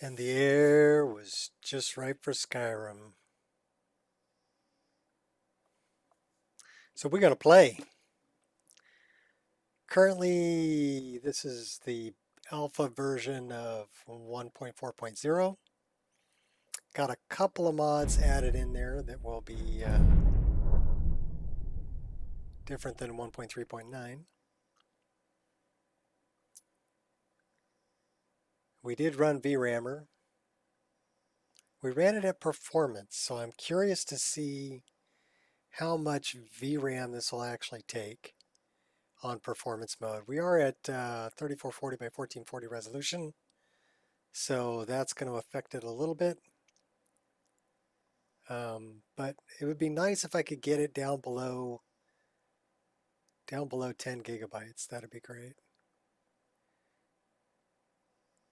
And the air was just right for Skyrim. So we're going to play. Currently, this is the alpha version of 1.4.0. Got a couple of mods added in there that will be different than 1.3.9. We did run VRAMmer. We ran it at performance, so I'm curious to see how much VRAM this will actually take on performance mode. We are at 3440 by 1440 resolution, so that's going to affect it a little bit. But it would be nice if I could get it down below 10 gigabytes. That'd be great.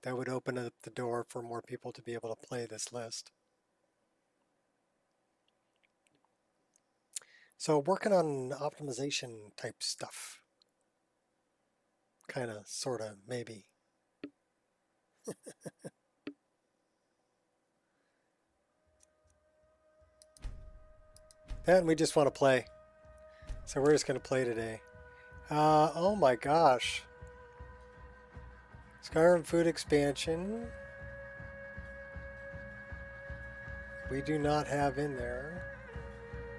That would open up the door for more people to be able to play this list. So working on optimization type stuff. Kind of, sort of, maybe. And we just want to play. So we're just going to play today. Oh my gosh. Skyrim food expansion. We do not have in there.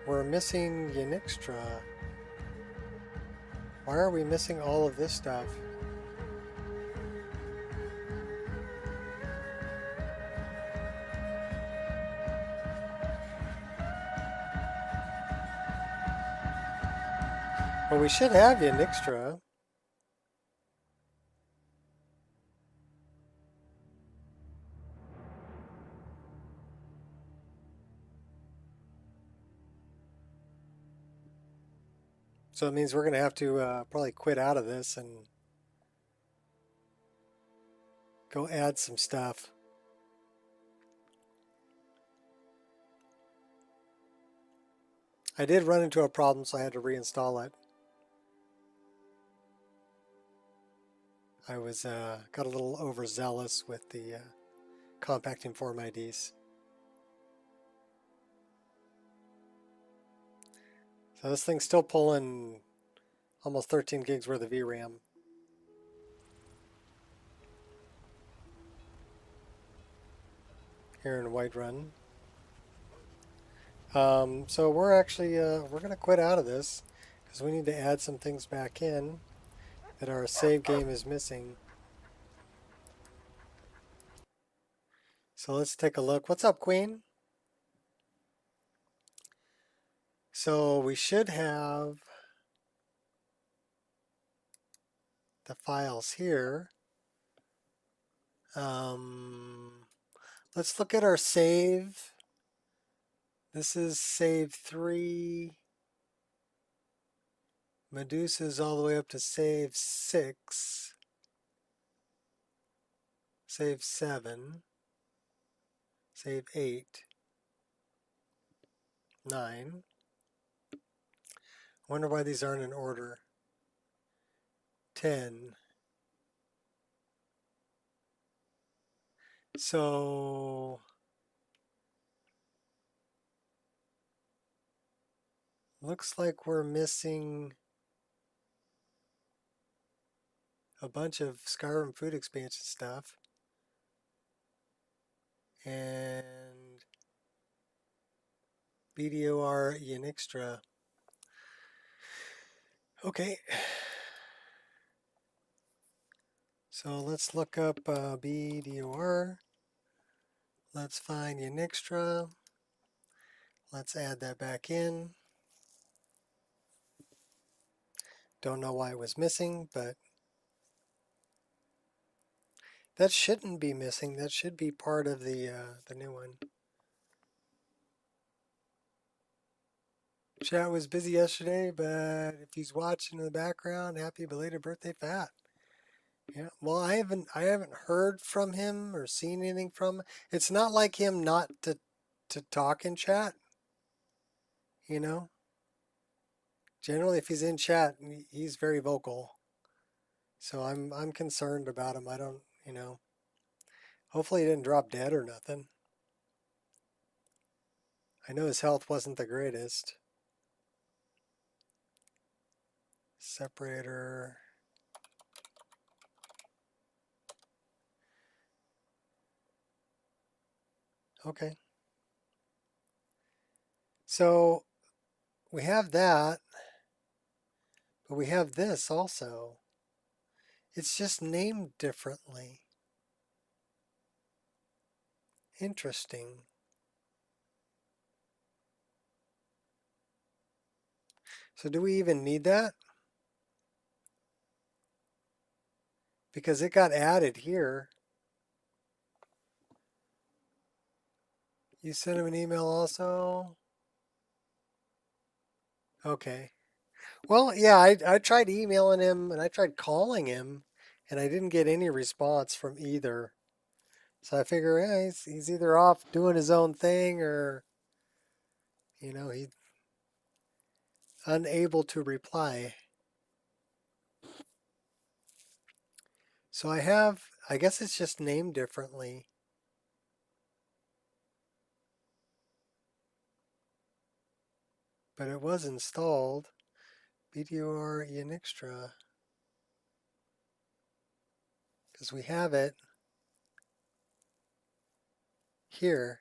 We're missing Yanixtra. Why are we missing all of this stuff? Well, we should have Yanixtra. So it means we're going to have to probably quit out of this and go add some stuff. I did run into a problem, so I had to reinstall it. I was got a little overzealous with the compacting form IDs. So this thing's still pulling almost 13 gigs worth of VRAM. Here in Whiterun. So we're actually, we're going to quit out of this because we need to add some things back in that our save game is missing. So let's take a look. What's up, Queen? So we should have the files here. Let's look at our save. This is save 3. Medusa is all the way up to save 6. Save 7. Save 8. 9. Wonder why these aren't in order. 10. So looks like we're missing a bunch of Skyrim food expansion stuff. And BDOR Yanixtra. Okay. So let's look up BDOR. Let's find Yanixtra. Let's add that back in. Don't know why it was missing, but that shouldn't be missing. That should be part of the new one. Chat was busy yesterday, but if he's watching in the background, happy belated birthday, Fat. Yeah. Well, I haven't heard from him or seen anything from him. It's not like him not to talk in chat. You know. Generally, if he's in chat, he's very vocal. So I'm concerned about him. I don't, you know. Hopefully he didn't drop dead or nothing. I know his health wasn't the greatest. Separator. Okay. So we have that, but we have this also. It's just named differently. Interesting. So do we even need that? Because it got added here. You sent him an email also? Okay. Well, yeah, I tried emailing him and I tried calling him and I didn't get any response from either. So I figure yeah, he's either off doing his own thing or, he's unable to reply. So I guess it's just named differently. But it was installed. BDR Unixtra. Because we have it here.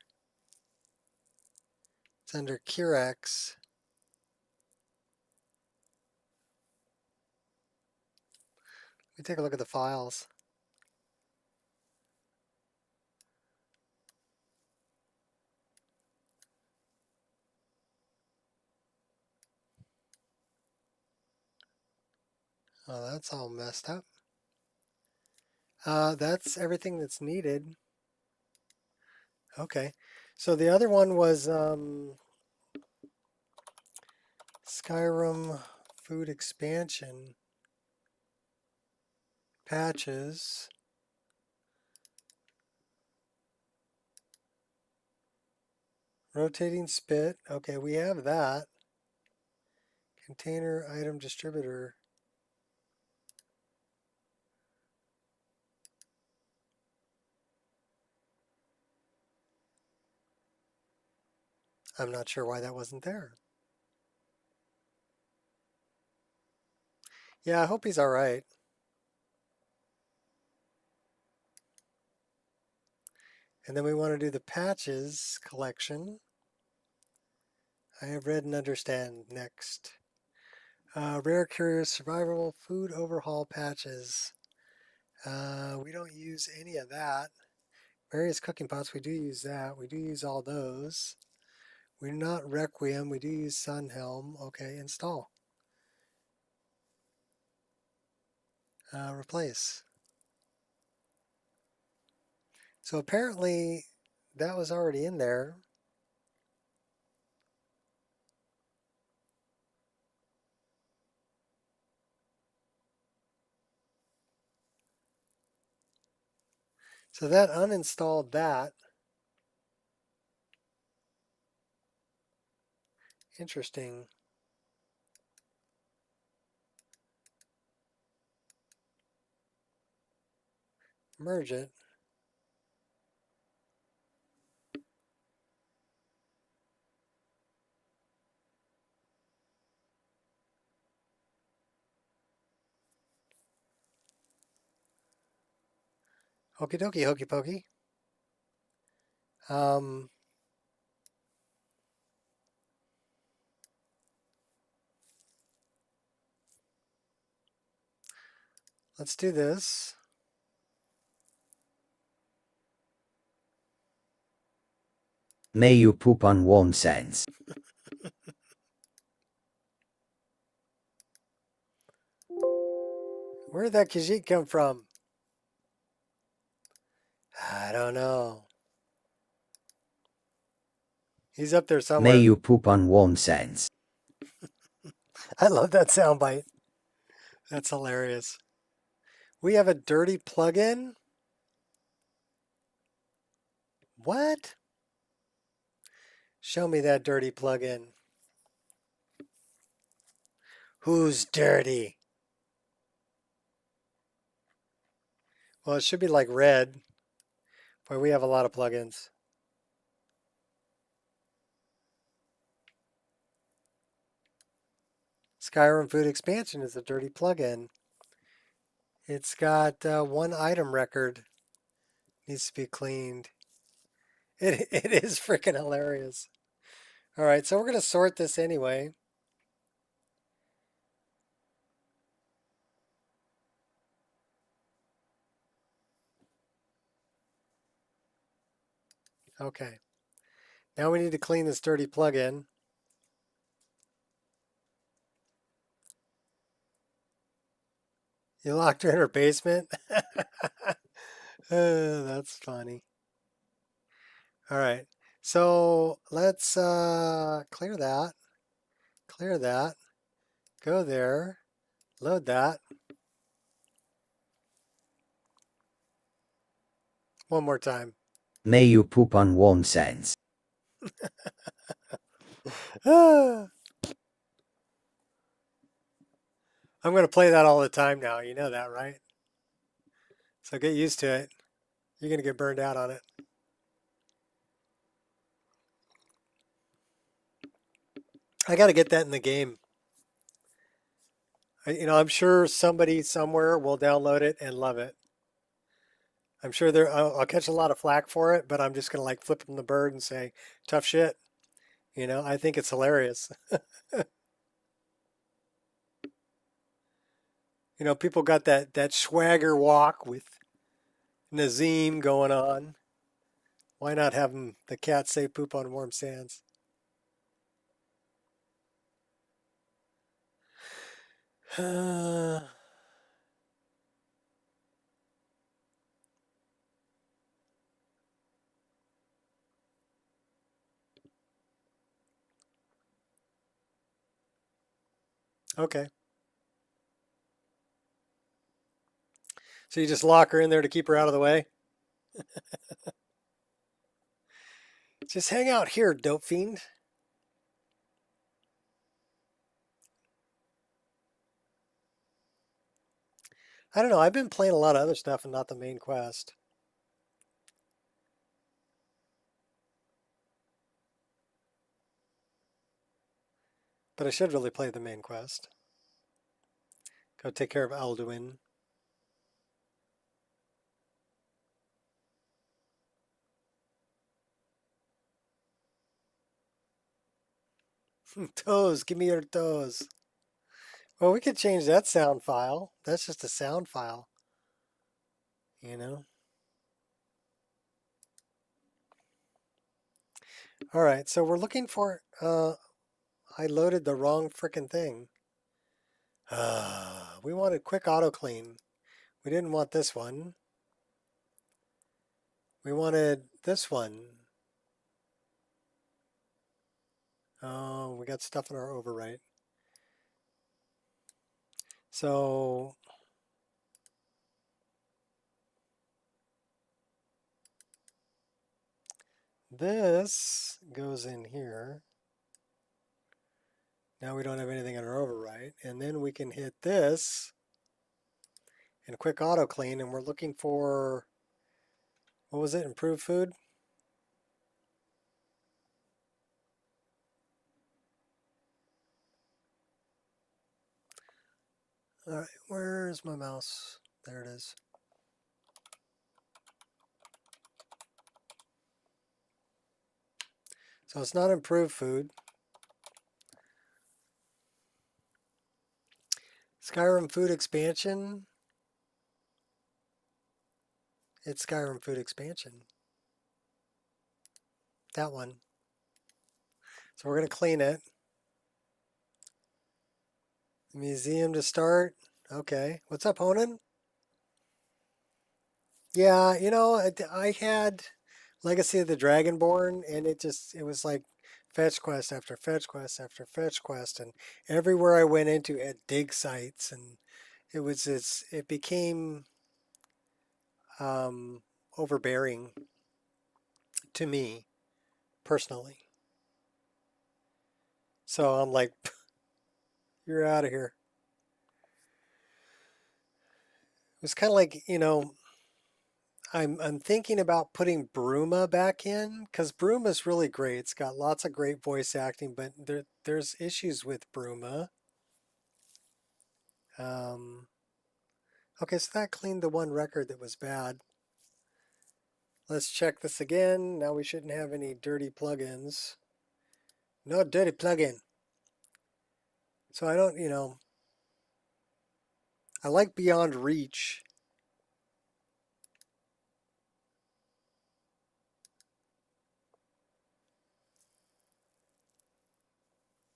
It's under Curex. Let me take a look at the files. Oh, that's all messed up. That's everything that's needed. Okay. So the other one was Skyrim food expansion patches. Rotating spit. Okay, we have that. Container item distributor. I'm not sure why that wasn't there. Yeah, I hope he's all right. And then we want to do the patches collection. I have read and understand. Next. Rare, curious, survivable food overhaul patches. We don't use any of that. Various cooking pots, we do use that. We do use all those. We're not Requiem, we do use Sunhelm. Okay, install. Replace. So apparently that was already in there. So that uninstalled that. Interesting. Merge it. Okie dokie, hokey pokey. Let's do this. May you poop on one sense. Where did that Khajiit come from? I don't know. He's up there May somewhere. you poop on one sense. I love that soundbite. That's hilarious. We have a dirty plugin? What? Show me that dirty plugin. Who's dirty? Well, it should be like red. Boy, we have a lot of plugins. Skyrim Food Expansion is a dirty plugin. It's got one item record. Needs to be cleaned. It is freaking hilarious. All right, so we're going to sort this anyway. Okay. Now we need to clean this dirty plugin. You locked her in her basement? That's funny. All right. So let's clear that. Clear that. Go there. Load that. One more time. May you poop on nonsense. I'm going to play that all the time now. You know that, right? So get used to it. You're going to get burned out on it. I got to get that in the game. I'm sure somebody somewhere will download it and love it. I'm sure I'll catch a lot of flack for it, but I'm just going to like flip them the bird and say, tough shit. I think it's hilarious. People got that swagger walk with Nazim going on. Why not have the cat say poop on warm sands? Okay. So you just lock her in there to keep her out of the way? Just hang out here, dope fiend. I don't know. I've been playing a lot of other stuff and not the main quest. But I should really play the main quest. Go take care of Alduin. Toes, give me your toes. Well, we could change that sound file. That's just a sound file. All right, so we're looking for, I loaded the wrong frickin' thing. We wanted quick auto clean. We didn't want this one. We wanted this one. Oh, we got stuff in our overwrite. So this goes in here. Now we don't have anything in our overwrite. And then we can hit this and quick auto clean. And we're looking for, what was it? Improved food? All right, where's my mouse? There it is. So it's not improved food. Skyrim Food Expansion. It's Skyrim Food Expansion. That one. So we're going to clean it. Museum to start. Okay. What's up, Honan? Yeah, I had Legacy of the Dragonborn, and it was like fetch quest after fetch quest after fetch quest, and everywhere I went into had dig sites, and it became overbearing to me personally. So I'm like, you're out of here. It was kind of like, I'm thinking about putting Bruma back in because Bruma's really great. It's got lots of great voice acting, but there's issues with Bruma. Um, okay, so that cleaned the one record that was bad. Let's check this again. Now we shouldn't have any dirty plugins. No dirty plugin. So I don't, I like Beyond Reach.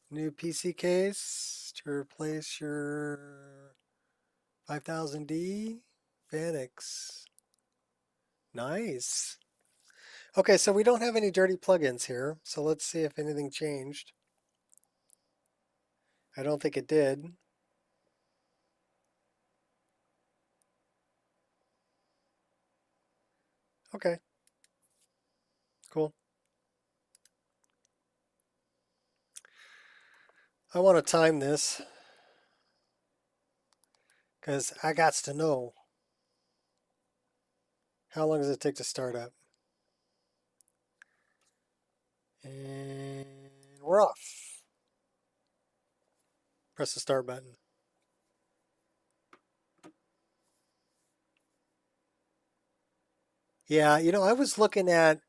New PC case to replace your 5000D Vanix. Nice. Okay, so we don't have any dirty plugins here. So let's see if anything changed. I don't think it did. Okay, cool. I want to time this because I got to know how long does it take to start up. And we're off. Press the start button. Yeah, I was looking at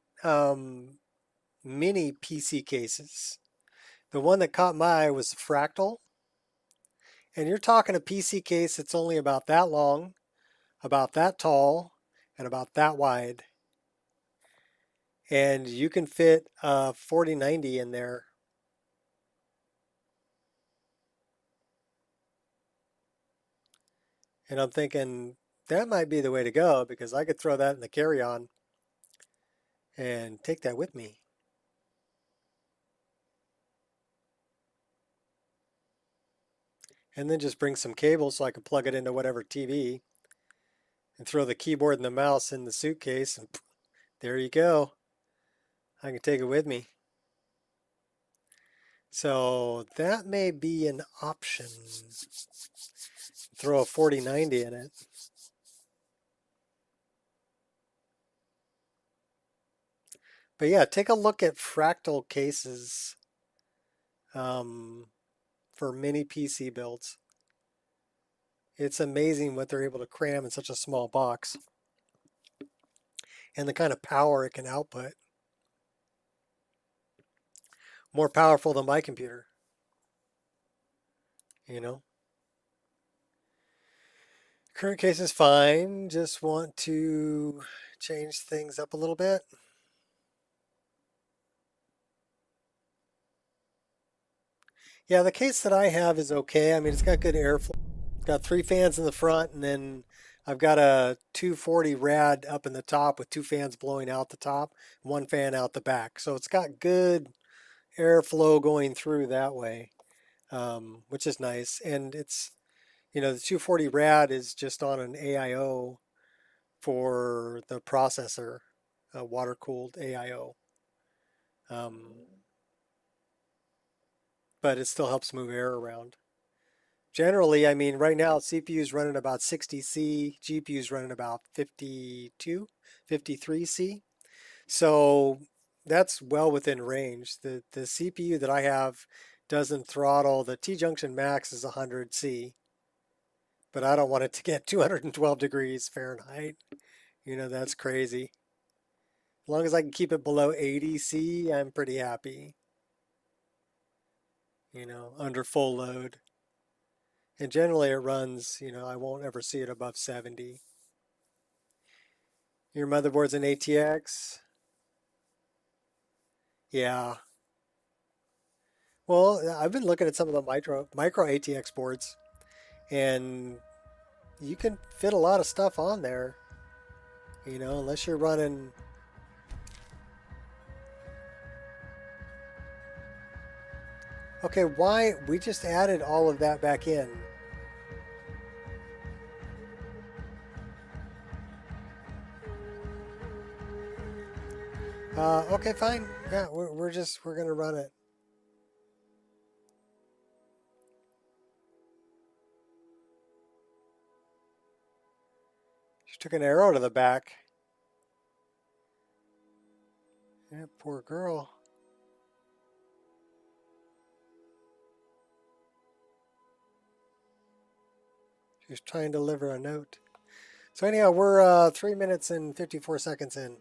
mini PC cases. The one that caught my eye was the Fractal. And you're talking a PC case that's only about that long, about that tall, and about that wide. And you can fit a 4090 in there. And I'm thinking that might be the way to go because I could throw that in the carry-on and take that with me. And then just bring some cables so I can plug it into whatever TV and throw the keyboard and the mouse in the suitcase and there you go. I can take it with me. So that may be an option. Throw a 4090 in it. But yeah, take a look at Fractal cases for mini PC builds. It's amazing what they're able to cram in such a small box and the kind of power it can output. More powerful than my computer, you know. Current case is fine. Just want to change things up a little bit. Yeah, the case that I have is okay. I mean, it's got good airflow. It's got 3 fans in the front, and then I've got a 240 rad up in the top with 2 fans blowing out the top, 1 fan out the back. So it's got good airflow going through that way, which is nice. And it's, the 240 rad is just on an AIO for the processor, a water-cooled AIO. But it still helps move air around. Generally, I mean, right now CPU's running about 60C, GPU's running about 52, 53C. So that's well within range. The CPU that I have doesn't throttle. The T-junction max is 100C, but I don't want it to get 212 degrees Fahrenheit. That's crazy. As long as I can keep it below 80C, I'm pretty happy, under full load. And generally it runs, I won't ever see it above 70. Your motherboard's an ATX? Yeah. Well, I've been looking at some of the micro ATX boards, and you can fit a lot of stuff on there, unless you're running. Okay, why? We just added all of that back in. Okay, fine. Yeah, we're gonna run it. Just took an arrow to the back. Yeah, poor girl. She's trying to deliver a note. So anyhow, we're 3 minutes and 54 seconds in.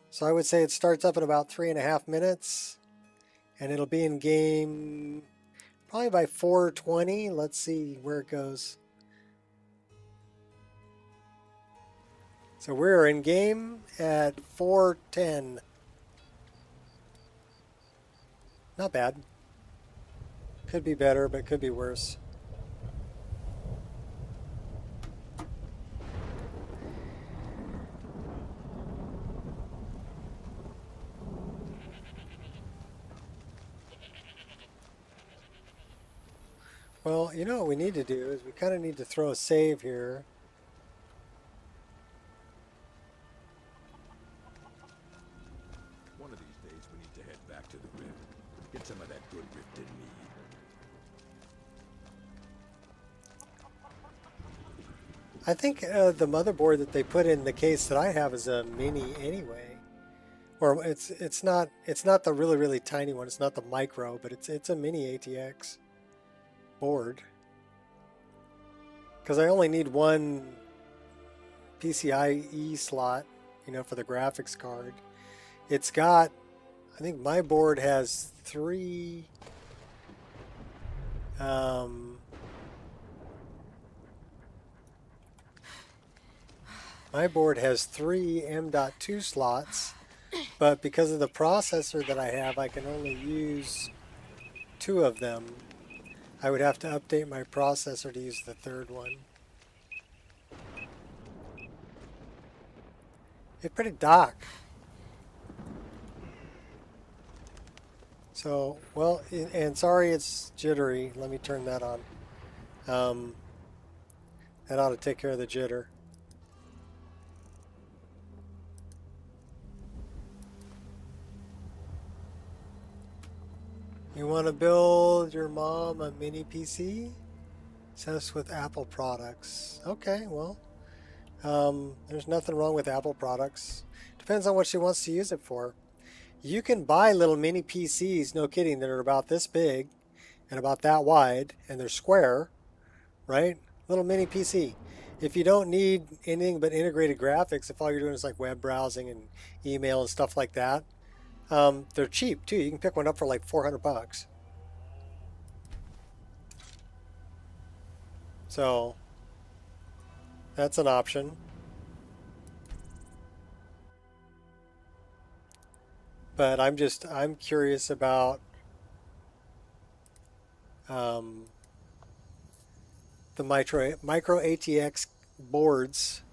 So I would say it starts up in about 3.5 minutes. And it'll be in game probably by 4:20. Let's see where it goes. So we're in game at 4:10. Not bad. Could be better, but could be worse. Well, you know what we need to do is we kind of need to throw a save here. One of these days we need to head back to the rift. Get some of that good rifted mead. I think the motherboard that they put in the case that I have is a mini anyway. Or it's not the really tiny one. It's not the micro, but it's a mini ATX board. Because I only need one PCIe slot, you know, for the graphics card. It's got, I think my board has 3 my board has 3 M.2 slots, but because of the processor that I have, I can only use 2 of them. I would have to update my processor to use the 3rd one. It's pretty dark. So, well, and sorry it's jittery. Let me turn that on. That ought to take care of the jitter. You want to build your mom a mini PC? Obsessed with Apple products. Okay, well, there's nothing wrong with Apple products. Depends on what she wants to use it for. You can buy little mini PCs, no kidding, that are about this big and about that wide, and they're square, right? Little mini PC. If you don't need anything but integrated graphics, if all you're doing is like web browsing and email and stuff like that, they're cheap too. You can pick one up for like $400. So that's an option. But I'm curious about the micro ATX boards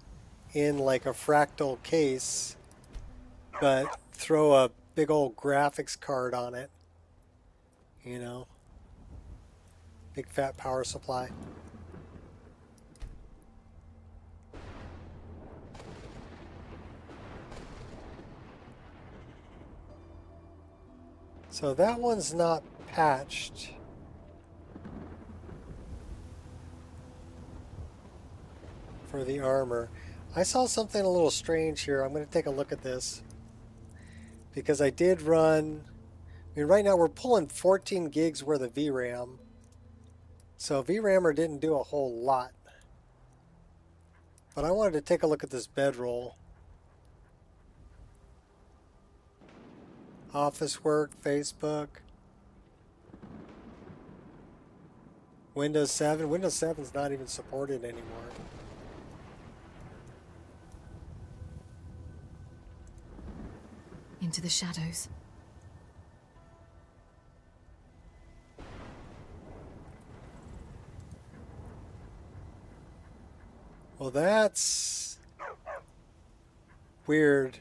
in like a fractal case, but throw a big old graphics card on it, you know, big fat power supply. So that one's not patched. For the armor. I saw something a little strange here. I'm going to take a look at this. Because I did run... I mean, right now we're pulling 14 gigs worth of VRAM. So VRAMer didn't do a whole lot. But I wanted to take a look at this bedroll. Office work, Facebook. Windows 7. Windows 7 is not even supported anymore. Into the shadows. Well, that's weird.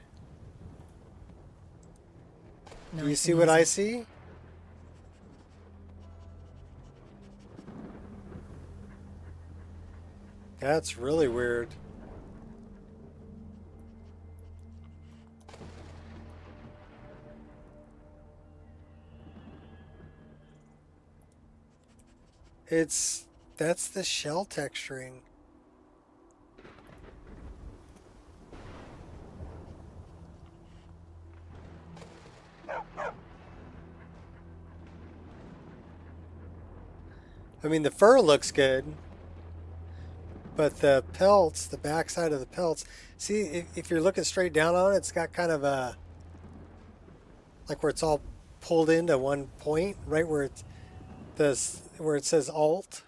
Do you see what I see? That's really weird. That's the shell texturing. I mean, the fur looks good, but the pelts, the backside of the pelts, see, if you're looking straight down on it, it's got kind of a, like where it's all pulled into one point, right where it's where it says Alt.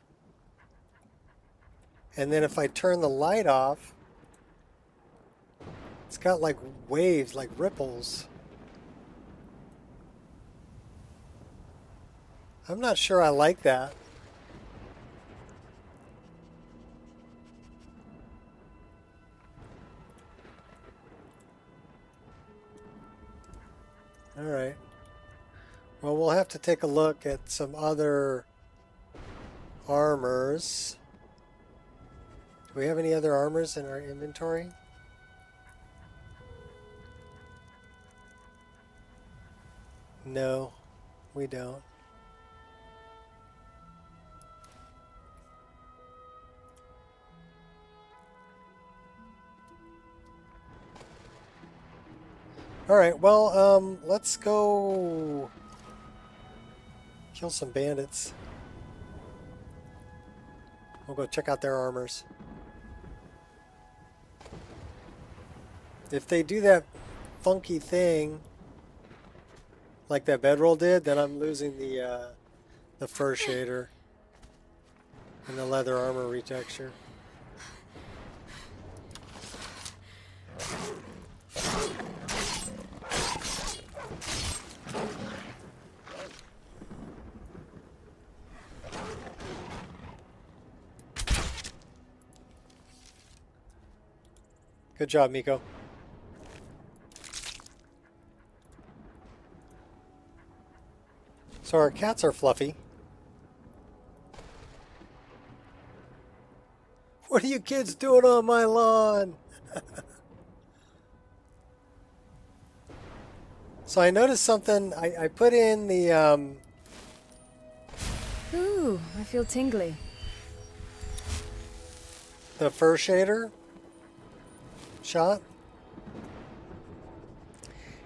And then if I turn the light off, it's got like waves, like ripples. I'm not sure I like that. All right. Well, we'll have to take a look at some other armors. Do we have any other armors in our inventory? No, we don't. All right, well, let's go kill some bandits. We'll go check out their armors. If they do that funky thing like that bedroll did, then I'm losing the fur shader and the leather armor retexture. Good job, Miko. So our cats are fluffy. What are you kids doing on my lawn? So I noticed something. I put in the Ooh, I feel tingly. the fur shader shot.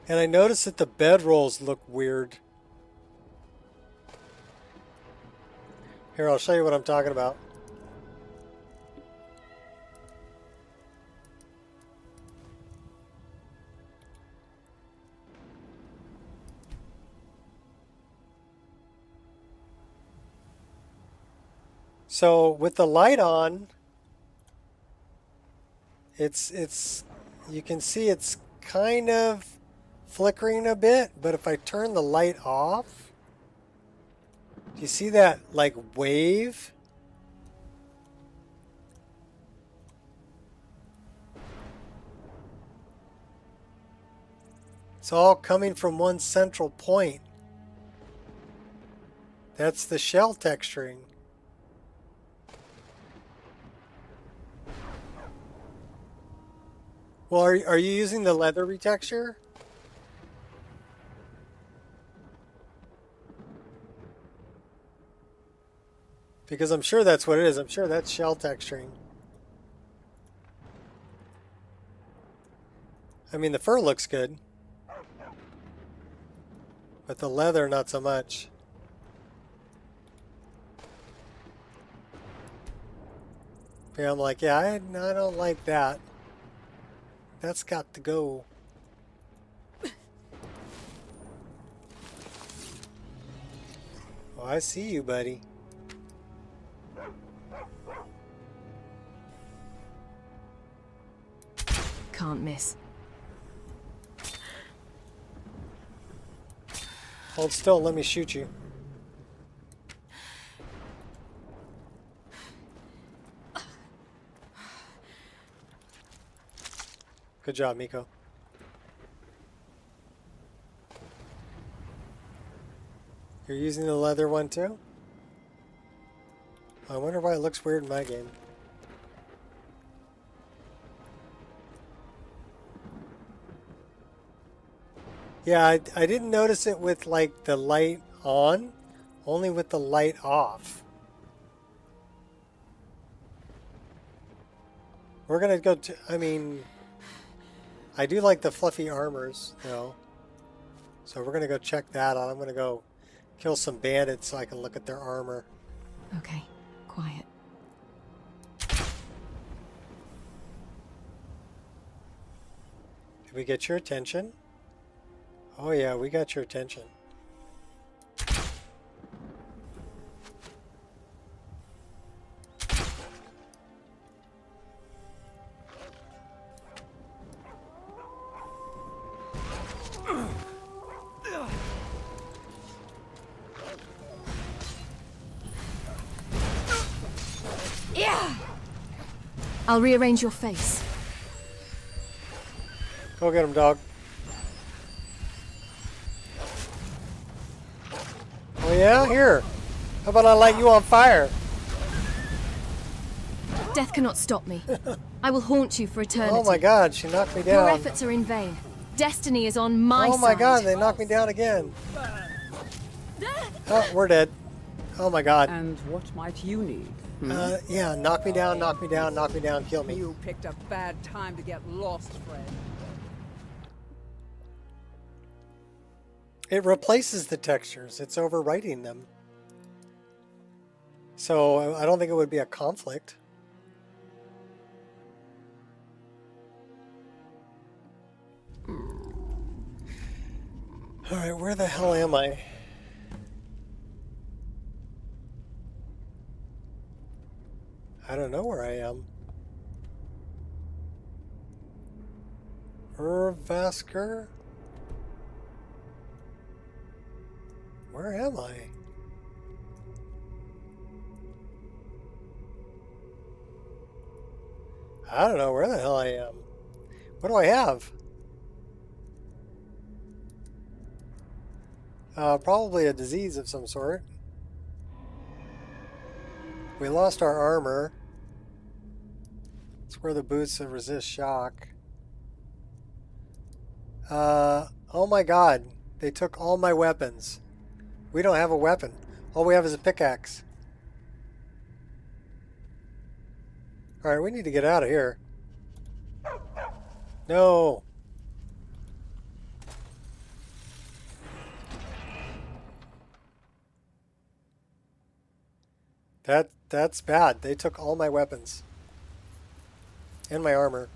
And I noticed that the bedrolls look weird. Here, I'll show you what I'm talking about. So with the light on, it's you can see it's kind of flickering a bit, but if I turn the light off, do you see that like wave? It's all coming from one central point. That's the shell texturing. Well, are you using the leather retexture? Because I'm sure that's what it is. I'm sure that's shell texturing. I mean, the fur looks good. But the leather, not so much. Yeah, I'm like, yeah, I don't like that. That's got to go. Oh, I see you, buddy. Can't miss. Hold still, let me shoot you. Good job, Miko. You're using the leather one too? I wonder why it looks weird in my game. Yeah, I didn't notice it with like the light on, only with the light off. We're gonna go to, I mean, I do like the fluffy armors, though. So we're gonna go check that out. I'm gonna go kill some bandits so I can look at their armor. Okay, quiet. Did we get your attention? Oh yeah, we got your attention. Yeah! I'll rearrange your face. Go get him, dog. Oh yeah? Here. How about I light you on fire? Death cannot stop me. I will haunt you for eternity. Oh my god, she knocked me Your down. efforts are in vain. Destiny is on my side. Oh my god, they knocked me down again. Oh, we're dead. Oh my god. And what might you need? Yeah, knock me down, knock me down, knock me down, kill me. You picked a bad time to get lost, friend. It replaces the textures. It's overwriting them. So I don't think it would be a conflict. Alright, where the hell am I? I don't know where I am. Urvasker? Where am I? I don't know where the hell I am. What do I have? Probably a disease of some sort. We lost our armor. It's where the boots that resist shock. Oh my god. They took all my weapons. We don't have a weapon. All we have is a pickaxe. Alright, we need to get out of here. No. That's bad. They took all my weapons. And my armor.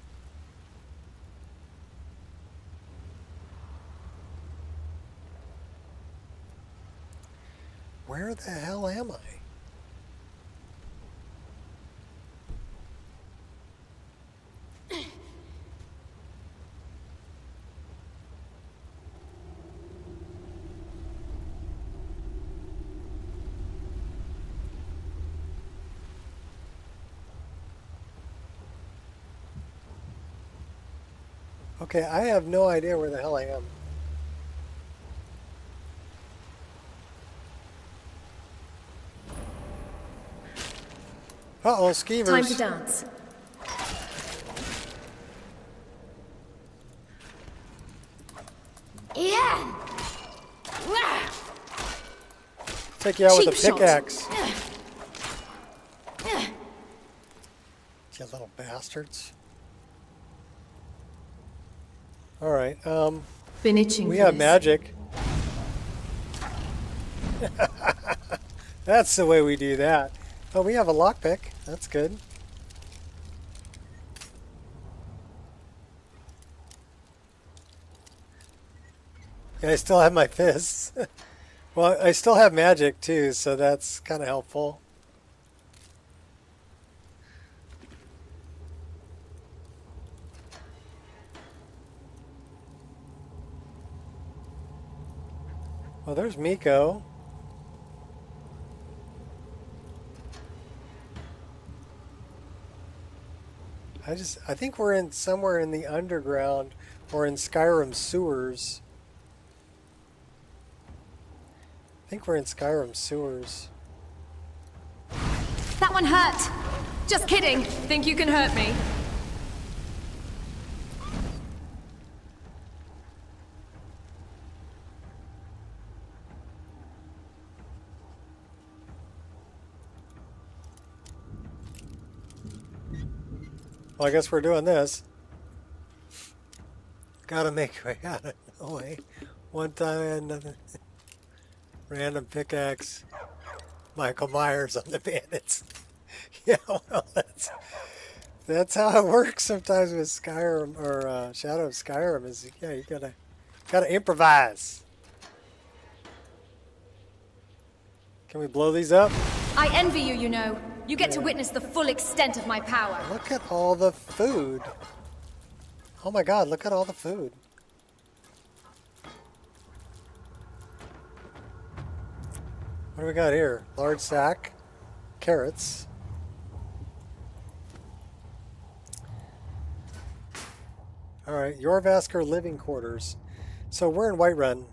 Where the hell am I? Okay, I have no idea where the hell I am. Uh-oh, skeevers. Time to dance. Yeah. Take you out with a Cheap shot. pickaxe. You little bastards. Alright, Been itching we for have this. magic. That's the way we do that. Oh, we have a lockpick. That's good. Yeah, I still have my fists. Well, I still have magic too, so that's kind of helpful. Well, there's Miko. I think we're in somewhere in the underground or in Skyrim sewers. I think we're in Skyrim sewers. That one hurt. Just kidding. Think you can hurt me? Well, I guess we're doing this. Gotta make a way out of no way. One time I had nothing. Random pickaxe. Michael Myers on the bandits. Yeah, well, that's how it works sometimes with Skyrim or Shadow of Skyrim. Is yeah, you gotta improvise. Can we blow these up? I envy you, you know. You get to witness the full extent of my power. Look at all the food. Oh my God! Look at all the food. What do we got here? Large sack, carrots. All right, Yorvasker living quarters. So we're in Whiterun.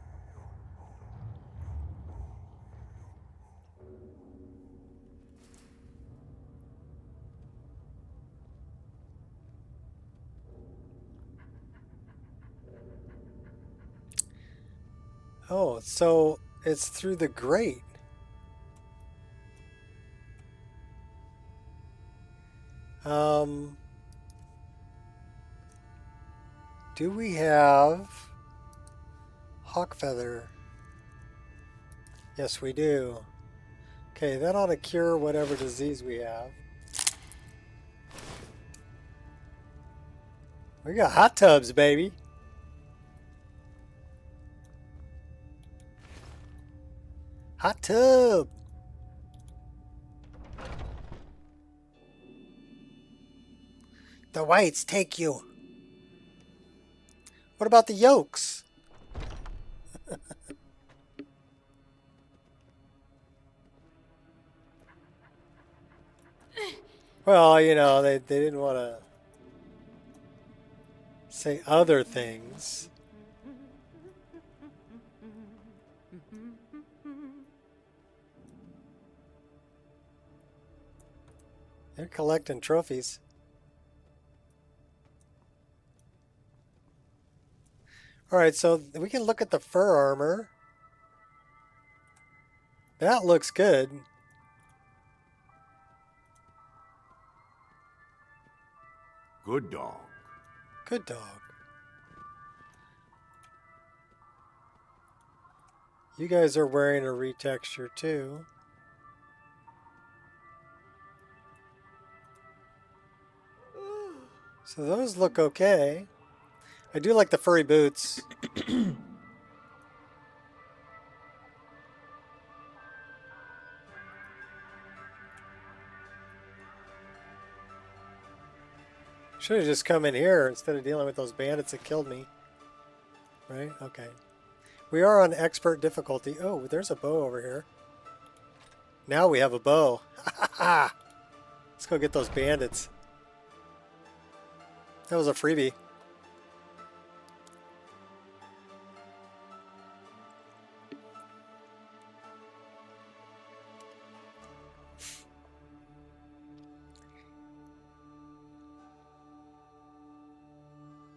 Oh, so it's through the grate. Do we have hawk feather? Yes, we do. Okay, that ought to cure whatever disease we have. We got hot tubs, baby. Hot tub. The whites take you. What about the yolks? Well, you know, they didn't want to say other things. They're collecting trophies. Alright, so we can look at the fur armor. That looks good. Good dog. Good dog. You guys are wearing a retexture too. So those look okay. I do like the furry boots. Should have just come in here instead of dealing with those bandits that killed me. Right? Okay. We are on expert difficulty. Oh, there's a bow over here. Now we have a bow. Let's go get those bandits. That was a freebie.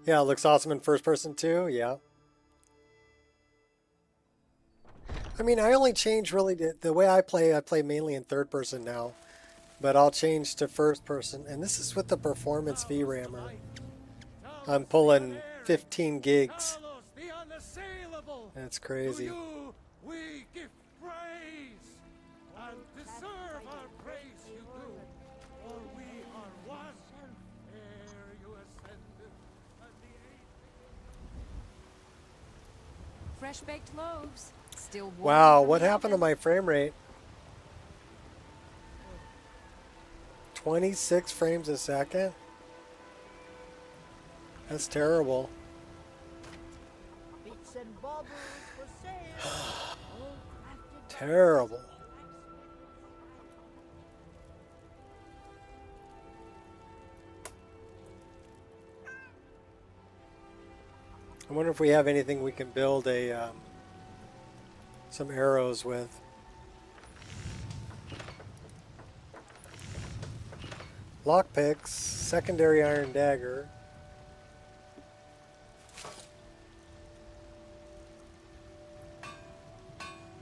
Yeah, it looks awesome in first person too. Yeah. I mean, I only change really the way I play mainly in third person now. But I'll change to first person. And this is with the performance VRAMer. I'm pulling 15 gigs. That's crazy. We give praise and deserve our praise you do, for we are one ere you ascended and the Fresh baked loaves. Still warm. Wow, what happened to my frame rate? 26 frames a second? That's terrible. Terrible. I wonder if we have anything we can build some arrows with. Lockpicks, secondary iron dagger.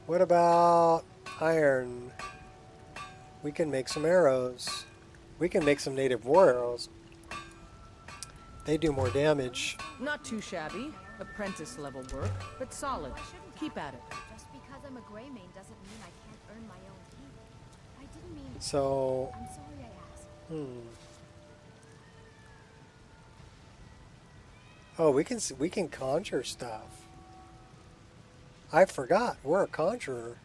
What about iron? We can make some arrows. We can make some native war arrows. They do more damage. Not too shabby. Apprentice level work, but solid. Keep at it. Just because I'm a gray main doesn't mean I can't earn my own keep. So, I'm sorry I asked. Oh, we can conjure stuff. I forgot. We're a conjurer.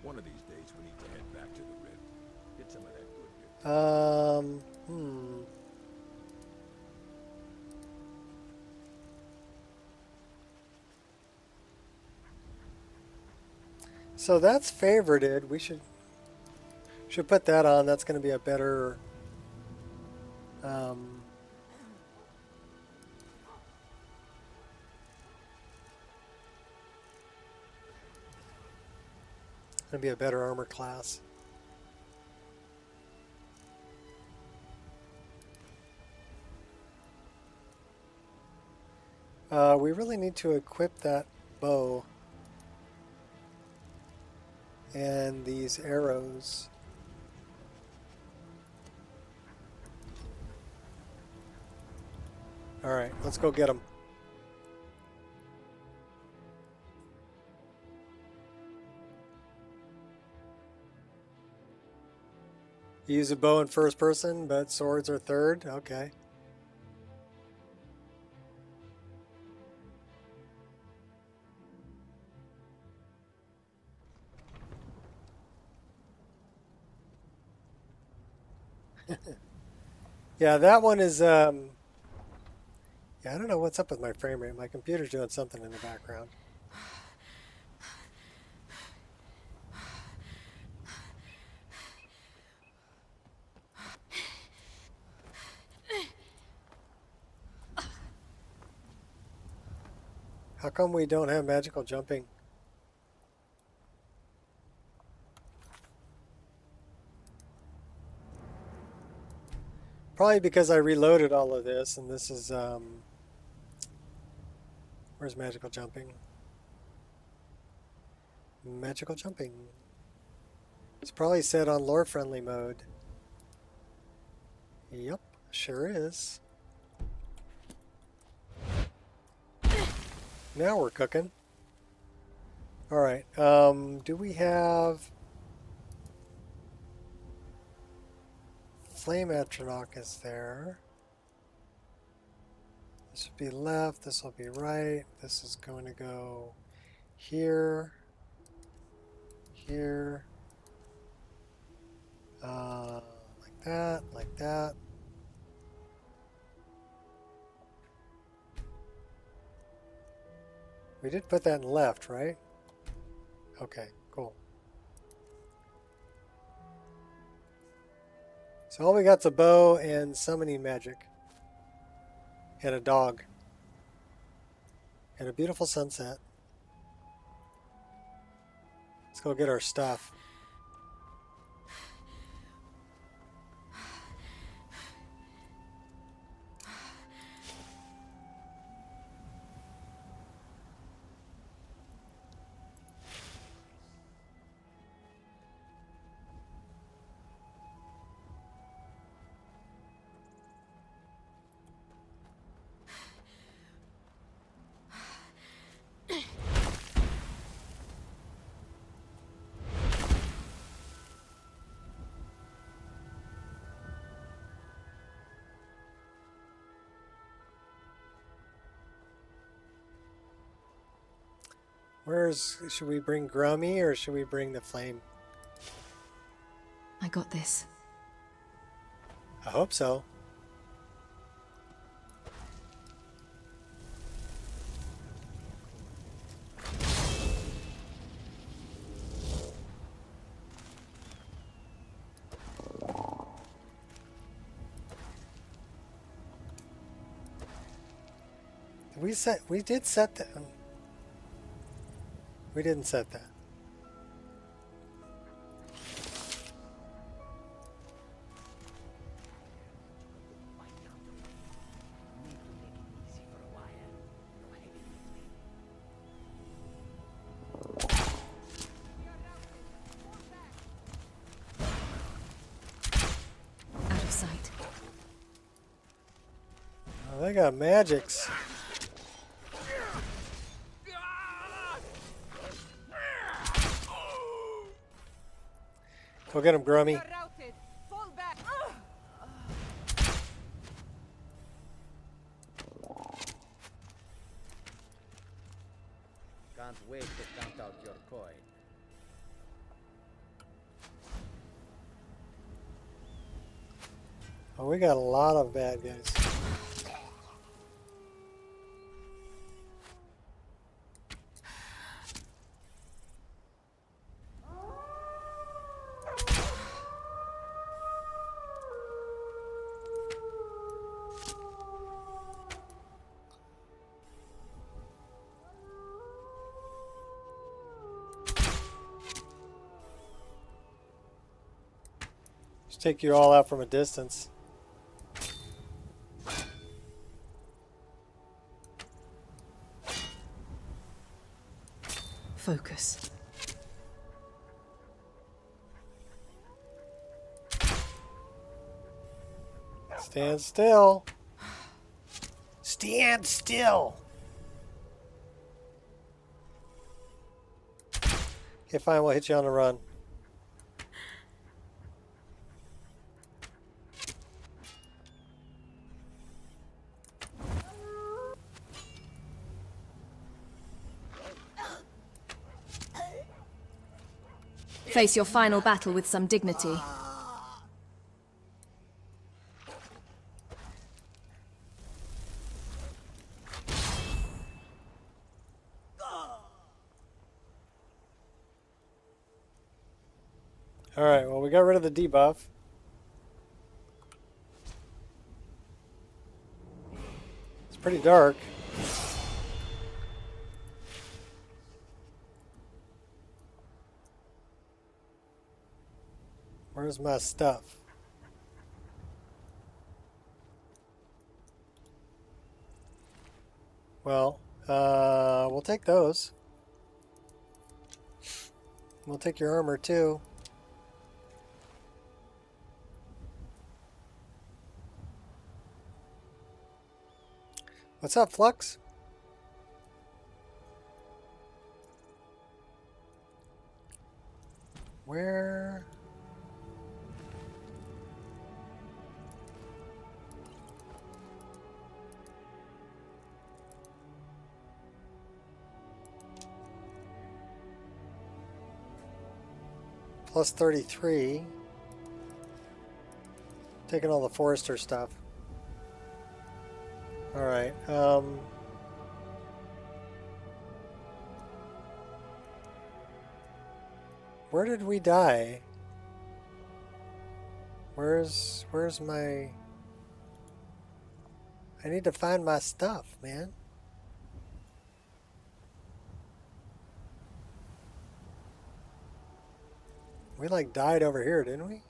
One of these days we need to head back to the rift. Get some of that good beer. So that's favorited. We should put that on. That's going to be a better gonna be a better armor class. We really need to equip that bow and these arrows. All right, let's go get them. You use a bow in first person, but swords are third. Okay. Yeah, that one is yeah, I don't know what's up with my frame rate. My computer's doing something in the background. How come we don't have magical jumping? Probably because I reloaded all of this, and this is, where's magical jumping? Magical jumping. It's probably set on lore-friendly mode. Yep, sure is. Now we're cooking. Alright, do we have... Flame Atronach is there. This will be left, this will be right. This is going to go here, here, like that, like that. We did put that in left, right? Okay, cool. So all we got's a bow and summoning magic. And a dog. And a beautiful sunset. Let's go get our stuff. Should we bring Grummy or should we bring the flame? I got this. I hope so. We did set that. We didn't set that. Out of sight. Oh, they got magics. Go get him, Grummy. You're routed. Fall back. Can't wait to count out your coin. Oh, we got a lot of bad guys. Just take you all out from a distance. Focus. Stand still. Stand still. Okay, fine. We'll hit you on the run. Face your final battle with some dignity. Alright, well, we got rid of the debuff. It's pretty dark. Where's my stuff? Well, we'll take those. We'll take your armor too. What's up, Flux? Where? Plus 33. Taking all the Forester stuff. Alright, where did we die? Where's my... I need to find my stuff, man. We like died over here, didn't we?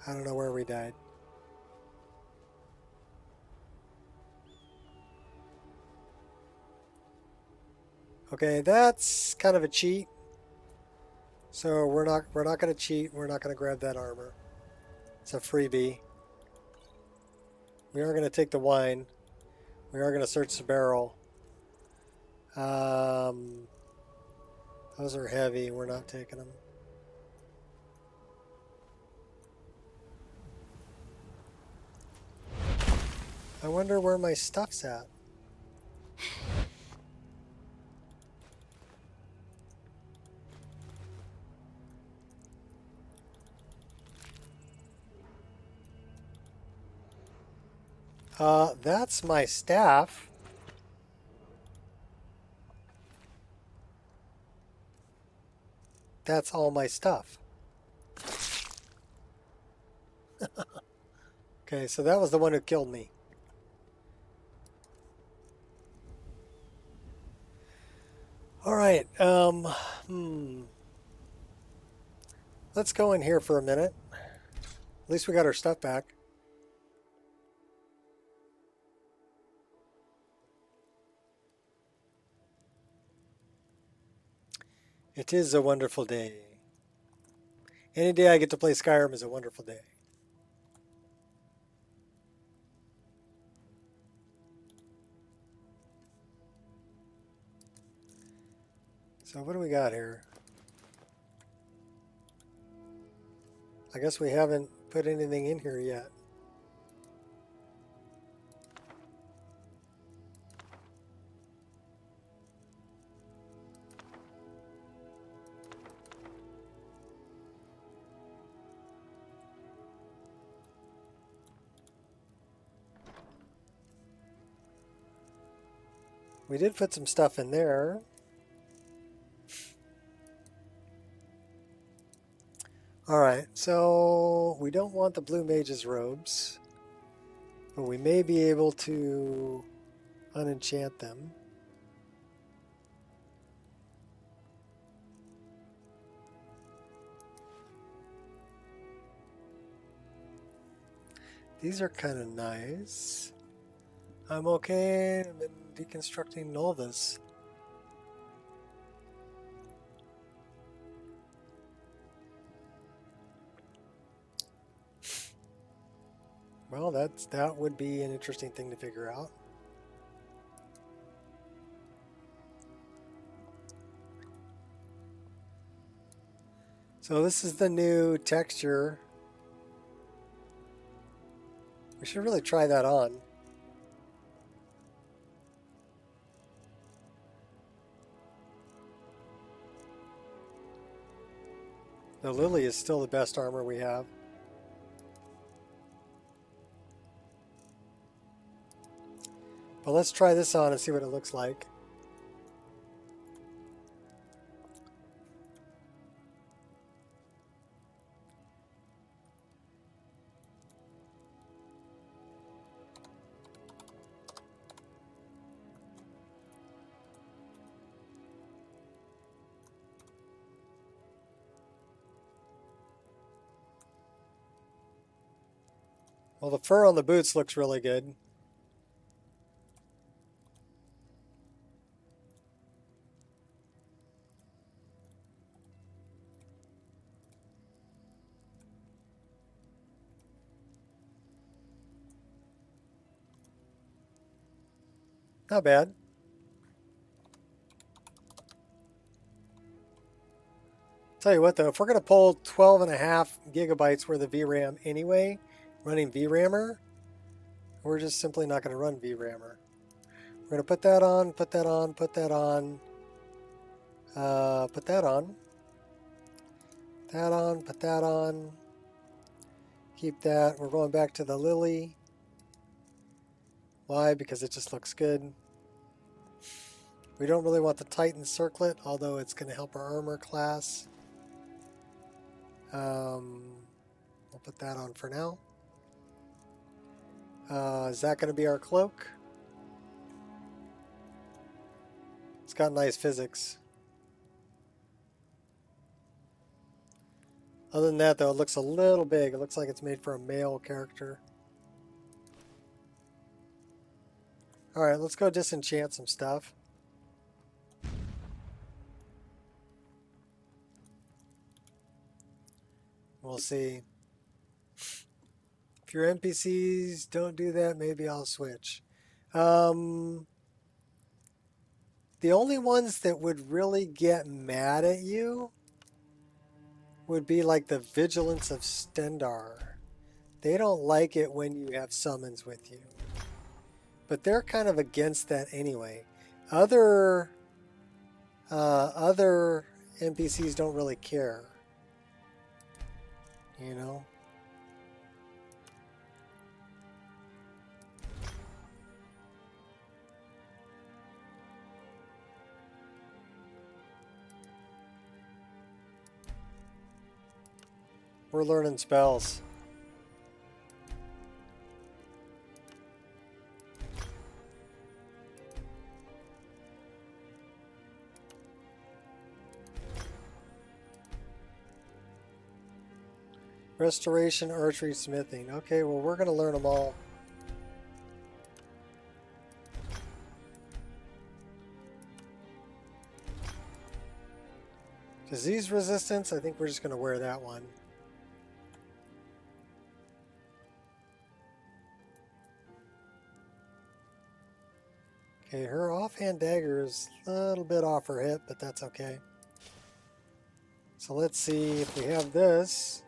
I don't know where we died. Okay, that's kind of a cheat. So we're not going to cheat. We're not going to grab that armor. It's a freebie. We are going to take the wine. We are going to search the barrel. Those are heavy. We're not taking them. I wonder where my stuff's at. That's my staff. That's all my stuff. Okay, so that was the one who killed me. All right, let's go in here for a minute. At least we got our stuff back. It is a wonderful day. Any day I get to play Skyrim is a wonderful day. So what do we got here? I guess we haven't put anything in here yet. We did put some stuff in there. Alright, so we don't want the blue mage's robes, but we may be able to unenchant them. These are kind of nice. I'm okay. I've been deconstructing Nolvas. Well, that would be an interesting thing to figure out. So this is the new texture. We should really try that on. The Lily is still the best armor we have. But let's try this on and see what it looks like. Well, the fur on the boots looks really good. Not bad. Tell you what though, if we're going to pull 12.5 gigabytes worth of VRAM anyway, running VRAMer, we're just simply not going to run VRAMer. We're going to put that on, put that on, put that on, put that on, that on, put that on, keep that. We're going back to the Lily. Why? Because it just looks good. We don't really want the Titan circlet, although it's going to help our armor class. We'll put that on for now. Is that going to be our cloak? It's got nice physics. Other than that, though, it looks a little big. It looks like it's made for a male character. Alright, let's go disenchant some stuff. We'll see. If your NPCs don't do that, maybe I'll switch. The only ones that would really get mad at you would be like the Vigilance of Stendar. They don't like it when you have summons with you. But they're kind of against that anyway. Other NPCs don't really care. You know? We're learning spells. Restoration, archery, smithing. Okay, well, we're going to learn them all. Disease resistance, I think we're just going to wear that one. Okay, her offhand dagger is a little bit off her hip, but that's okay. So let's see if we have this.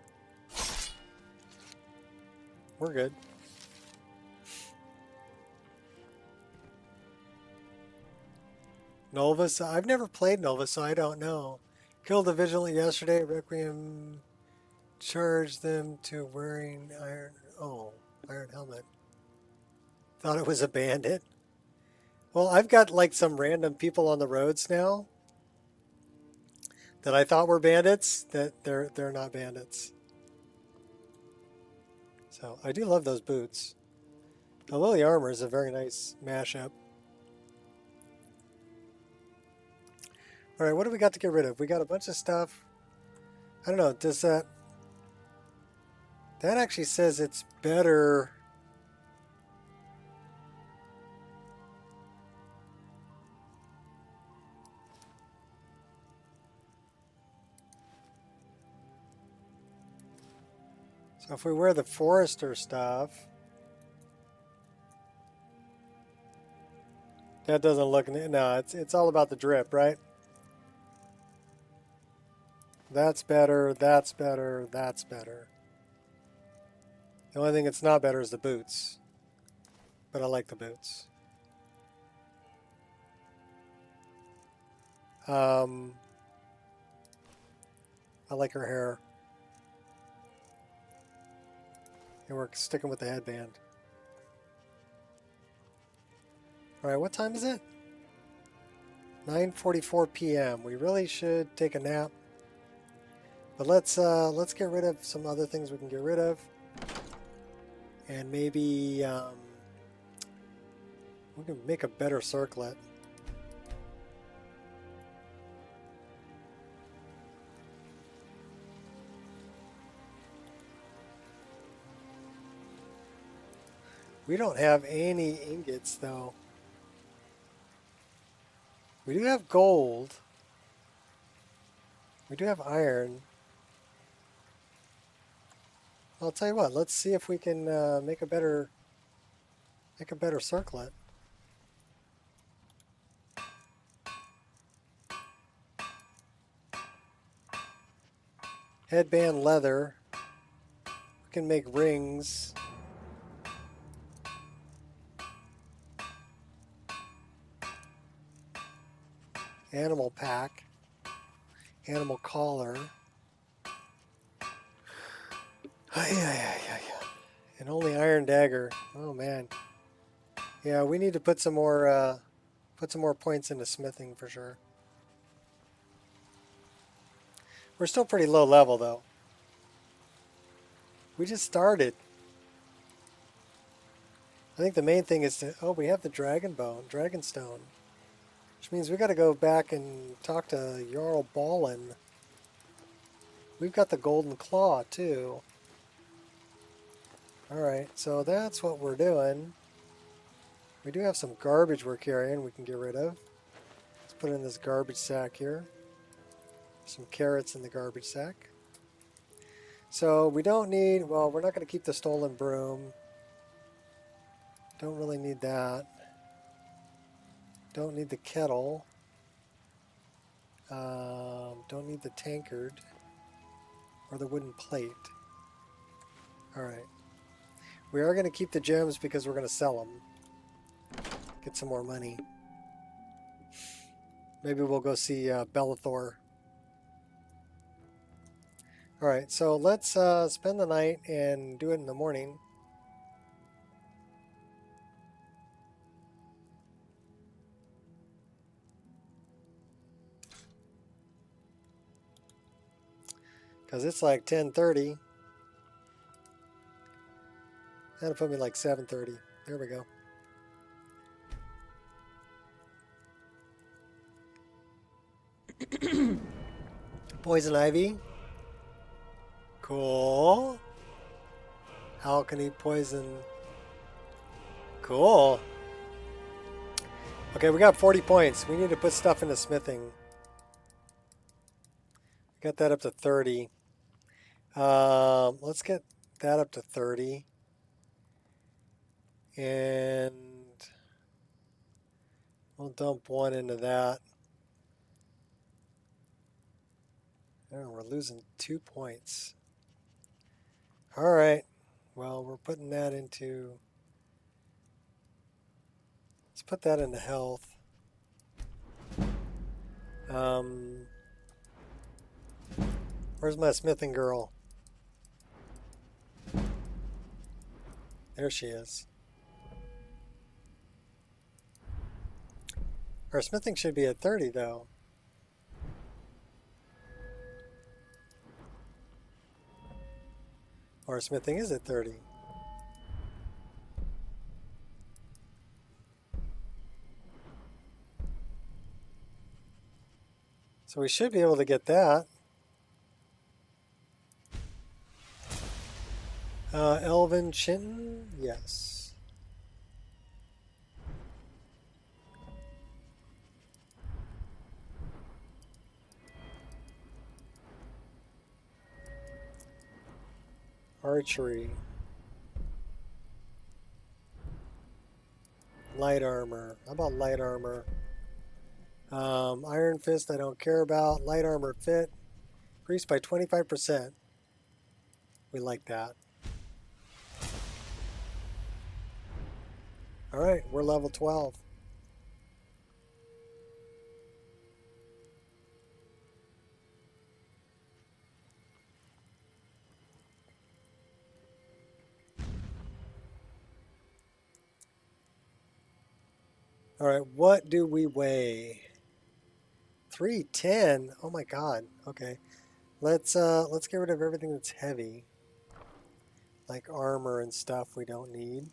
we're good. Nova, so I've never played Nova, so I don't know. Killed the Vigilant yesterday. Requiem charged them to wearing iron. Oh, iron helmet. Thought it was a bandit. Well, I've got like some random people on the roads now that I thought were bandits. That they're not bandits. So I do love those boots. The Lily armor is a very nice mashup. All right, what do we got to get rid of? We got a bunch of stuff. I don't know. Does that actually says it's better? So if we wear the Forester stuff, that doesn't look. No, it's all about the drip, right? That's better, that's better, that's better. The only thing that's not better is the boots. But I like the boots. I like her hair. And we're sticking with the headband. Alright, what time is it? 9:44 p.m. We really should take a nap. But let's get rid of some other things we can get rid of, and maybe we can make a better circlet. We don't have any ingots though. We do have gold. We do have iron. I'll tell you what, let's see if we can make a better circlet. Headband leather. We can make rings. Animal pack. Animal collar. And only iron dagger. Oh man. Yeah, we need to put some more points into smithing for sure. We're still pretty low level though. We just started. I think the main thing is to, oh, we have the dragon stone. Which means we got to go back and talk to Jarl Balin. We've got the golden claw too. Alright, so that's what we're doing. We do have some garbage we're carrying we can get rid of. Let's put it in this garbage sack here. Some carrots in the garbage sack. So we don't need, well, we're not going to keep the stolen broom. Don't really need that. Don't need the kettle. Don't need the tankard. Or the wooden plate. Alright. We are going to keep the gems because we're going to sell them. Get some more money. Maybe we'll go see Bellathor. Alright, so let's spend the night and do it in the morning. Because it's like 10:30. That'll put me like 7:30. There we go. Poison ivy. Cool. Alchemy poison. Cool. Okay, we got 40 points. We need to put stuff into smithing. Got that up to 30. Let's get that up to 30. And we'll dump one into that. Oh, we're losing 2 points. All right. Well, we're putting that into... Let's put that into health. Where's my smithing girl? There she is. Our smithing should be at 30 though. Our smithing is at 30. So we should be able to get that. Elvin Chinton? Yes. Archery. Light armor. How about light armor? Iron Fist I don't care about. Light armor fit. Increased by 25%. We like that. Alright, we're level 12. Alright, what do we weigh? 310? Oh my god. Okay. Let's get rid of everything that's heavy. Like armor and stuff we don't need.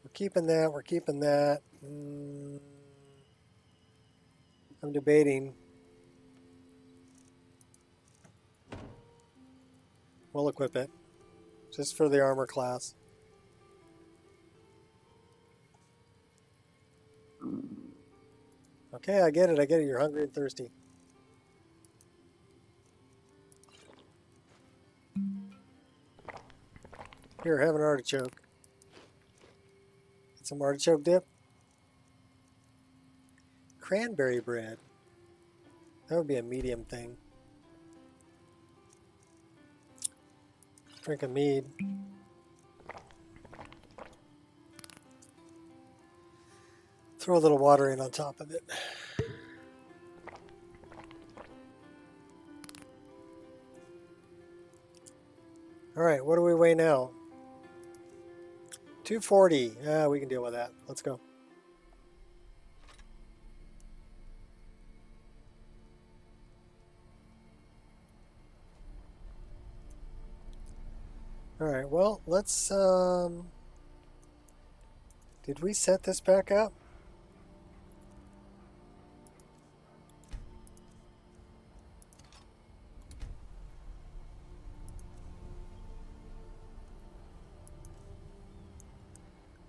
We're keeping that, we're keeping that. I'm debating. We'll equip it. Just for the armor class. Okay, I get it, You're hungry and thirsty. Here, have an artichoke. Get some artichoke dip. Cranberry bread. That would be a medium thing. Drink a mead. Throw a little water in on top of it. All right, what do we weigh now? 240. Yeah, we can deal with that. Let's go. All right, well, let's, did we set this back up?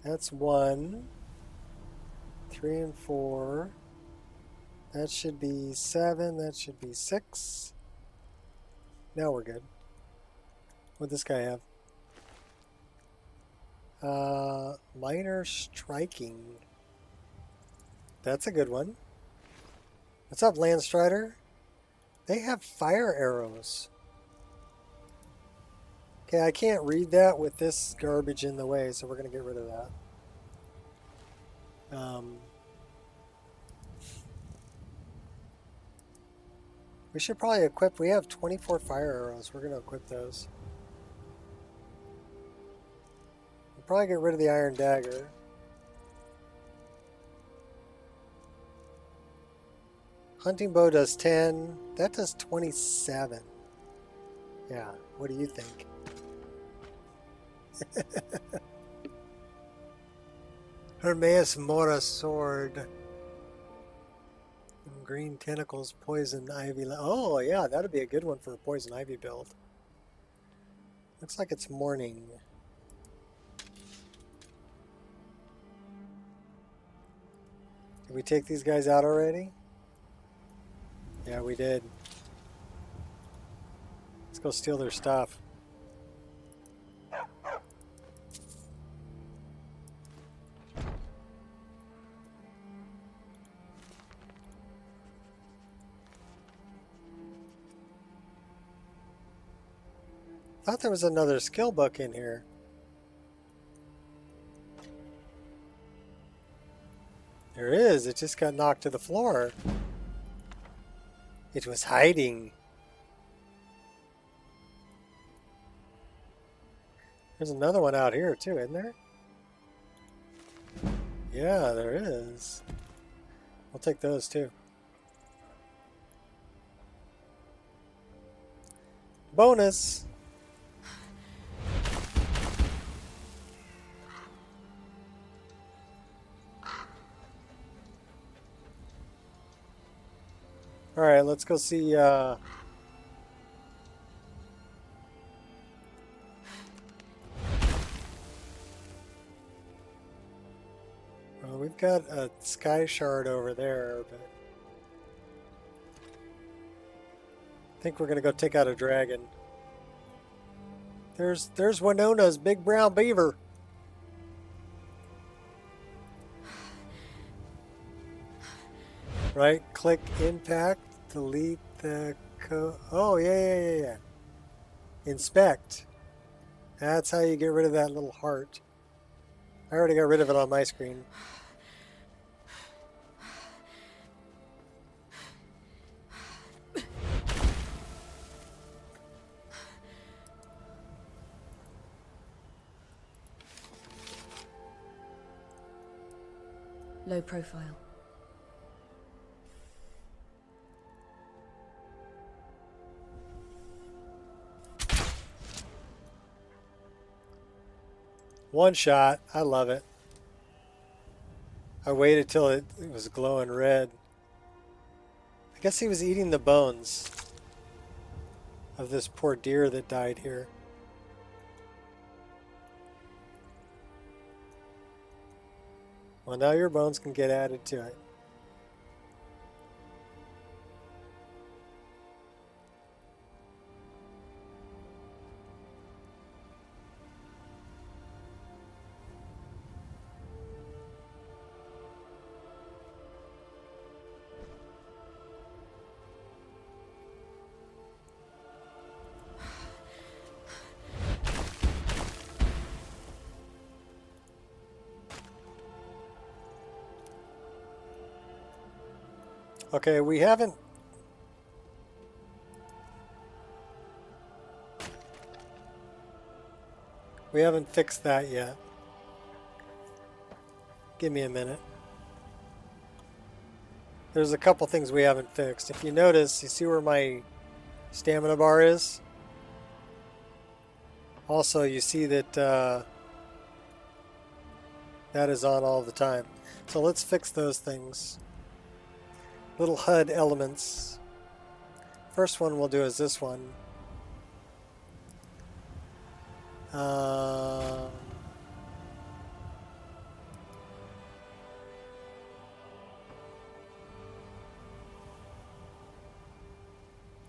That's 1, 3 and 4. That should be 7, that should be 6. Now we're good. What'd this guy have? Minor striking. That's a good one. What's up, Landstrider? They have fire arrows. Okay, I can't read that with this garbage in the way, so we're going to get rid of that. We should probably equip, we have 24 fire arrows. We're going to equip those. We'll probably get rid of the iron dagger. Hunting bow does 10. That does 27. Yeah, what do you think? Hermaeus Mora sword. Green tentacles, poison ivy. Oh yeah, that'd be a good one for a poison ivy build. Looks like it's morning. Did we take these guys out already? Yeah, we did. Let's go steal their stuff. Thought there was another skill book in here. There is. It just got knocked to the floor. It was hiding. There's another one out here too, isn't there? Yeah, there is. We'll take those too. Bonus. All right, let's go see. Well, we've got a sky shard over there, but I think we're gonna go take out a dragon. There's Winona's big brown beaver. Right click impact, delete the code. Oh, yeah. Inspect. That's how you get rid of that little heart. I already got rid of it on my screen. Low profile. One shot. I love it. I waited till it was glowing red. I guess he was eating the bones of this poor deer that died here. Well, now your bones can get added to it. Okay, we haven't fixed that yet. Give me a minute. There's a couple things we haven't fixed. If you notice, you see where my stamina bar is? Also, you see that that is on all the time. So let's fix those things. Little HUD elements. First one we'll do is this one.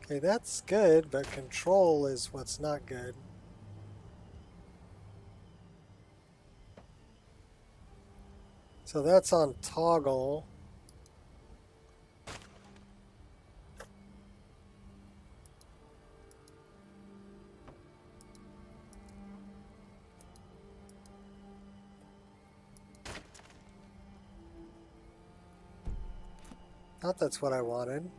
Okay, that's good, but control is what's not good. So that's on toggle. Thought that's what I wanted.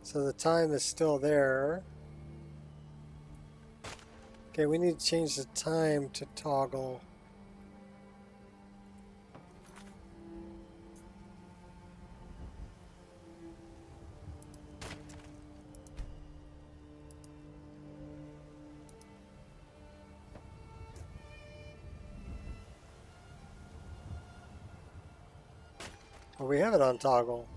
So the time is still there. Okay, we need to change the time to toggle. Well, we have it on toggle.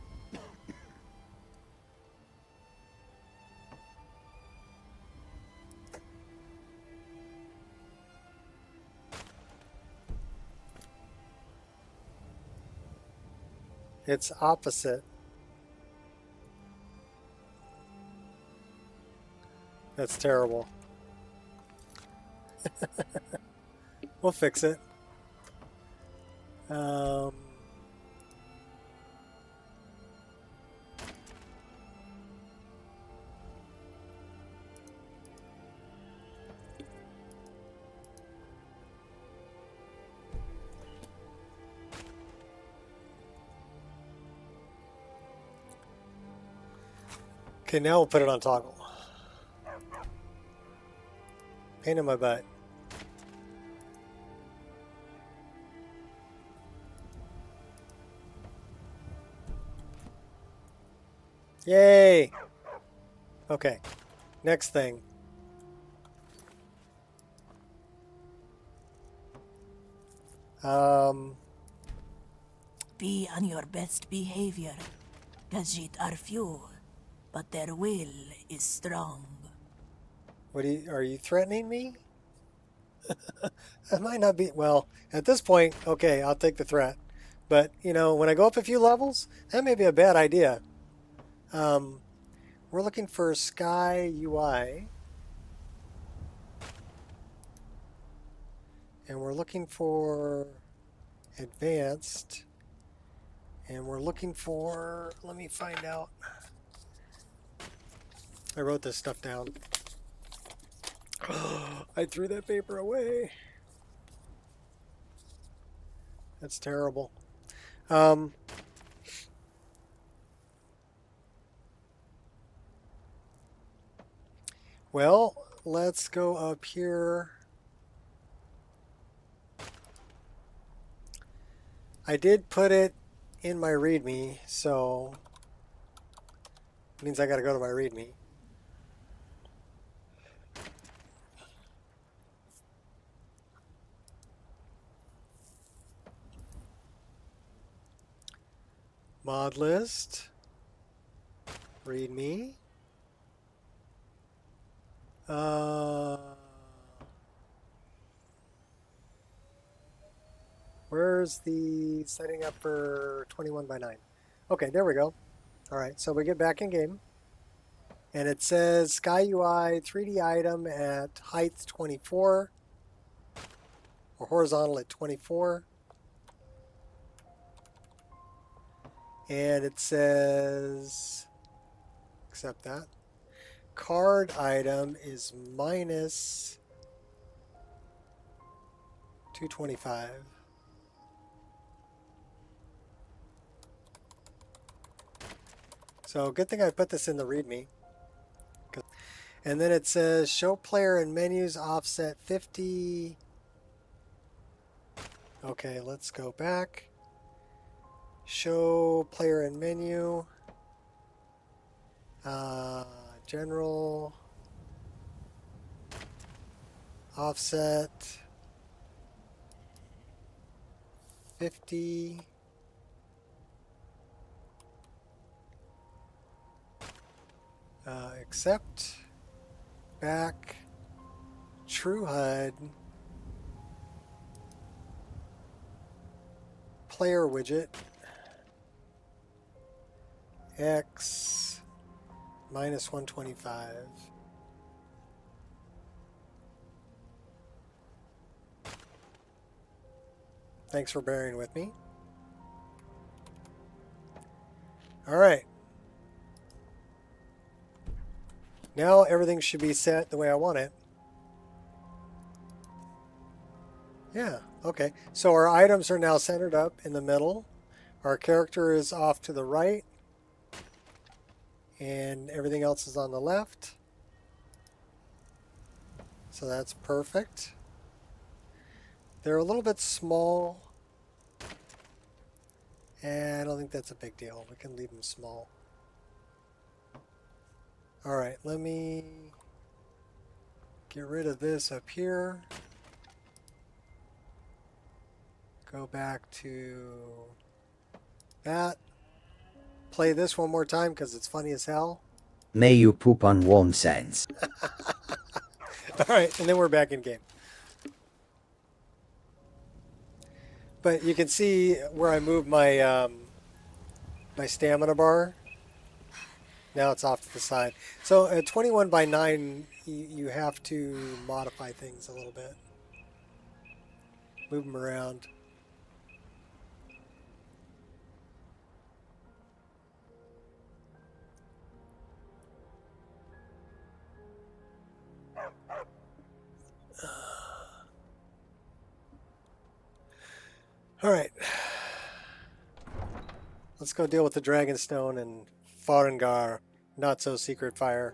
It's opposite. That's terrible. We'll fix it. Okay, now we'll put it on toggle. Pain in my butt. Yay! Okay, next thing. Be on your best behavior. Khajiit are few, but their will is strong. What are you threatening me? That might not be, well, at this point, okay, I'll take the threat. But, you know, when I go up a few levels, that may be a bad idea. We're looking for Sky UI. And we're looking for advanced. And we're looking for, let me find out. I wrote this stuff down. I threw that paper away. That's terrible. Well, let's go up here. I did put it in my README, so it means I got to go to my README. Mod list, README. Where's the setting up for 21 by 9? Okay, there we go. All right, so we get back in game. And it says Sky UI 3D item at height 24 or horizontal at 24. And it says, accept that. Card item is minus 225. So good thing I put this in the README. And then it says show player and menus offset 50. Okay, let's go back. Show player and menu. General. Offset 50. Accept. Back. True HUD. Player widget. X minus 125. Thanks for bearing with me. All right. Now everything should be set the way I want it. Yeah, okay. So our items are now centered up in the middle. Our character is off to the right. And everything else is on the left. So that's perfect. They're a little bit small. And I don't think that's a big deal. We can leave them small. Alright, let me get rid of this up here. Go back to that. Play this one more time because it's funny as hell. May you poop on one sense. Alright, and then we're back in game. But you can see where I moved my my stamina bar. Now it's off to the side. So at 21 by 9, you have to modify things a little bit. Move them around. All right. Let's go deal with the Dragonstone and Farengar not so secret fire.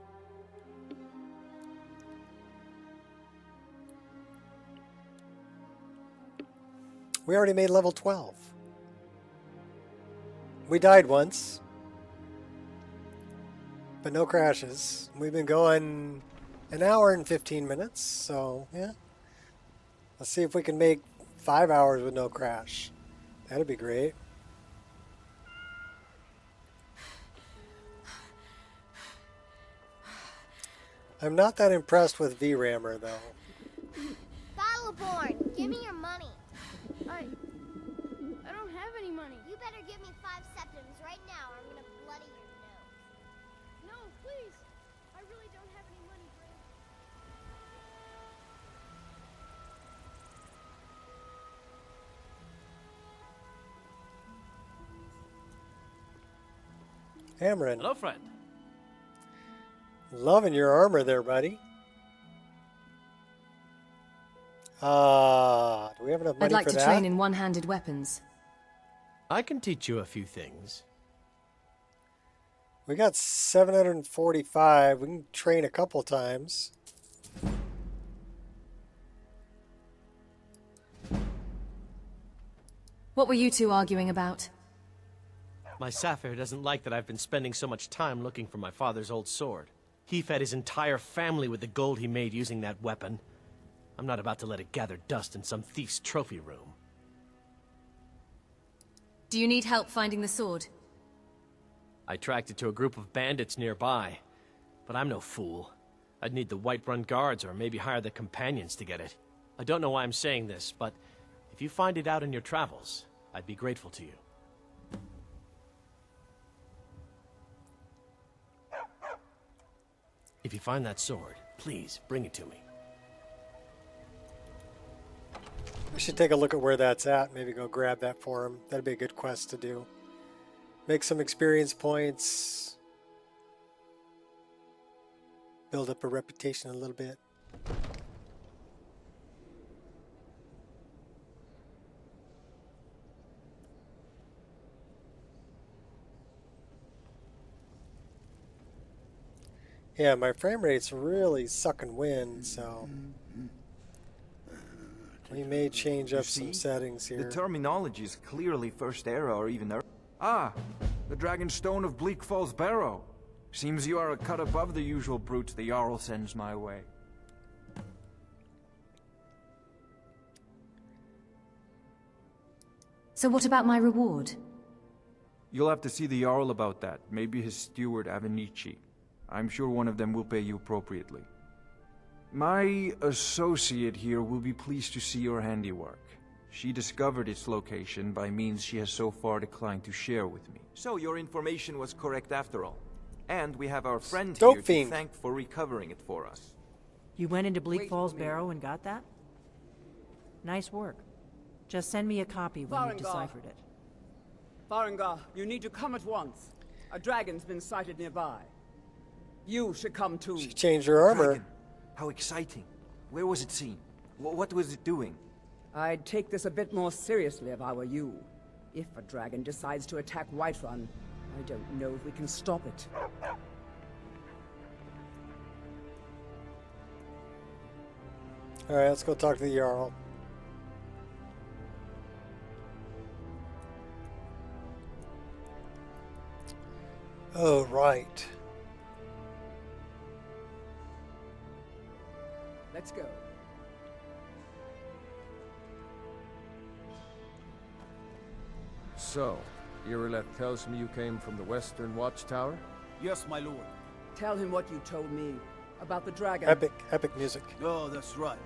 We already made level 12. We died once, but no crashes. We've been going an hour and 15 minutes, so yeah. Let's see if we can make 5 hours with no crash. That'd be great. I'm not that impressed with VRAMer though. Battleborn, give me your money. I don't have any money. You better give me 5 septims right now or I'm gonna bloody your nose. No, please. I really don't have any money, Cameron. Hello, friend. Loving your armor there, buddy. Do we have enough money I'd like for to that? train in one-handed weapons. I can teach you a few things. We got 745. We can train a couple times. What were you two arguing about? My Sapphire doesn't like that I've been spending so much time looking for my father's old sword. He fed his entire family with the gold he made using that weapon. I'm not about to let it gather dust in some thief's trophy room. Do you need help finding the sword? I tracked it to a group of bandits nearby, but I'm no fool. I'd need the Whiterun guards or maybe hire the companions to get it. I don't know why I'm saying this, but if you find it out in your travels, I'd be grateful to you. If you find that sword, please bring it to me. We should take a look at where that's at. Maybe go grab that for him. That'd be a good quest to do. Make some experience points. Build up a reputation a little bit. Yeah, my frame rate's really sucking wind, so we may change up some settings here. The terminology is clearly First Era or even Earth. Ah, the Dragonstone of Bleak Falls Barrow. Seems you are a cut above the usual brutes the Jarl sends my way. So what about my reward? You'll have to see the Jarl about that. Maybe his steward Avenici. I'm sure one of them will pay you appropriately. My associate here will be pleased to see your handiwork. She discovered its location by means she has so far declined to share with me. So your information was correct after all. And we have our friend here to thank for recovering it for us. You went into Bleak Falls Barrow and got that? Nice work. Just send me a copy when you've deciphered it. Farengar, you need to come at once. A dragon's been sighted nearby. You should come too. She changed her armor. Dragon. How exciting. Where was it seen? What was it doing? I'd take this a bit more seriously if I were you. If a dragon decides to attack Whiterun, I don't know if we can stop it. Alright, let's go talk to the Jarl. Oh, right. Let's go. So, Irileth tells me you came from the Western Watchtower? Yes, my lord. Tell him what you told me about the dragon. Epic music. Oh, that's right.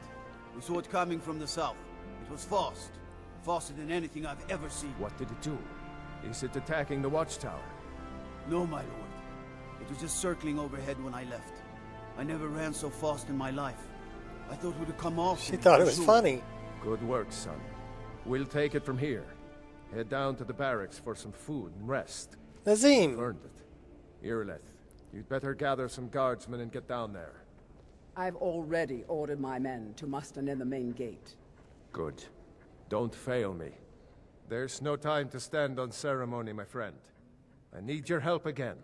We saw it coming from the south. It was fast. Faster than anything I've ever seen. What did it do? Is it attacking the Watchtower? No, my lord. It was just circling overhead when I left. I never ran so fast in my life. I thought it would have come off. She thought it was funny. Good work, son. We'll take it from here. Head down to the barracks for some food and rest. Nazim! You've earned it. Irileth, you'd better gather some guardsmen and get down there. I've already ordered my men to muster near the main gate. Good. Don't fail me. There's no time to stand on ceremony, my friend. I need your help again.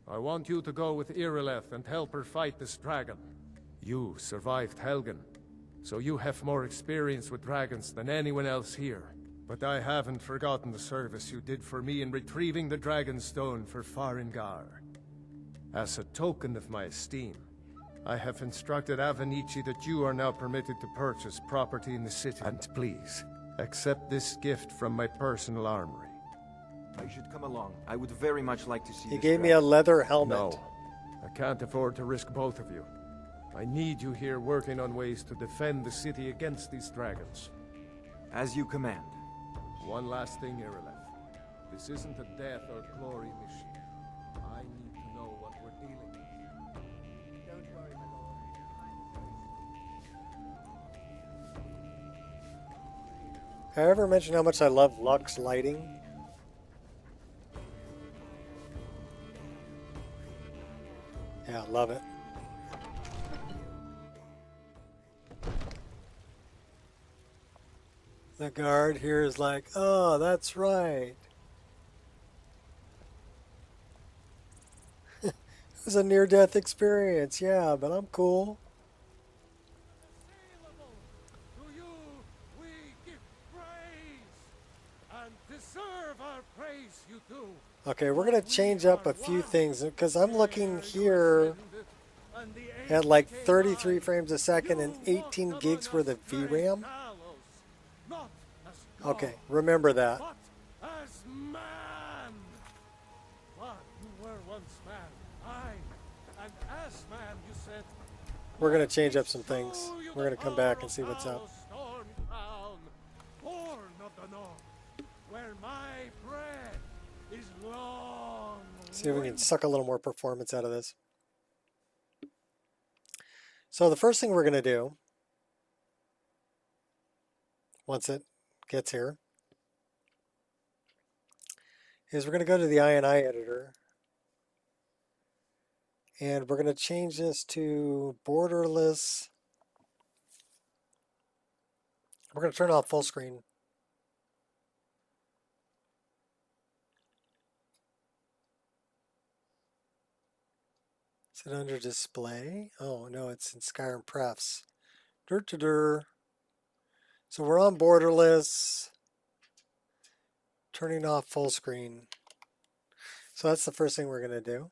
I want you to go with Irileth and help her fight this dragon. You survived Helgen, so you have more experience with dragons than anyone else here. But I haven't forgotten the service you did for me in retrieving the Dragon Stone for Farengar. As a token of my esteem, I have instructed Avenici that you are now permitted to purchase property in the city. And please, accept this gift from my personal armory. I should come along. I would very much like to see He this gave me a dragon. leather helmet. No, I can't afford to risk both of you. I need you here working on ways to defend the city against these dragons. As you command. One last thing, Irileth. This isn't a death or glory mission. I need to know what we're dealing with. Don't worry, my lord. Have I ever mentioned how much I love Lux lighting? Yeah, love it. The guard here is like, oh, that's right. It was a near-death experience, yeah, but I'm cool. To you we give praise, and deserve our praise you do. Okay, we're going to change up a few things because I'm looking here at like 33 frames a second and 18 gigs worth of VRAM. Okay, remember that. But as man, but you were once man, and as man you said. We're going to change up some things. We're going to come back and see what's up. Born of the north, where my bread is long. See if we can suck a little more performance out of this. So the first thing we're going to do, once it gets here, is we're going to go to the INI editor. And we're going to change this to borderless. We're going to turn off full screen. Is it under display? Oh, no, it's in Skyrim Prefs. So we're on borderless. Turning off full screen. So that's the first thing we're going to do.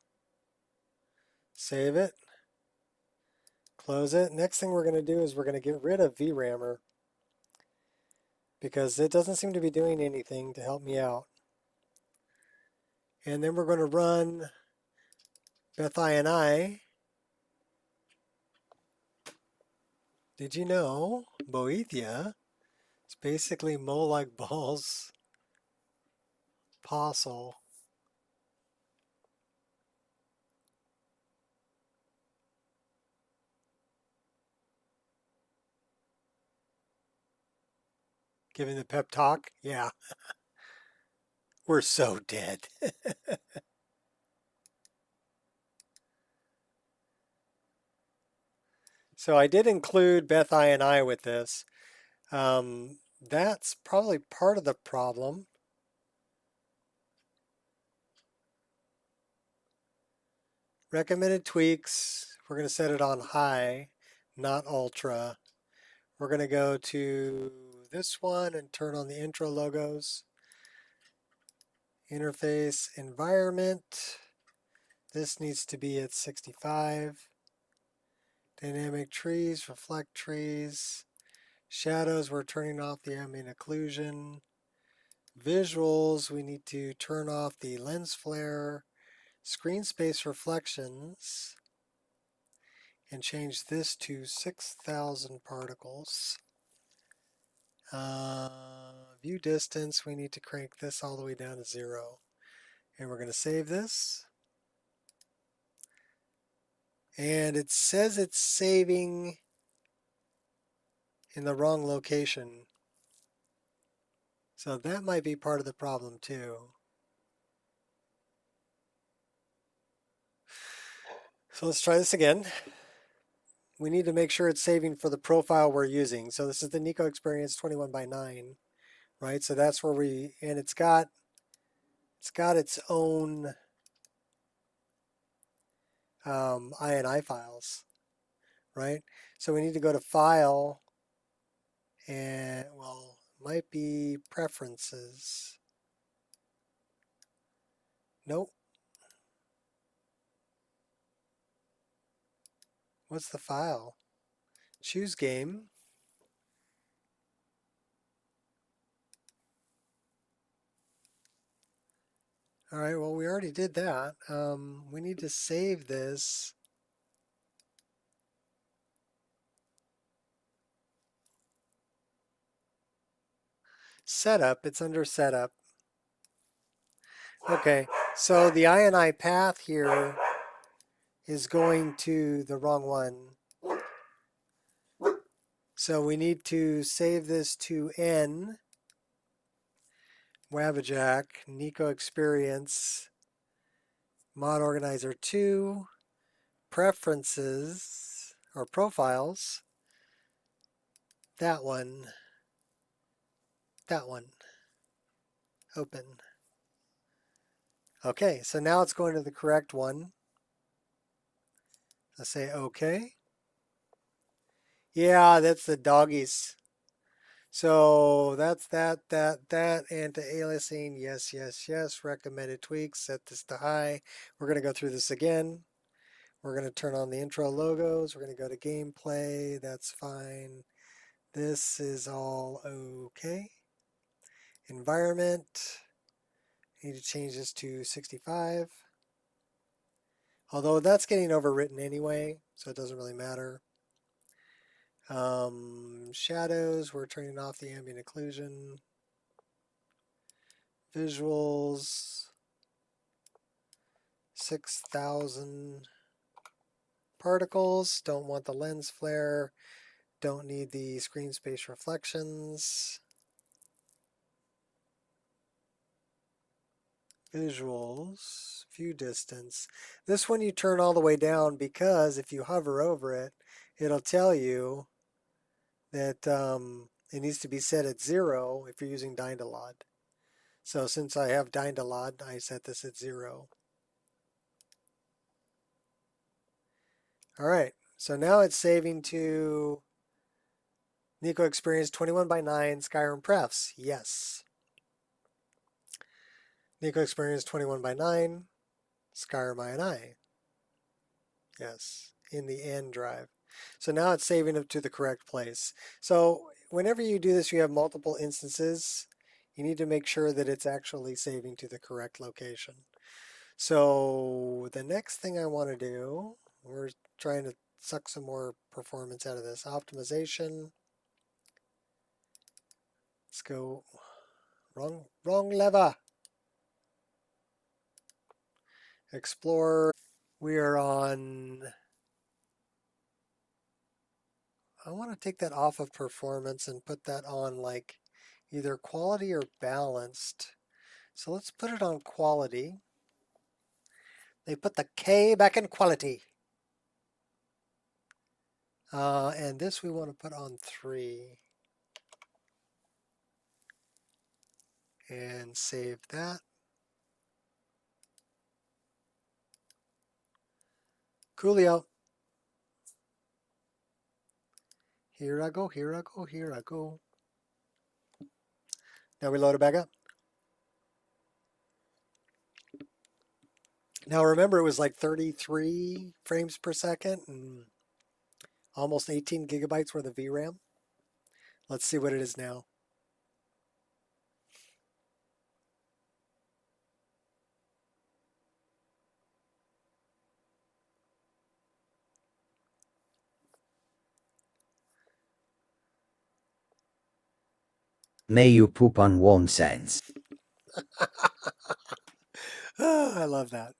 Save it. Close it. Next thing we're going to do is we're going to get rid of VRAMer because it doesn't seem to be doing anything to help me out. And then we're going to run BethINI. Did you know Boethia is basically Mo like balls Apostle. Giving the pep talk? Yeah. We're so dead. So I did include BethINI with this. That's probably part of the problem. Recommended tweaks. We're going to set it on high, not ultra. We're going to go to this one and turn on the intro logos. Interface environment. This needs to be at 65. Dynamic trees, reflect trees. Shadows, we're turning off the ambient occlusion. Visuals, we need to turn off the lens flare. Screen space reflections. And change this to 6,000 particles. View distance, we need to crank this all the way down to 0. And we're going to save this. And it says it's saving in the wrong location. So that might be part of the problem too. So let's try this again. We need to make sure it's saving for the profile we're using. So this is the Nico Experience 21:9, right? So that's where we, and it's got its own INI files, right? So we need to go to File, and, well, might be Preferences. Nope. What's the file? Choose game. All right, well, we already did that. We need to save this. Setup, it's under Setup. Okay, so the INI path here is going to the wrong one. So we need to save this to N, Wabbajack, Nico Experience, Mod Organizer 2, Preferences, or Profiles, that one, open. Okay, so now it's going to the correct one. Let's say OK. Yeah, that's the doggies. So that's that, anti-aliasing, yes, yes, yes, recommended tweaks, set this to high. We're going to go through this again. We're going to turn on the intro logos. We're going to go to gameplay, that's fine. This is all okay. Environment, need to change this to 65. Although that's getting overwritten anyway, so it doesn't really matter. Shadows, we're turning off the ambient occlusion. Visuals, 6,000 particles. Don't want the lens flare. Don't need the screen space reflections. Visuals, view distance. This one you turn all the way down because if you hover over it, it'll tell you that it needs to be set at 0 if you're using Dynalod. So since I have Dynalod, I set this at 0. All right, so now it's saving to Nico Experience 21:9 Skyrim Prefs. Yes. Nico Experience 21:9 Skyrim INI. Yes, in the N drive. So now it's saving it to the correct place. So whenever you do this, you have multiple instances. You need to make sure that it's actually saving to the correct location. So the next thing I want to do, we're trying to suck some more performance out of this. Optimization. Let's go wrong lever. Explore. We are on, I want to take that off of performance and put that on like either quality or balanced. So let's put it on quality. They put the K back in quality. And this we want to put on 3. And save that. Coolio. Here I go, here I go, here I go. Now we load it back up. Now remember it was like 33 frames per second and almost 18 gigabytes worth of VRAM. Let's see what it is now. May you poop on one sense. Oh, I love that.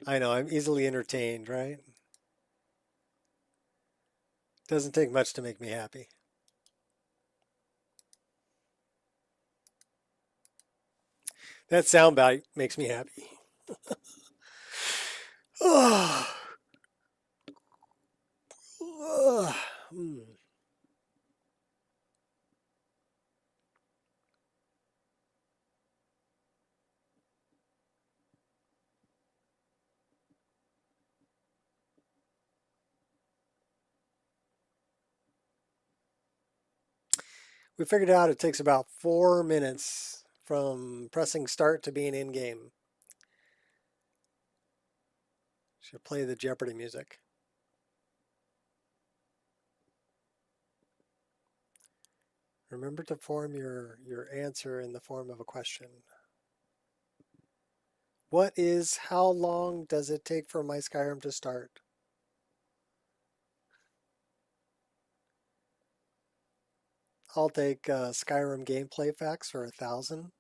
I know, I'm easily entertained, right? Doesn't take much to make me happy. That soundbite makes me happy. Oh. Oh. We figured out it takes about 4 minutes from pressing start to being in game. Should play the Jeopardy music. Remember to form your answer in the form of a question. How long does it take for my Skyrim to start? I'll take Skyrim gameplay facts for 1,000.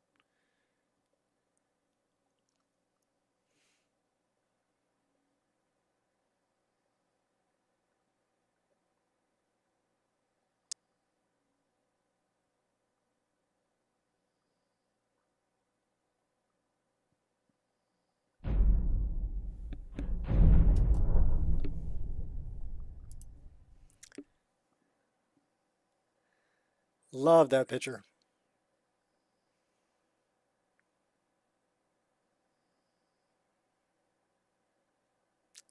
Love that picture.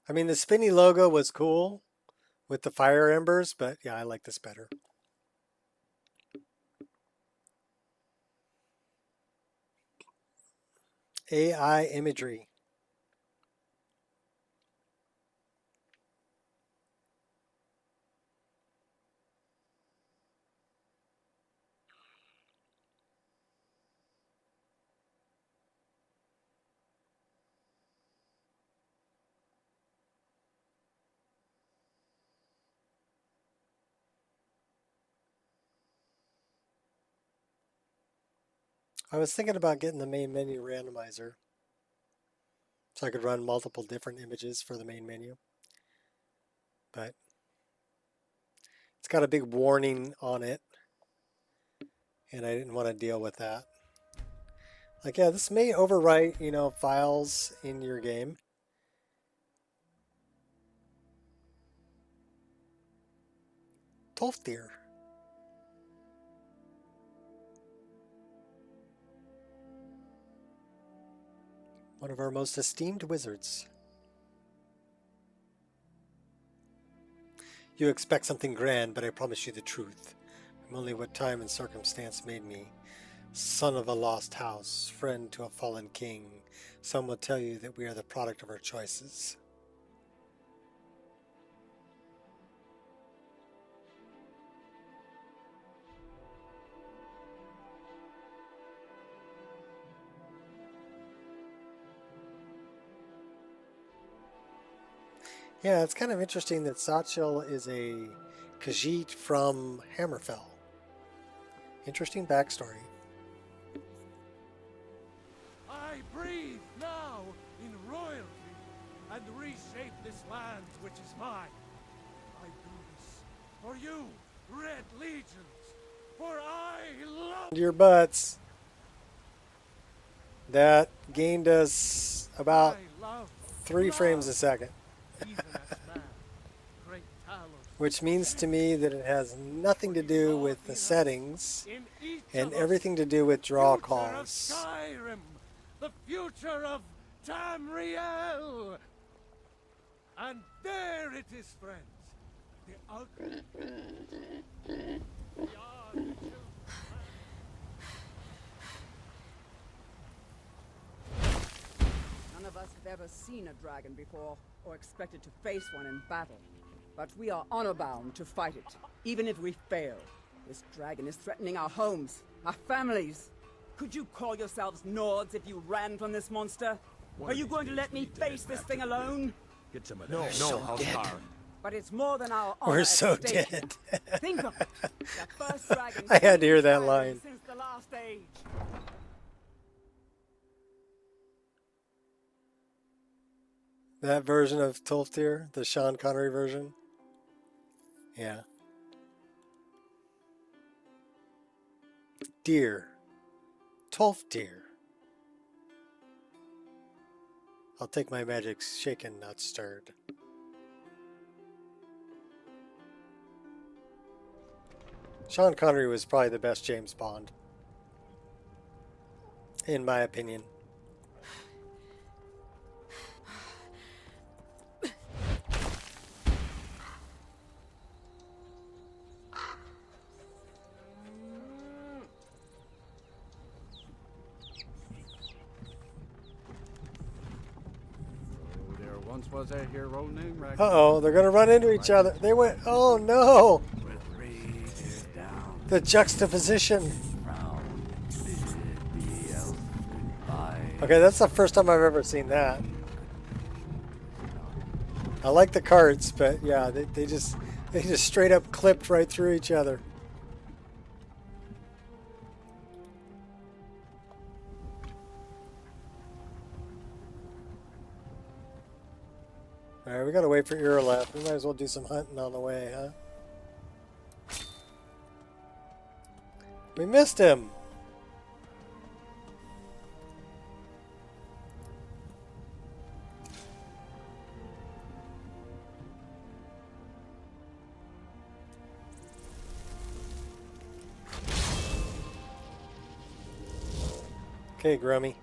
I mean, the spinny logo was cool with the fire embers, but yeah, I like this better. AI imagery. I was thinking about getting the main menu randomizer so I could run multiple different images for the main menu. But it's got a big warning on it, and I didn't want to deal with that. Like, yeah, this may overwrite, files in your game. Tolfdir. One of our most esteemed wizards. You expect something grand, but I promise you the truth. I'm only what time and circumstance made me. Son of a lost house, friend to a fallen king. Some will tell you that we are the product of our choices. Yeah, it's kind of interesting that Satchel is a Khajiit from Hammerfell. Interesting backstory. I breathe now in royalty and reshape this land which is mine. I do this for you, Red Legions, for I love Your butts. That gained us about 3 frames a second. Which means to me that it has nothing to do with the settings and everything to do with draw calls. Skyrim, the future of Tamriel. And there it is, friends. The ugly. None of us have ever seen a dragon before, or expected to face one in battle. But we are honor-bound to fight it, even if we fail. This dragon is threatening our homes, our families. Could you call yourselves Nords if you ran from this monster? Are you going to let me face this thing alone? Get some of that. No, Housecar. But it's more than our honor We're at so stake. dead. Think of it. The first dragon I had to hear that line. since the last age. That version of Tolfdir, the Sean Connery version. Yeah. Deer. Tolfdir. I'll take my magic shaken, not stirred. Sean Connery was probably the best James Bond. In my opinion. once was a hero named Ragnar. Uh-oh, they're gonna run into each other. They went, oh no! The juxtaposition. Okay, that's the first time I've ever seen that. I like the carts, but yeah, they just straight up clipped right through each other. Alright, we gotta wait for Irileth. We might as well do some hunting on the way, huh? We missed him! Okay, Grummy.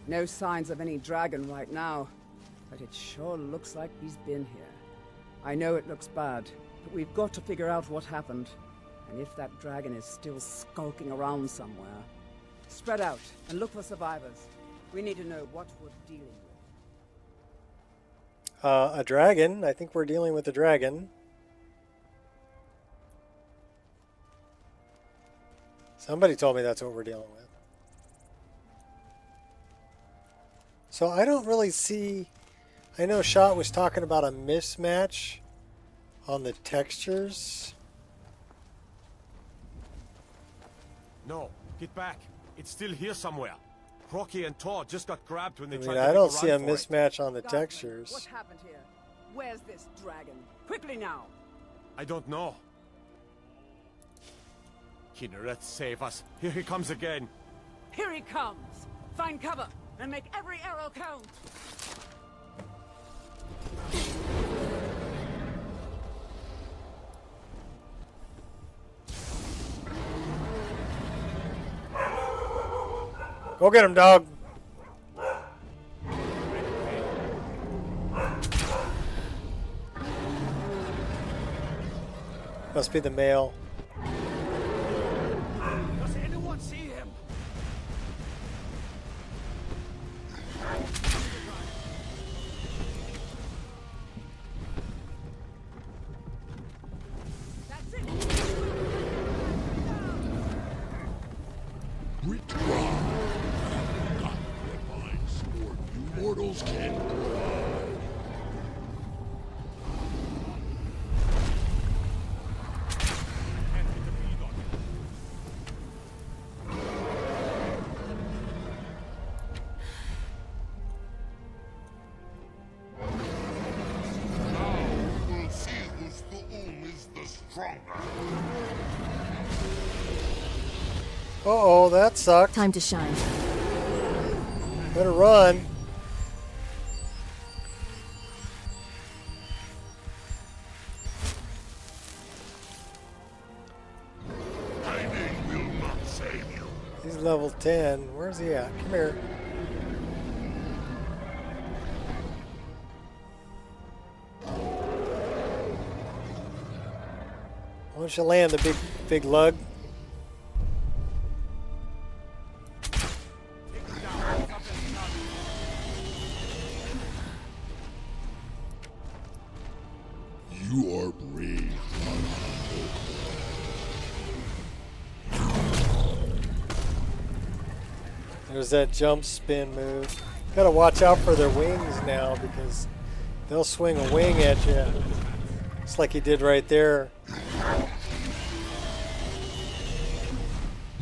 No signs of any dragon right now, but it sure looks like he's been here. I know it looks bad, but we've got to figure out what happened. And if that dragon is still skulking around somewhere, spread out and look for survivors. We need to know what we're dealing with. A dragon. I think we're dealing with a dragon. Somebody told me that's what we're dealing with. So I don't really see... I know Shot was talking about a mismatch on the textures. No, get back. It's still here somewhere. Rocky and Todd just got grabbed when they tried to I make don't a see a run for it. mismatch on the What textures. happened here? Where's this dragon? Quickly now! I don't know. Kinnereth, save us. Here he comes again. Here he comes! Find cover and make every arrow count! Go get him, dog. Must be the male. Does anyone see him? That's it! Mortals can provide. We'll see whose Thu'um is the stronger. Uh-oh, that sucked. Time to shine. Better run. He's level 10. Where's he at? Come here. Why don't you land the big lug? You are brave. There's that jump spin move. Gotta watch out for their wings now because they'll swing a wing at you. It's like he did right there.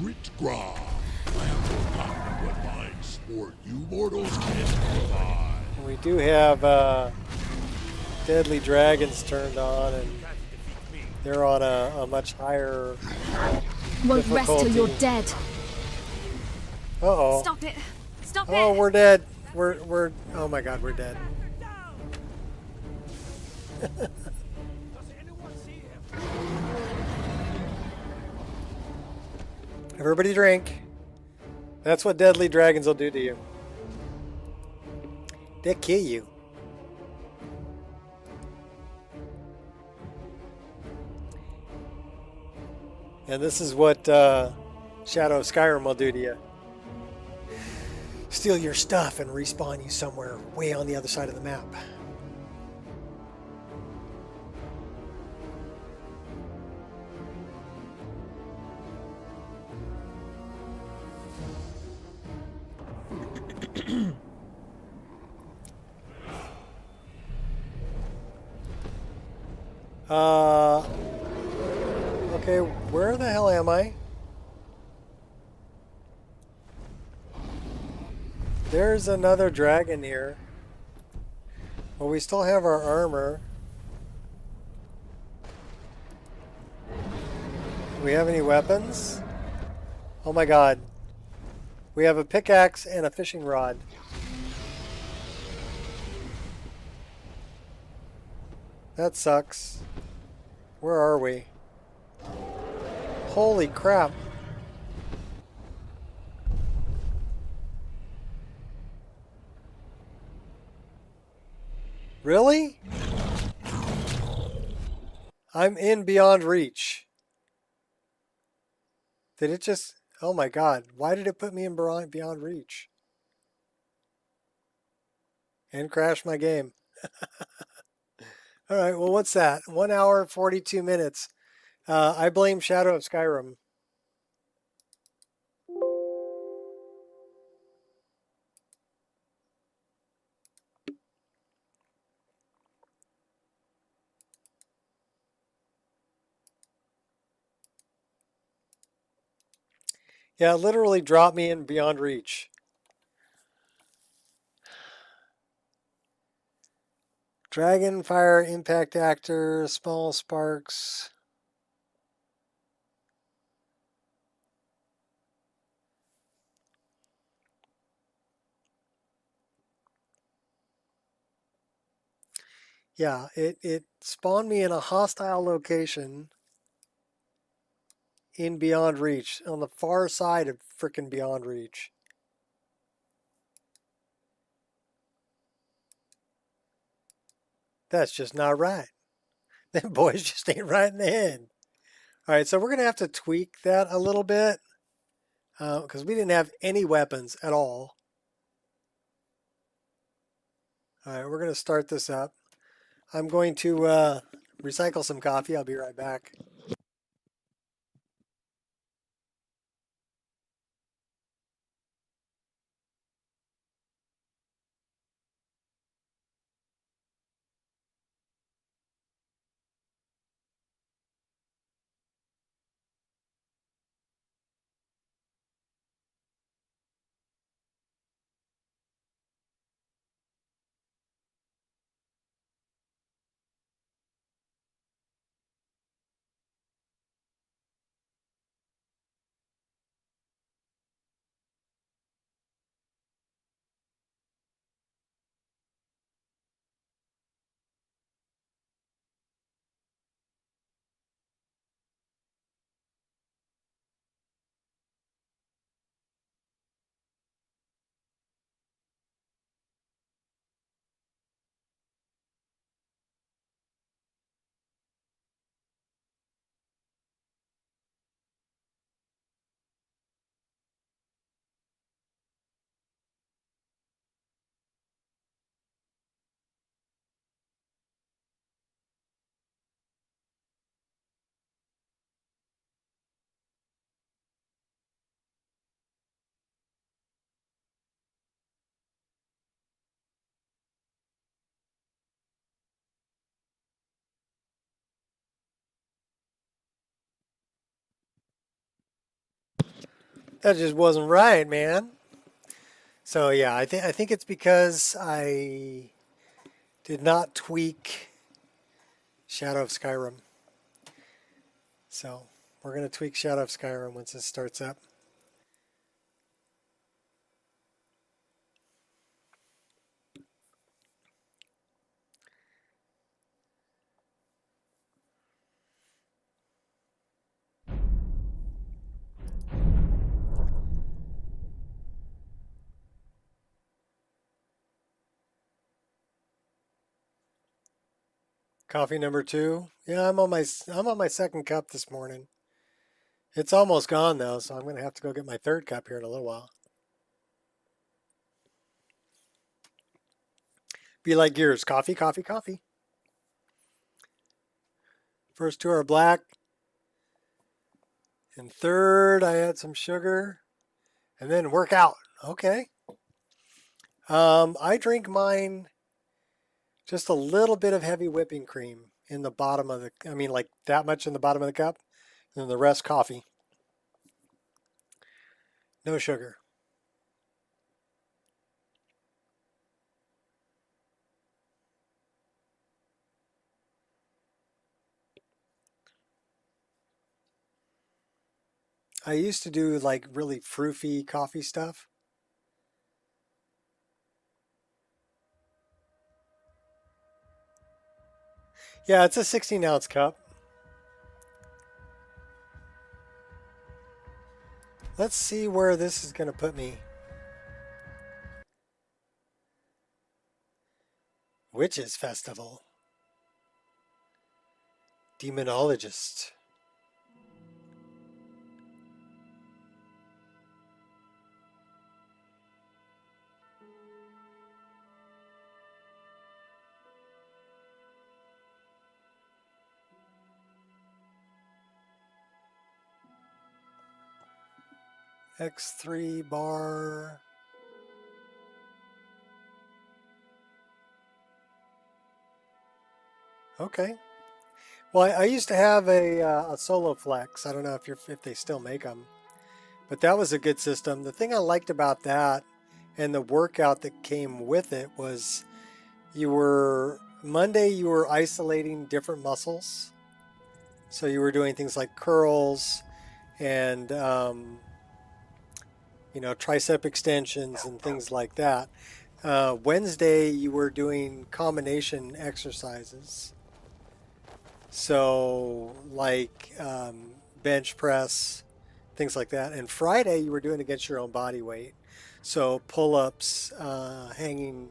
Ritgra, I have forgotten what fine sport you mortals can provide. We do have deadly dragons turned on, and they're on a much higher Won't rest till you're difficulty. dead. Uh-oh. Stop it. Stop Oh, it. we're dead. We're oh my god, we're dead. Everybody drink. That's what deadly dragons will do to you. They'll kill you. And this is what Shadow of Skyrim will do to you. Steal your stuff and respawn you somewhere way on the other side of the map. Okay, where the hell am I? There's another dragon here. Well, we still have our armor. Do we have any weapons? Oh my god. We have a pickaxe and a fishing rod. That sucks. Where are we? Holy crap. Really? I'm in Beyond Reach. Did it just... Oh my god. Why did it put me in Beyond Reach? And crash my game. Alright, well what's that? 1 hour, 42 minutes. I blame Shadow of Skyrim. Yeah, it literally dropped me in Beyond Reach. Dragon, fire, impact actor, small sparks. Yeah, it spawned me in a hostile location in Beyond Reach, on the far side of frickin' Beyond Reach. That's just not right. Them boys just ain't right in the head. All right, so we're going to have to tweak that a little bit because we didn't have any weapons at all. All right, we're going to start this up. I'm going to recycle some coffee. I'll be right back. That just wasn't right, man. So yeah, I think it's because I did not tweak Shadow of Skyrim. So we're going to tweak Shadow of Skyrim once this starts up. Coffee number 2. Yeah, I'm on my second cup this morning. It's almost gone though, so I'm going to have to go get my third cup here in a little while. Be like yours. Coffee, coffee, coffee. First 2 are black. And third, I add some sugar. And then work out. Okay. I drink mine just a little bit of heavy whipping cream in the bottom of the, like that much in the bottom of the cup. And then the rest coffee. No sugar. I used to do like really froofy coffee stuff. Yeah, it's a 16-ounce cup. Let's see where this is going to put me. Witches Festival. Demonologist. X3 bar. Okay. Well, I used to have a Solo Flex. I don't know if they still make them, but that was a good system. The thing I liked about that and the workout that came with it was Monday you were isolating different muscles. So you were doing things like curls and tricep extensions and things like that. Wednesday you were doing combination exercises. So like bench press, things like that. And Friday you were doing against your own body weight. So pull-ups, hanging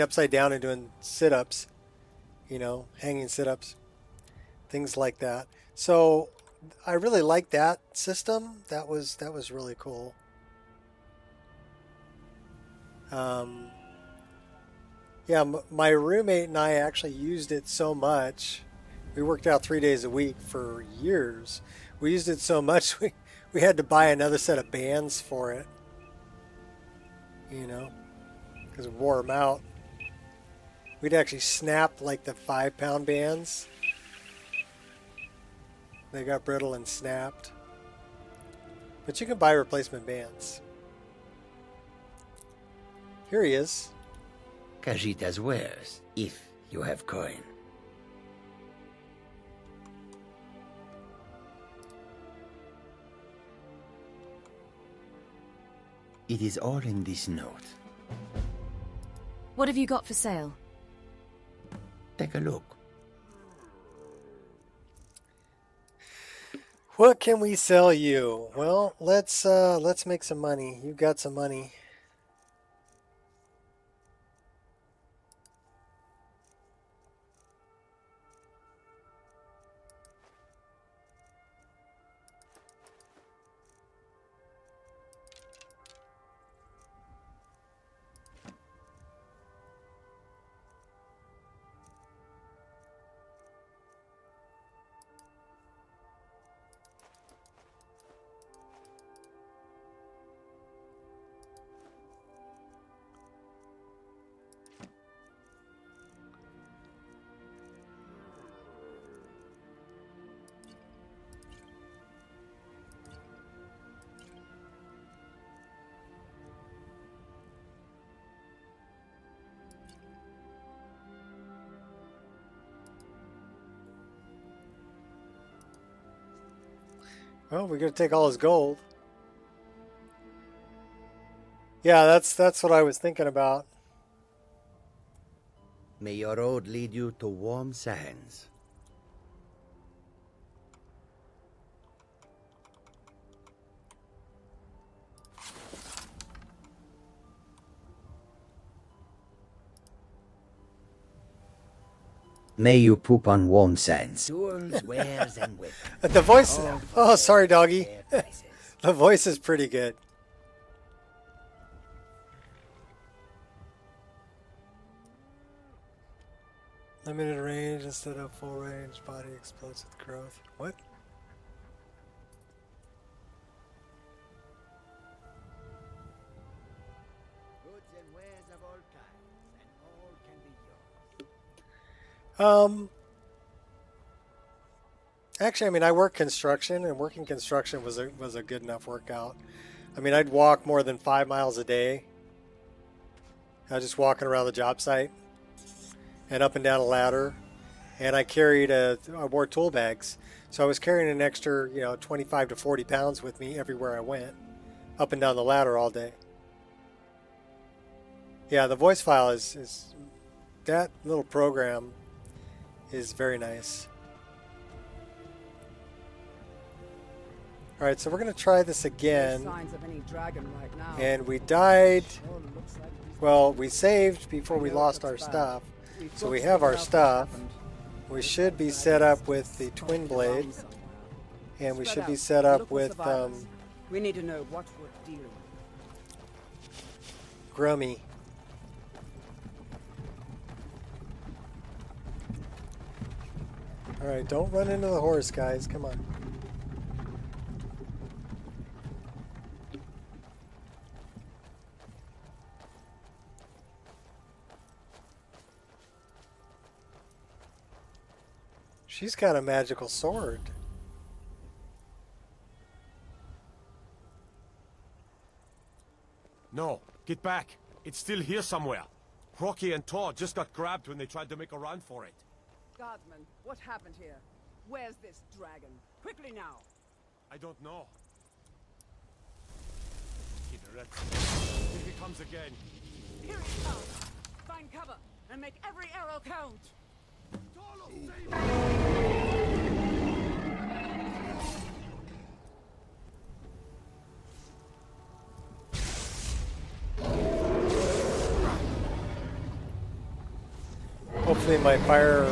upside down and doing sit-ups, hanging sit-ups, things like that. So I really liked that system. That was really cool. Yeah, my roommate and I actually used it so much. We worked out 3 days a week for years. We used it so much we had to buy another set of bands for it. Because it wore them out. We'd actually snap like the 5-pound bands. They got brittle and snapped. But you can buy replacement bands. Here he is. Kajita's wares, if you have coin. It is all in this note. What have you got for sale? Take a look. What can we sell you? Well, let's make some money. You got some money. Well, we're gonna take all his gold. Yeah, that's what I was thinking about. May your road lead you to warm sands. May you poop on one sense. Tools, wares, and weapons. The voice. All Oh, sorry, doggy. fair prices. The voice is pretty good. Limited range instead of full range. Body explodes with growth. What? Goods and wares of all kinds, and all can be yours. Actually, I mean, I work construction, and working construction was a good enough workout. I mean, I'd walk more than 5 miles a day. I was just walking around the job site and up and down a ladder, and I wore tool bags, so I was carrying an extra, 25 to 40 pounds with me everywhere I went, up and down the ladder all day. Yeah, the voice file is that little program is very nice. All right, so we're going to try this again. No signs of any dragon right now. And we died. Sure looks like he's Well, we saved before we I know lost it our looks bad. stuff. We've So got we to have our figure out what stuff. happened. We should be set up with the twin blade. And we Spread should be out. set up Look for with survivors. We need to know what we're dealing with. Grummy. All right, don't run into the horse, guys. Come on. She's got a magical sword. No, get back. It's still here somewhere. Rocky and Tor just got grabbed when they tried to make a run for it. Guardsman, what happened here? Where's this dragon? Quickly now. I don't know. Here he comes again. Here it comes. Find cover and make every arrow count. Hopefully my fire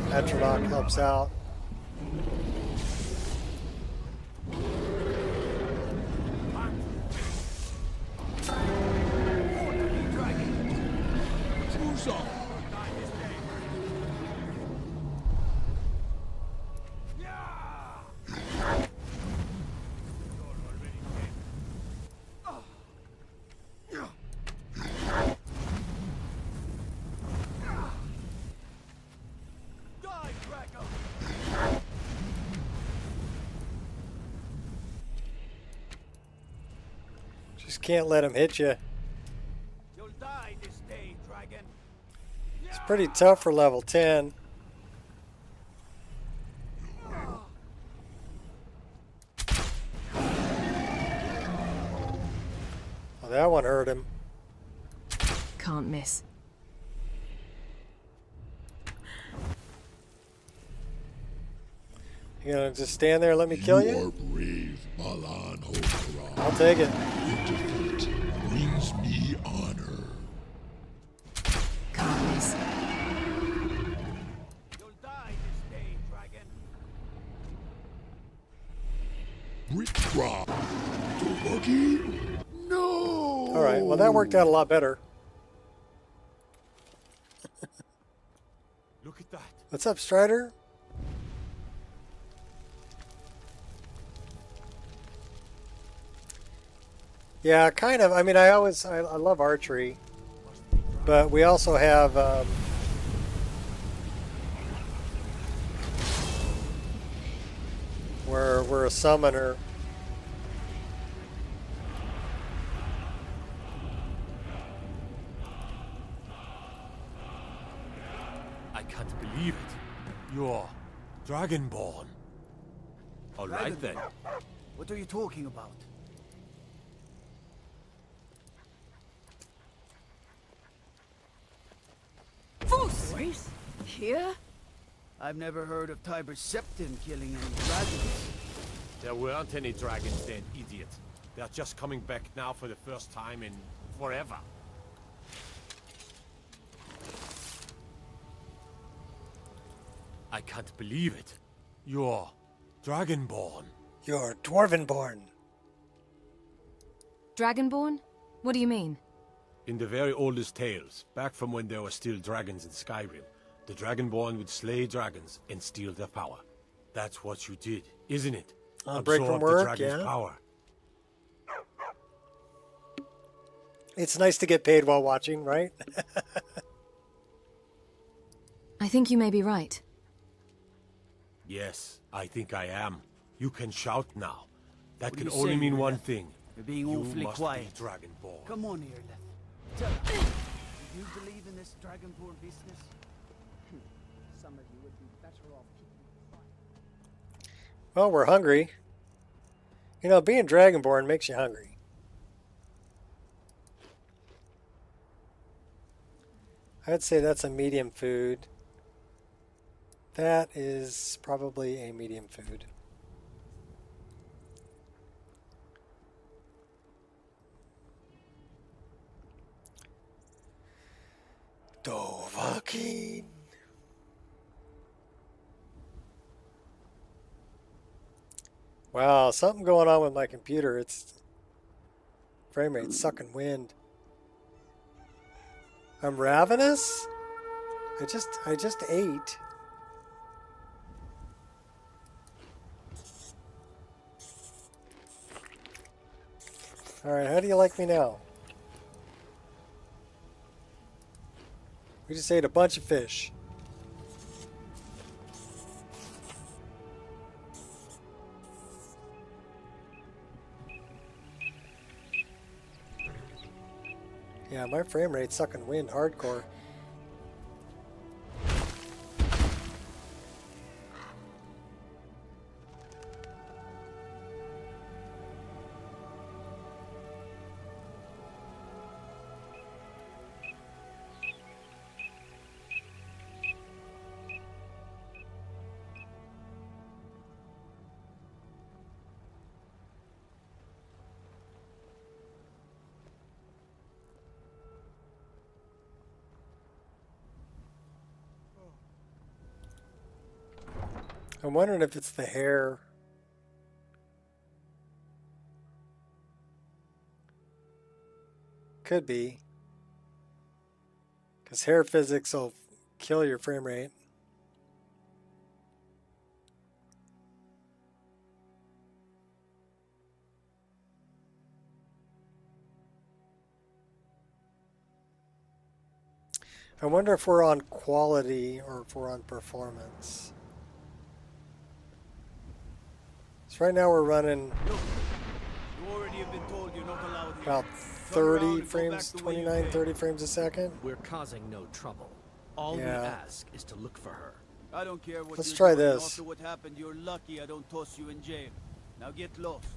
atronach helps out. Just can't let him hit you. You'll die this day, dragon. It's pretty tough for level 10. Oh, that one hurt him. Can't miss. You gonna just stand there and let me kill you? You are brave, Balan Hokara. I'll take it. Your defeat brings me honor. Can't miss. You'll die this day, dragon. Brick drop. Lucky? No! All right, well that worked out a lot better. Look at that. What's up, Strider? Yeah, kind of. I mean, I love archery, but we also have we're a summoner. I can't believe it. You're Dragonborn. All right then. What are you talking about? Fus! Here? I've never heard of Tiber Septim killing any dragons. There weren't any dragons then, idiot. They're just coming back now for the first time in forever. I can't believe it. You're Dragonborn. You're Dwarvenborn. Dragonborn? What do you mean? In the very oldest tales, back from when there were still dragons in Skyrim, the Dragonborn would slay dragons and steal their power. That's what you did, isn't it? Break from Absorb the work, dragon's yeah. power. It's nice to get paid while watching, right? I think you may be right. Yes, I think I am. You can shout now. That What can are you only saying, mean Irla? one thing. You're being You awfully must quiet. be Dragonborn. Come on here, Leth. Tell us, do you believe in this Dragonborn business? Some of you would be better off keeping quiet. Well, we're hungry. You know, being Dragonborn makes you hungry. I'd say that's a medium food. That is probably a medium food. Dovahkiin. Wow, something going on with my computer. It's frame rate sucking wind. I'm ravenous? I just ate. Alright, how do you like me now? We just ate a bunch of fish. Yeah, my frame rate's sucking wind hardcore. I'm wondering if it's the hair. Could be. Because hair physics will kill your frame rate. I wonder if we're on quality or if we're on performance. So right now we're running You already have been told you're not allowed here. about Turn around 30 and go frames, back the way you 29, came. 30 frames a second. We're causing no trouble. All we Yeah. ask is to look for her. I don't care what Let's you're try doing. this. After what happened, you're lucky I don't toss you in jail. Now get lost.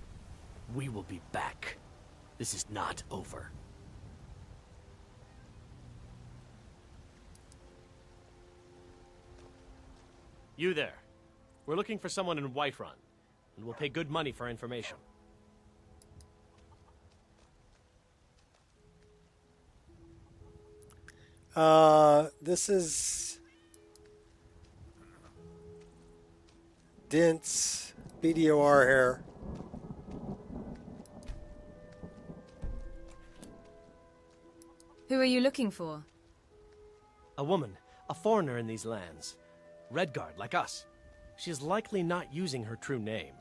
We will be back. This is not over. You there. We're looking for someone in Whiterun, and we'll pay good money for information. This is dense BDOR hair. Who are you looking for? A woman, a foreigner in these lands. Redguard, like us. She is likely not using her true name.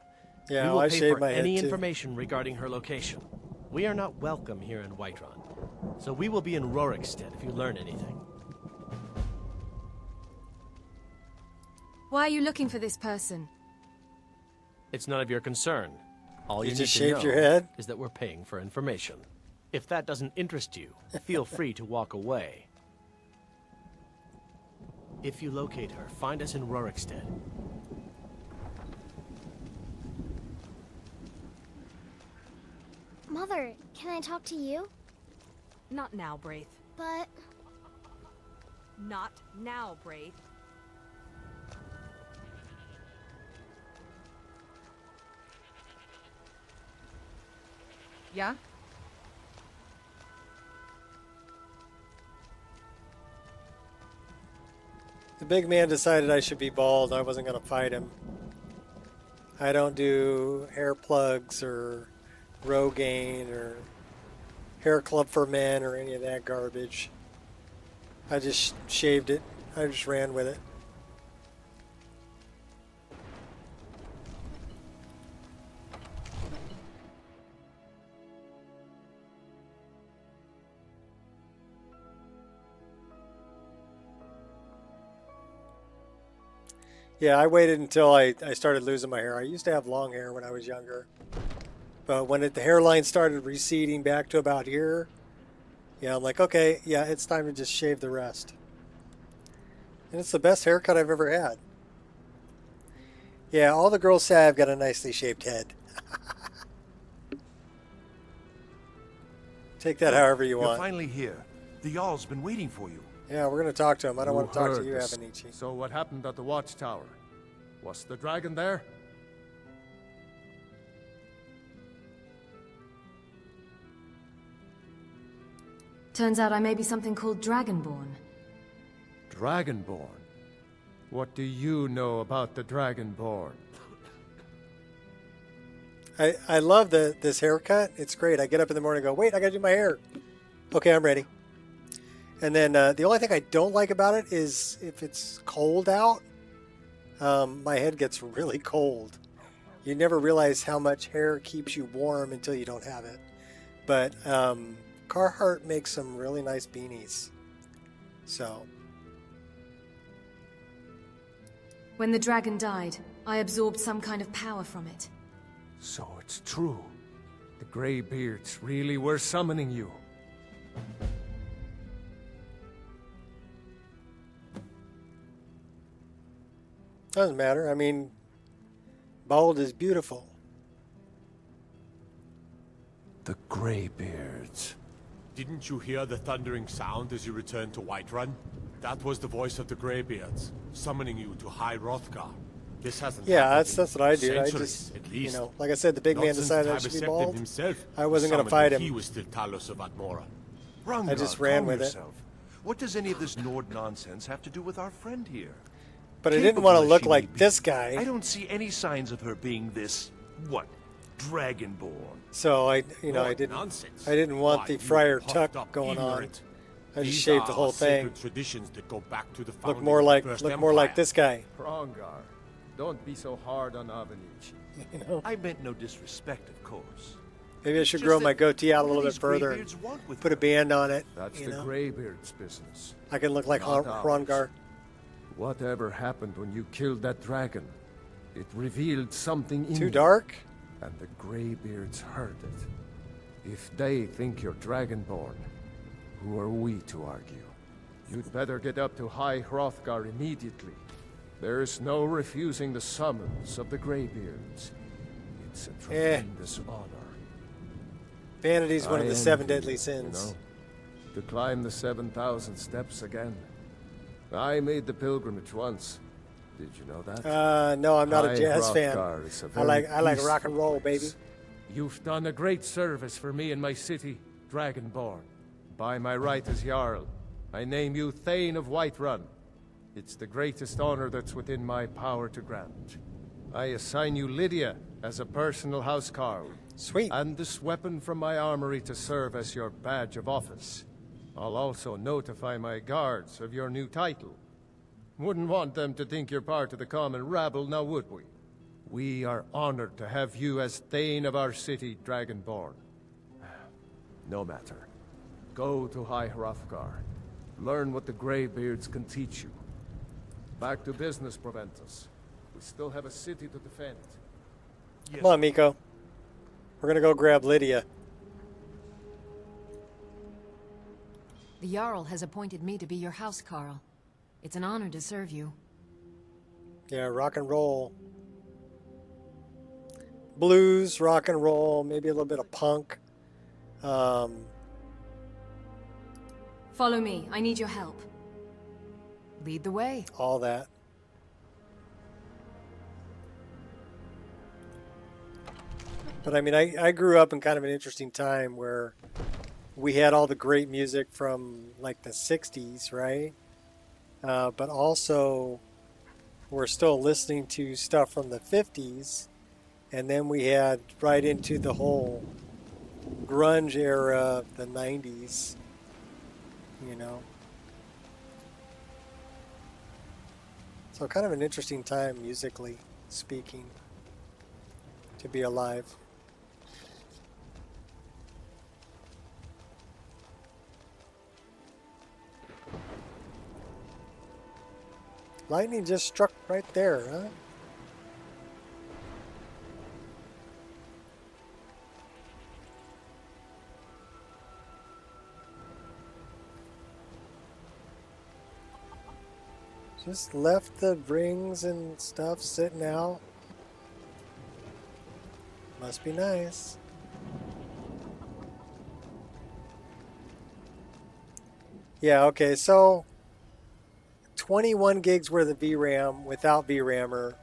Yeah, we well, will I pay shaved for my head any too. information regarding her location. We are not welcome here in Whiterun, so we will be in Rorikstead if you learn anything. Why are you looking for this person? It's none of your concern. All You you, just need to shaved know your head? is that we're paying for information. If that doesn't interest you, feel free to walk away. If you locate her, find us in Rorikstead. Mother, can I talk to you? Not now, Braith. But Not now, Braith. Yeah? The big man decided I should be bald. I wasn't going to fight him. I don't do hair plugs or Rogaine or hair club for men or any of that garbage. I just shaved it. I just ran with it. Yeah, I waited until I started losing my hair. I used to have long hair when I was younger. But when the hairline started receding back to about here, yeah, I'm like, okay, yeah, it's time to just shave the rest. And it's the best haircut I've ever had. Yeah, all the girls say I've got a nicely shaped head. Take that however you want. You're finally here. The Jarl's been waiting for you. Yeah, we're going to talk to him. I don't want to talk to heard you, this. Avenici. So what happened at the watchtower? Was the dragon there? Turns out I may be something called Dragonborn. Dragonborn? What do you know about the Dragonborn? I love this haircut. It's great. I get up in the morning and go, wait, I got to do my hair. Okay, I'm ready. And then the only thing I don't like about it is if it's cold out, my head gets really cold. You never realize how much hair keeps you warm until you don't have it. But Carhartt makes some really nice beanies. So. When the dragon died, I absorbed some kind of power from it. So it's true. The Greybeards really were summoning you. Doesn't matter. I mean, bald is beautiful. The Greybeards. Didn't you hear the thundering sound as you returned to Whiterun? That was the voice of the Greybeards, summoning you to High Hrothgar. This hasn't Yeah, happened that's what I did. I centuries, just, at least. you know, like I said, the big Not man since decided I should be Tiberius bald. himself I wasn't going to summoned fight when him. He was still Talos of Admora. I just ran with it. What does any of this Nord nonsense have to do with our friend here? But I didn't want to look like this guy. I don't see any signs of her being this, what, Dragonborn. So I didn't want the Friar Tuck going on. I just shaved the whole thing. Traditions that go back to the Look more like this guy. Prongar, don't be so hard on Avenici. You know? I meant no disrespect, of course. Maybe I should grow my goatee out a little bit further and put a band on it. That's the Greybeard's business. I can look like Hrongar. Whatever happened when you killed that dragon? It revealed something in Too you, dark? and the Greybeards heard it. If they think you're Dragonborn, who are we to argue? You'd better get up to High Hrothgar immediately. There's no refusing the summons of the Greybeards. It's a tremendous honor. Vanity's one of the 7 envy deadly you, sins. You know, to climb the 7,000 steps again. I made the pilgrimage once. Did you know that? No, I'm not a High jazz fan. Hrothgar is a I like very rock and roll, peaceful baby. place. You've done a great service for me and my city, Dragonborn. By my right as Jarl, I name you Thane of Whiterun. It's the greatest honor that's within my power to grant. I assign you Lydia as a personal housecarl. Sweet. And this weapon from my armory to serve as your badge of office. I'll also notify my guards of your new title. Wouldn't want them to think you're part of the common rabble, now would we? We are honored to have you as Thane of our city, Dragonborn. No matter. Go to High Hrothgar. Learn what the Greybeards can teach you. Back to business, Proventus. We still have a city to defend. Come on, Miko. We're going to go grab Lydia. The Jarl has appointed me to be your housecarl. It's an honor to serve you. Yeah, rock and roll. Blues, rock and roll, maybe a little bit of punk. Follow me. I need your help. Lead the way. All that. But I mean, I grew up in kind of an interesting time where we had all the great music from like the 60s, right? but also we're still listening to stuff from the 50s, and then we had right into the whole grunge era of the 90s, you know. So kind of an interesting time, musically speaking, to be alive. Lightning just struck right there, huh? Just left the rings and stuff sitting out. Must be nice. Yeah, okay, so 21 gigs worth of VRAM without VRAMer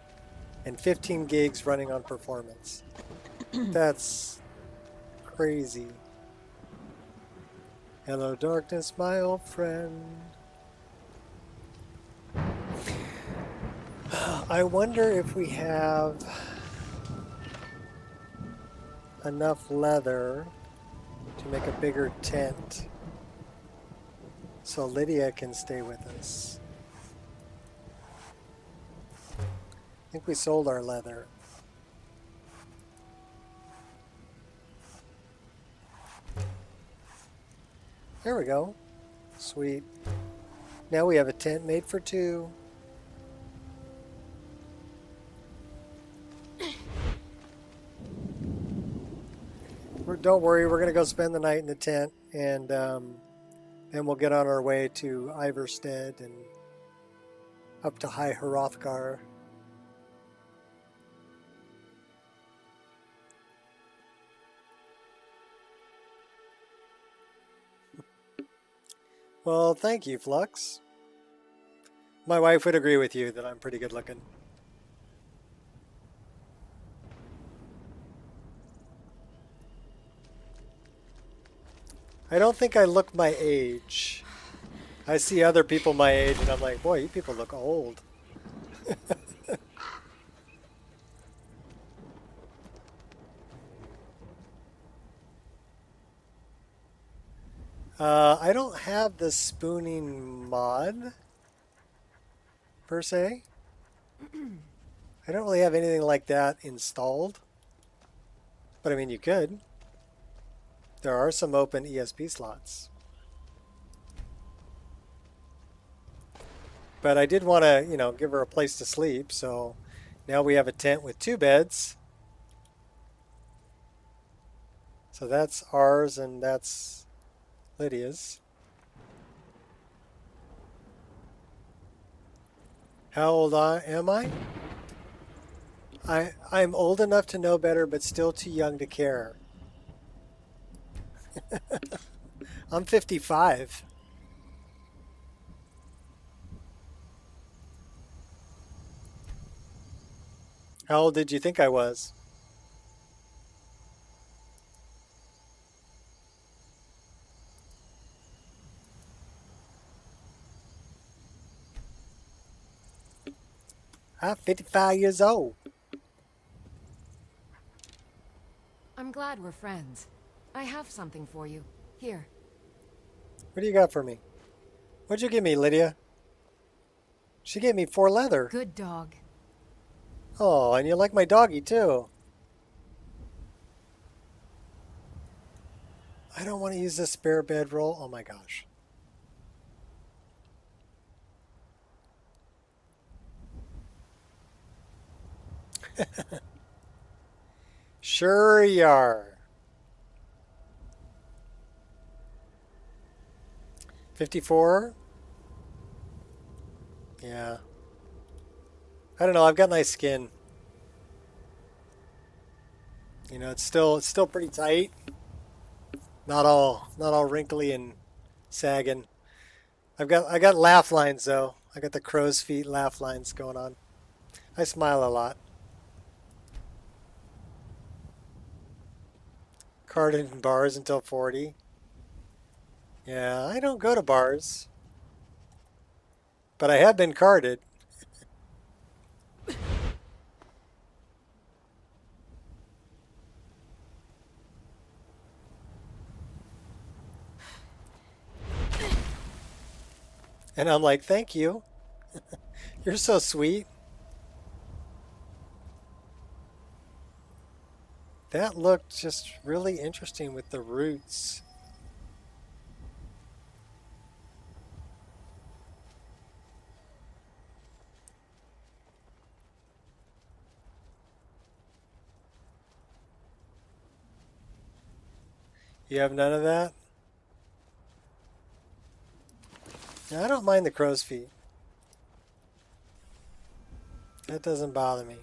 and 15 gigs running on performance. That's crazy. Hello, darkness, my old friend. I wonder if we have enough leather to make a bigger tent so Lydia can stay with us. I think we sold our leather. There we go. Sweet. Now we have a tent made for two. Don't worry, we're going to go spend the night in the tent, and then we'll get on our way to Iverstead and up to High Hrothgar. Well, thank you, Flux. My wife would agree with you that I'm pretty good looking. I don't think I look my age. I see other people my age and I'm like, boy, you people look old. I don't have the spooning mod, per se. I don't really have anything like that installed. But I mean, you could. There are some open ESP slots. But I did want to, you know, give her a place to sleep, so now we have a tent with 2 beds. So that's ours and that's Lydia's. How old am I? I'm old enough to know better, but still too young to care. I'm 55. How old did you think I was? I'm 55 years old. I'm glad we're friends. I have something for you. Here. What do you got for me? What'd you give me, Lydia? She gave me 4 leather. Good dog. Oh, and you like my doggy too. I don't want to use this spare bedroll. Oh my gosh. Sure you are. 54? Yeah. I don't know, I've got nice skin. You know, it's still pretty tight. Not all wrinkly and sagging. I got laugh lines though. I got the crow's feet laugh lines going on. I smile a lot. Carded in bars until 40. Yeah, I don't go to bars. But I have been carded. And I'm like, thank you. You're so sweet. That looked just really interesting with the roots. You have none of that? I don't mind the crow's feet. That doesn't bother me.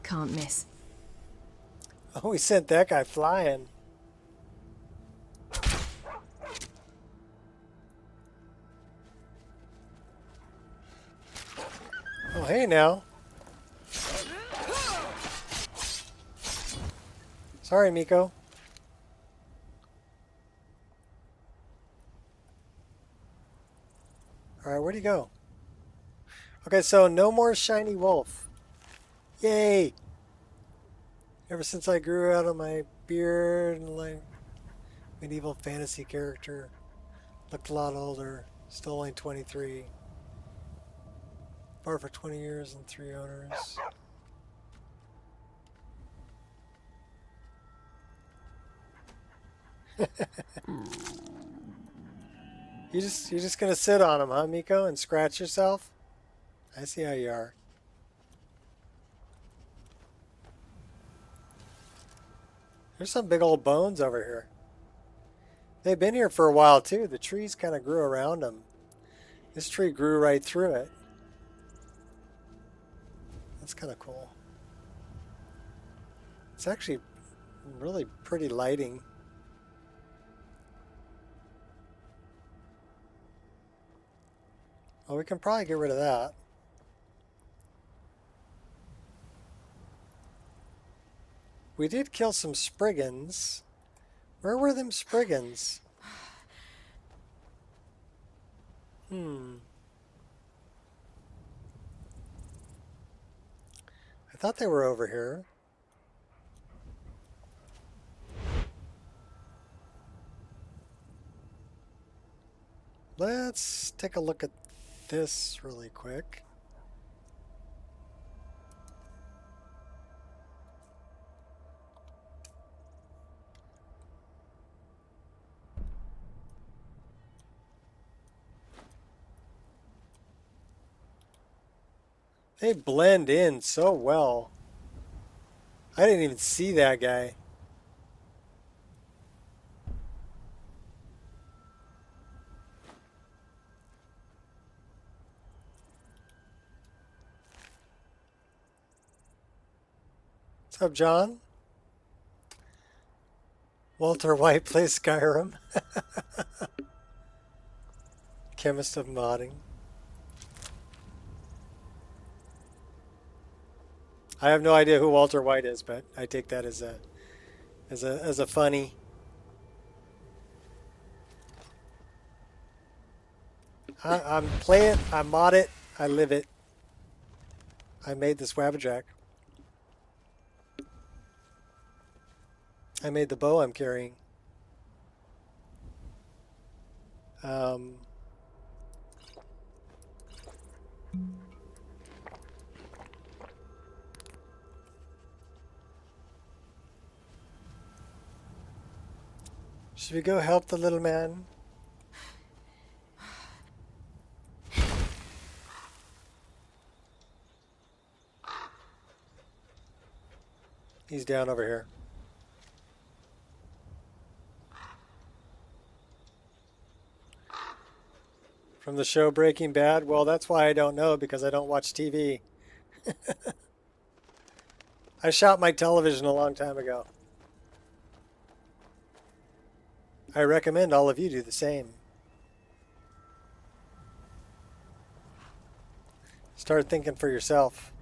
Can't miss. Oh, we sent that guy flying. Oh, hey now. Sorry, Miko. Alright, where'd he go? Okay, so no more shiny wolf. Yay! Ever since I grew out of my beard and like medieval fantasy character, looked a lot older, still only 23. Bar for 20 years and 3 owners. You're just gonna sit on him, huh, Miko, and scratch yourself? I see how you are. There's some big old bones over here. They've been here for a while too. The trees kind of grew around them. This tree grew right through it. That's kind of cool. It's actually really pretty lighting. Well, we can probably get rid of that. We did kill some Spriggans. Where were them Spriggans? I thought they were over here. Let's take a look at this really quick. They blend in so well. I didn't even see that guy. What's up, John? Walter White plays Skyrim. Chemist of modding. I have no idea who Walter White is, but I take that as a funny. I'm play it, I mod it, I live it. I made this Wabbajack. I made the bow I'm carrying. Should we go help the little man? He's down over here. From the show Breaking Bad? Well, that's why I don't know, because I don't watch TV. I shot my television a long time ago. I recommend all of you do the same. Start thinking for yourself.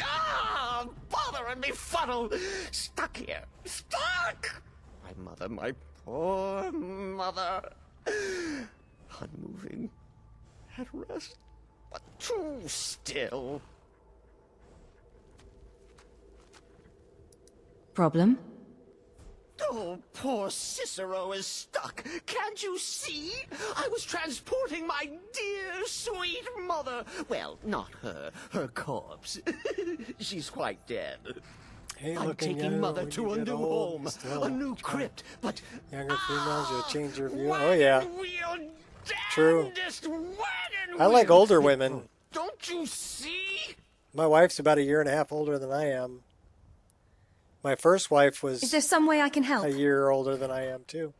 Ah, bothering me funnel! Stuck here! Stuck! I my poor mother. Unmoving, at rest, but too still. Problem? Oh, poor Cicero is stuck. Can't you see? I was transporting my dear, sweet mother. Well, not her. Her corpse. She's quite dead. I'm taking Mother to a new home, a new crypt, but... Younger females, you'll change your view. Oh, yeah. True. I like older women. Don't you see? My wife's about 1.5 years older than I am. My first wife was... Is there some way I can help? ...a year older than I am, too.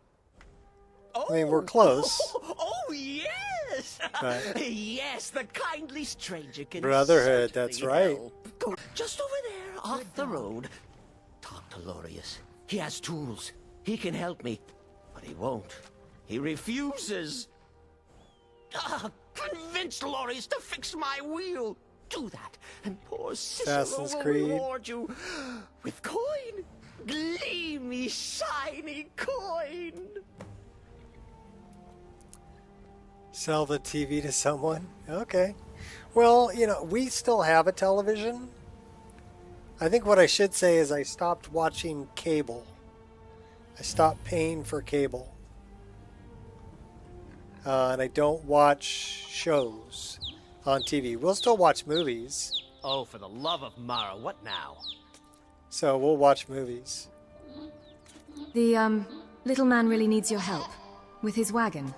I mean, we're close. Oh, yes! But yes, the kindly stranger can brotherhood, that's right. Go just over there, off the road. Talk to Lorius. He has tools. He can help me. But he won't. He refuses. Convince Lorius to fix my wheel. Do that, and poor Cicero will reward you with coin. Gleamy, shiny coin. Sell the TV to someone? Okay. Well, you know, we still have a television. I think what I should say is I stopped watching cable. I stopped paying for cable. And I don't watch shows on TV. We'll still watch movies. Oh, for the love of Mara, what now? So we'll watch movies. The, little man really needs your help. With his wagon.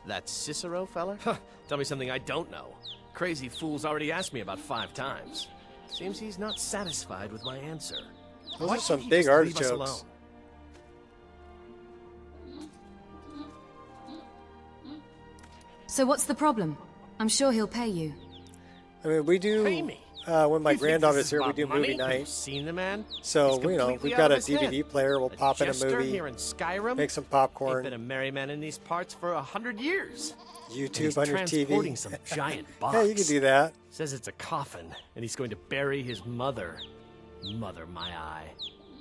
That Cicero fella? Tell me something I don't know. Crazy fool's already asked me about 5 times. Seems he's not satisfied with my answer. Those Why are some can't he big just leave us artichokes. alone? So what's the problem? I'm sure he'll pay you. I mean, we do, Pay me? when my You think granddaughter's this is here, we about do money? movie You've night. seen the man? So, He's you know, completely we've got out a of his head. DVD player. We'll pop in a Jester movie, here in Skyrim? make some He's popcorn, been a merry man in these parts for 100 years. YouTube And on your he's transporting TV. some giant box. Yeah, you can do that. Says it's a coffin, and he's going to bury his mother. Mother, my eye.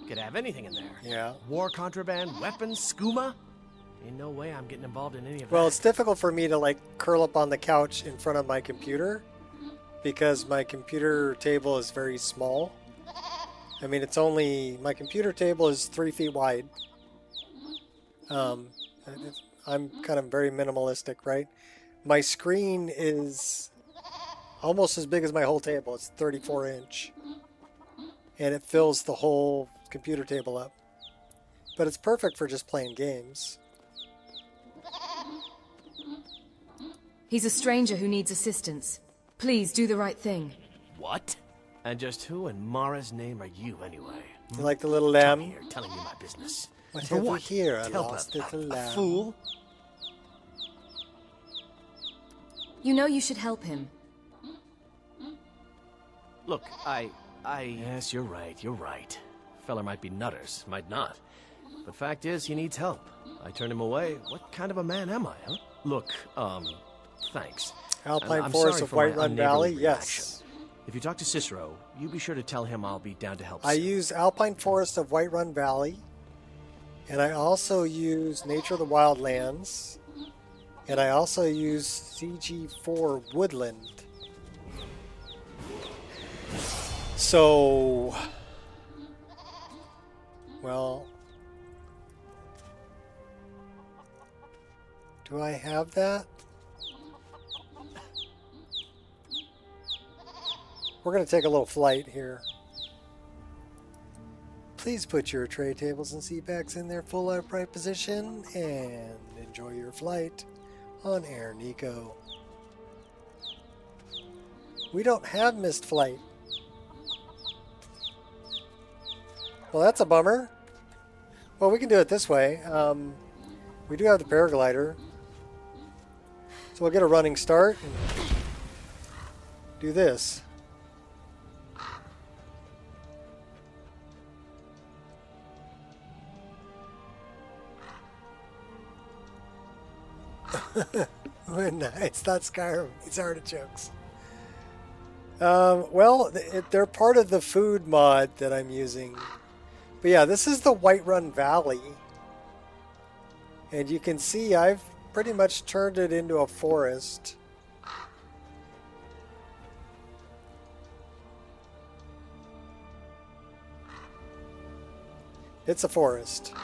Could have anything in there. Yeah. War contraband, weapons, skooma. Ain't no way I'm getting involved in any of Well, that. it's difficult for me to like curl up on the couch in front of my computer because my computer table is very small. I mean, it's only, my computer table is 3 feet wide. I'm kind of very minimalistic, right? My screen is almost as big as my whole table. It's 34 inch. And it fills the whole computer table up. But it's perfect for just playing games. He's a stranger who needs assistance. Please do the right thing. What? And just who in Mara's name are you, anyway? You like the little Come lamb? here, telling me my business. What For have we what? here? A To help lost little a lamb. fool? You know you should help him. Look, Yes, you're right. Feller might be nutters, might not. But fact is, he needs help. I turned him away. What kind of a man am I, huh? Look, thanks. Alpine I'm Forest sorry of for my Whiterun unneighborly Valley? reaction. Yes. If you talk to Cicero, you be sure to tell him I'll be down to help I soon. use Alpine Forest of Whiterun Valley. And I also use Nature of the Wildlands. And I also use CG4 Woodland. So, well, do I have that? We're going to take a little flight here. Please put your tray tables and seat backs in their full upright position and enjoy your flight on Air Nico. We don't have missed flight. Well, that's a bummer. Well, we can do it this way. We do have the paraglider. So we'll get a running start and do this. It's not Skyrim. It's artichokes. Well, they're part of the food mod that I'm using. But yeah, this is the Whiterun Valley. And you can see I've pretty much turned it into a forest. It's a forest.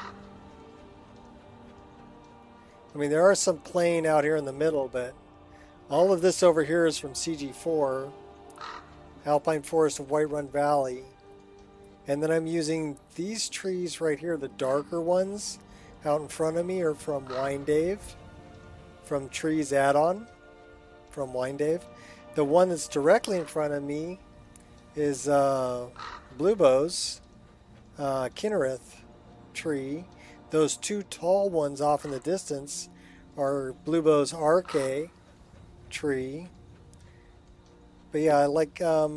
I mean, there are some plain out here in the middle, but all of this over here is from CG4, Alpine Forest of Whiterun Valley. And then I'm using these trees right here, the darker ones out in front of me are from Wine Dave, from Trees Add-on, from Wine Dave. The one that's directly in front of me is Bluebow's Kinnereth tree. Those two tall ones off in the distance are Bluebow's RK tree. But yeah, I like yeah,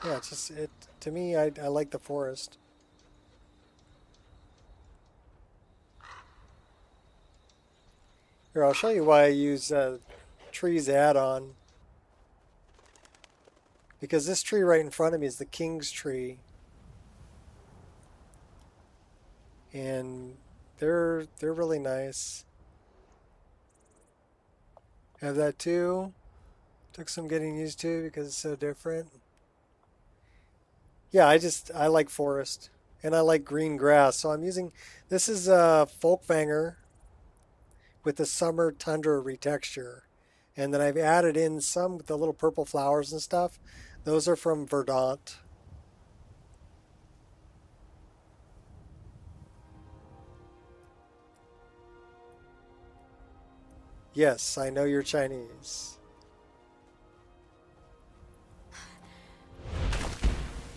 it's just to me I like the forest. Here, I'll show you why I use Trees Add-on. Because this tree right in front of me is the King's tree. And they're really nice. Have that too. Took some getting used to because it's so different. Yeah, I like forest. And I like green grass. So I'm using, this is Folkvanger with the Summer Tundra retexture. And then I've added in some with the little purple flowers and stuff. Those are from Verdant. Yes, I know you're Chinese.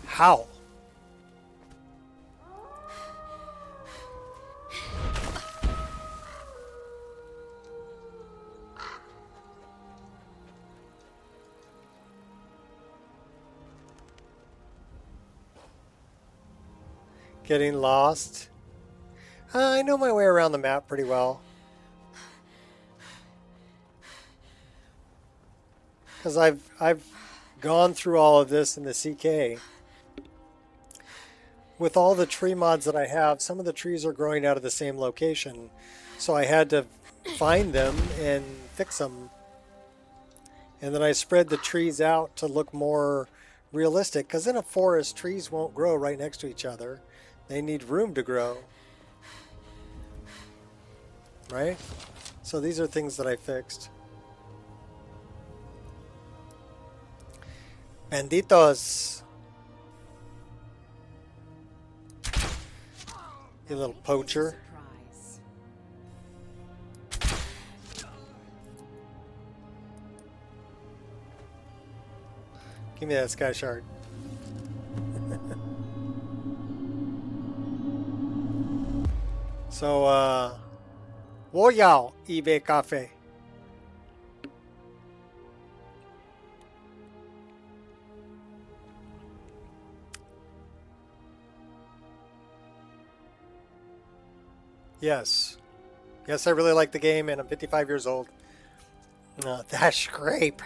How? Getting lost? I know my way around the map pretty well. Because I've gone through all of this in the CK. With all the tree mods that I have, some of the trees are growing out of the same location. So I had to find them and fix them. And then I spread the trees out to look more realistic. Because in a forest, trees won't grow right next to each other. They need room to grow. Right? So these are things that I fixed. Banditos. You little poacher. Give me that sky shard. So, 我要一杯咖啡. Yes. Yes, I really like the game, and I'm 55 years old. That scrape.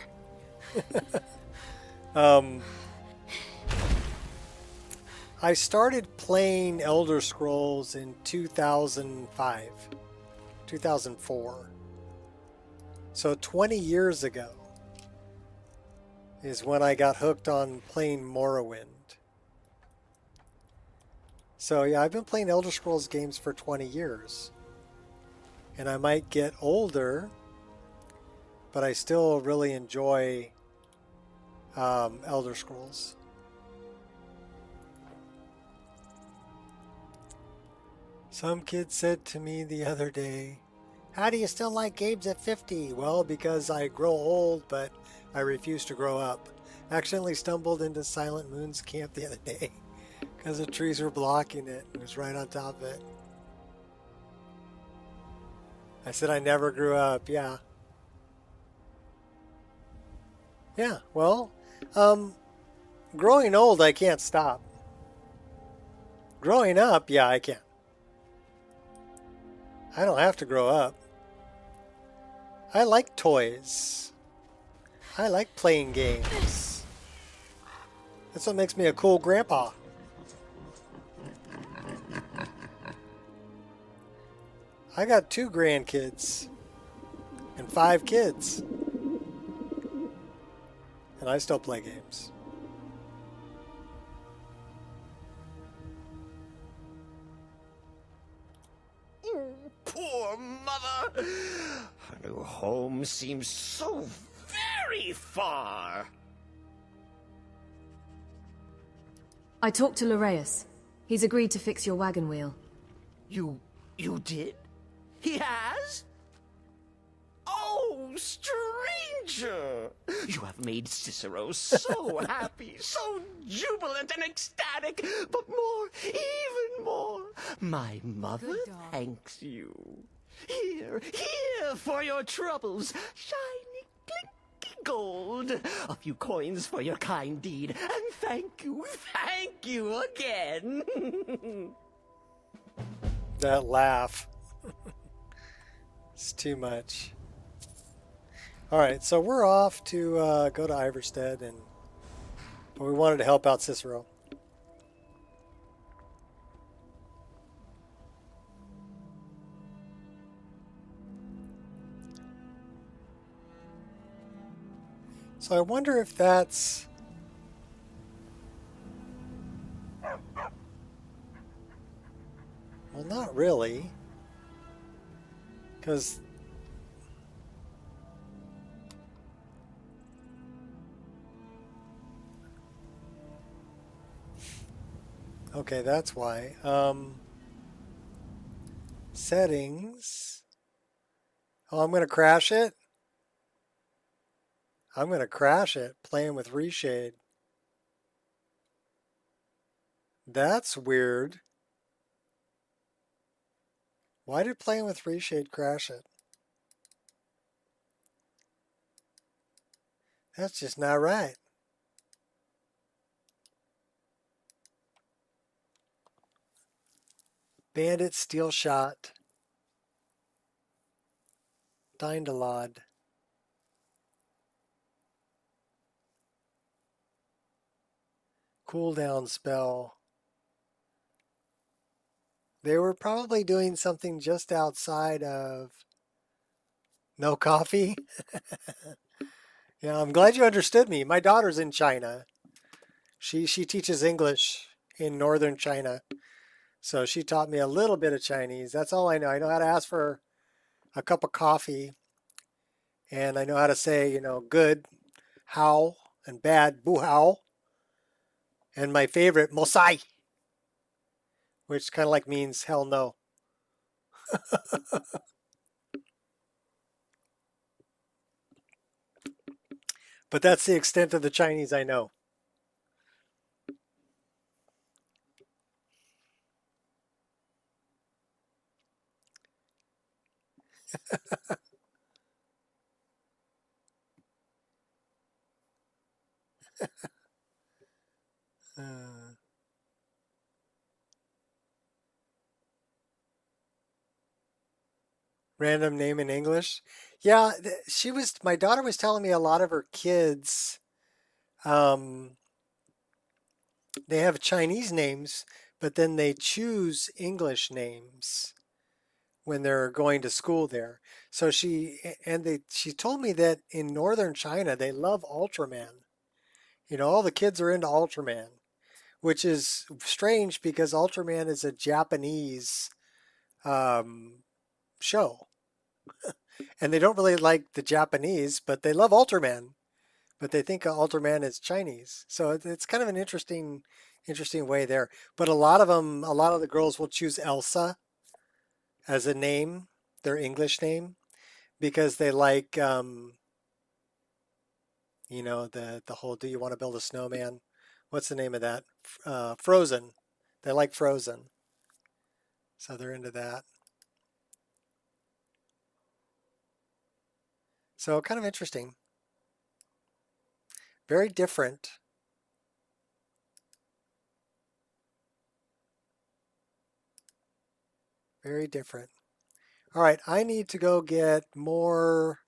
I started playing Elder Scrolls in 2005, 2004. So 20 years ago is when I got hooked on playing Morrowind. So yeah, I've been playing Elder Scrolls games for 20 years. And I might get older, but I still really enjoy Elder Scrolls. Some kid said to me the other day, "How do you still like games at 50? Well, because I grow old, but I refuse to grow up. Accidentally stumbled into Silent Moon's camp the other day because the trees were blocking it. It was right on top of it. I said I never grew up. Yeah. Yeah, well, growing old, I can't stop. Growing up, yeah, I can. I don't have to grow up. I like toys. I like playing games. That's what makes me a cool grandpa. I got 2 grandkids and 5 kids. And I still play games. Poor mother! Her new home seems so very far. I talked to Loreus. He's agreed to fix your wagon wheel. You did? He has? Oh, stranger! You have made Cicero so happy, so jubilant and ecstatic, but more, even more, my mother thanks you. Here for your troubles, shiny, clinky gold, a few coins for your kind deed, and thank you again. That laugh. It's too much. Alright, so we're off to go to Iverstead, but we wanted to help out Cicero. So I wonder if that's... Well, not really. Because... Okay, that's why. Settings. Oh, I'm going to crash it? I'm going to crash it playing with Reshade. That's weird. Why did playing with Reshade crash it? That's just not right. Bandit, Steel Shot, Dindalod. Cooldown spell. They were probably doing something just outside of no coffee. Yeah, I'm glad you understood me. My daughter's in China. She teaches English in northern China. So she taught me a little bit of Chinese. That's all I know. I know how to ask for a cup of coffee. And I know how to say, you know, good, how, and bad, bu hao. And my favorite, mosai, which kind of like means hell no. But that's the extent of the Chinese I know. Random name in English. Yeah, my daughter was telling me a lot of her kids, they have Chinese names, but then they choose English names when they're going to school there. So she told me that in northern China, they love Ultraman. You know, all the kids are into Ultraman, which is strange because Ultraman is a Japanese show. And they don't really like the Japanese, but they love Ultraman. But they think Ultraman is Chinese. So it's kind of an interesting way there. But a lot of the girls will choose Elsa as a name, their English name, because they like, you know, the whole, do you want to build a snowman? What's the name of that? Frozen. They like Frozen. So they're into that. So kind of interesting. Very different. Very different. All right, I need to go get more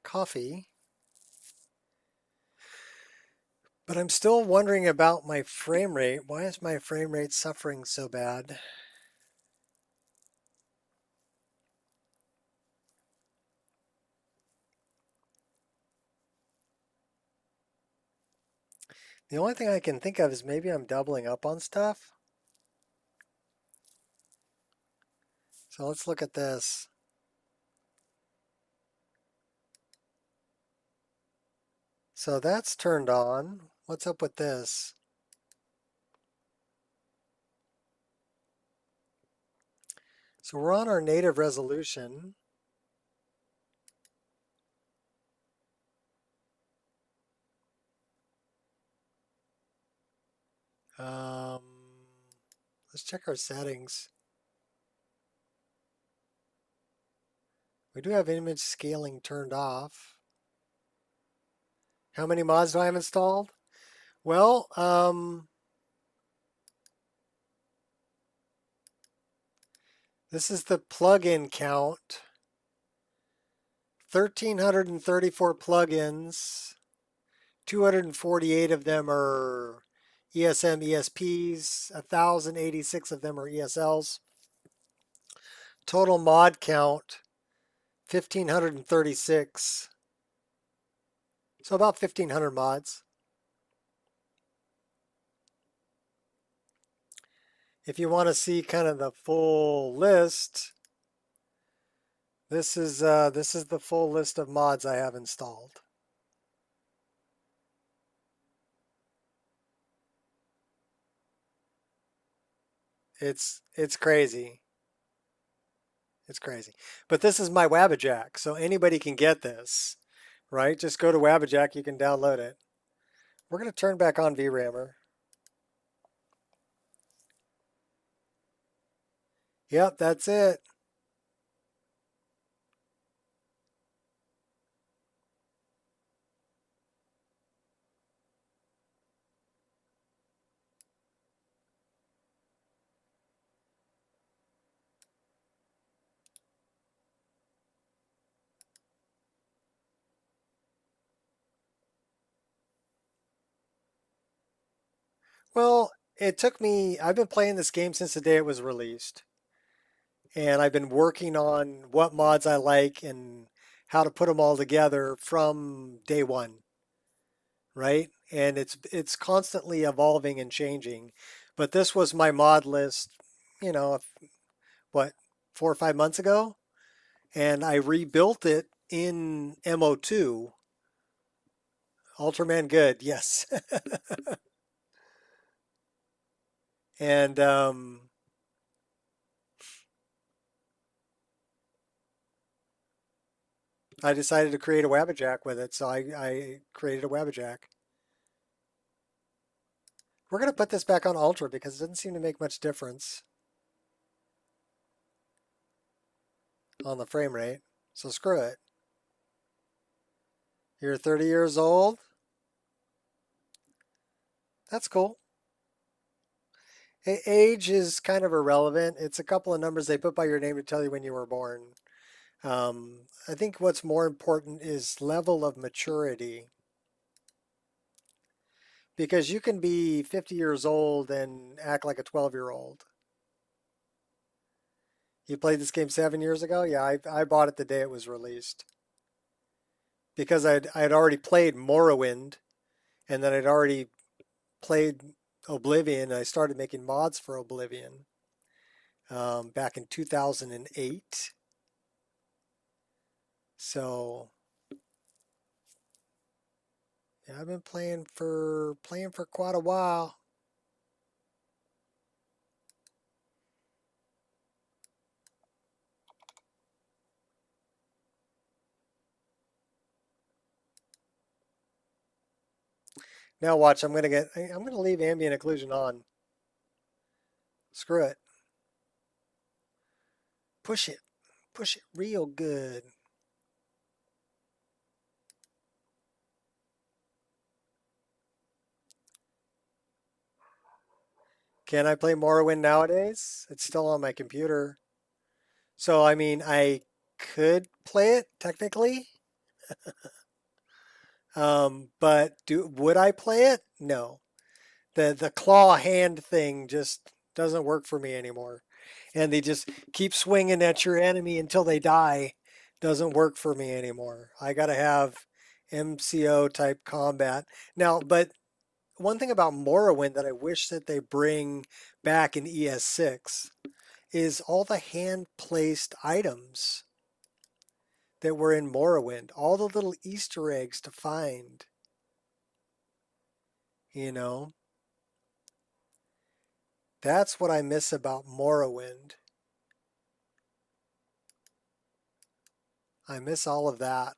coffee. But I'm still wondering about my frame rate. Why is my frame rate suffering so bad? The only thing I can think of is maybe I'm doubling up on stuff. So let's look at this. So that's turned on. What's up with this? So we're on our native resolution. Let's check our settings. We do have image scaling turned off. How many mods do I have installed? Well, this is the plugin count. 1,334 plugins. 248 of them are ESM ESPs. 1,086 of them are ESLs. Total mod count, 1,536. So about 1,500 mods. If you want to see kind of the full list, this is the full list of mods I have installed. It's crazy. It's crazy. But this is my Wabbajack, so anybody can get this, right? Just go to Wabbajack, you can download it. We're going to turn back on VRAMer. Yep, that's it. Well, it took me, I've been playing this game since the day it was released. And I've been working on what mods I like and how to put them all together from day one, right? And it's constantly evolving and changing. But this was my mod list, you know, what, 4 or 5 months ago? And I rebuilt it in MO2. Ultraman good, yes. And I decided to create a Wabbajack with it, so I created a Wabbajack. We're going to put this back on Ultra because it doesn't seem to make much difference on the frame rate. So screw it. You're 30 years old? That's cool. Age is kind of irrelevant. It's a couple of numbers they put by your name to tell you when you were born. I think what's more important is level of maturity. Because you can be 50 years old and act like a 12-year-old. You played this game 7 years ago? Yeah, I bought it the day it was released. Because I'd already played Morrowind, and then I'd already played Oblivion. I started making mods for Oblivion back in 2008. So yeah, I've been playing for quite a while. Now watch, I'm gonna leave ambient occlusion on. Screw it. Push it real good. Can I play Morrowind nowadays? It's still on my computer. So, I mean, I could play it technically. But would I play it? No. The claw hand thing just doesn't work for me anymore. And they just keep swinging at your enemy until they die. Doesn't work for me anymore. I got to have MCO type combat. Now, but one thing about Morrowind that I wish that they bring back in ES6 is all the hand-placed items that were in Morrowind, all the little Easter eggs to find. You know, that's what I miss about Morrowind. I miss all of that.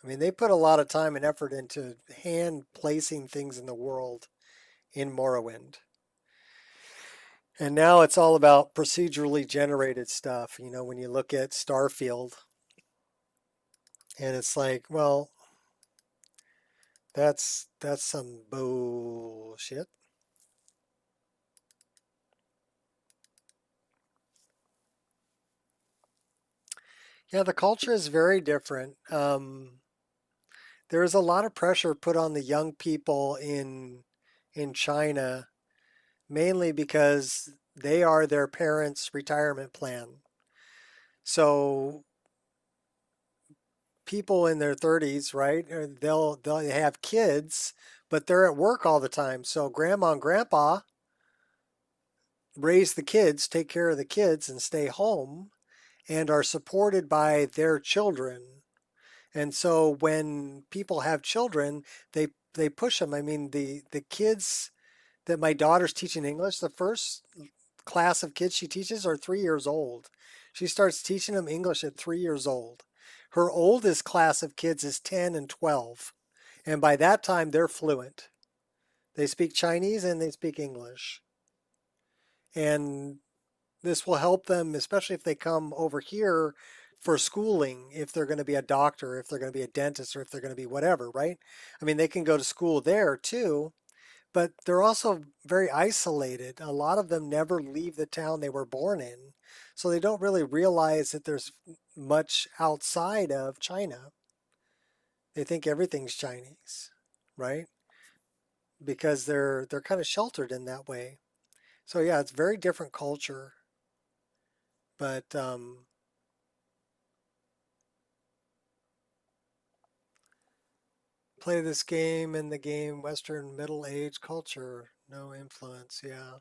I mean, they put a lot of time and effort into hand placing things in the world in Morrowind. And now it's all about procedurally generated stuff. You know, when you look at Starfield, and it's like, well, that's some bullshit. Yeah, the culture is very different. There is a lot of pressure put on the young people in China, mainly because they are their parents' retirement plan. So people in their 30s, right? They'll have kids, but they're at work all the time. So grandma and grandpa raise the kids, take care of the kids, and stay home, and are supported by their children. And so when people have children, they push them. I mean, the kids that my daughter's teaching English, the first class of kids she teaches are 3 years old. She starts teaching them English at 3 years old. Her oldest class of kids is 10 and 12. And by that time, they're fluent. They speak Chinese and they speak English. And this will help them, especially if they come over here for schooling, if they're going to be a doctor, if they're going to be a dentist, or if they're going to be whatever, right? I mean, they can go to school there too, but they're also very isolated. A lot of them never leave the town they were born in, so they don't really realize that there's much outside of China. They think everything's Chinese, right? Because they're kind of sheltered in that way. So yeah, it's very different culture, but play this game in the game Western Middle Age culture, no influence. Yeah.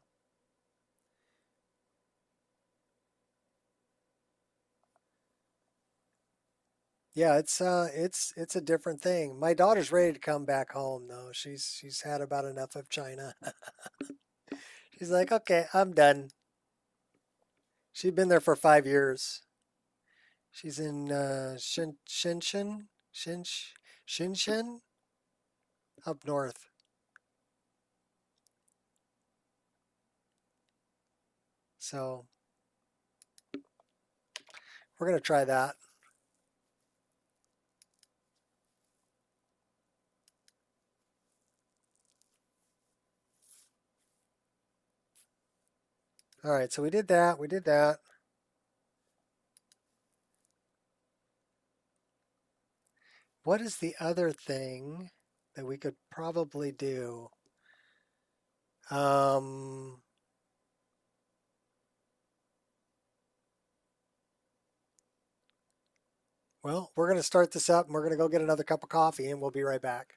Yeah, it's a different thing. My daughter's ready to come back home though. She's had about enough of China. She's like, okay, I'm done. She'd been there for 5 years. She's in Shinshin, up north. So we're gonna try that. All right, so we did that. We did that. What is the other thing that we could probably do? Um, well, we're going to start this up and we're going to go get another cup of coffee and we'll be right back.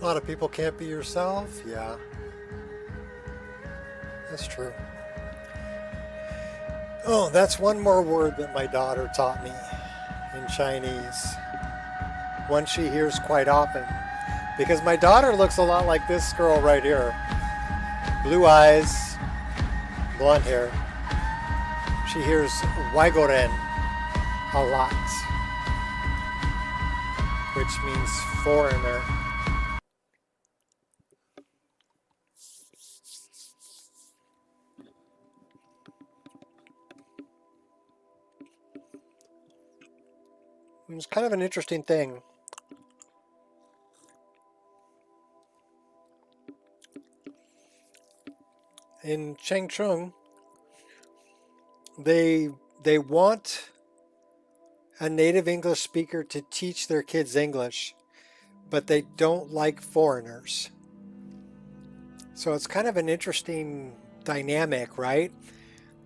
A lot of people can't be yourself. Yeah. That's true. Oh, that's one more word that my daughter taught me in Chinese. One she hears quite often. Because my daughter looks a lot like this girl right here. Blue eyes, blonde hair. She hears Waigoren a lot, which means foreigner. It's kind of an interesting thing. In Chengchun, they want a native English speaker to teach their kids English, but they don't like foreigners. So it's kind of an interesting dynamic, right?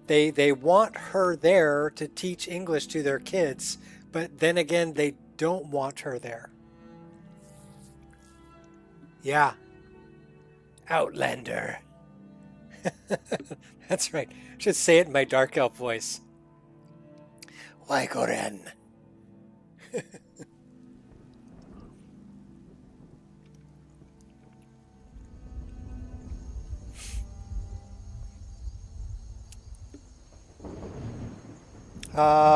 They want her there to teach English to their kids, but then again, they don't want her there. Yeah. Outlander. That's right. I should say it in my dark elf voice. Waigoren.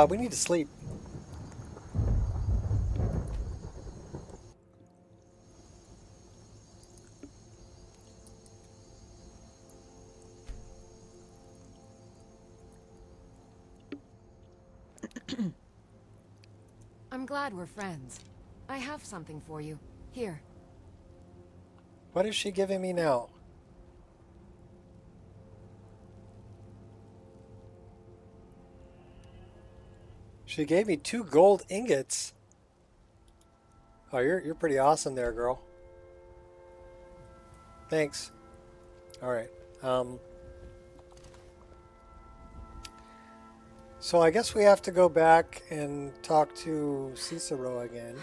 We need to sleep. I'm glad we're friends. I have something for you. Here. What is she giving me now? She gave me 2 gold ingots. Oh, you're pretty awesome there, girl. Thanks. All right. So I guess we have to go back and talk to Cicero again.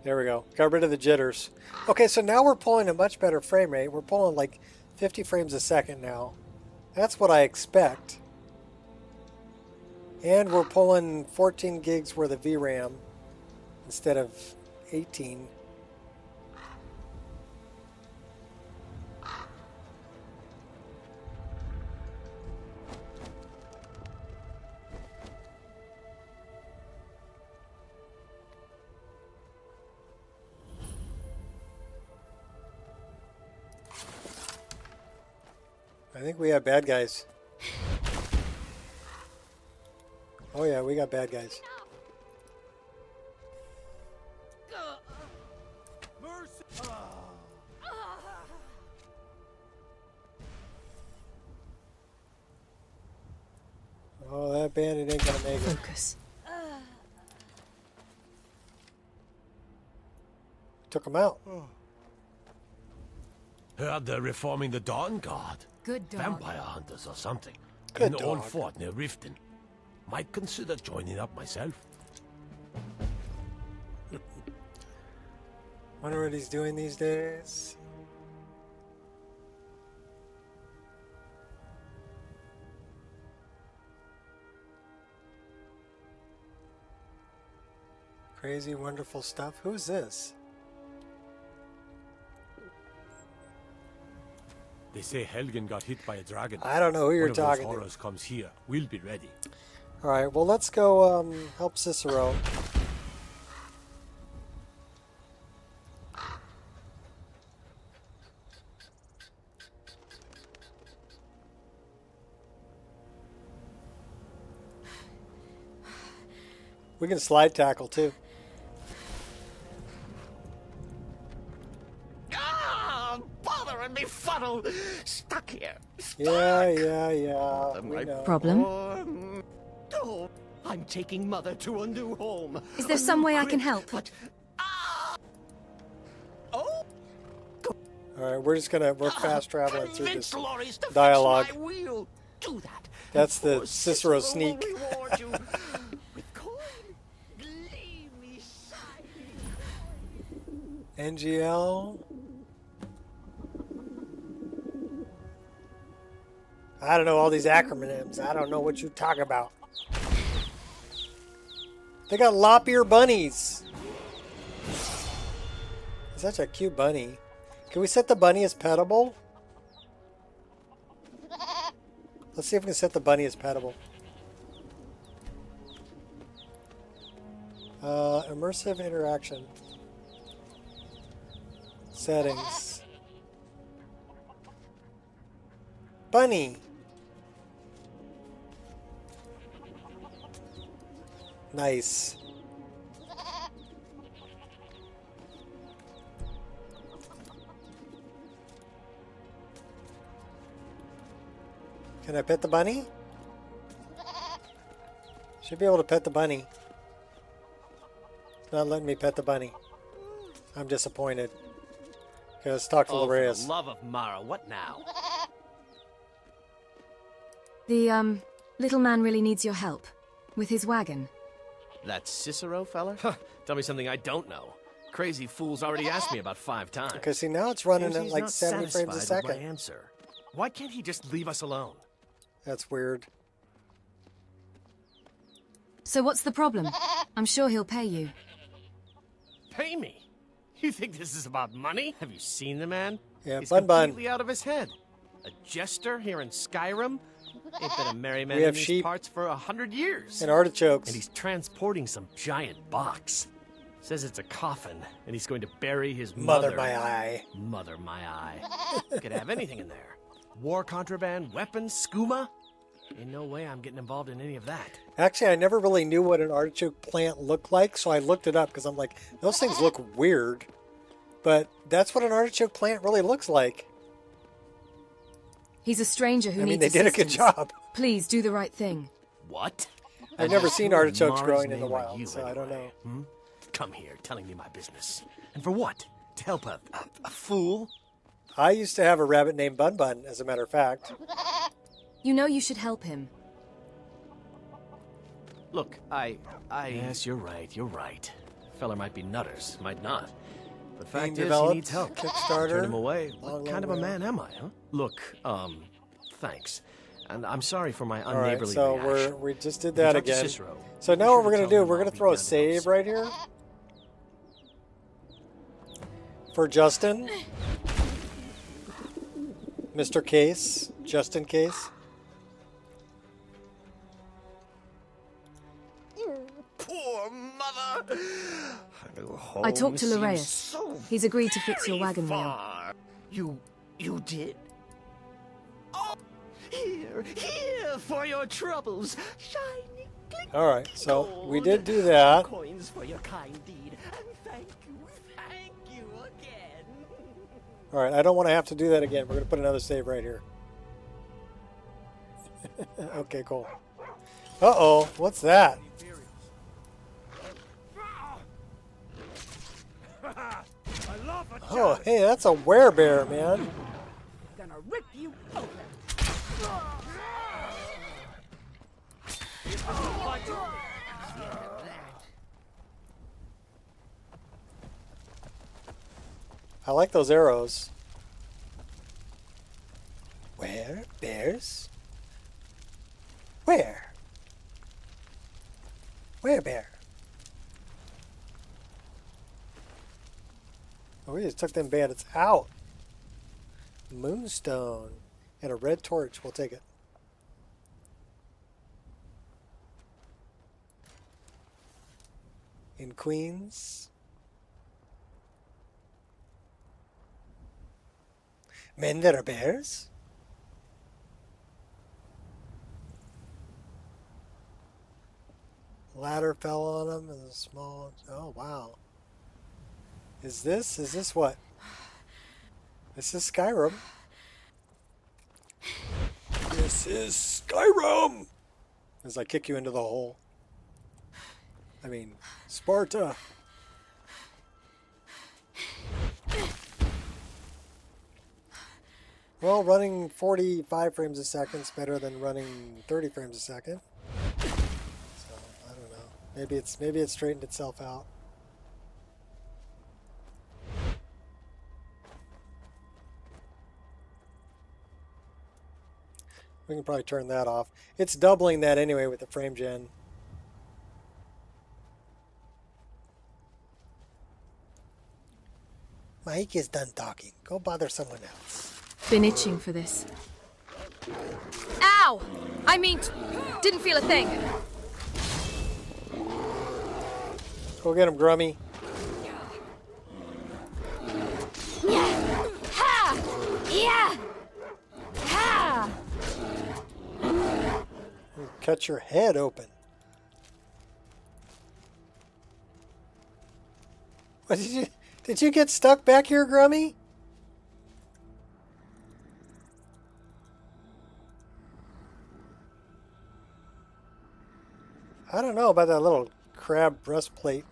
There we go. Got rid of the jitters. Okay, so now we're pulling a much better frame rate. We're pulling like 50 frames a second now. That's what I expect. And we're pulling 14 gigs worth of VRAM instead of 18. I think we have bad guys. Oh yeah, we got bad guys. Oh, that bandit ain't gonna make it. Focus. Took him out. Heard they're reforming the Dawn Guard. Good dog. Vampire hunters or something. Good In an old dog. fort near Riften. Might consider joining up myself. Wonder what he's doing these days. Crazy, wonderful stuff. Who's this? They say Helgen got hit by a dragon. I don't know who you're One of those talking to. horrors comes here. We'll be ready. All right, well, let's go help Cicero. We can slide tackle too. Ah, bother and befuddle! Stuck here. Yeah. We know. Problem? Oh, I'm taking Mother to a new home. Is there some way I can help? But, oh! All Alright, we're fast traveling through this Loris to fix dialogue. my wheel. Do that. That's and the poor Cicero will sneak. reward you with coin, gleamy shiny. NGL. I don't know all these acronyms. I don't know what you talk about. They got lop ear bunnies. Such a cute bunny. Can we set the bunny as petable? Let's see if we can set the bunny as petable. Immersive interaction. Settings. Bunny. Nice. Can I pet the bunny? Should be able to pet the bunny. It's not letting me pet the bunny. I'm disappointed. Okay, let's talk to Oh, for Loreas. the love of Mara, what now? The, little man really needs your help. With his wagon. That Cicero fella? Tell me something I don't know. Crazy fool's already asked me about 5 times. Okay, see now it's running Seems at he's like not 70 frames a satisfied with second. my answer. Why can't he just leave us alone? That's weird. So what's the problem? I'm sure he'll pay you. Pay me? You think this is about money? Have you seen the man? Yeah, He's Bun Bun. completely out of his head. A jester here in Skyrim? Ain't been a merry man We in have these sheep parts for 100 years. and artichokes. And he's transporting some giant box. Says it's a coffin, and he's going to bury his mother. Mother my eye. Mother my eye. Could have anything in there. War contraband, weapons, skooma. In no way I'm getting involved in any of that. Actually, I never really knew what an artichoke plant looked like, so I looked it up because I'm like, those things look weird. But that's what an artichoke plant really looks like. He's a stranger who I mean, needs they did a good assistance. job. Please do the right thing. What? I've never seen artichokes Mars growing in the name are wild, you so I don't know. Hmm? Come here, telling me my business. And for what? To help a fool? I used to have a rabbit named Bun Bun, as a matter of fact. You know you should help him. Look, I... Yes, you're right. Feller might be nutters, might not. But fact is, he developed, needs help. Kickstarter. Turn him away. Long, What kind of long a way man am I, huh? Look, thanks. And I'm sorry for my All right, unneighborly so reaction. we just did You that talk to again. Cicero. So now Be what sure we're to going to tell do, him we're I'll going to be throw a down the save right here. For Justin. Mr. Case. Justin Case. Poor mother. I talked to Home Loreas. seems so He's agreed to fix your very wagon wheel. far. You did? Oh, here for your troubles. Shiny, clink, All right, so we gold. did do that. Coins for your kind deed, and thank you again. All right, I don't want to have to do that again. We're going to put another save right here. Okay, cool. Uh-oh, what's that? I love a Oh, hey, that's a werebear, man. Gonna rip you open. I like those arrows. Where? Bears? Where? Where bear? Oh, we just took them bandits out. Moonstone. And a red torch. We'll take it. In Queens. Men that are bears? Ladder fell on him and a small... Oh, wow. Is this what? This is Skyrim. This is Skyrim! As I kick you into the hole. I mean, Sparta. Well, running 45 frames a second is better than running 30 frames a second. So, I don't know. Maybe it's straightened itself out. We can probably turn that off. It's doubling that anyway with the frame gen. Mike is done talking. Go bother someone else. Been itching for this. Ow! I mean, didn't feel a thing. Go get him, Grummy. Ha! Yeah! Ha! Cut your head open. What did you get stuck back here, Grummy? I don't know about that little crab breastplate.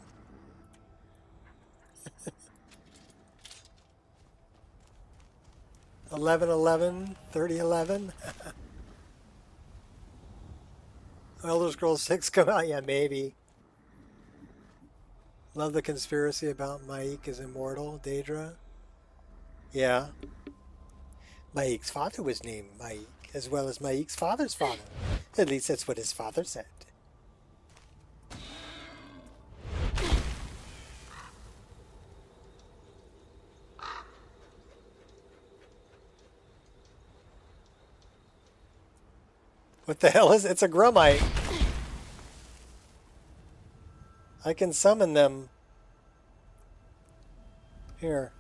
$11.11, $30.11. Elder Scrolls 6 come out? Yeah, maybe. Love the conspiracy about Maik is immortal. Daedra? Yeah. Maik's father was named Maik, as well as Maik's father's father. At least that's what his father said. What the hell is it? It's a Grummite. I can summon them. Here.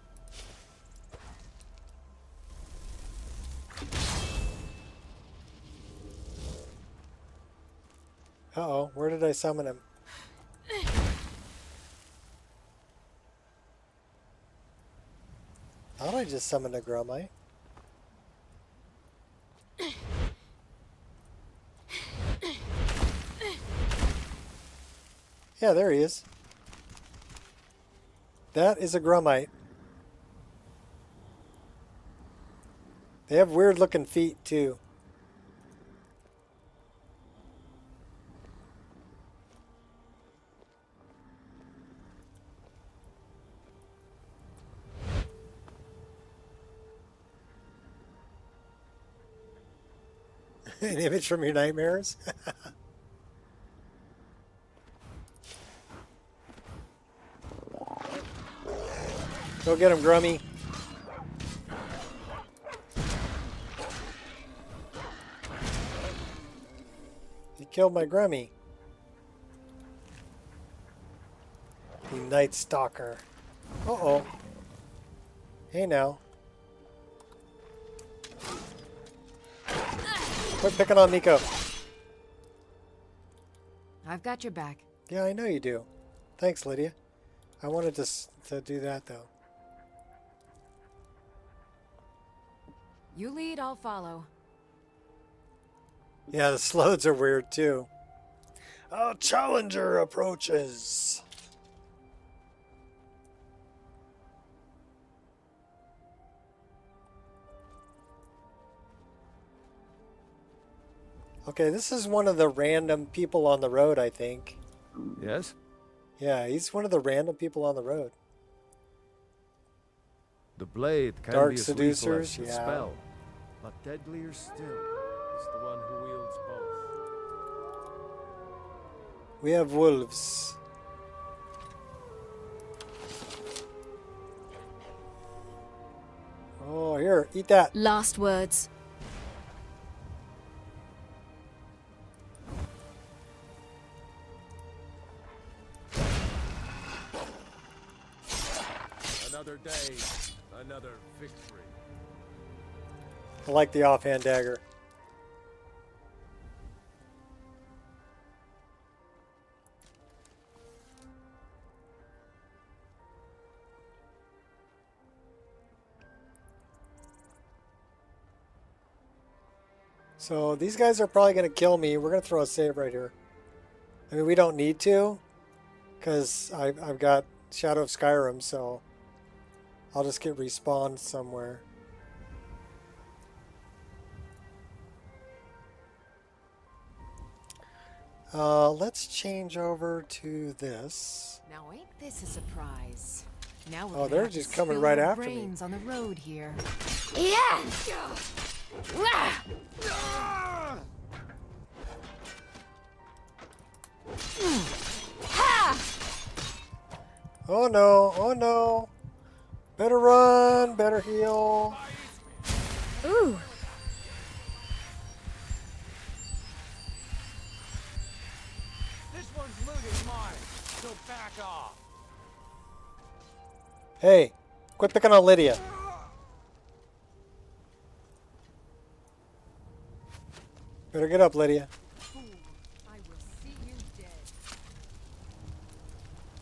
Uh-oh, where did I summon him? Thought I just summoned a Grummite. Yeah, there he is. That is a Grummite. They have weird looking feet too. An image from your nightmares? Go get him, Grummy. You killed my Grummy. You Night Stalker. Uh-oh. Hey now. Quit picking on Nico. I've got your back. Yeah, I know you do. Thanks, Lydia. I wanted to do that, though. You lead, I'll follow. Yeah, the slows are weird, too. A challenger approaches. Okay, this is one of the random people on the road, I think. Yes? Yeah, he's one of the random people on the road. The blade can Dark be as seducers, lethal as the yeah. spell, but deadlier still is the one who wields both. We have wolves. Oh, here, eat that. Last words. Another day, another victory. I like the offhand dagger. So these guys are probably going to kill me. We're going to throw a save right here. I mean, we don't need to, because I've got Shadow of Skyrim, so I'll just get respawned somewhere. Let's change over to this. Now ain't this a surprise? Now we're Oh, gonna they're have to just coming spill right our after me. brains on the road here. Yeah! Oh no, oh no. Better run, better heal. Ooh. This one's looting mine, so back off. Hey, quit picking on Lydia. Better get up, Lydia.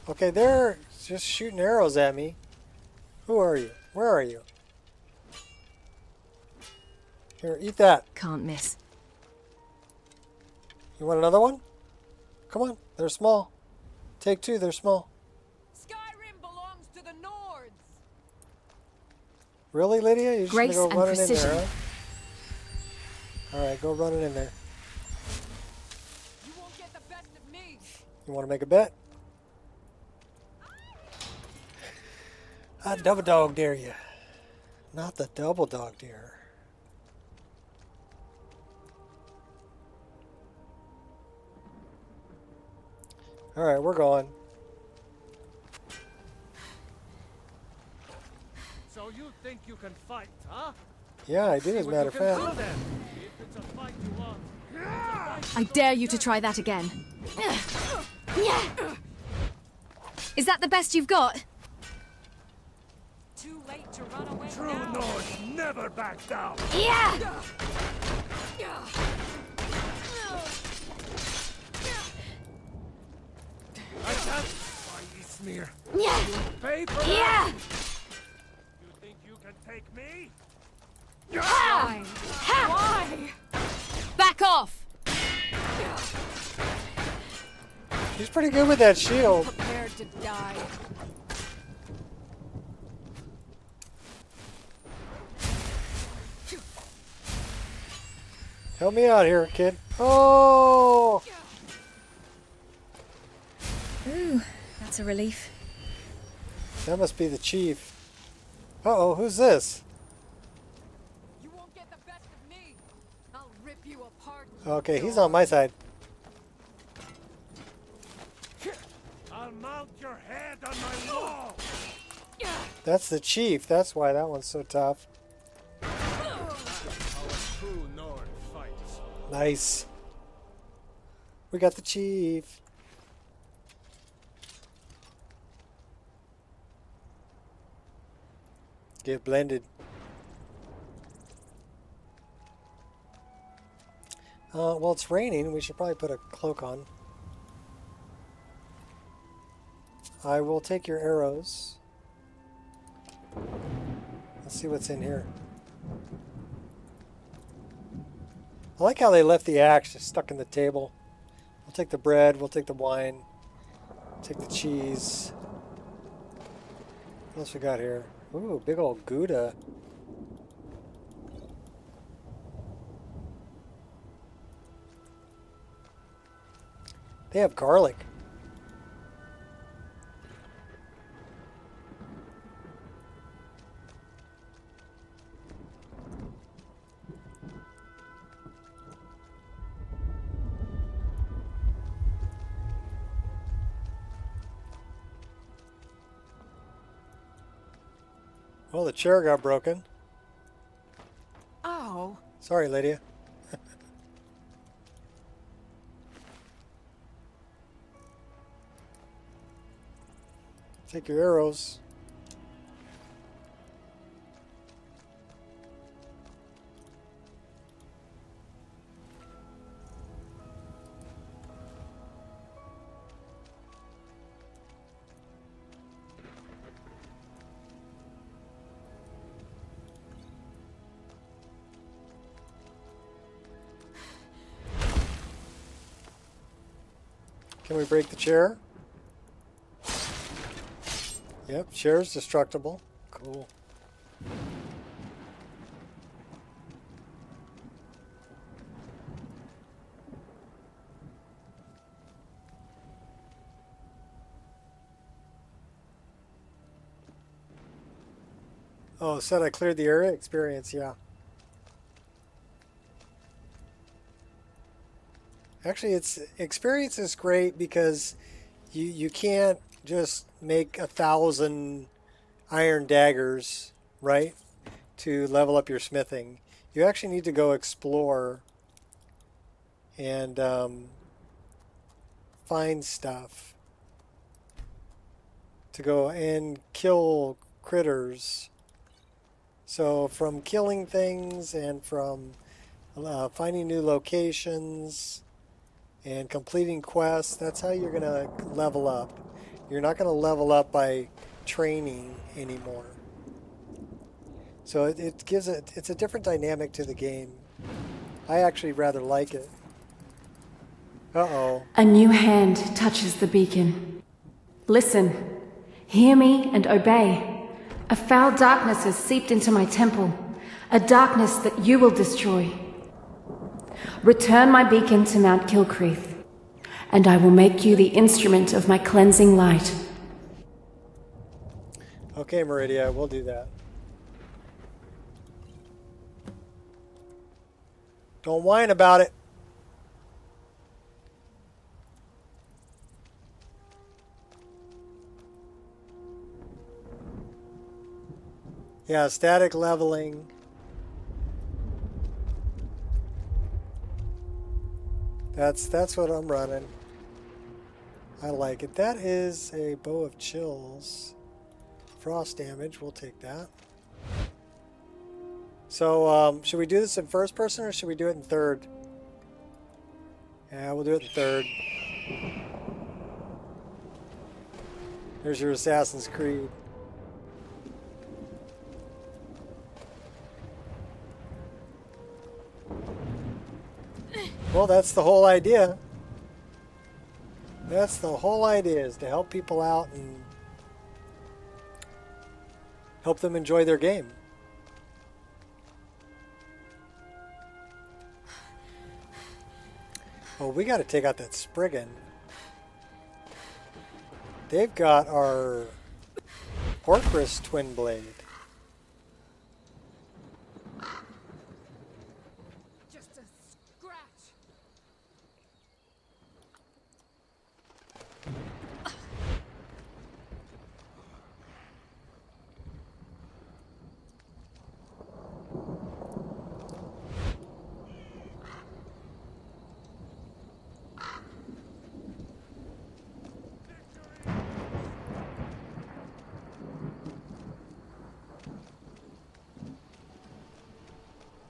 Okay, they're just shooting arrows at me. Who are you? Where are you? Here, eat that. Can't miss. You want another one? Come on, they're small. Take two, they're small. Skyrim belongs to the Nords. Really, Lydia? You're just Grace gonna go and running in precision. there, huh? Alright, go running in there. You won't get the best of me. You want to make a bet? I double dog dare you. Not the double dog dare. Alright, we're going. So you think you can fight, huh? Yeah, I do, as a matter of fact. Well then, if it's a fight you want, I dare you to try that again. Is that the best you've got? Too late to run away true now. Nords never back down. Yeah! I can't buy you smear. Yeah! Pay for Yeah! that. You think you can take me? Ha! Ha! Why? Back off! He's pretty good with that shield. Prepared to die. Help me out here, kid. Oh! Ooh, that's a relief. That must be the chief. Uh-oh, who's this? You won't get the best of me. I'll rip you apart. Okay, he's on my side. I'll mount your head on my wall. That's the chief. That's why that one's so tough. How a true Nord fights. Nice. We got the chief. Get blended. Well, it's raining. We should probably put a cloak on. I will take your arrows. Let's see what's in here. I like how they left the axe just stuck in the table. We'll take the bread, we'll take the wine, take the cheese. What else we got here? Ooh, big old Gouda. They have garlic. Well, the chair got broken. Oh. Sorry, Lydia. Take your arrows. Can we break the chair? Yep, chair's destructible. Cool. Oh, said I cleared the area? Experience, yeah. Actually, experience is great because you can't just make 1,000 iron daggers, right, to level up your smithing. You actually need to go explore and find stuff to go and kill critters. So from killing things and from finding new locations and completing quests, that's how you're going to level up. You're not going to level up by training anymore. So it gives it's a different dynamic to the game. I actually rather like it. Uh-oh. A new hand touches the beacon. Listen, hear me and obey. A foul darkness has seeped into my temple, a darkness that you will destroy. Return my beacon to Mount Kilcreath, and I will make you the instrument of my cleansing light. Okay, Meridia, we'll do that. Don't whine about it. Yeah, static leveling. That's what I'm running. I like it. That is a bow of chills. Frost damage, we'll take that. So, should we do this in first person or should we do it in third? Yeah, we'll do it in third. There's your Assassin's Creed. Well, that's the whole idea. That's the whole idea, is to help people out and help them enjoy their game. Well, we got to take out that Spriggan. They've got our Orchrist Twin Blade. Just a scratch.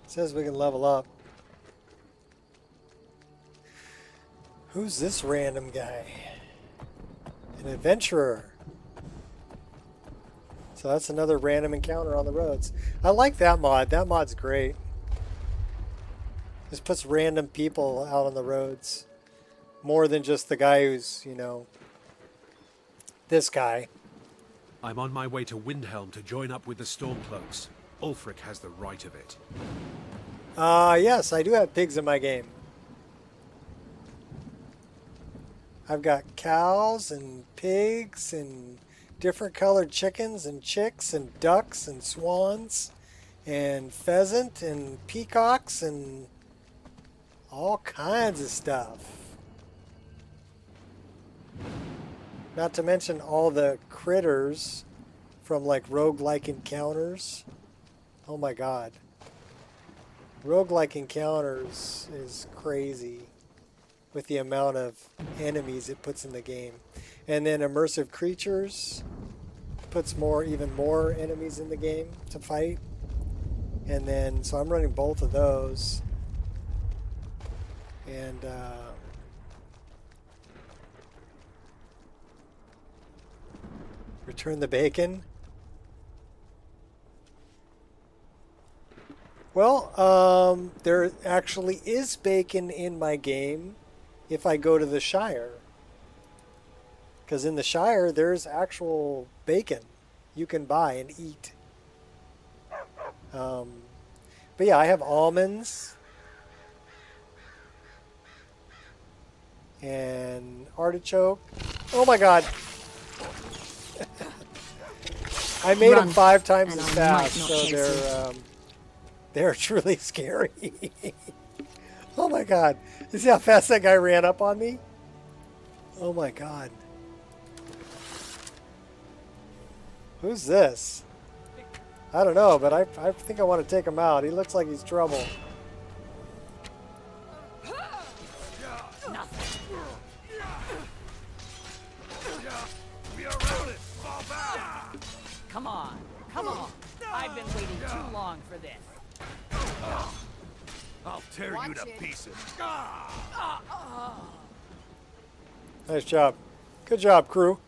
Says we can level up. Who's this random guy? An adventurer. So that's another random encounter on the roads. I like that mod. That mod's great. Just puts random people out on the roads. More than just the guy who's, you know, this guy. I'm on my way to Windhelm to join up with the Stormcloaks. Ulfric has the right of it. Yes, I do have pigs in my game. I've got cows and pigs and different colored chickens and chicks and ducks and swans and pheasant and peacocks and all kinds of stuff. Not to mention all the critters from like roguelike encounters. Oh my god. Roguelike encounters is crazy with the amount of enemies it puts in the game. And then immersive creatures puts even more enemies in the game to fight. And then, so I'm running both of those. And, return the bacon. Well, there actually is bacon in my game if I go to the Shire. Because in the Shire, there's actual bacon you can buy and eat. But yeah, I have almonds. And artichoke. Oh my god! I made them Run, 5 times and as I fast, might not so chase you. they're truly scary. Oh my god. You see how fast that guy ran up on me? Oh my god. Who's this? I don't know, but I think I want to take him out. He looks like he's trouble. Come on, come on. I've been waiting too long for this. I'll tear you to pieces. Nice job. Good job, crew.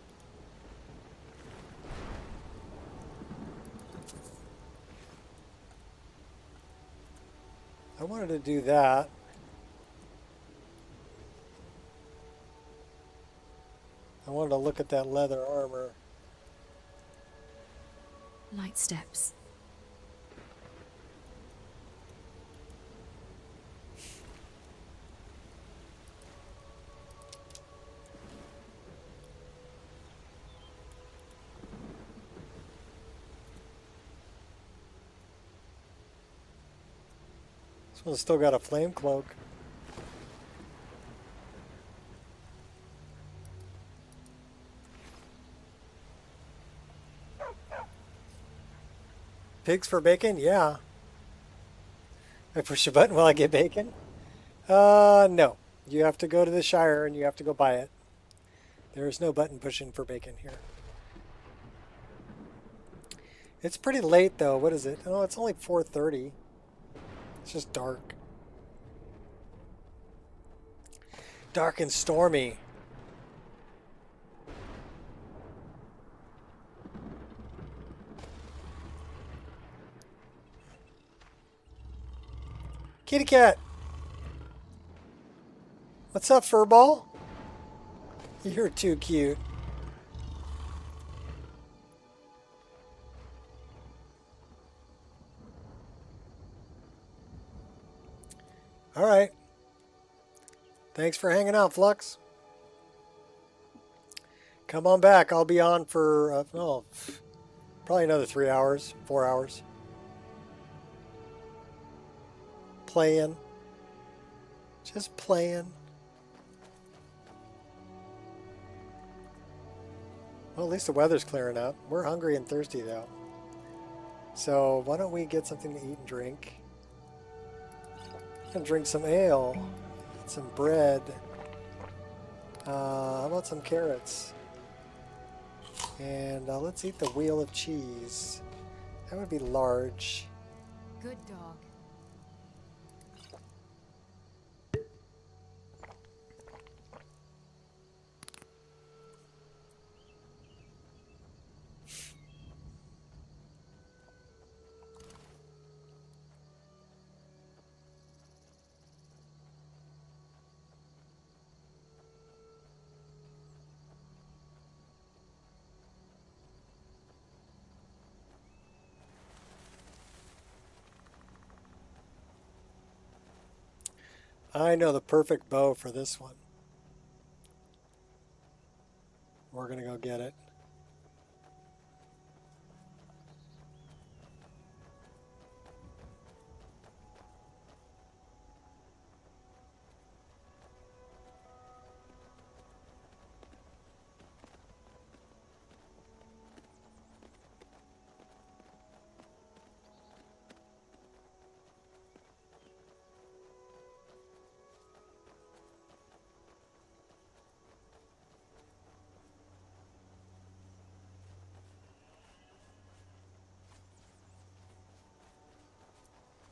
I wanted to do that. I wanted to look at that leather armor. Light steps. This one's still got a flame cloak. Pigs for bacon? Yeah. I push a button while I get bacon? No. You have to go to the Shire and you have to go buy it. There is no button pushing for bacon here. It's pretty late though. What is it? Oh, it's only 4:30. It's just dark. Dark and stormy. Kitty cat. What's up, furball? You're too cute. All right. Thanks for hanging out, Flux. Come on back. I'll be on for, probably another 3 hours, 4 hours. Playing. Just playing. Well, at least the weather's clearing up. We're hungry and thirsty, though. So why don't we get something to eat and drink? And drink some ale. Get some bread. How about some carrots? And let's eat the wheel of cheese. That would be large. Good dog. I know the perfect bow for this one. We're gonna go get it.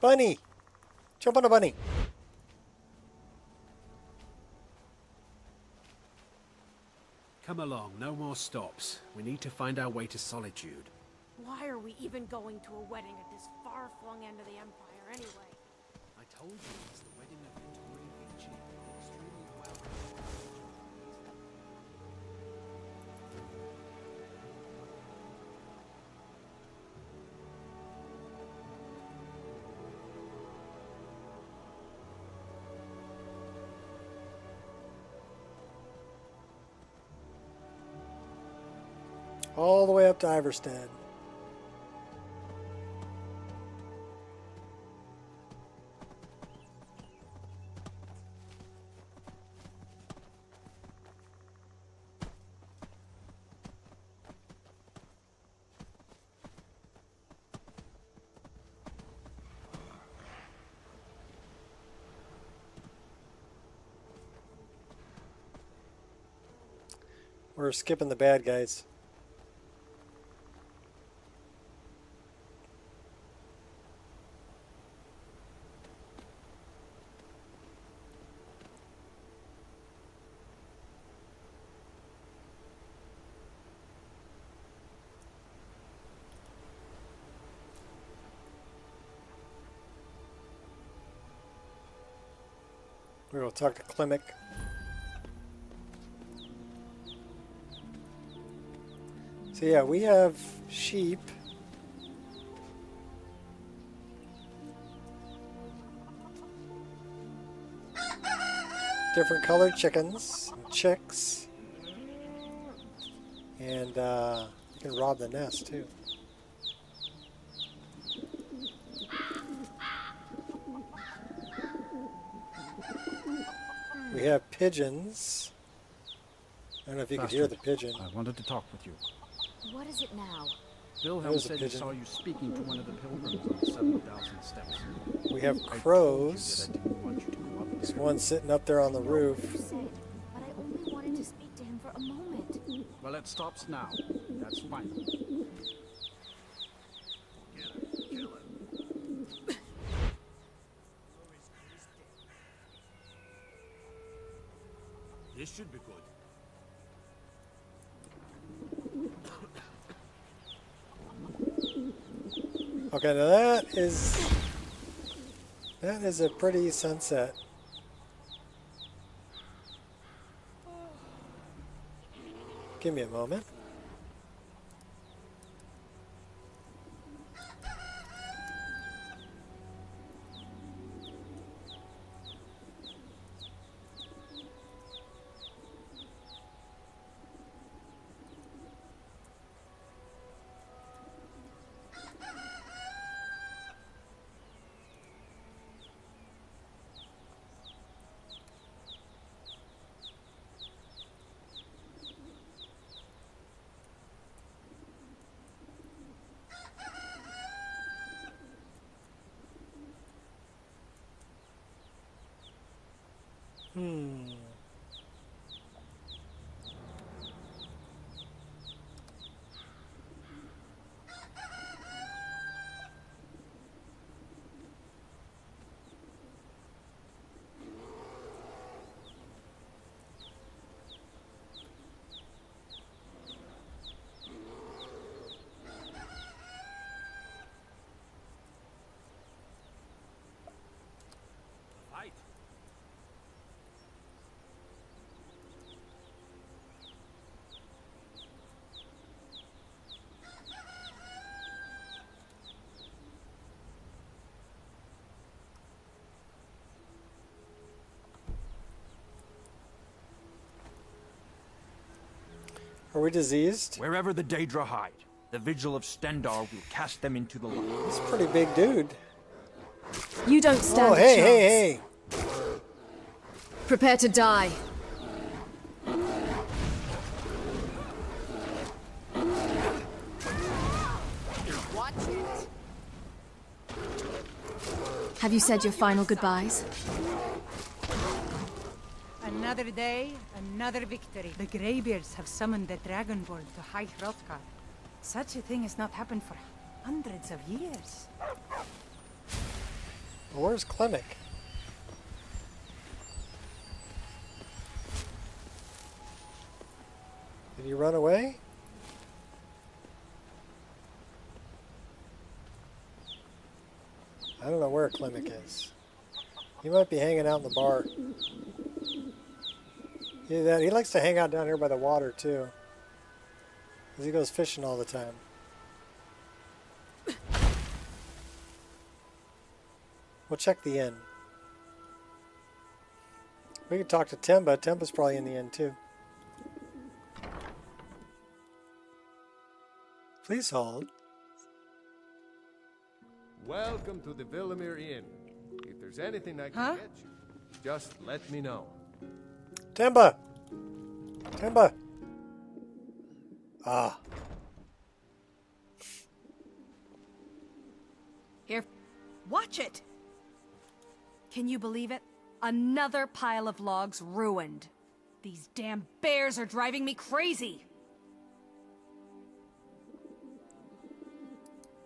Bunny! Jump on a bunny! Come along, no more stops. We need to find our way to Solitude. Why are we even going to a wedding at this far-flung end of the Empire anyway? I told you it's the wedding of Victoria Vinci. Extremely well. All the way up to Iverstead. We're skipping the bad guys. We will talk to Klimek. So yeah, we have sheep. Different colored chickens, and chicks. And you can rob the nest too. We have pigeons. I don't know if you could hear the pigeon. I wanted to talk with you. What is it now? Wilhelm said he saw you speaking to one of the pilgrims on the 7,000 steps. We have I crows. told you that I didn't want you to go up There's there. one sitting up there on the roof. But I only wanted to speak to him for a moment. Well, it stops now. That's fine. This should be good. Okay, now that is a pretty sunset. Give me a moment. Fight. Are we diseased? Wherever the Daedra hide, the Vigil of Stendar will cast them into the light. He's a pretty big dude. You don't stand Oh, a hey, chance. hey, hey. Prepare to die. Watch it. Have you said your final goodbyes? Another day, another victory. The Greybeards have summoned the Dragonborn to High Hrothgar. Such a thing has not happened for hundreds of years. Well, where's Klimek? Did he run away? I don't know where Klimek is. He might be hanging out in the bar. Yeah, he likes to hang out down here by the water too. Because he goes fishing all the time. We'll check the inn. We can talk to Temba. Temba's probably in the inn too. Please hold. Welcome to the Villamere Inn. If there's anything I can get you, just let me know. Temba! Temba! Ah. Here. Watch it! Can you believe it? Another pile of logs ruined. These damn bears are driving me crazy!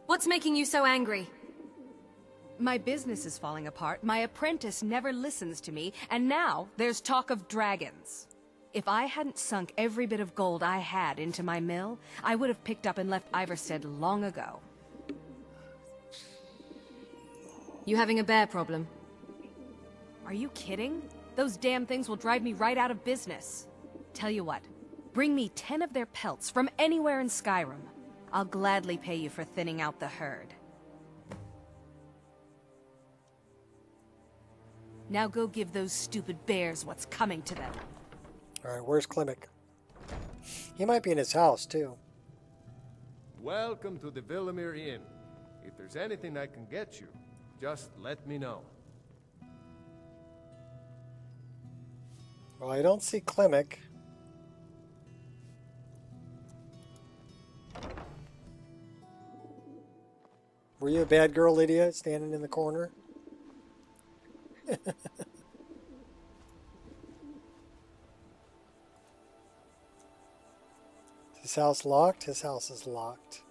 What's making you so angry? My business is falling apart, my apprentice never listens to me, and now there's talk of dragons. If I hadn't sunk every bit of gold I had into my mill, I would have picked up and left Iverstead long ago. You having a bear problem? Are you kidding? Those damn things will drive me right out of business. Tell you what, bring me 10 of their pelts from anywhere in Skyrim. I'll gladly pay you for thinning out the herd. Now go give those stupid bears what's coming to them. Alright, where's Klimek? He might be in his house, too. Welcome to the Villamere Inn. If there's anything I can get you, just let me know. Well, I don't see Klimek. Were you a bad girl, Lydia, standing in the corner? His house locked? His house is locked.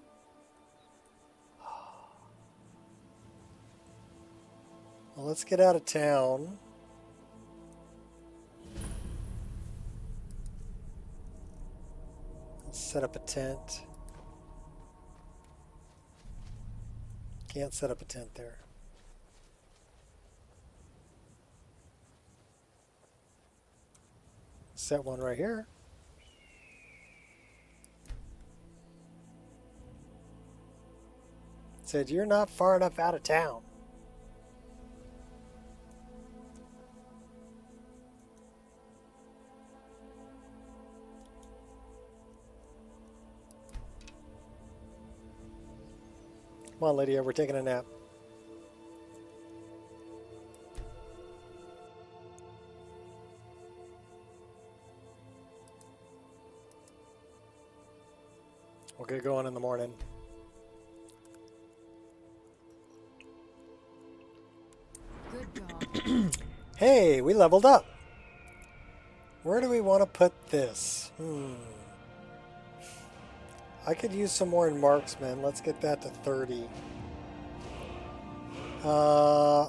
Well, let's get out of town. Let's set up a tent. Can't set up a tent there. Set one right here. Said you're not far enough out of town. Come on, Lydia, we're taking a nap. We'll get going in the morning. Good job. Hey, we leveled up. Where do we want to put this? I could use some more in marksman. Let's get that to 30.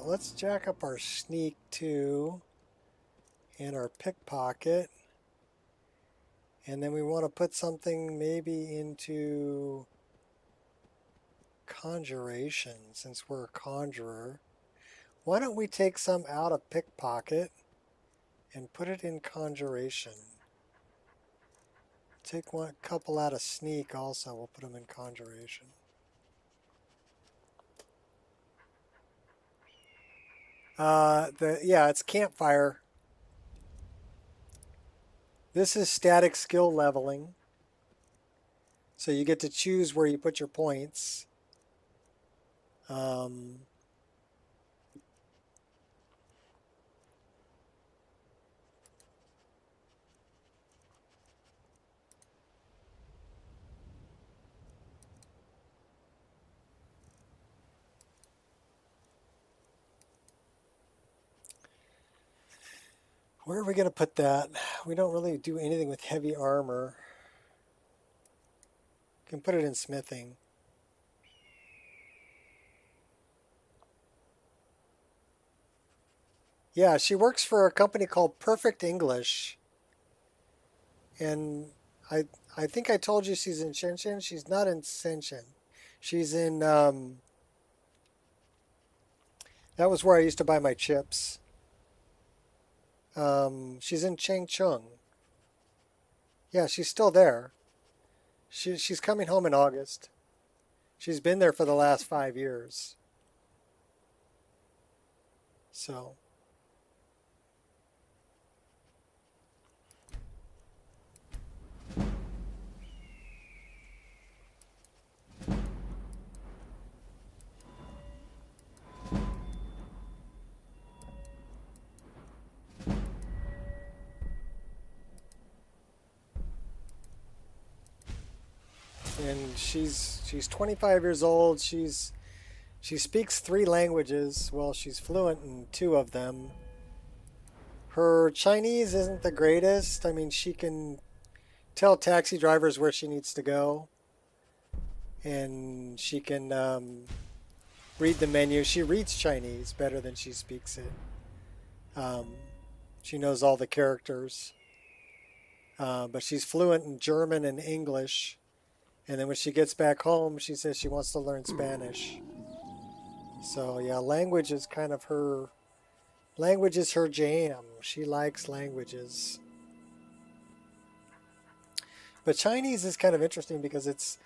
Let's jack up our sneak too, and our pickpocket. And then we want to put something maybe into conjuration, since we're a conjurer. Why don't we take some out of pickpocket and put it in conjuration? Take one couple out of sneak also. We'll put them in conjuration. Yeah, it's campfire. This is static skill leveling. So you get to choose where you put your points. Where are we going to put that? We don't really do anything with heavy armor. Can put it in smithing. Yeah, she works for a company called Perfect English. And I think I told you she's in Shenzhen. She's not in Shenzhen. She's in, that was where I used to buy my chips. She's in Changchun. Yeah, she's still there. She's coming home in August. She's been there for the last 5 years. So. And she's 25 years old. She speaks 3 languages. Well, she's fluent in 2 of them. Her Chinese isn't the greatest. I mean, she can tell taxi drivers where she needs to go. And she can read the menu. She reads Chinese better than she speaks it. She knows all the characters. But she's fluent in German and English. And then when she gets back home, she says she wants to learn Spanish. So yeah, language is kind of her... Language is her jam. She likes languages. But Chinese is kind of interesting because it's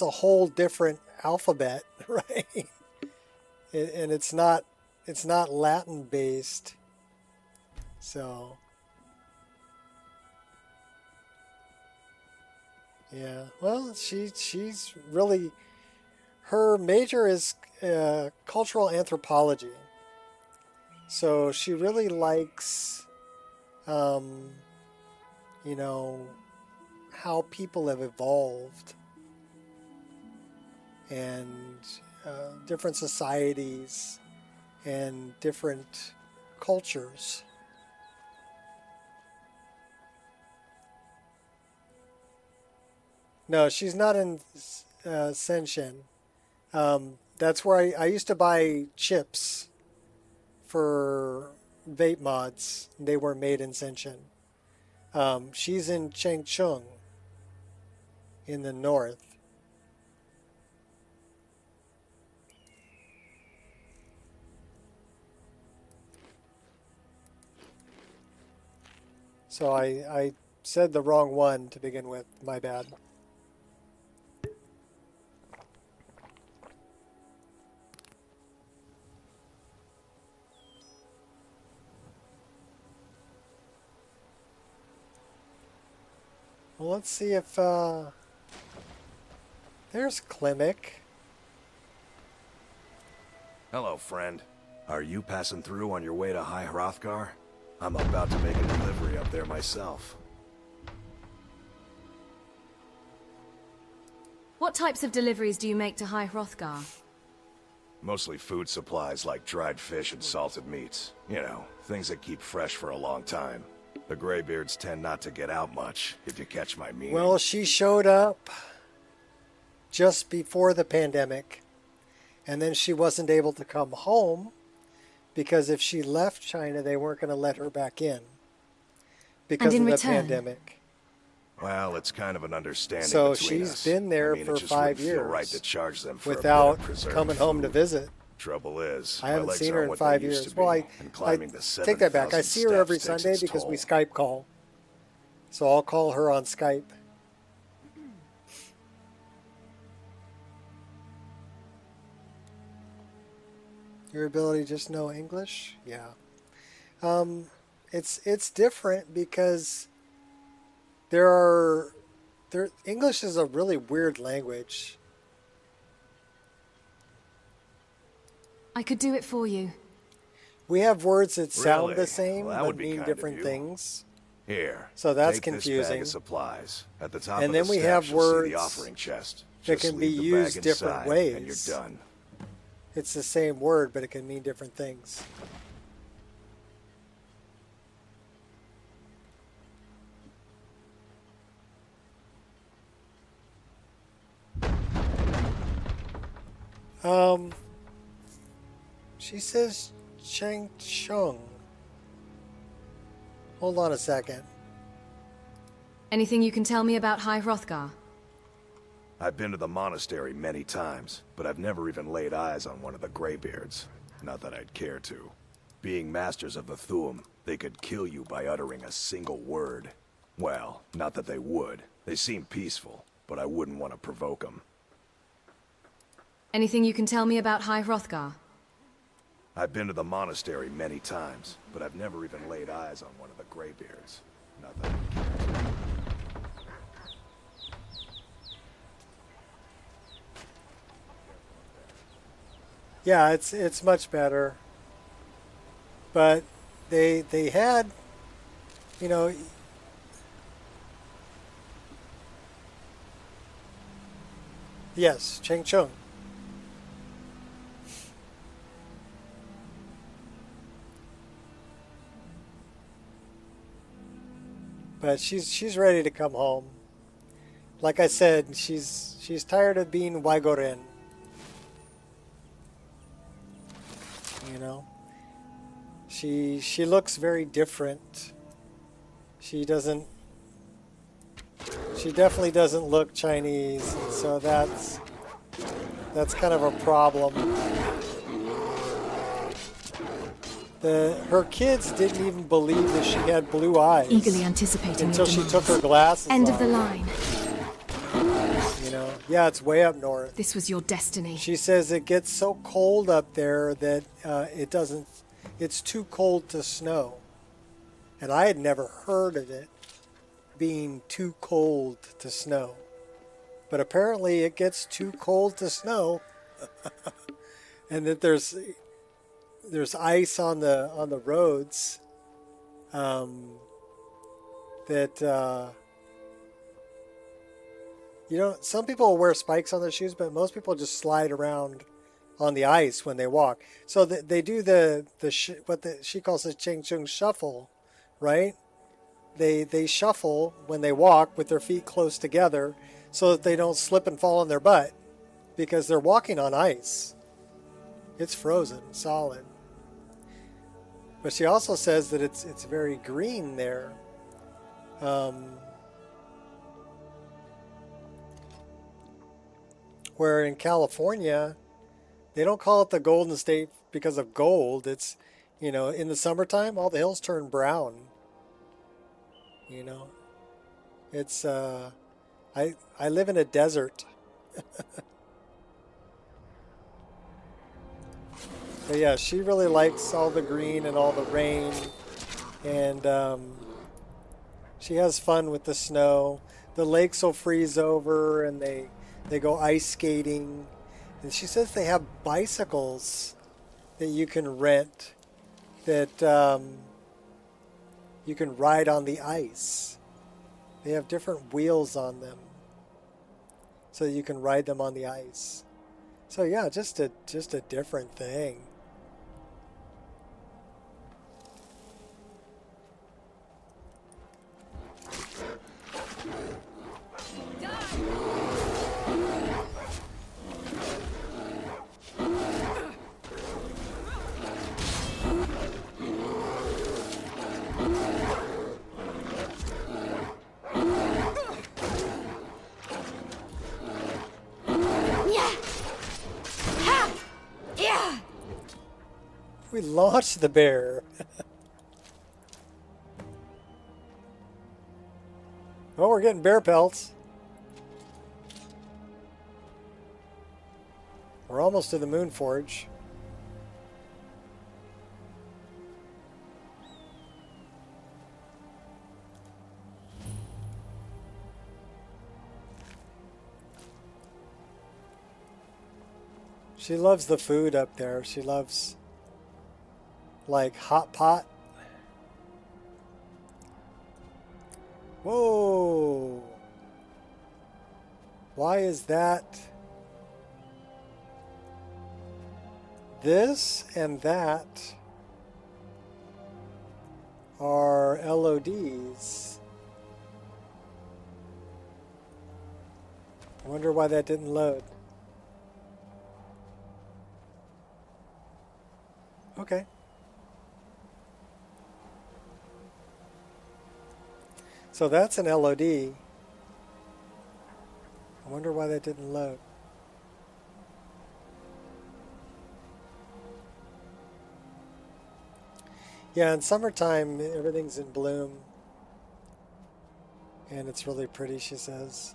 a whole different alphabet, right? And it's not Latin based. So yeah, well, she's really, her major is cultural anthropology. So she really likes, you know, how people have evolved and different societies and different cultures. No, she's not in Senshin. That's where I used to buy chips for vape mods. They were made in Senshin. She's in Chengchun in the north. So I said the wrong one to begin with. My bad. Well, let's see if there's Klimek. Hello, friend. Are you passing through on your way to High Hrothgar? I'm about to make a delivery up there myself. What types of deliveries do you make to High Hrothgar? Mostly food supplies like dried fish and salted meats. You know, things that keep fresh for a long time. The Greybeards tend not to get out much, if you catch my meaning. Well, she showed up just before the pandemic, and then she wasn't able to come home because if she left China, they weren't going to let her back in because of the pandemic. Well, it's kind of an understanding So between she's us. been there I mean, for it just 5 wouldn't feel years right to charge them for without a preserved coming home to food. visit. Trouble is, I my haven't legs seen her aren't in what 5 they used years. to Well, be, and climbing the take that back. I 7,000 see her every steps takes Sunday its because we toll. Skype call. So I'll call her on Skype. Your ability to just know English? Yeah. It's different because English is a really weird language. I could do it for you. We have words that sound Really? the same Well, that but would be mean kind of different you. things. Here. So that's take This bag confusing. of supplies. At the top And of then the we steps, have you'll see words the offering chest. that Just can be leave the used bag different inside, and you're ways. done. It's the same word, but it can mean different things. She says Chengchun. Hold on a second. Anything you can tell me about High Hrothgar? I've been to the monastery many times, but I've never even laid eyes on one of the Greybeards. Not that I'd care to. Being masters of the Thuum, they could kill you by uttering a single word. Well, not that they would. They seem peaceful, but I wouldn't want to provoke them. Anything you can tell me about High Hrothgar? I've been to the monastery many times, but I've never even laid eyes on one of the Greybeards. Not that I'd care to. Yeah, it's much better. But they had, you know, yes, Chengchun. But she's ready to come home. Like I said, she's tired of being Waigoren. You know? She looks very different. She definitely doesn't look Chinese, and so that's kind of a problem. Her kids didn't even believe that she had blue eyes. Eagerly anticipating until she took her glasses End off. of the line. You know, yeah, it's way up north. This was your destiny. She says it gets so cold up there that it's too cold to snow. And I had never heard of it being too cold to snow. But apparently it gets too cold to snow. And that there's ice on the roads. Some people will wear spikes on their shoes, but most people just slide around on the ice when they walk. So they do what she calls the Cheng Chung shuffle, right? They shuffle when they walk with their feet close together so that they don't slip and fall on their butt because they're walking on ice. It's frozen, solid. But she also says that it's very green there. Where in California, they don't call it the Golden State because of gold. It's, in the summertime, all the hills turn brown. It's, I live in a desert. But yeah, she really likes all the green and all the rain. And she has fun with the snow. The lakes will freeze over and they go ice skating. And she says they have bicycles that you can rent that you can ride on the ice. They have different wheels on them so that you can ride them on the ice. So yeah, just a different thing. We launched the bear. Well, we're getting bear pelts. We're almost to the Moon Forge. She loves the food up there. She loves like hot pot. Whoa. Why is that? This and that are LODs. I wonder why that didn't load. Okay. So that's an LOD. I wonder why that didn't load. Yeah, in summertime, everything's in bloom. And it's really pretty, she says.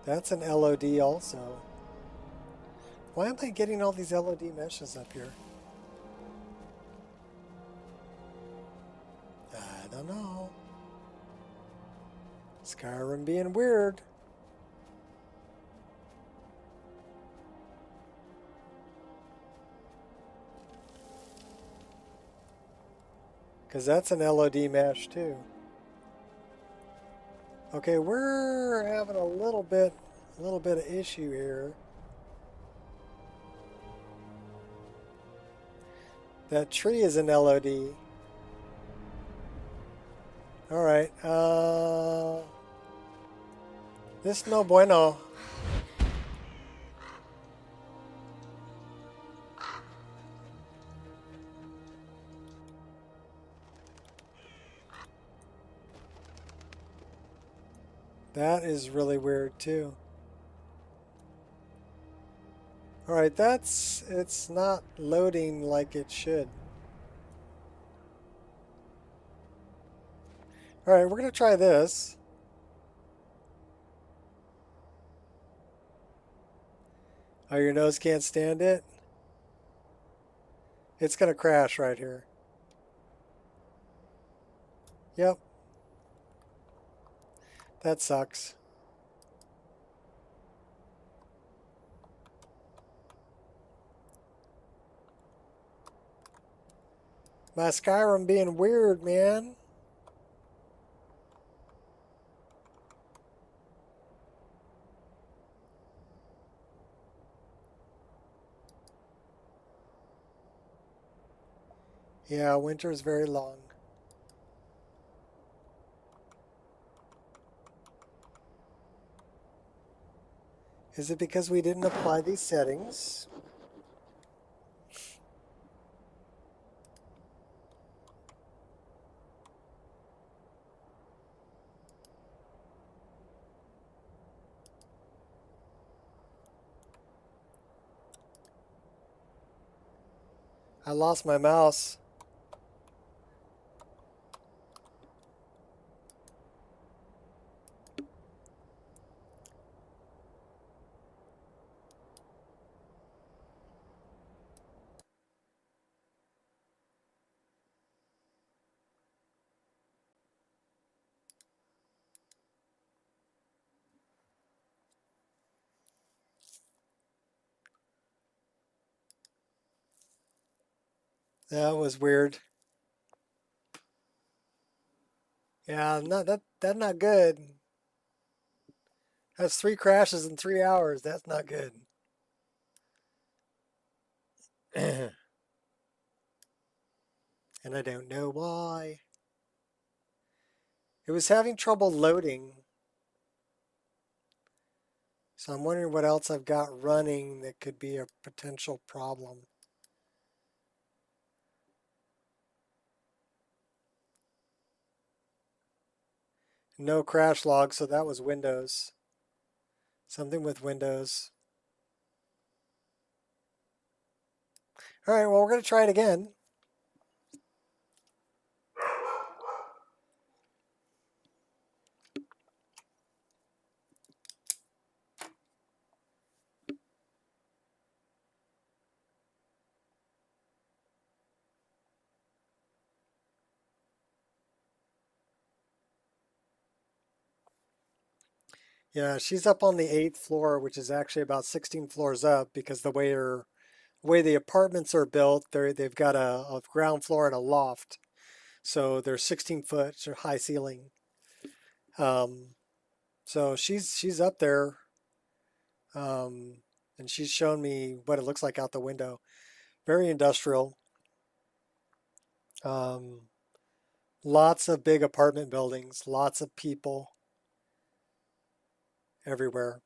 That's an LOD also. Why am I getting all these LOD meshes up here? I don't know. Skyrim being weird. Because that's an LOD mesh too. Okay, we're having a little bit of issue here. That tree is an LOD. All right. This no bueno. That is really weird too. All right, it's not loading like it should. All right, we're gonna try this. Oh, your nose can't stand it? It's gonna crash right here. Yep. That sucks. My Skyrim being weird, man. Yeah, winter is very long. Is it because we didn't apply these settings? I lost my mouse. That was weird. Yeah, that's not good. That's 3 crashes in 3 hours. That's not good. And I don't know why. It was having trouble loading. So I'm wondering what else I've got running that could be a potential problem. No crash log, so that was Windows. Something with Windows. All right, well, we're going to try it again. Yeah, she's up on the 8th floor, which is actually about 16 floors up because the way the apartments are built, they've got a ground floor and a loft. So they're 16-foot high ceiling. So she's up there, and she's shown me what it looks like out the window. Very industrial. Lots of big apartment buildings, lots of people everywhere.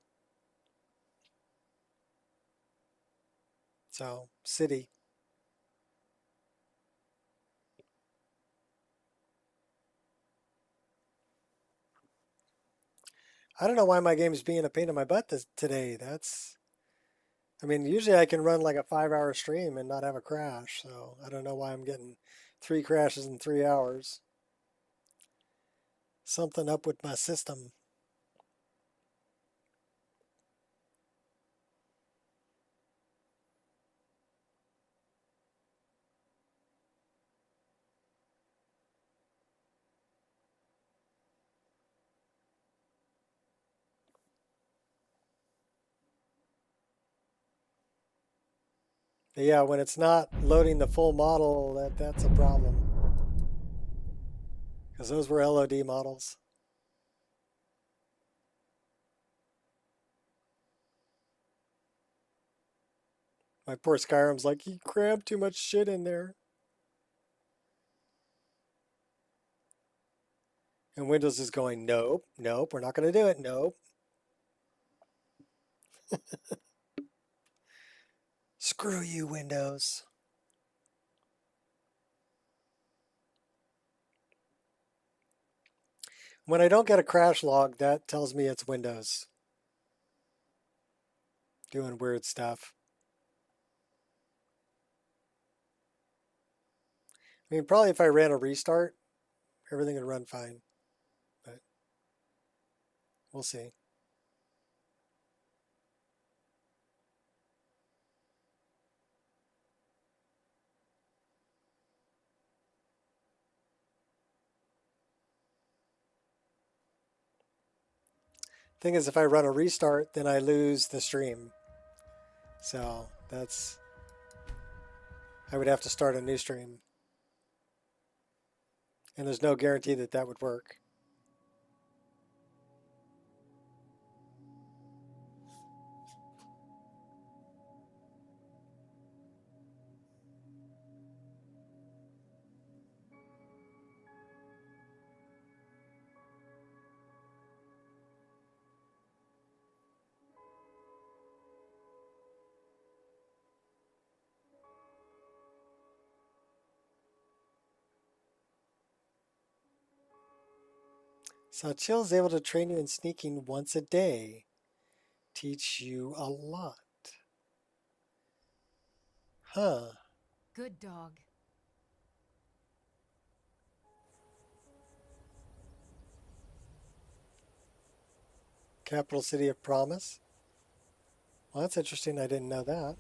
So, city. I don't know why my game's being a pain in my butt today. I mean, usually I can run like a 5-hour stream and not have a crash. So I don't know why I'm getting 3 crashes in 3 hours. Something up with my system. But yeah, when it's not loading the full model, that's a problem. Because those were LOD models. My poor Skyrim's like, he crammed too much shit in there. And Windows is going, nope, nope, we're not going to do it, nope. Screw you, Windows. When I don't get a crash log, that tells me it's Windows doing weird stuff. I mean, probably if I ran a restart, everything would run fine, but we'll see. Thing is, if I run a restart, then I lose the stream. So I would have to start a new stream. And there's no guarantee that that would work. So Chill is able to train you in sneaking once a day. Teach you a lot. Huh. Good dog. Capital City of Promise. Well, that's interesting. I didn't know that.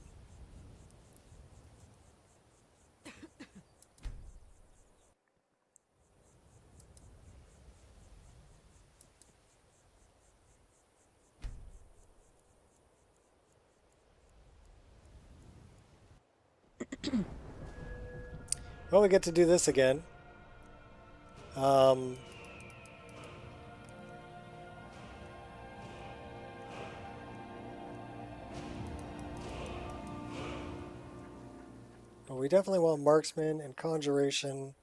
Well, we get to do this again. But we definitely want marksman and conjuration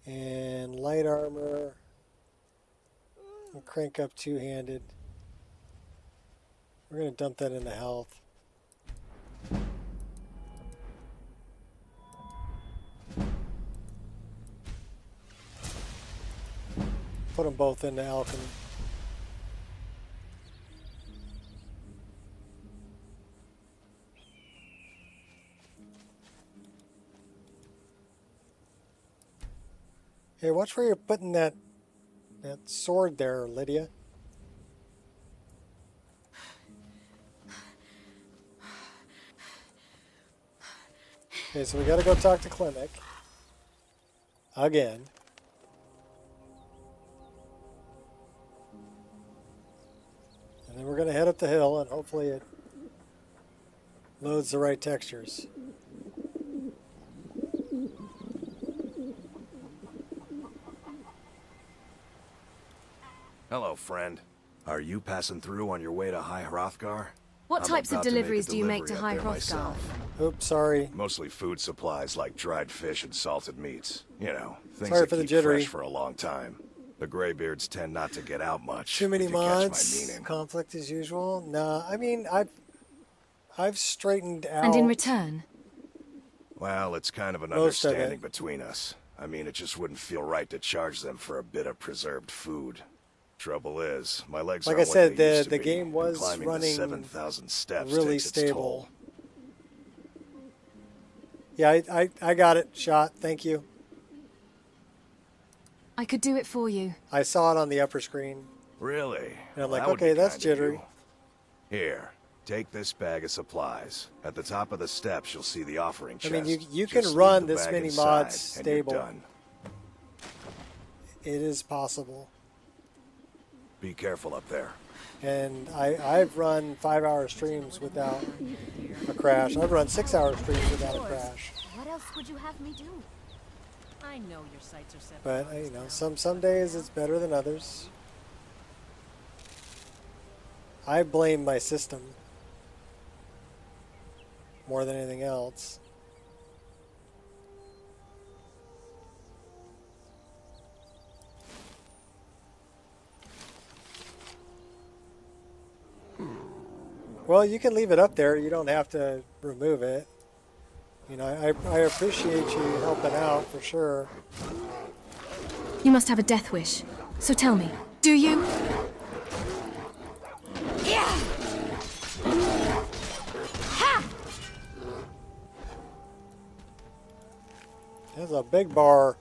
and light armor. And crank up two-handed. We're going to dump that into health. Put them both into alchemy. Hey, watch where you're putting that sword there, Lydia. Okay, so we gotta go talk to Klimek. Again. And then we're gonna head up the hill and hopefully it loads the right textures. Hello, friend. Are you passing through on your way to High Hrothgar? What types of deliveries do you make to High Hrothgar? Myself. Oops, sorry. Mostly food supplies like dried fish and salted meats. You know, things Sorry that for the keep jittery. fresh for a long time. The Greybeards tend not to get out much. Too many if you catch my mods. meaning. Conflict as usual. Nah, I mean I've straightened out. And in return? Well, it's kind of an Most of understanding it. between us. I mean, it just wouldn't feel right to charge them for a bit of preserved food. Trouble is, my legs Like aren't I said, what they used to the be, game and was climbing running the 7,000 steps really takes its stable. toll. Yeah, I got it. Shot. Thank you. I could do it for you. I saw it on the upper screen. Really? And I'm Well, like, that would okay, be that's kind of jittery. you. Here, take this bag of supplies. At the top of the steps, you'll see the offering I chest. mean, you Just can leave run the this bag many inside, mods and you're stable. done. It is possible. Be careful up there. And I've run 5-hour streams without a crash. I've run 6-hour streams without a crash. What else would you have me do? I know your sights are set. But you know, some days it's better than others. I blame my system more than anything else. Well, you can leave it up there. You don't have to remove it. You know, I appreciate you helping out for sure. You must have a death wish. So tell me, do you? Yeah! Ha! There's a big bar.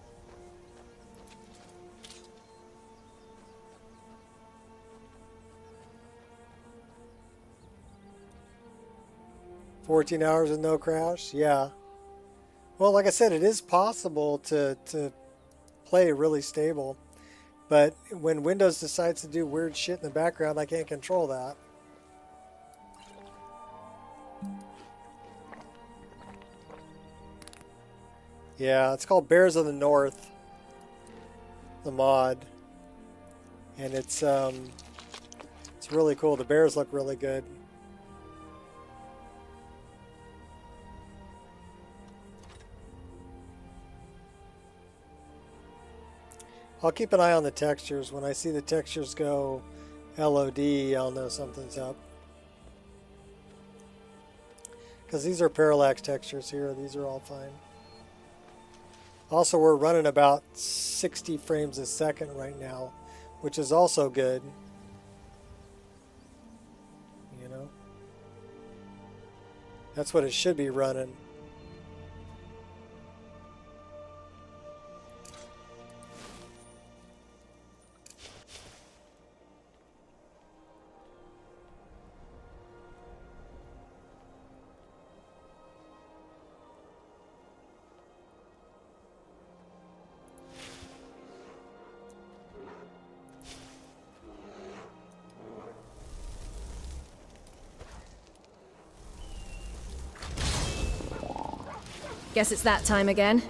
"14 hours with no crash?" Yeah. Well, like I said, it is possible to play really stable. But when Windows decides to do weird shit in the background, I can't control that. Yeah, it's called Bears of the North, the mod. And it's really cool. The bears look really good. I'll keep an eye on the textures. When I see the textures go LOD, I'll know something's up. Because these are parallax textures here. These are all fine. Also, we're running about 60 frames a second right now, which is also good. You know? That's what it should be running. Guess it's that time again.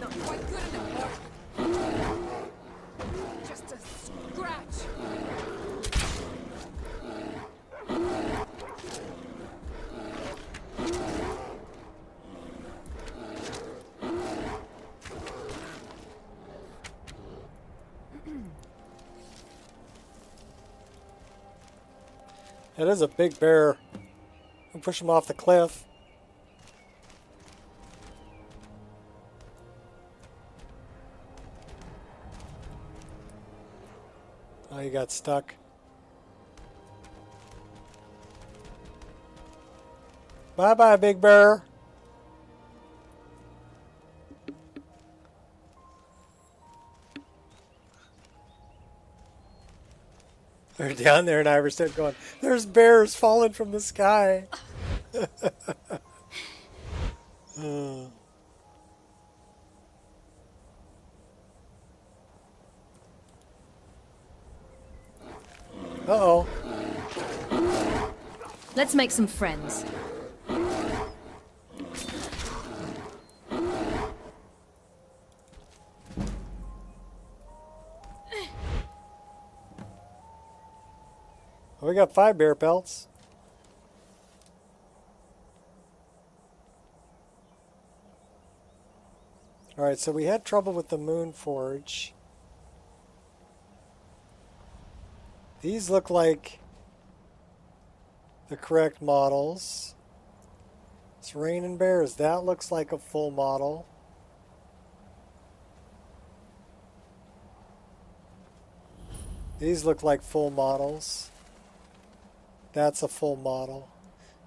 Not quite good enough. Just a scratch. That is a big bear. I'll push him off the cliff. Oh, you got stuck. Bye-bye, big bear. They're down there in Iverstead going, "There's bears falling from the sky." Uh-oh. Let's make some friends. We got 5 bear pelts. Alright, so we had trouble with the Moon Forge. These look like the correct models. It's Rain and Bears. That looks like a full model. These look like full models. That's a full model,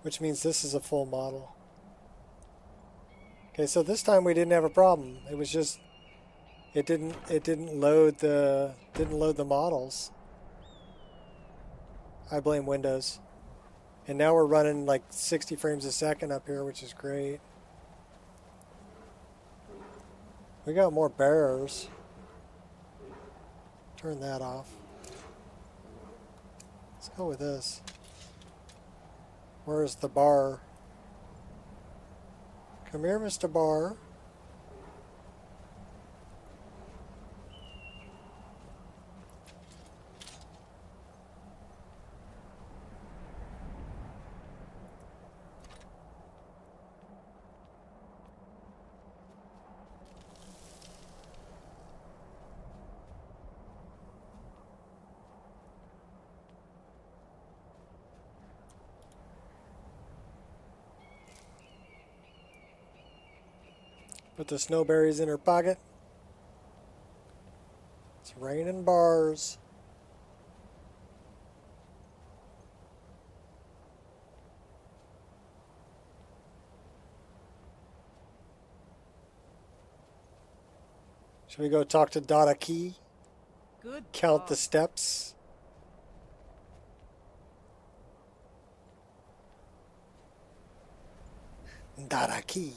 which means this is a full model. Okay, so this time we didn't have a problem. It was just it didn't load the models. I blame Windows. And now we're running like 60 frames a second up here, which is great. We got more bears. Turn that off. Let's go with this. Where's the bar? Come here, Mr. Bar. Put the snowberries in her pocket. It's raining bars. Should we go talk to Daraki? Good. Count the steps. Daraki.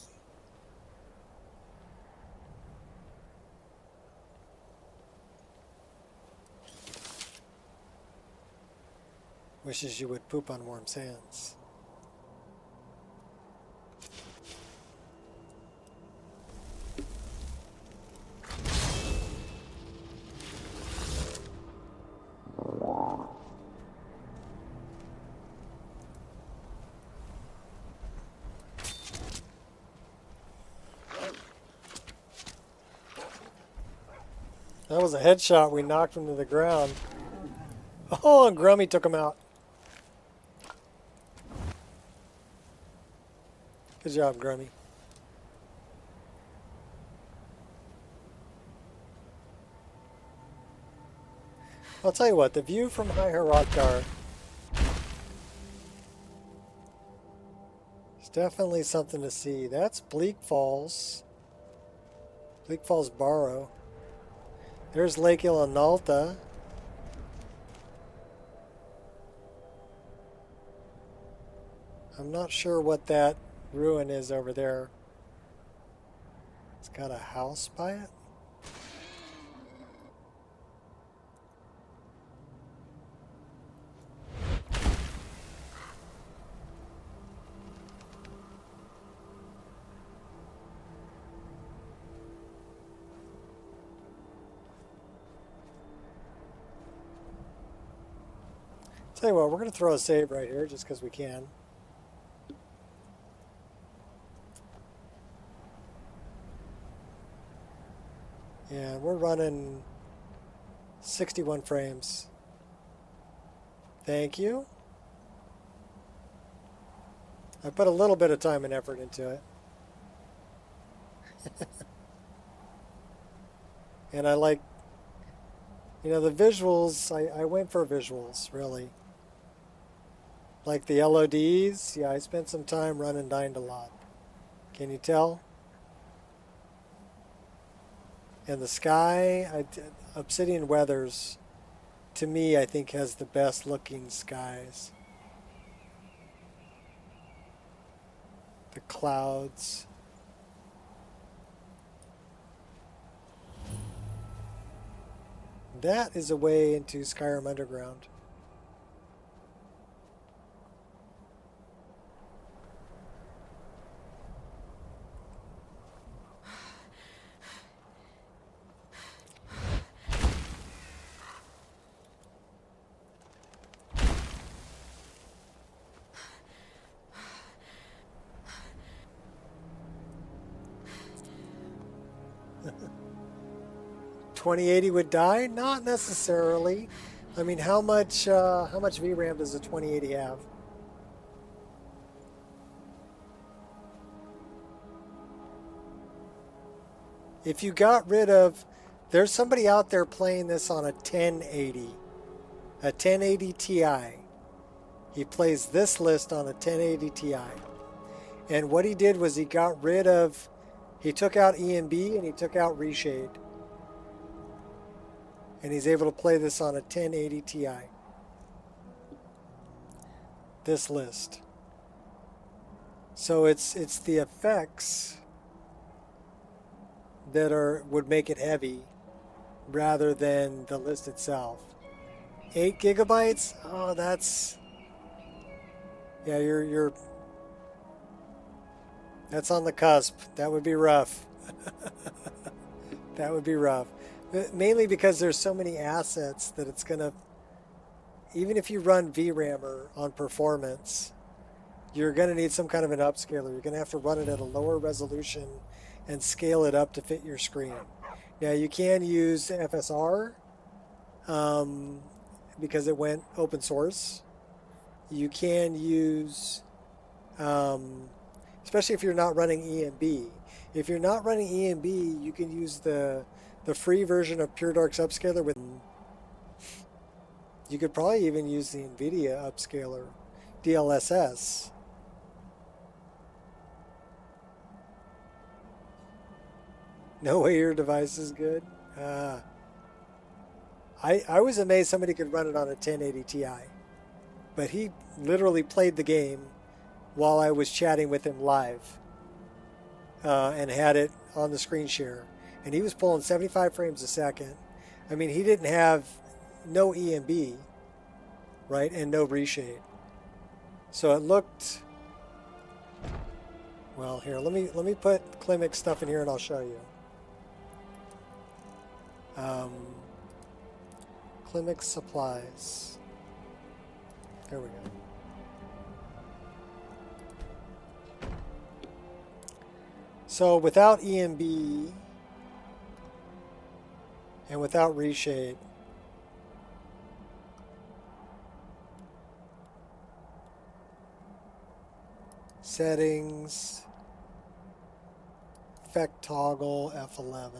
Wishes you would poop on warm sands. That was a headshot. We knocked him to the ground. Oh, and Grummy took him out. Good job, Grummy. I'll tell you what, the view from High Hrothgar is definitely something to see. That's Bleak Falls. Bleak Falls Barrow. There's Lake Ilanalta. I'm not sure what that ruin is over there. It's got a house by it. Tell you what, we're going to throw a save right here just because we can. Yeah, we're running 61 frames. Thank you. I put a little bit of time and effort into it. And I like, you know, the visuals, I went for visuals, really. Like the LODs, yeah, I spent some time running Dying to Lot. Can you tell? And the sky, Obsidian Weathers, to me, I think has the best looking skies. The clouds. That is a way into Skyrim Underground. $2080 would die? Not necessarily. I mean, how much VRAM does a 2080 have? If you got rid of, there's somebody out there playing this on a 1080 Ti. He plays this list on a 1080 Ti. And what he did was he got rid of, he took out EMB and he took out Reshade. And he's able to play this on a 1080 Ti. This list. So it's the effects that would make it heavy rather than the list itself. 8 gigabytes? Oh, that's, yeah, you're that's on the cusp. That would be rough. That would be rough. Mainly because there's so many assets that it's gonna, even if you run VRAMer on performance, you're gonna need some kind of an upscaler. You're gonna have to run it at a lower resolution and scale it up to fit your screen. Now you can use FSR because it went open source. You can use especially if you're not running EMB. If you're not running EMB, you can use the free version of Pure Dark's upscaler with. You could probably even use the NVIDIA upscaler, DLSS. No way your device is good. I was amazed somebody could run it on a 1080 Ti, but he literally played the game while I was chatting with him live, and had it on the screen share, and he was pulling 75 frames a second. I mean, he didn't have no EMB, right, and no reshade, so it looked well. Here, let me put Climic stuff in here, and I'll show you. Climic supplies. There we go. So without EMB and without reshade, settings, effect toggle, F11,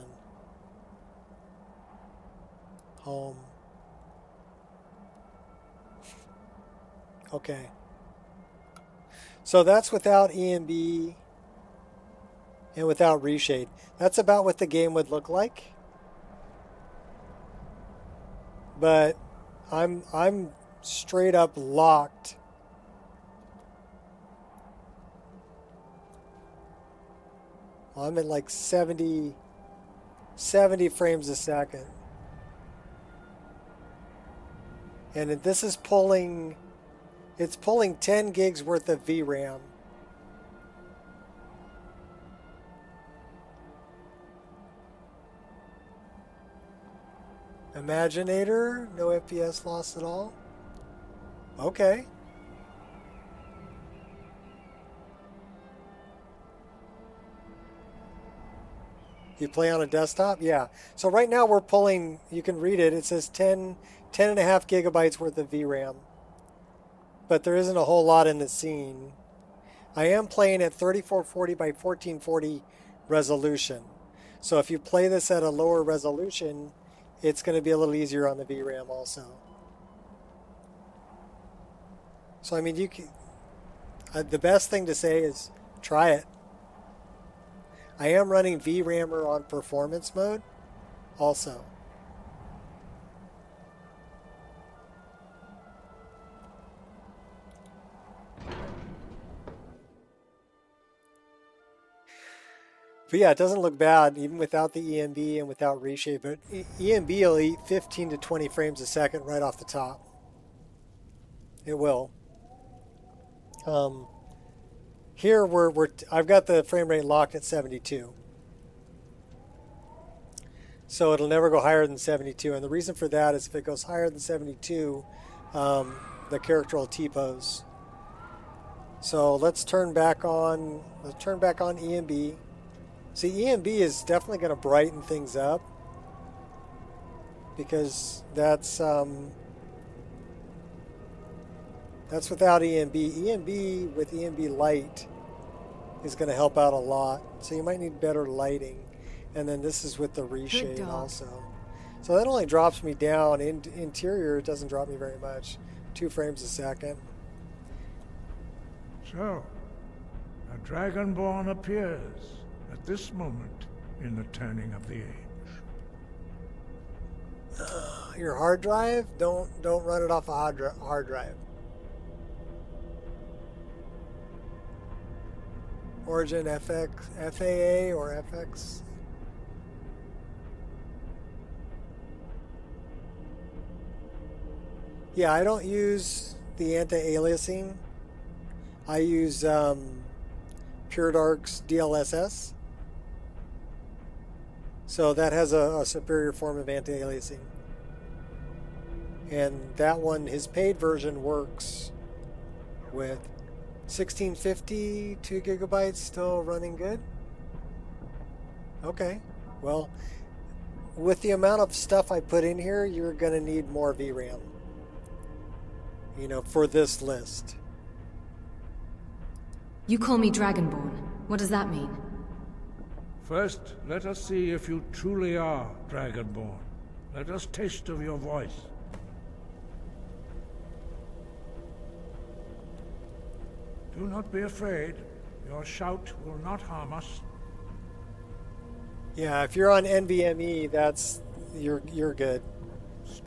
home. Okay. So that's without EMB and without reshade. That's about what the game would look like. But I'm straight up locked. I'm at like 70 frames a second. And this is pulling, it's pulling 10 gigs worth of VRAM. Imaginator, no FPS loss at all. Okay. You play on a desktop? Yeah. So right now we're pulling, you can read it, it says 10 and a half gigabytes worth of VRAM. But there isn't a whole lot in the scene. I am playing at 3440 by 1440 resolution. So if you play this at a lower resolution, it's going to be a little easier on the VRAM also. So I mean, you can, the best thing to say is try it. I am running VRAMer on performance mode also. But yeah, it doesn't look bad even without the EMB and without reshade. But EMB will eat 15 to 20 frames a second right off the top. It will. Here I've got the frame rate locked at 72. So it'll never go higher than 72. And the reason for that is if it goes higher than 72, the character will T-pose. So let's turn back on EMB. See, EMB is definitely going to brighten things up because that's without EMB. EMB with EMB light is going to help out a lot. So you might need better lighting. And then this is with the reshade also. So that only drops me down. Interior, it doesn't drop me very much. 2 frames a second. So, a Dragonborn appears at this moment in the turning of the age. Your hard drive? Don't run it off a hard drive. Origin FX, FAA or FX. Yeah, I don't use the anti-aliasing. I use Pure Dark's DLSS. So that has a superior form of anti-aliasing. And that one, his paid version works with 1650, 2 gigabytes, still running good. Okay, well, with the amount of stuff I put in here, you're going to need more VRAM, you know, for this list. You call me Dragonborn. What does that mean? First, let us see if you truly are Dragonborn. Let us taste of your voice. Do not be afraid. Your shout will not harm us. Yeah, if you're on NVMe, you're good.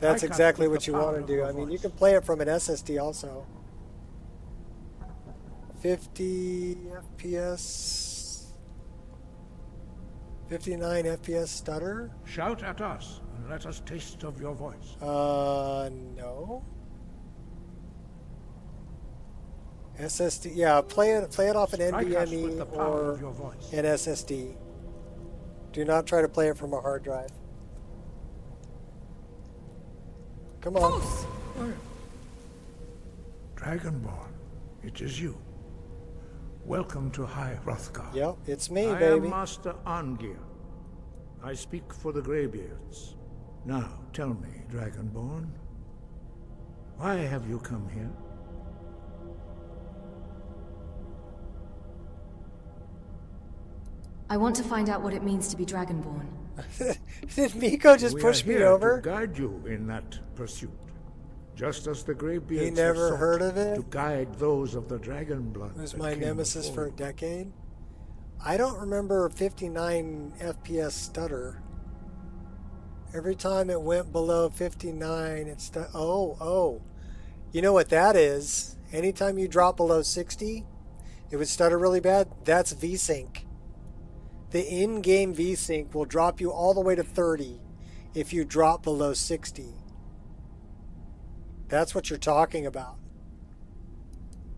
That's exactly what you want to do. I mean, you can play it from an SSD also. 50 FPS, 59 FPS stutter. Shout at us and let us taste of your voice. No. SSD, yeah, play it off an NVMe or an SSD. Do not try to play it from a hard drive. Come on. Dragonborn, it is you. Welcome to High Hrothgar. Yep, it's me, I baby. am Master Arngir. I speak for the Greybeards. Now, tell me, Dragonborn, why have you come here? I want to find out what it means to be Dragonborn. Did Miko just push me over? To guide you in that pursuit. Just as the Greybeards He never have heard of it? to guide those of the dragon blood. It was my nemesis for a decade. I don't remember 59 FPS stutter. Every time it went below 59, it oh. You know what that is? Anytime you drop below 60, it would stutter really bad. That's VSync. The in-game VSync will drop you all the way to 30 if you drop below 60. That's what you're talking about.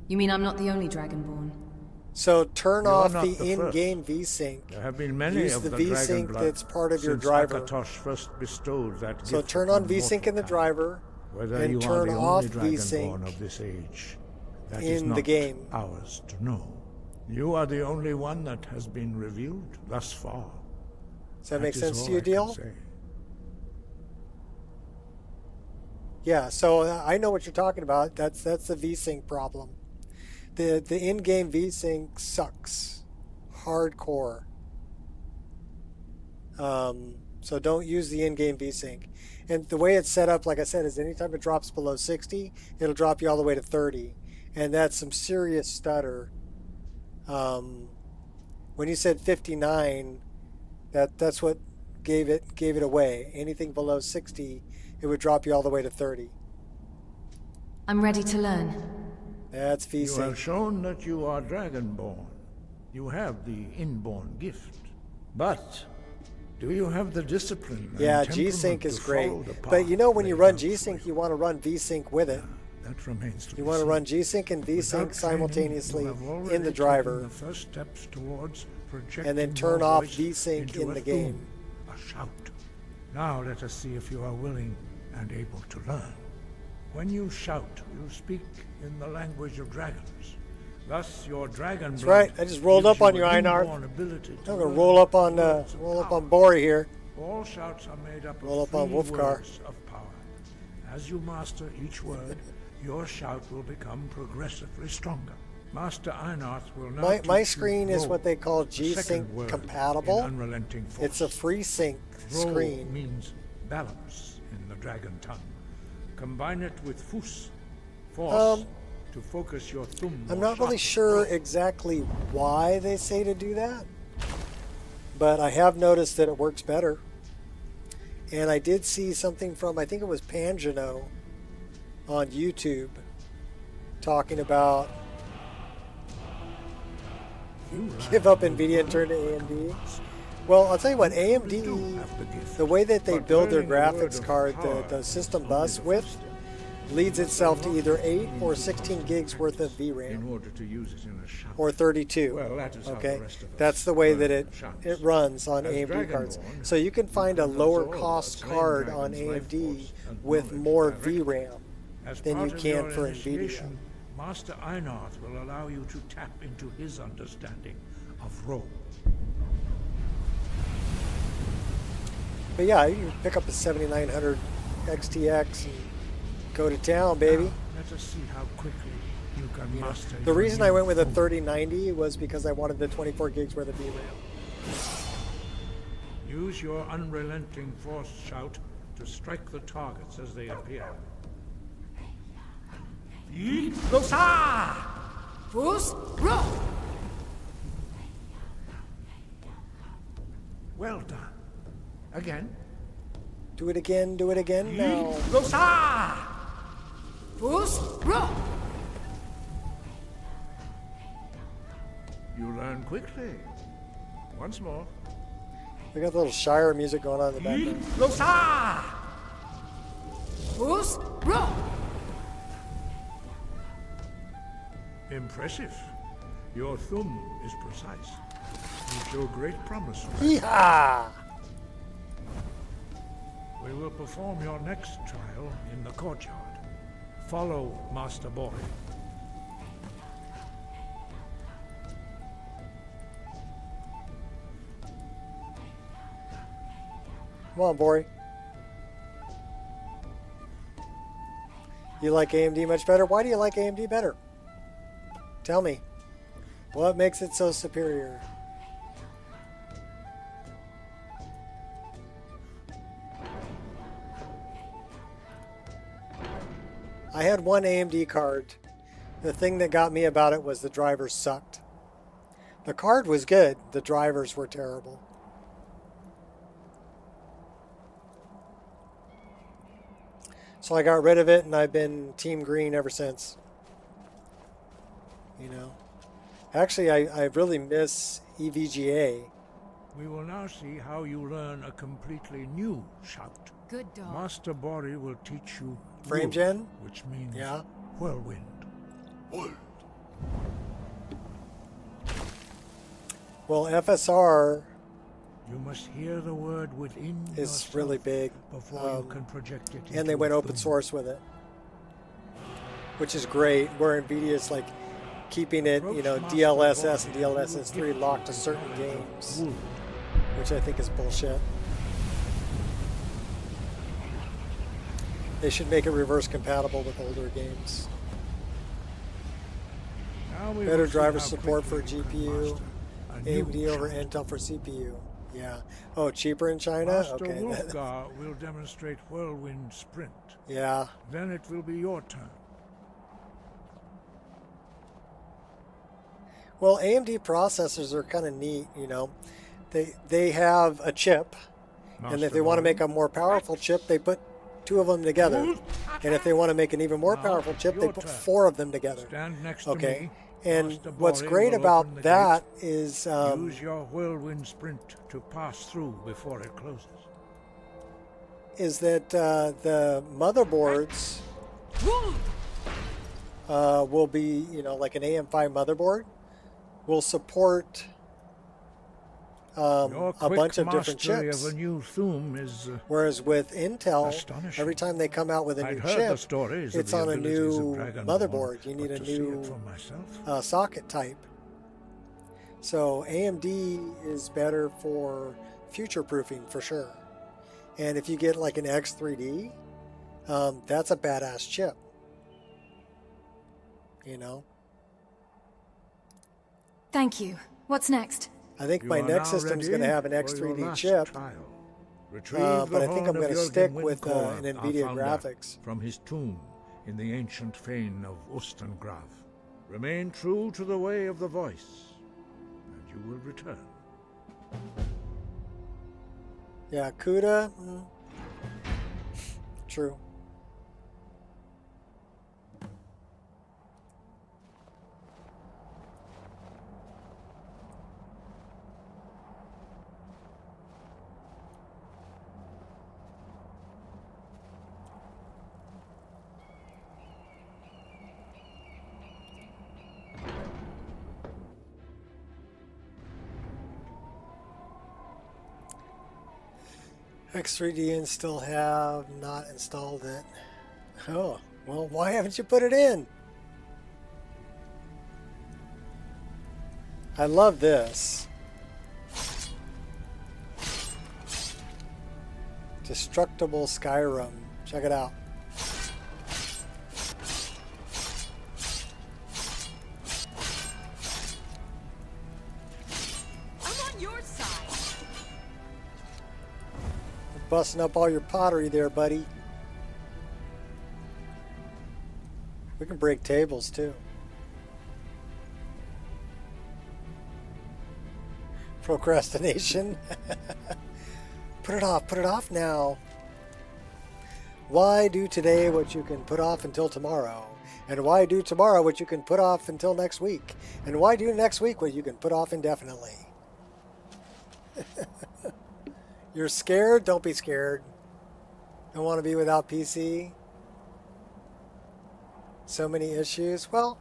You mean I'm not the only Dragonborn? So turn off the the in-game VSync. There have been many Use of the the VSync dragon that's part of your since driver. Akatosh first bestowed that So gift turn on upon VSync in the mortal driver Whether and you turn are the off only VSync Dragonborn of this age, that is in not the game. ours to know. You are the only one that has been revealed thus far. Does that make is sense all to you, I can Deal? say. Yeah, so I know what you're talking about. That's the VSync problem. The in-game VSync sucks. Hardcore. So don't use the in-game VSync. And the way it's set up, like I said, is anytime it drops below 60, it'll drop you all the way to 30. And that's some serious stutter. When you said 59, that's what gave it away. Anything below 60, it would drop you all the way to 30. I'm ready to learn. That's You VSync. have shown that you are Dragonborn. You have the inborn gift. But do you have the discipline? Yeah, and G-Sync temperament is to great. follow the But you know, when path you laid run out G-Sync, you want to run VSync with it. That remains to You be want to seen. run G-Sync and VSync Without training, simultaneously you have already in the taken driver, the first steps towards and then projecting turn your off voice VSync into in a the game. thum, a shout. Now let us see if you are willing and able to learn. When you shout, you speak in the language of dragons. Thus, your dragon That's blood right. I just rolled gives up on you you, an Einar. inborn ability to I'm gonna learn roll up on words of power. Bori here. All shouts are made up Roll of up on three Wolfgar. words of power. As you master each word, your shout will become progressively stronger. Master Einarth will now My teach you screen is roll, what they call the G-Sync second word compatible. in unrelenting force. It's a free sync Roll screen. means balance in the dragon tongue. Combine it with fus, force, to focus your thumb. I'm more not really sharply. sure exactly why they say to do that, but I have noticed that it works better. And I did see something from, I think it was Pangino on YouTube, talking about give up NVIDIA and turn to AMD. Well, I'll tell you what, AMD, the way that they build their graphics card, the system bus width, leads itself to either 8 or 16 gigs worth of VRAM. In order to use it in a shout. Or 32. Well, that is how okay, the rest of us that's the way that learn it runs on As AMD cards. Dragonborn, So you can find a absorb lower the cost slain card on dragon's life AMD force and with knowledge more directly. VRAM As than you part of can your for NVIDIA. initiation, Master Einarth will allow you to tap into his understanding of role. But yeah, you can pick up a 7900 XTX and go to town, baby. Now, let us see how quickly You can You know, master the your reason I new went with a Thum. 3090 was because I wanted the 24 gigs worth of VRAM. Use your unrelenting force shout to strike the targets as they appear. Medusa! Fus, roll! Well done. Again. Do it again, do it again. No. Medusa! Fus, roll! You learn quickly. Once more. We got the little Shire music going on in the background. Medusa! Fus, roll! Impressive. Your thumb is precise. You show great promise. Yeehaw! We will perform your next trial in the courtyard. Follow Master Boy. Come on, Bori. You like AMD much better? Why do you like AMD better? Tell me. What makes it so superior? I had one AMD card. The thing that got me about it was the drivers sucked. The card was good. The drivers were terrible. So I got rid of it, and I've been Team Green ever since. You know, actually, I really miss EVGA. We will now see how you learn a completely new shout. Good dog. Master Bori will teach you Frame Wolf, gen? which means Yeah. whirlwind. Well, FSR You must hear the word within is yourself really big, before you can project it. and they went open source with it, which is great. Where NVIDIA's like keeping it, you know, DLSS and DLSS 3 locked to certain games, which I think is bullshit. They should make it reverse compatible with older games. Now we Better will see driver how support for quickly you can GPU, master a new AMD over shout. Intel for CPU. Yeah. Oh, cheaper in China? Master Okay. Wolfgar will demonstrate whirlwind sprint. Yeah. Then it will be your turn. Well, AMD processors are kind of neat, you know. They have a chip, and if they want to make a more powerful chip, they put two of them together. And if they want to make an even more powerful chip, they put four of them together. Stand next to Okay. me. And Master what's Bori great will about open the that gate. is Use your whirlwind sprint to pass through before it closes. that the motherboards will be, you know, like an AM5 motherboard will support Your a bunch of different mastery chips. of a new Thum is Whereas with Intel, astonishing. every time they come out with a I'd new heard the chip, stories of it's the on a abilities of new Dragonborn, motherboard. You need but a to see it new for myself. socket type. So AMD is better for future proofing for sure. And if you get like an X3D, that's a badass chip. You know? Thank you. What's next? I think You my are next now system's ready going to have an for your X3D last chip. trial. Retrieve But the I think I'm horn going to of stick Jürgen with Windcore, an our NVIDIA founder, graphics. from his tomb in the ancient fane of Ustengrav. Remain true to the way of the voice, and you will return. Yeah, CUDA. True. X3D and still have not installed it. Oh, well, why haven't you put it in? I love this. Destructible Skyrim. Check it out. busting up all your pottery there, buddy. We can break tables too. Procrastination. Put it off now. Why do today what you can put off until tomorrow? And why do tomorrow what you can put off until next week? And why do next week what you can put off indefinitely? You're scared? Don't be scared. Don't want to be without PC? So many issues? Well,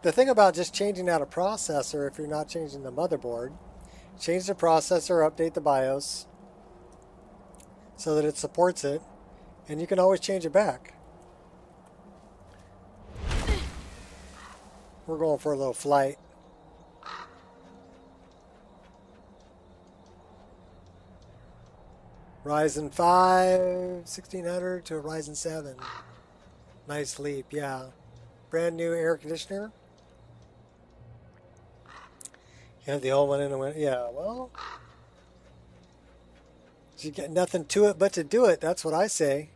the thing about just changing out a processor, if you're not changing the motherboard, change the processor, update the BIOS so that it supports it, and you can always change it back. We're going for a little flight. Ryzen 5 1600 to a Ryzen 7. Nice leap, yeah. Brand new air conditioner. You have the old one in the winter. Yeah, well, you get nothing to it but to do it. That's what I say.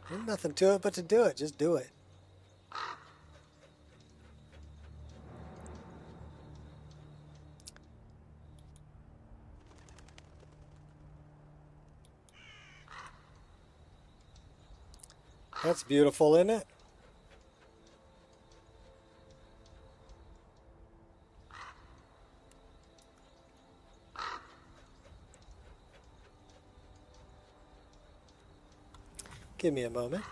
There's nothing to it but to do it. Just do it. That's beautiful, isn't it? Give me a moment.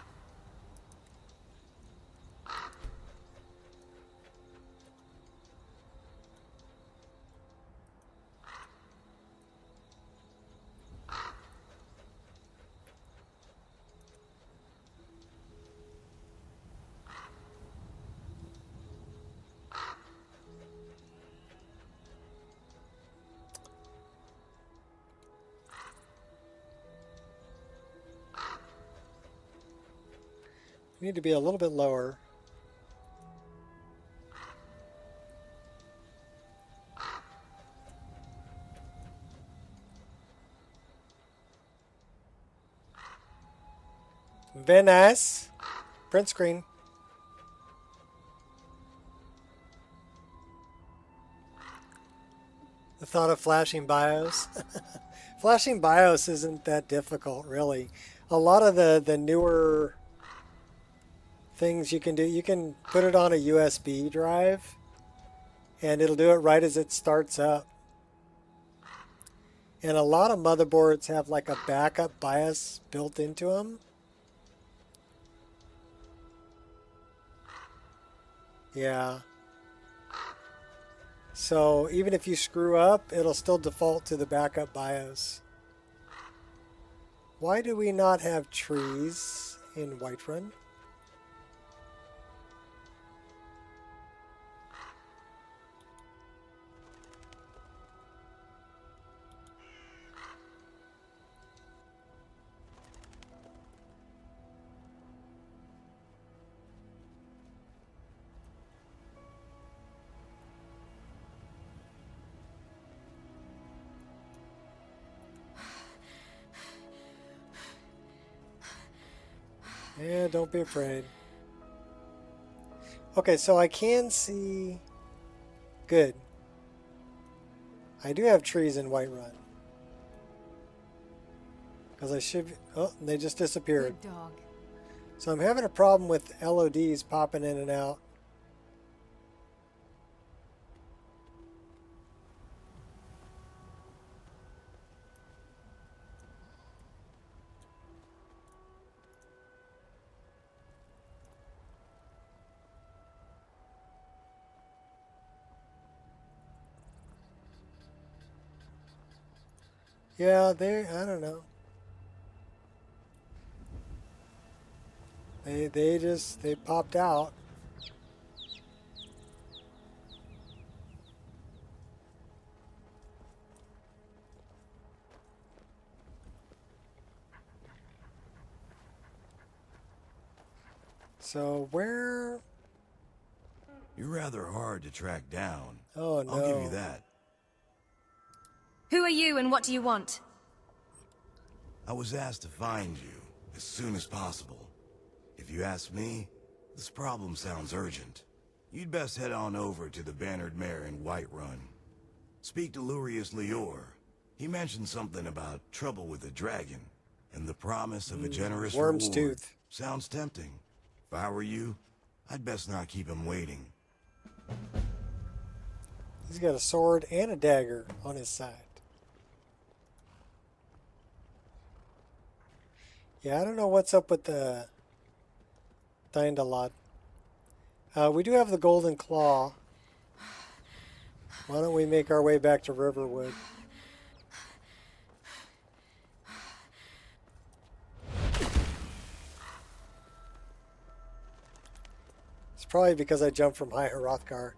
We need to be a little bit lower. Very nice. Print screen. The thought of flashing BIOS. Flashing BIOS isn't that difficult, really. A lot of the newer things you can do, you can put it on a USB drive and it'll do it right as it starts up. And a lot of motherboards have like a backup BIOS built into them. Yeah. So even if you screw up, it'll still default to the backup BIOS. Why do we not have trees in Whiterun? Yeah, don't be afraid. Okay, so I can see... Good. I do have trees in Whiterun. Because I should... Oh, they just disappeared. Good dog. So I'm having a problem with LODs popping in and out. Yeah, I don't know. They popped out. So where? You're rather hard to track down. Oh no. I'll give you that. Who are you and what do you want? I was asked to find you as soon as possible. If you ask me, this problem sounds urgent. You'd best head on over to the Bannered Mare in Whiterun. Speak to Lurius Lior. He mentioned something about trouble with the dragon, and the promise of a generous Worm's reward. tooth. Sounds tempting. If I were you, I'd best not keep him waiting. He's got a sword and a dagger on his side. Yeah, I don't know what's up with the Thyndalot. We do have the Golden Claw. Why don't we make our way back to Riverwood? It's probably because I jumped from High Hrothgar.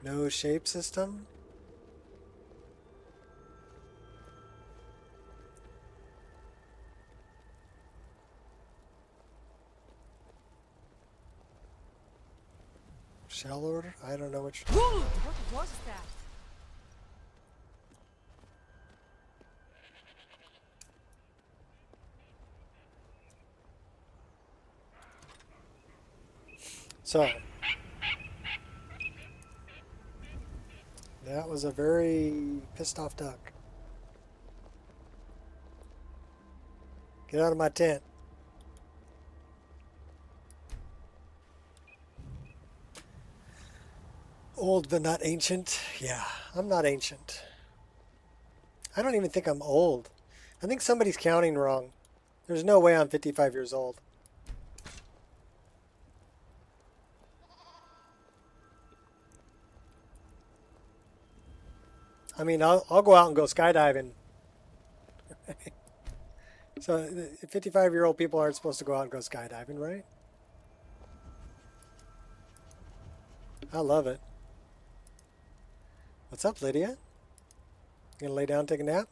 No shape system? Shell order? I don't know which. What was that? So, that was a very pissed off duck. Get out of my tent. Old but not ancient. Yeah, I'm not ancient. I don't even think I'm old. I think somebody's counting wrong. There's no way I'm 55 years old. I mean, I'll go out and go skydiving. So 55-year-old people aren't supposed to go out and go skydiving, right? I love it. What's up, Lydia? You gonna lay down and take a nap?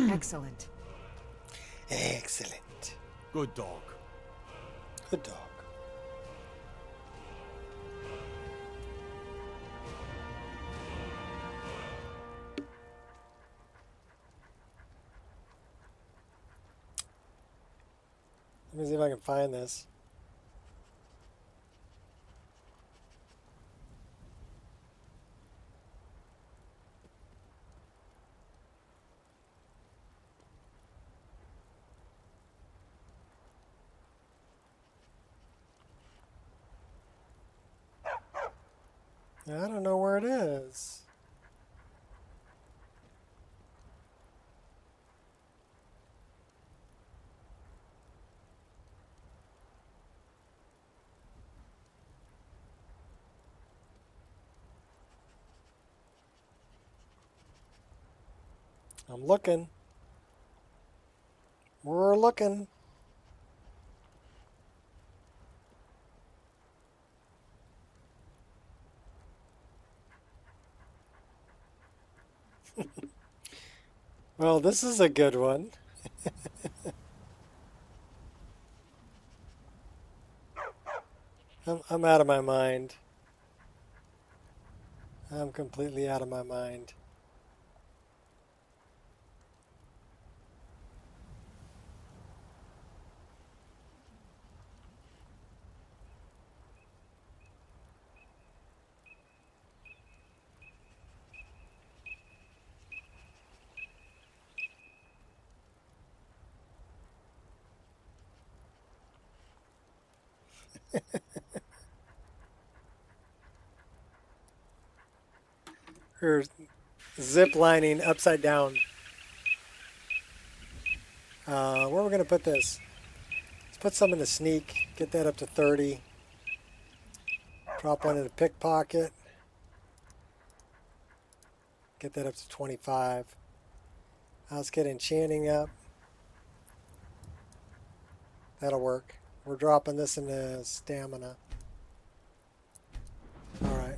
Excellent. Excellent. Good dog. Good dog. Let me see if I can find this. I don't know where it is. I'm looking. We're looking. Well, this is a good one. I'm out of my mind. I'm completely out of my mind. Or zip lining upside down. Where are we going to put this? Let's put some in the sneak. Get that up to 30. Drop one in the pickpocket. Get that up to 25. Now let's get enchanting up. That'll work. We're dropping this into stamina. Alright.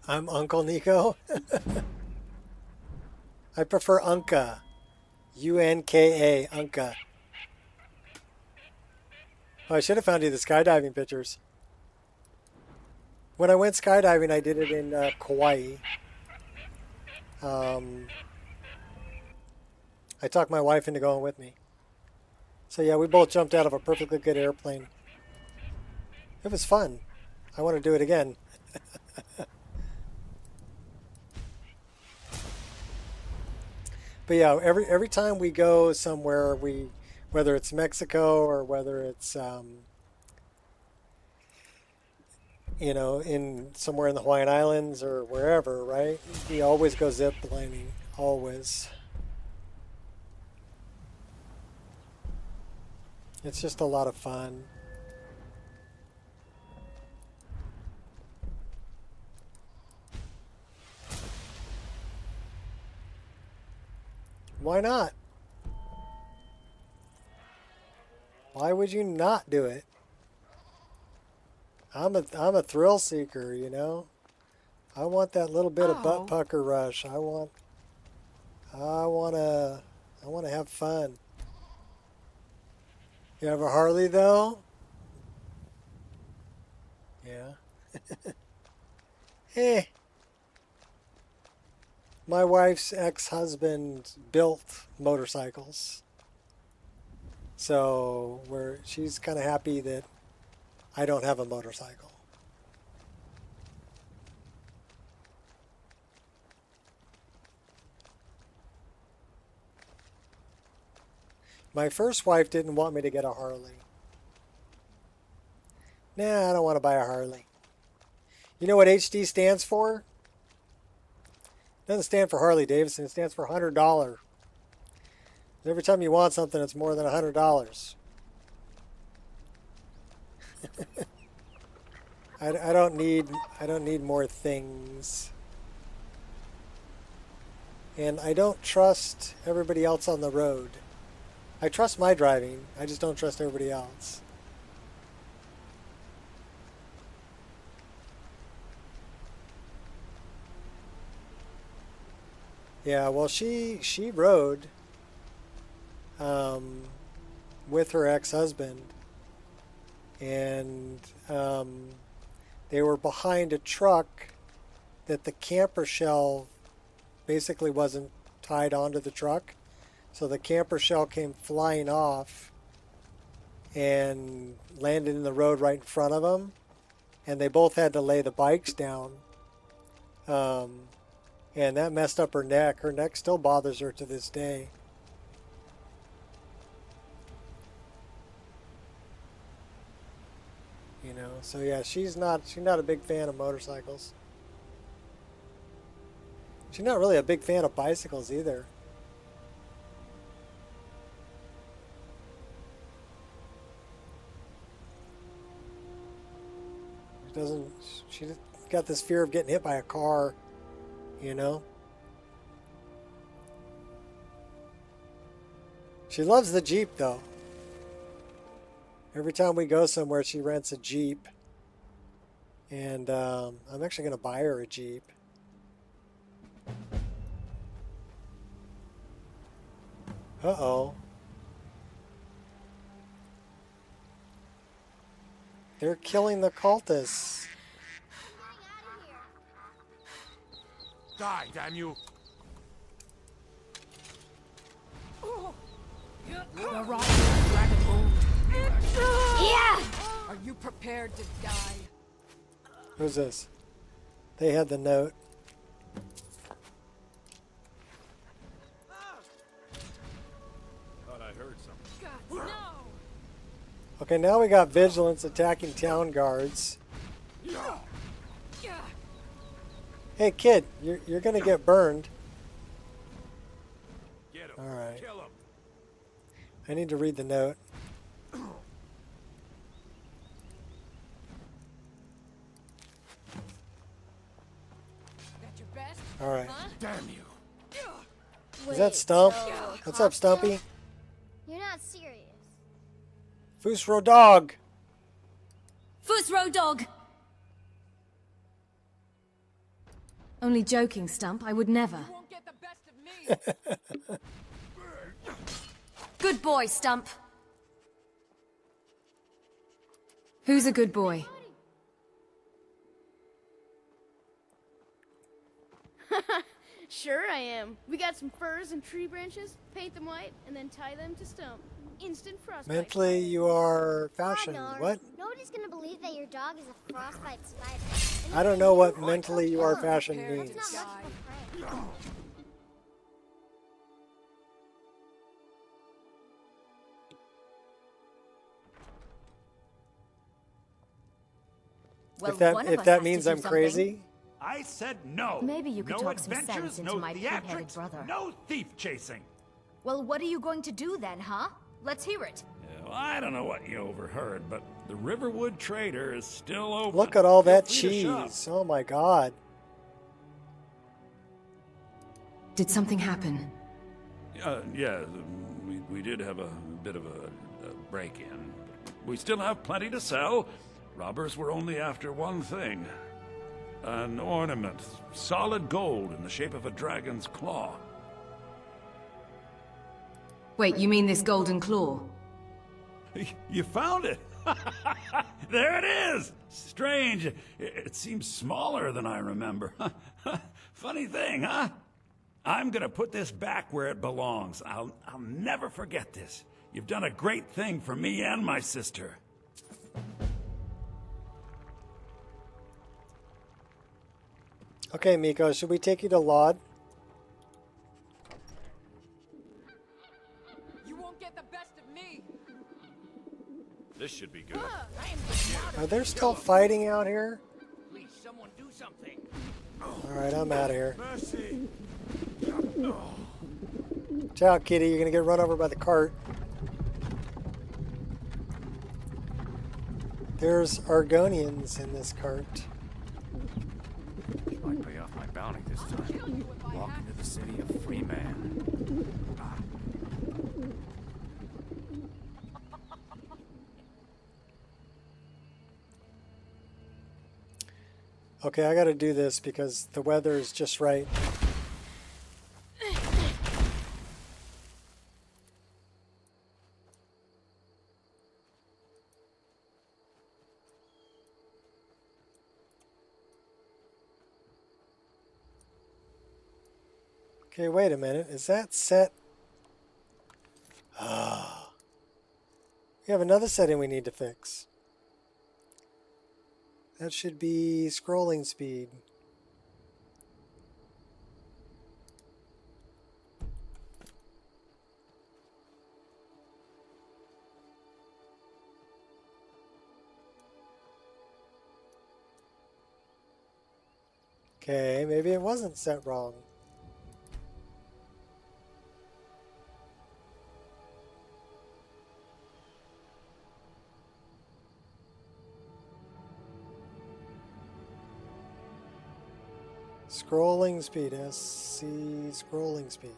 I'm Uncle Nico. I prefer Unca. UNKA, Unka. Oh, I should have found you the skydiving pictures. When I went skydiving, I did it in Kauai. I talked my wife into going with me. So yeah, we both jumped out of a perfectly good airplane. It was fun. I want to do it again. But yeah, every time we go somewhere, whether it's Mexico or whether it's you know, in somewhere in the Hawaiian Islands or wherever, right? We always go zip lining, always. It's just a lot of fun. Why not? Why would you not do it? I'm a thrill seeker, you know. I want that little bit of butt pucker rush. I want to have fun. You have a Harley though? Yeah. My wife's ex-husband built motorcycles. So she's kind of happy that I don't have a motorcycle. My first wife didn't want me to get a Harley. Nah, I don't want to buy a Harley. You know what HD stands for? It doesn't stand for Harley Davidson. It stands for $100. Every time you want something, it's more than $100. I don't need more things. And I don't trust everybody else on the road. I trust my driving. I just don't trust everybody else. Yeah, well, she rode with her ex-husband, and they were behind a truck that the camper shell basically wasn't tied onto the truck. So the camper shell came flying off and landed in the road right in front of them. And they both had to lay the bikes down. And that messed up her neck. Her neck still bothers her to this day. You know, so yeah, she's not a big fan of motorcycles. She's not really a big fan of bicycles either. She got this fear of getting hit by a car, you know. She loves the Jeep though. Every time we go somewhere, she rents a Jeep. And I'm actually going to buy her a Jeep. Uh-oh. They're killing the cultists. Die, damn you! The rising dragon moon. Yeah! Are you prepared to die? Who's this? They had the note. Thought I heard something. God, no! Okay, now we got vigilance attacking town guards. Hey kid, you're gonna get burned. Get him. All right. Kill him. I need to read the note. All right. Damn you. Is that Stump? What's up, Stumpy? You're not serious. Fusro dog. Fusro dog! Only joking, Stump. I would never. Good boy, Stump. Who's a good boy? Sure I am. We got some furs and tree branches, paint them white, and then tie them to stump. Instant frostbite. Mentally, you are fashioned. What? Nobody's gonna believe that your dog is a frostbite spider. I don't know what mentally you are fashioned means. It's not much of a prank. Well, If that means I'm crazy. I said no. Maybe you could no talk some adventures, sense into no my pig-headed theatrics, brother. no thief chasing. Well, what are you going to do then, huh? Let's hear it. Well, I don't know what you overheard, but the Riverwood Trader is still open. Look at all that Feel free to shop. cheese. Oh my god. Did something happen? Yeah, we did have a bit of a break-in. We still have plenty to sell. Robbers were only after one thing. An ornament, solid gold in the shape of a dragon's claw. Wait, you mean this golden claw? You found it! There it is! Strange. It seems smaller than I remember. Funny thing, huh? I'm gonna put this back where it belongs. I'll never forget this. You've done a great thing for me and my sister. Okay, Miko, should we take you to Laud? You won't get the best of me. This should be good. Are there still fighting out here? Please, someone do something. Alright, I'm out of here. Mercy. Watch out, kitty. You're going to get run over by the cart. There's Argonians in this cart. Might pay off my bounty this time. Walk into the city a free man. Okay, I got to do this because the weather is just right. Okay, wait a minute. Is that set? Ah. We have another setting we need to fix. That should be scrolling speed. Okay, maybe it wasn't set wrong. Scrolling speed, SC scrolling speed.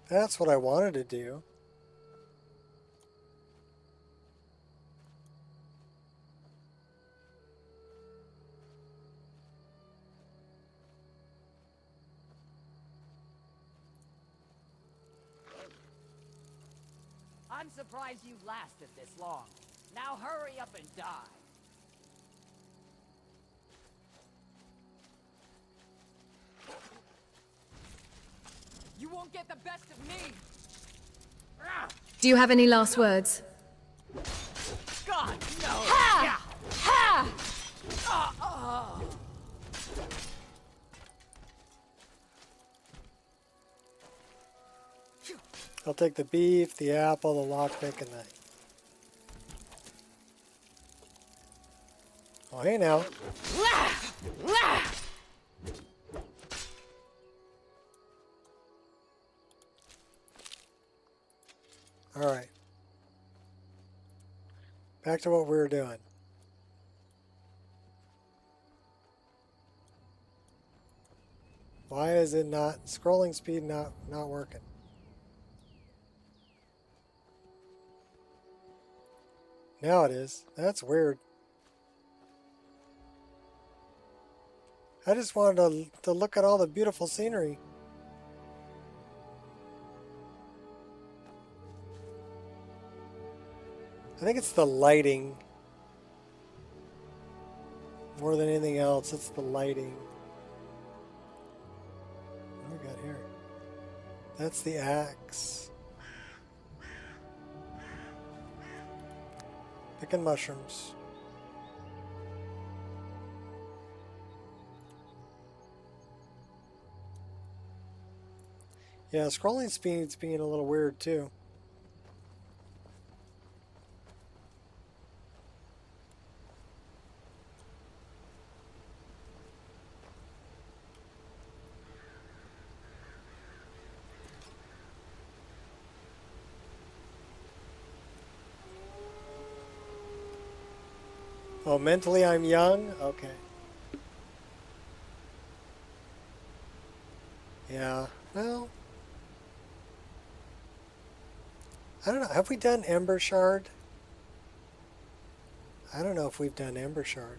That's what I wanted to do. I'm surprised you lasted this long. Now hurry up and die. You won't get the best of me. Do you have any last words? God, no! Ha! Ha! I'll take the beef, the apple, the lockpick, and the... Oh, hey now. Alright. Back to what we were doing. Why is it not scrolling speed not working? Now it is. That's weird. I just wanted to look at all the beautiful scenery. I think it's the lighting. More than anything else, it's the lighting. What do we got here? That's the axe. Picking mushrooms. Yeah, scrolling speed's being a little weird too. Oh, mentally I'm young? Okay. Yeah, well, I don't know. Have we done Ember Shard? I don't know if we've done Ember Shard.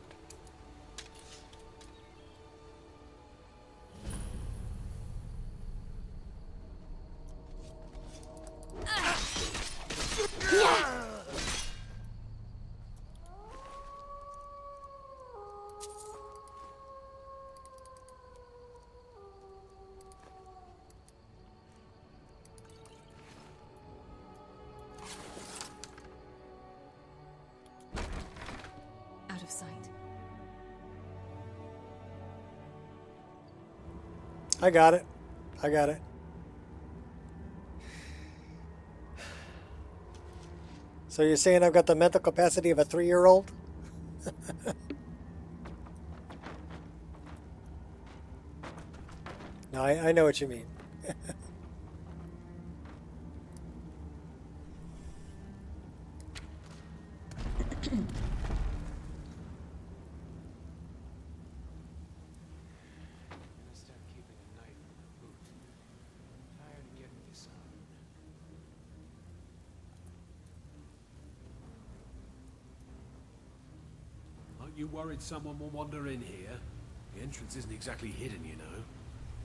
Out of sight. I got it. I got it. So you're saying I've got the mental capacity of a 3-year-old? No, I know what you mean. Aren't you worried someone will wander in here? The entrance isn't exactly hidden, you know.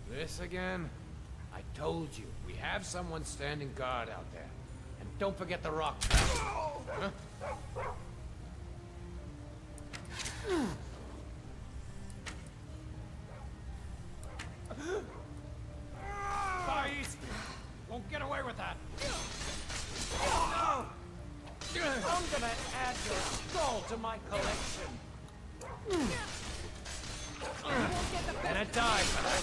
This again? I told you, we have someone standing guard out there. And don't forget the rock. Huh? Far east! Won't get away with that! I'm gonna add your skull to my collection. And it died for that.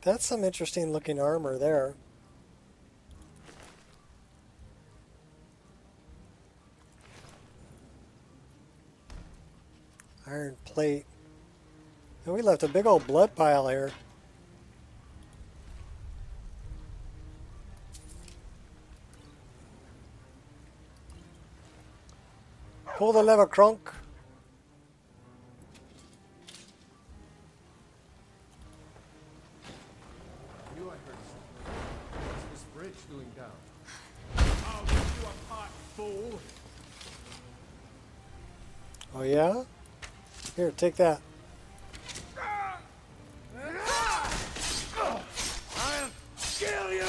That's some interesting looking armor there. Iron plate. And we left a big old blood pile here. Pull the lever, Crunk. You, I heard something. What's this bridge doing down? I'll rip you apart, fool! Oh yeah? Here, take that. I'll kill you!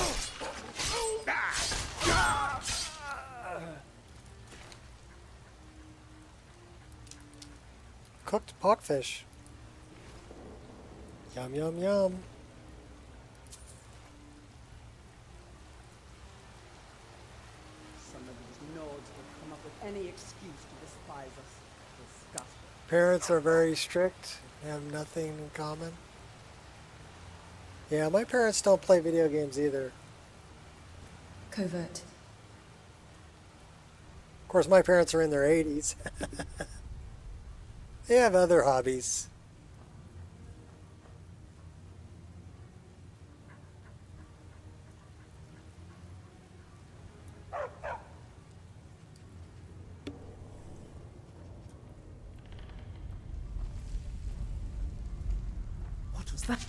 Cooked potfish. Yum, yum, yum. Some of these Nords will come up with any excuse to despise us. Disgusting. Parents are very strict. They have nothing in common. Yeah, my parents don't play video games either. Covert. course, my parents are in their 80s. They have other hobbies. What was that?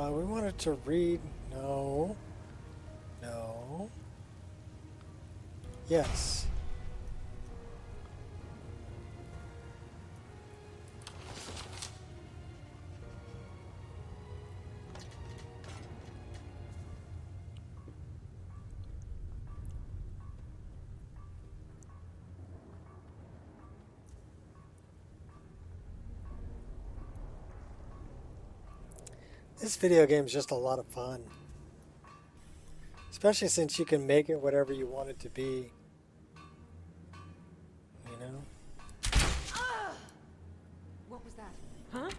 We wanted to read. No. No. Yes. This video game is just a lot of fun. Especially since you can make it whatever you want it to be. You know? What was that? Huh?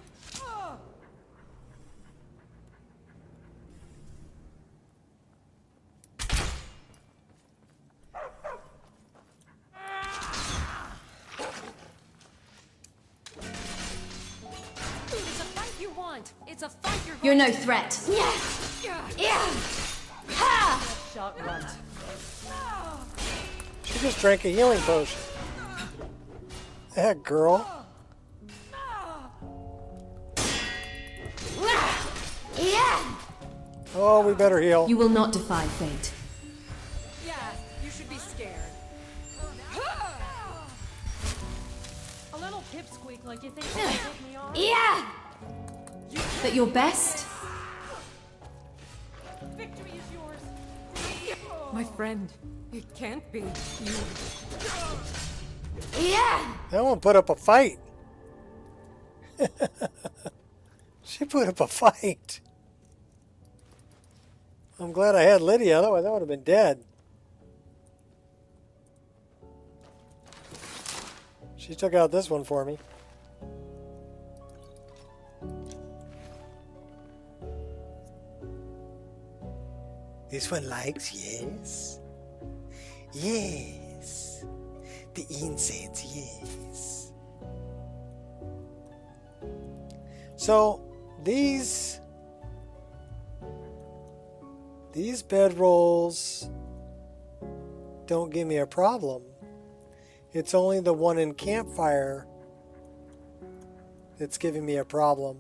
It's a fight you want. It's a fight You're no threat. Shot runt. She just drank a healing potion. That girl. Oh, we better heal. You will not defy fate. Yeah, you should be scared. A little pipsqueak like you think you can take me on? Yeah! But your best? Victory is yours. My friend, it can't be you. Yeah! That one put up a fight. She put up a fight. I'm glad I had Lydia, otherwise I would have been dead. She took out this one for me. This one likes, yes. Yes. The incense, yes. So, these bedrolls don't give me a problem. It's only the one in campfire that's giving me a problem.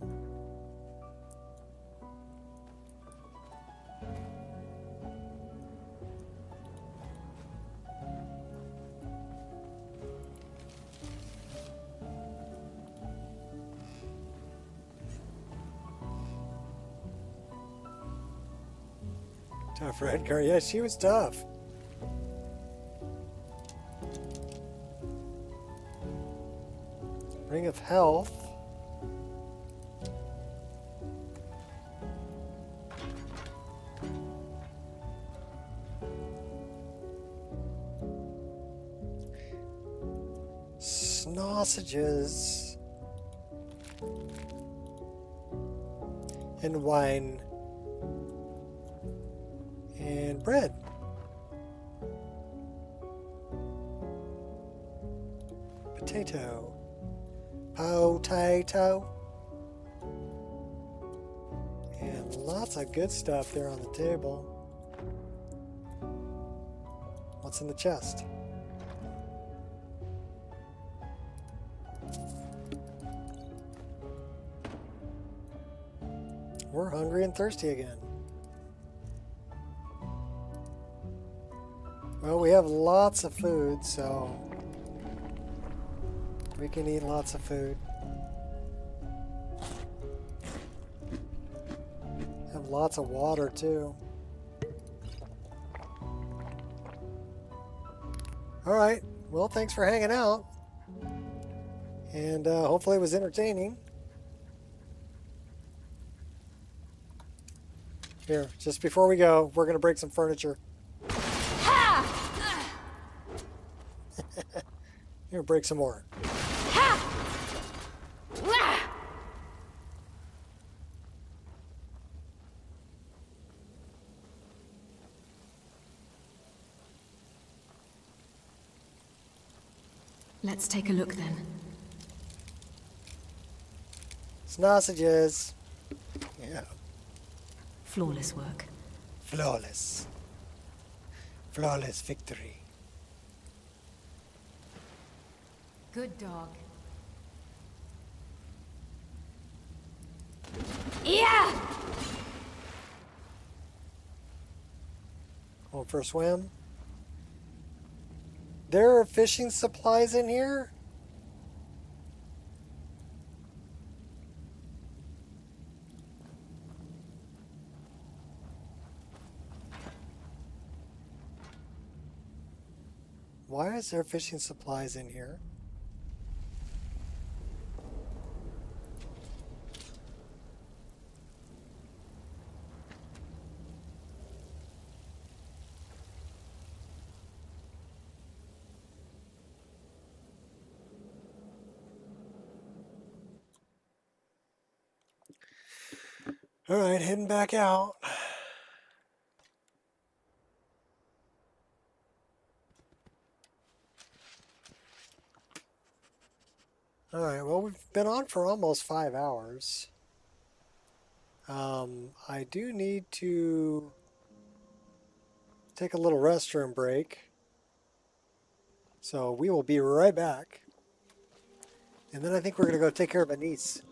Tough Redcar, yeah, she was tough. Ring of Health. Sausages. And wine. And bread. Potato. Potato. And lots of good stuff there on the table. What's in the chest? We're hungry and thirsty again. Well, we have lots of food, so we can eat lots of food. Lots of water, too. Alright, well, thanks for hanging out. And hopefully it was entertaining. Here, just before we go, we're going to break some furniture. Here, break some more. Let's take a look then. Sausages. Yeah. Flawless work. Flawless. Flawless victory. Good dog. Yeah! Going for a swim. There are fishing supplies in here? Why is there fishing supplies in here? All right, heading back out. All right, well, we've been on for almost 5 hours. I do need to take a little restroom break. So we will be right back. And then I think we're going to go take care of a niece.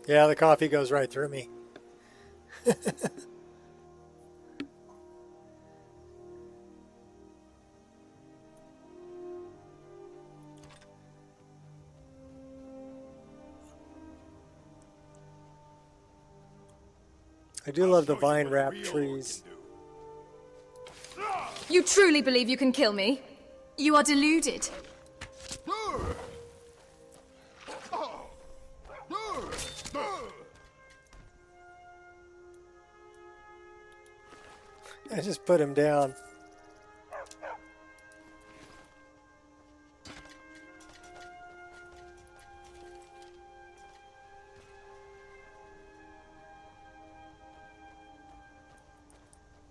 Yeah, the coffee goes right through me. I do love the vine-wrapped trees. You truly believe you can kill me? You are deluded. I just put him down.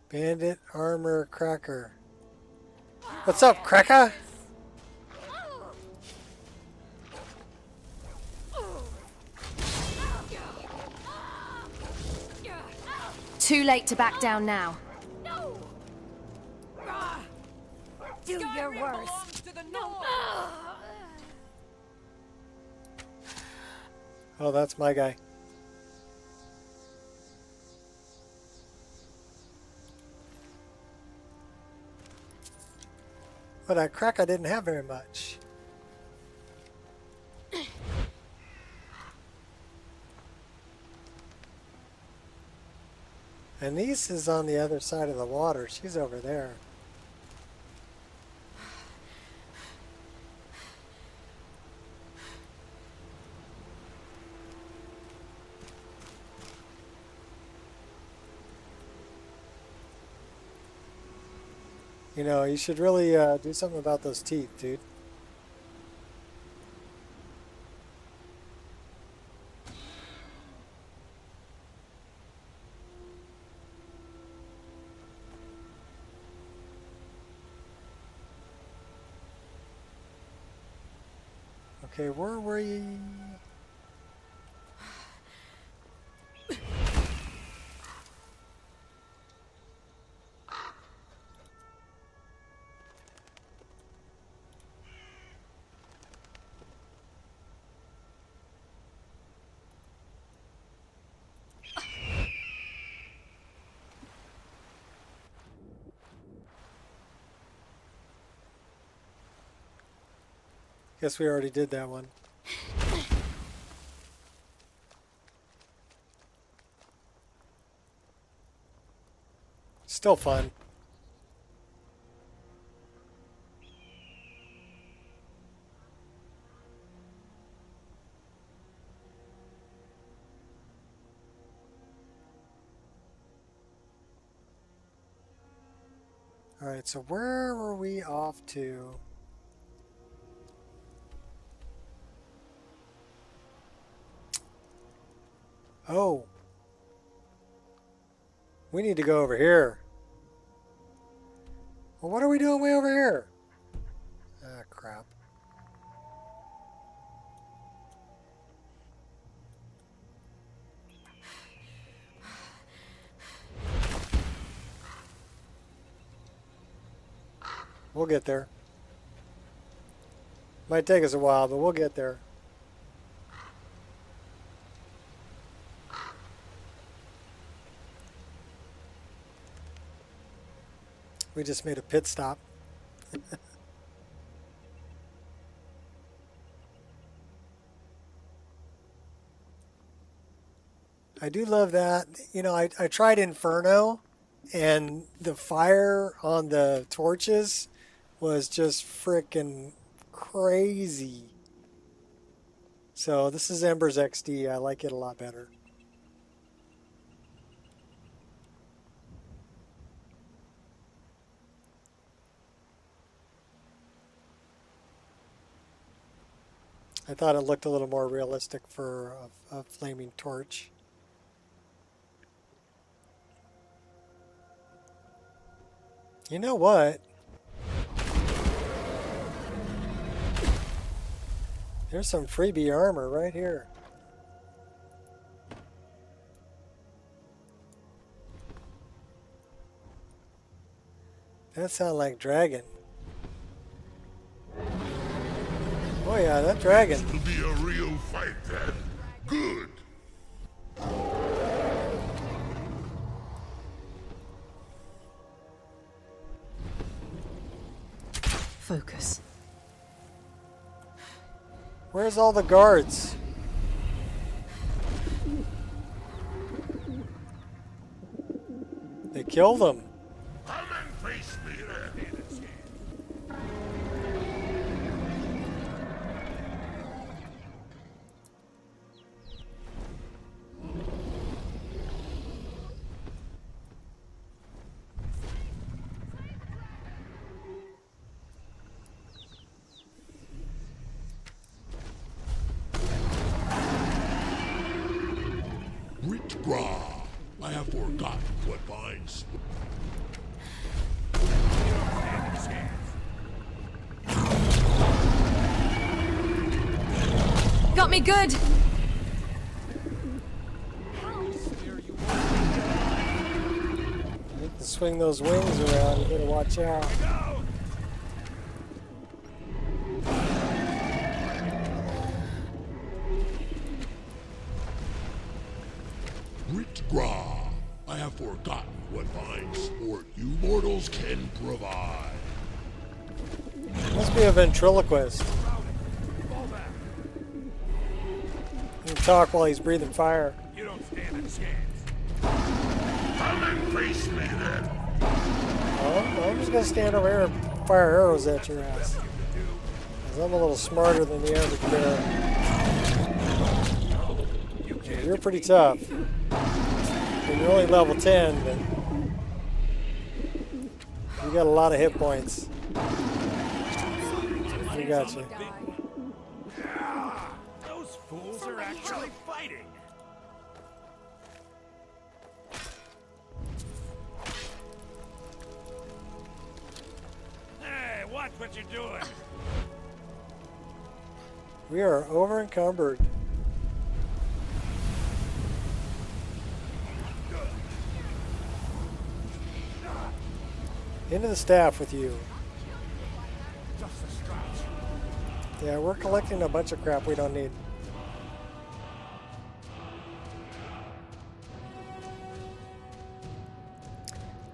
Bandit armor cracker. What's up, cracker? Too late to back down now. Do your worst. Oh, that's my guy. But that cracker didn't have very much. Anise is on the other side of the water. She's over there. You know, you should really do something about those teeth, dude. Okay, where were you? Guess we already did that one. Still fun. All right, so where were we off to? Oh. We need to go over here. Well, what are we doing way over here? Ah, crap. We'll get there. Might take us a while, but we'll get there. We just made a pit stop. I do love that. You know, I tried Inferno, and the fire on the torches was just freaking crazy. So this is Embers XD. I like it a lot better. I thought it looked a little more realistic for a flaming torch. You know what? There's some freebie armor right here. That sounds like dragon. Oh yeah, that dragon. This will be a real fight then. Good. Focus. Where's all the guards? They killed them. Come and face me then. Gra, I have forgotten what binds. Got me good! You can swing those wings around, you better watch out. Gra, I have forgotten what fine sport you mortals can provide. Must be a ventriloquist. He can talk while he's breathing fire. You don't stand a chance. Come and face me then. Oh, I'm just gonna stand over here and fire arrows at your ass. 'Cause I'm a little smarter than the average bear. Yeah, you're pretty tough. And you're only level 10, but you got a lot of hit points. We got you. Those fools are actually fighting. Hey, watch what you're doing. We are over encumbered. Into the staff with you. Yeah, we're collecting a bunch of crap we don't need.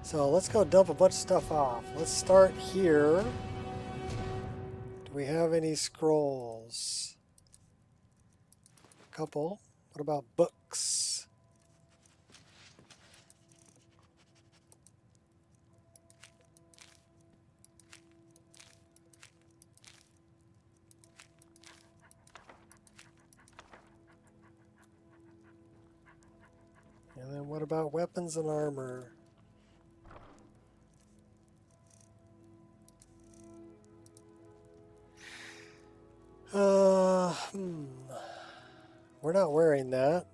So let's go dump a bunch of stuff off. Let's start here. Do we have any scrolls? A couple. What about books? And then what about weapons and armor? We're not wearing that.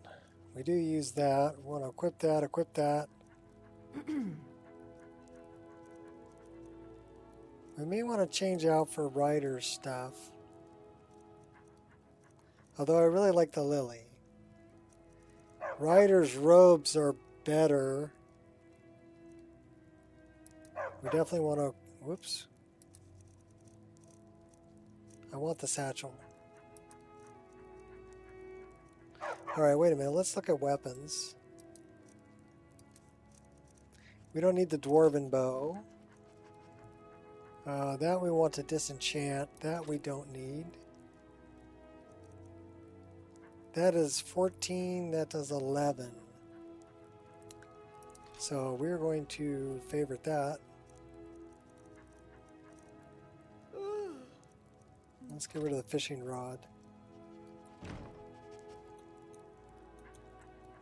We do use that. We want to equip that, equip that. We may want to change out for rider stuff. Although I really like the lily. Rider's robes are better. We definitely want to... Whoops. I want the satchel. Alright, wait a minute. Let's look at weapons. We don't need the dwarven bow. That we want to disenchant. That we don't need. That is 14. That does 11. So we're going to favorite that. Let's get rid of the fishing rod.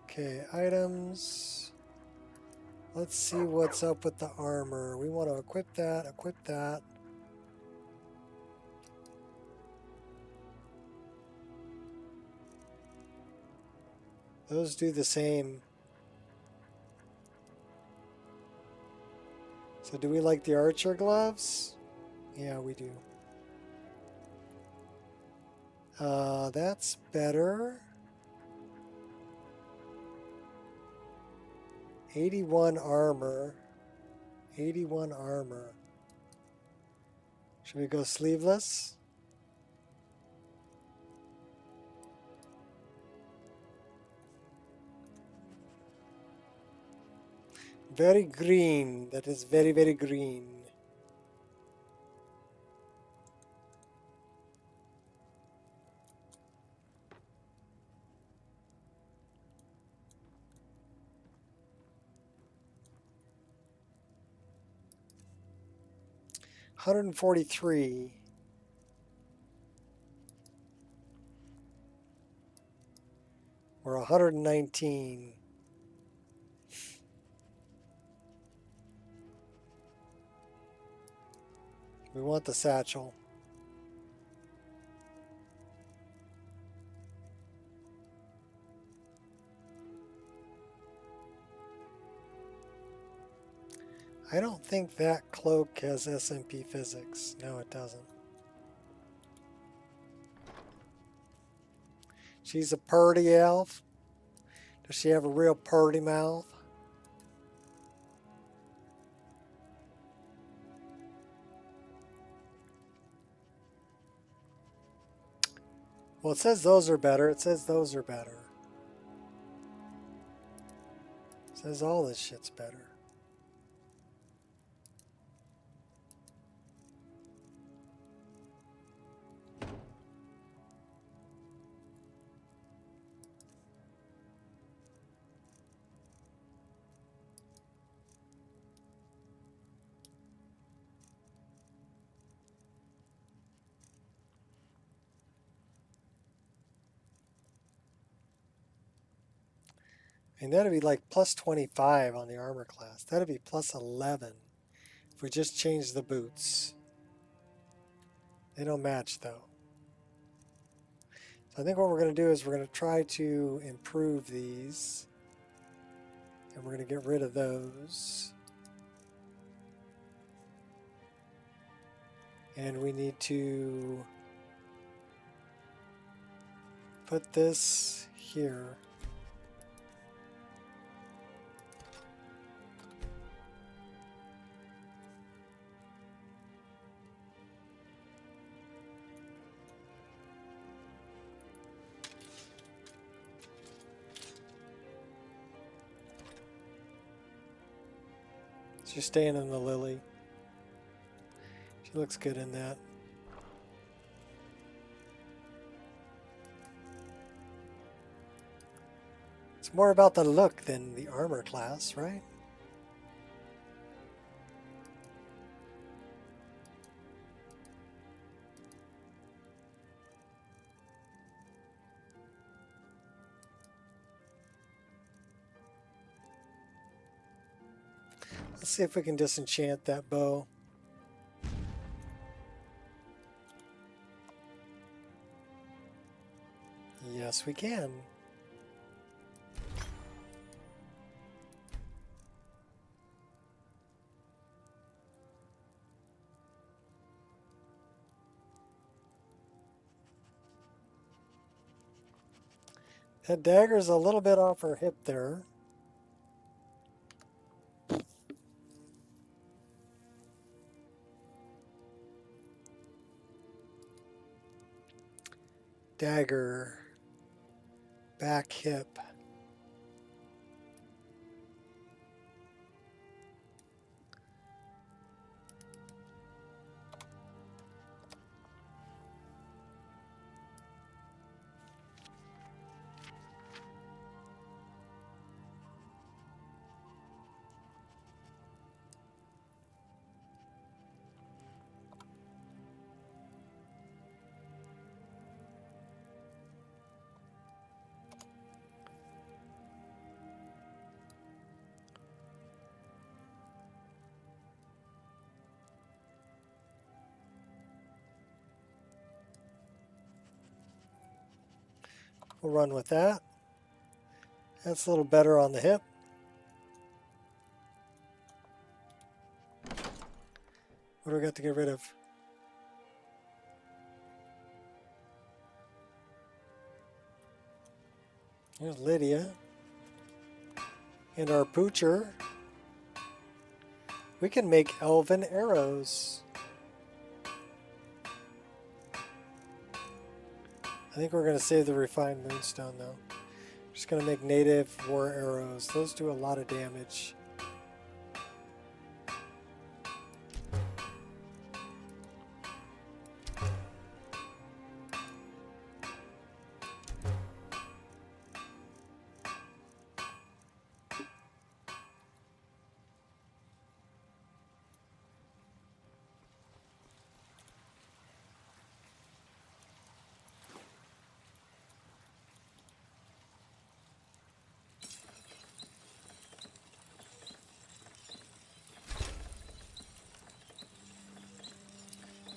Okay, items. Let's see what's up with the armor. We want to equip that, equip that. Those do the same. So do we like the archer gloves? Yeah, we do. That's better. 81 armor. 81 armor. Should we go sleeveless? Very green. That is very, very green. $143. Or 119. We want the satchel. I don't think that cloak has SMP physics. No, it doesn't. She's a purdy elf. Does she have a real purdy mouth? Well, it says those are better. It says those are better. It says all this shit's better. And that'd be like plus 25 on the armor class. That'd be plus 11 if we just change the boots. They don't match though. So I think what we're going to do is we're going to try to improve these. And we're going to get rid of those. And we need to put this here. She's staying in the lily. She looks good in that. It's more about the look than the armor class, right? Let's see if we can disenchant that bow. Yes, we can. That dagger's a little bit off her hip there. Dagger, back hip. We'll run with that. That's a little better on the hip. What do we got to get rid of? Here's Lydia. And our poocher. We can make elven arrows. I think we're going to save the refined moonstone though. Just going to make native war arrows. Those do a lot of damage.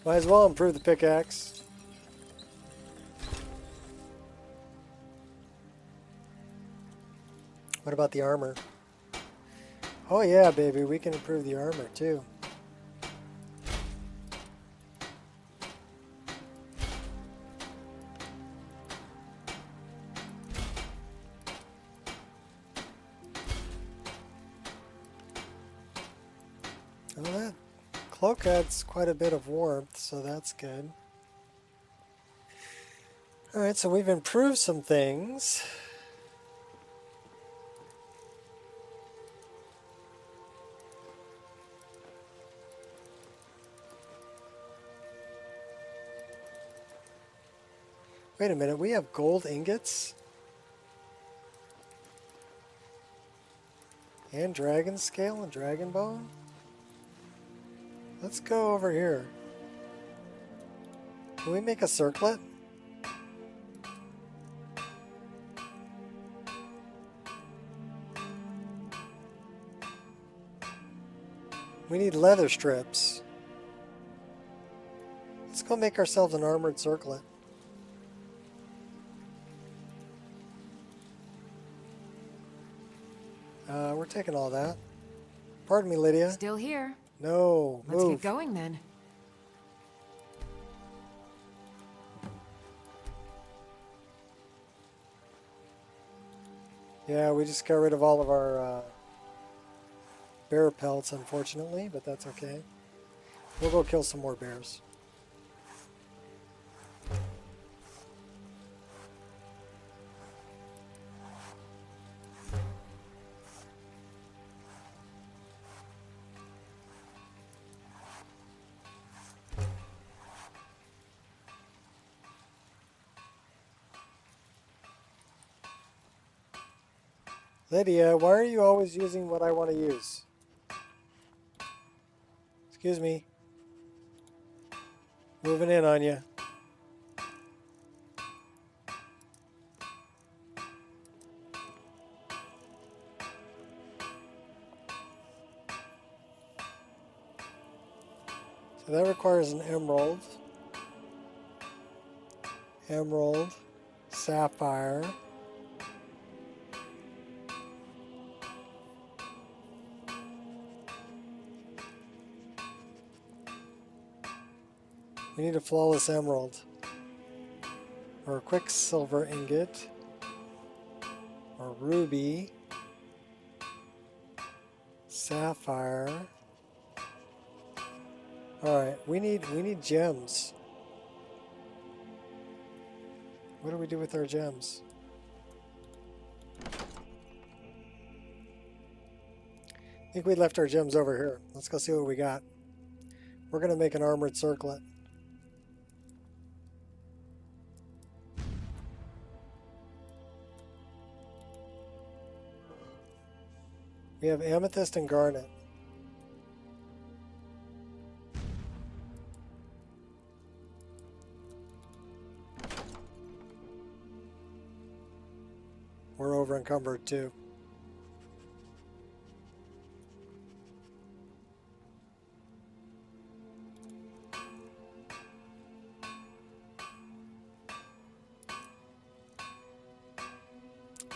Might as well improve the pickaxe. What about the armor? Oh yeah, baby, we can improve the armor too. Well, that cloak adds quite a bit of warmth, so that's good. Alright, so we've improved some things. Wait a minute, we have gold ingots? And dragon scale and dragon bone? Let's go over here. Can we make a circlet? We need leather strips. Let's go make ourselves an armored circlet. We're taking all that. Pardon me, Lydia. Still here. No, Let's move. get going then. Yeah, we just got rid of all of our bear pelts, unfortunately, but that's okay. We'll go kill some more bears. Lydia, why are you always using what I want to use? Excuse me. Moving in on you. So that requires an emerald. Emerald. Sapphire. We need a flawless emerald, or a quicksilver ingot, or ruby, sapphire. All right, we need gems. What do we do with our gems? I think we left our gems over here. Let's go see what we got. We're gonna make an armored circlet. We have amethyst and garnet. We're over encumbered too.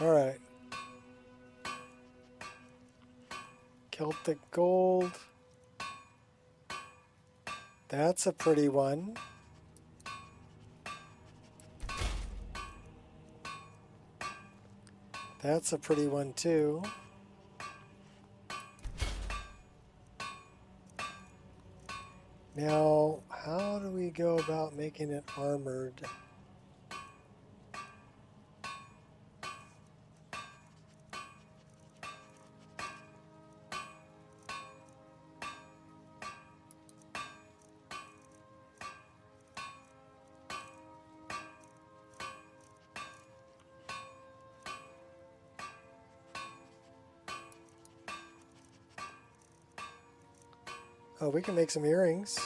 All right. Celtic gold. That's a pretty one. That's a pretty one too. Now, how do we go about making it armored? Oh, we can make some earrings.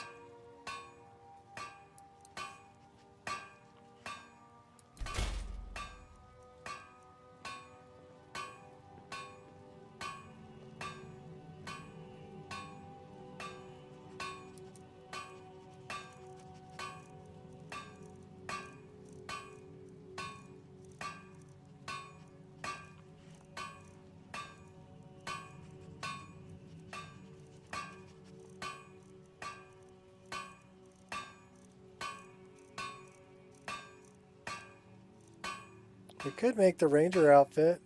We could make the ranger outfit.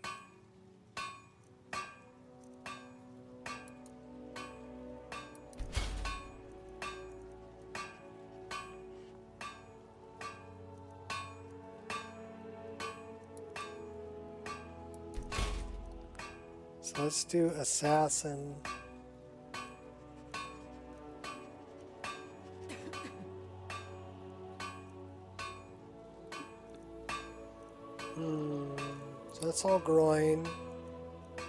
So let's do assassin. So that's all groin.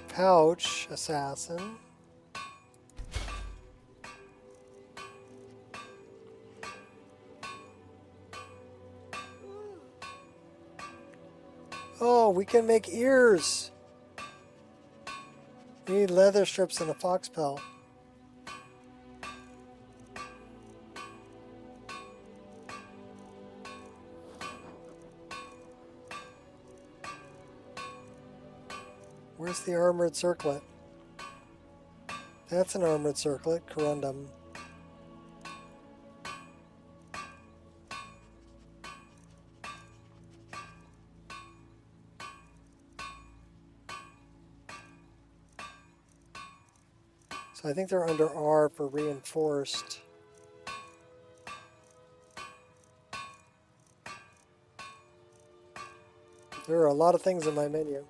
Pouch, assassin. Oh, we can make ears. We need leather strips and a fox pelt. Where's the armored circlet? That's an armored circlet, corundum. So I think they're under R for reinforced. There are a lot of things in my menu.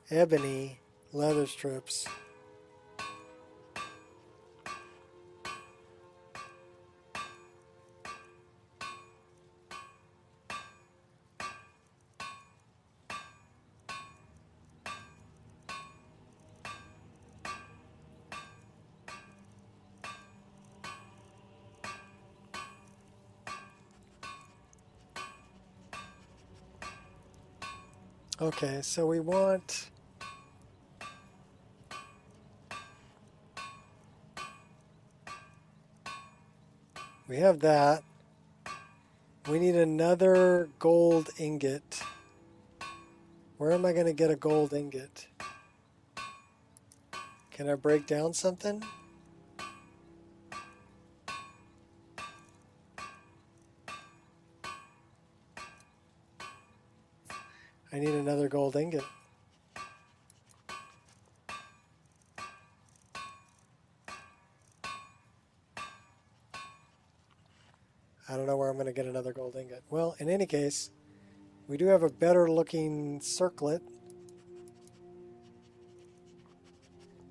Ebony, leather strips. Okay, so we want... We have that. We need another gold ingot. Where am I going to get a gold ingot? Can I break down something? I need another gold ingot. I don't know where I'm going to get another gold ingot. Well, in any case, we do have a better looking circlet.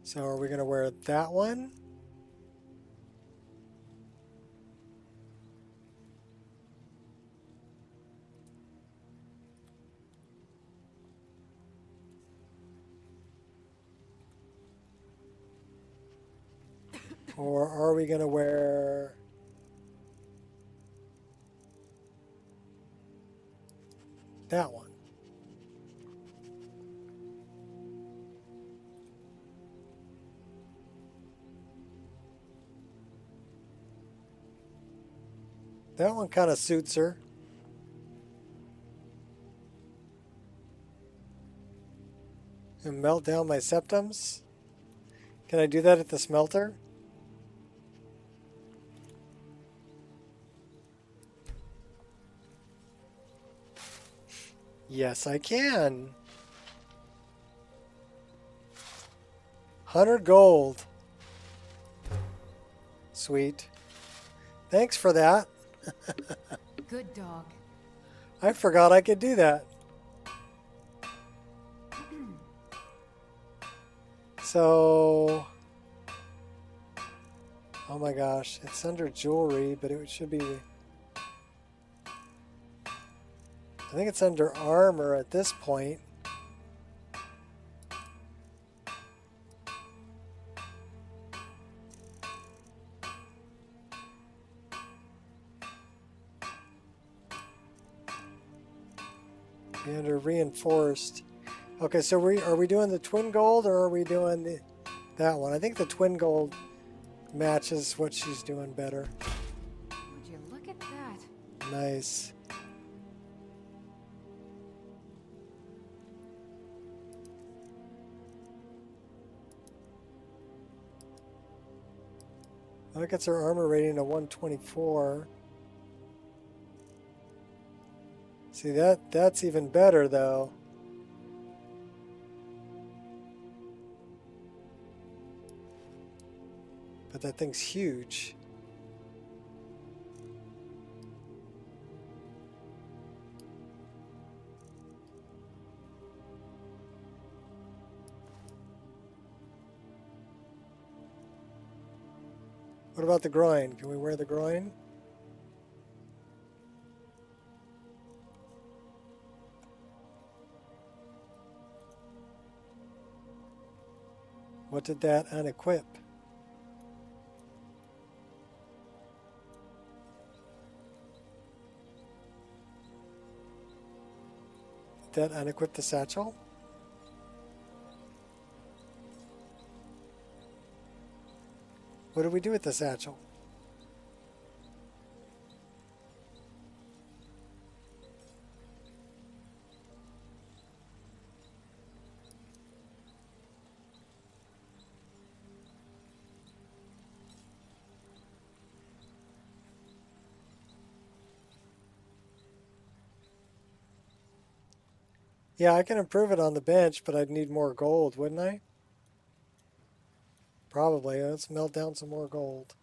So are we going to wear that one? Or are we going to wear... that one? That one kind of suits her. And melt down my septums. Can I do that at the smelter? Yes, I can. 100 gold. Sweet. Thanks for that. Good dog. I forgot I could do that. So, oh my gosh, it's under jewelry, but it should be, I think it's under armor at this point. Be under reinforced. Okay, so are we doing the twin gold or are we doing that one? I think the twin gold matches what she's doing better. Would you look at that? Nice. That gets our armor rating to 124. See, that's even better, though. But that thing's huge. What about the groin? Can we wear the groin? What did that unequip? Did that unequip the satchel? What do we do with the satchel? Yeah, I can improve it on the bench, but I'd need more gold, wouldn't I? Probably. Let's melt down some more gold.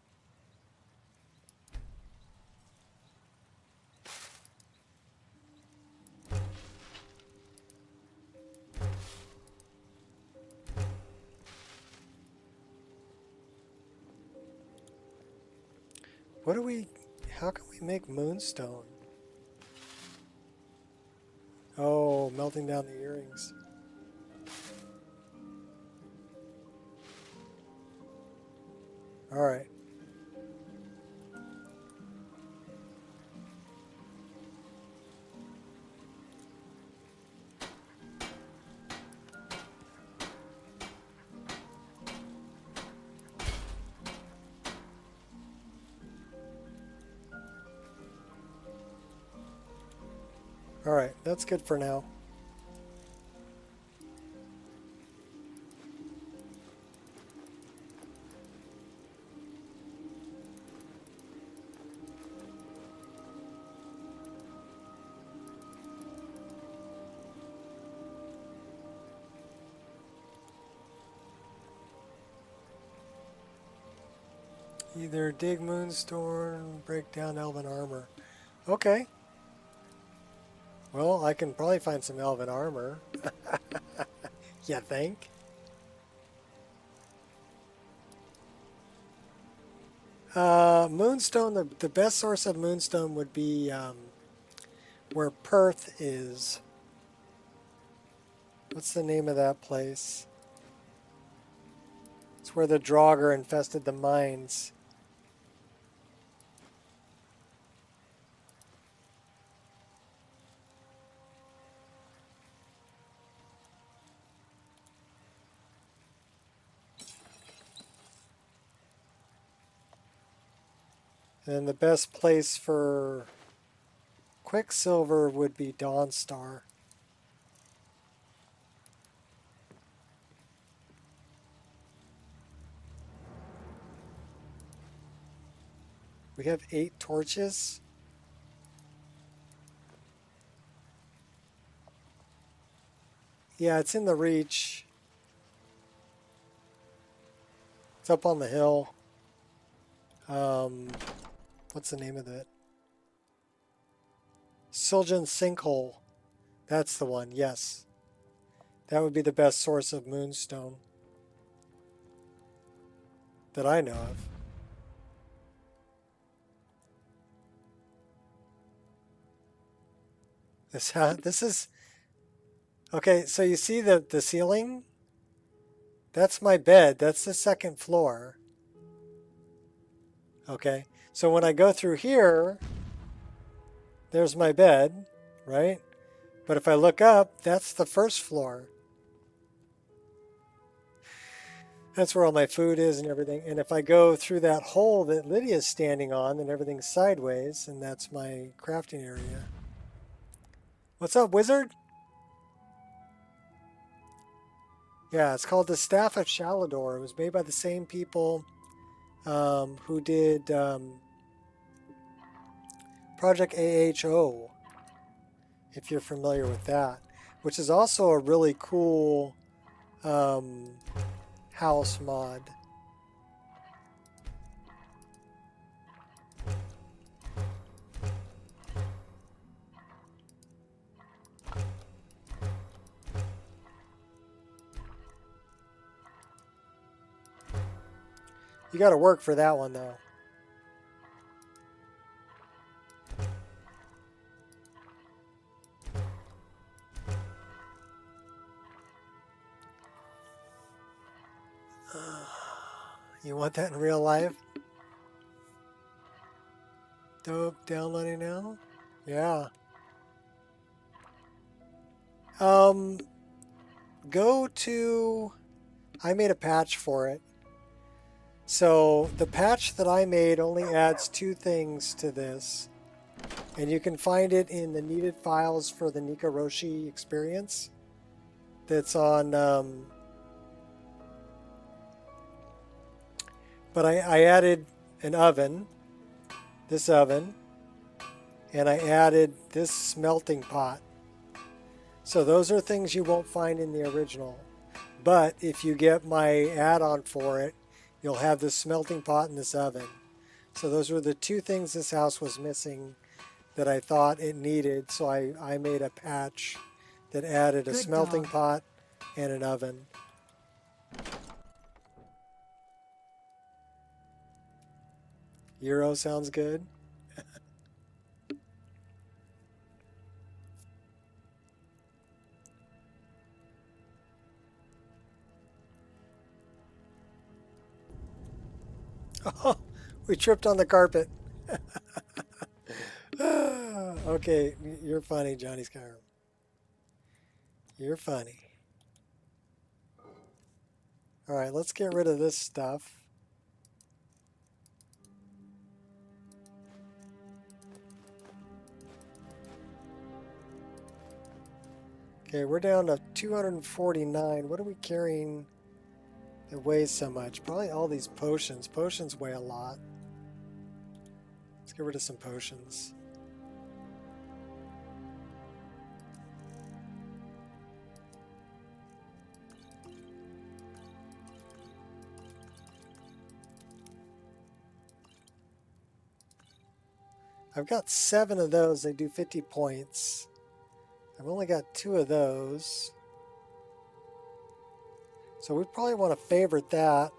What do we... How can we make moonstone? Oh, melting down the earrings. All right. All right, that's good for now. Either dig moonstone, break down elven armor. Okay. Well, I can probably find some elven armor. You think? Moonstone, the best source of moonstone would be where Perth is. What's the name of that place? It's where the Draugr infested the mines. And the best place for Quicksilver would be Dawnstar. We have 8 torches. Yeah, it's in the Reach. It's up on the hill. What's the name of it? Siljan Sinkhole. That's the one, yes. That would be the best source of moonstone that I know of. This is... Okay, so you see the ceiling? That's my bed. That's the second floor. Okay, so when I go through here, there's my bed, right? But if I look up, that's the first floor. That's where all my food is and everything. And if I go through that hole that Lydia's standing on, then everything's sideways, and that's my crafting area. What's up, wizard? Yeah, it's called the Staff of Shalador. It was made by the same people who did Project AHO, if you're familiar with that, which is also a really cool house mod. You got to work for that one, though. You want that in real life? Dope, downloading now? Yeah. Go to... I made a patch for it. So the patch that I made only adds 2 things to this. And you can find it in the needed files for the Nico Experience. That's on... but I added an oven. This oven. And I added this smelting pot. So those are things you won't find in the original. But if you get my add-on for it, you'll have this smelting pot and this oven. So those were the 2 things this house was missing that I thought it needed. So I made a patch that added a smelting pot and an oven. Euro sounds good. Oh, we tripped on the carpet. Okay, you're funny, Johnny Skyrim. You're funny. All right, let's get rid of this stuff. Okay, we're down to 249. What are we carrying that weighs so much? Probably all these potions. Potions weigh a lot. Let's get rid of some potions. I've got 7 of those. They do 50 points. I've only got 2 of those. So we probably want to favorite that.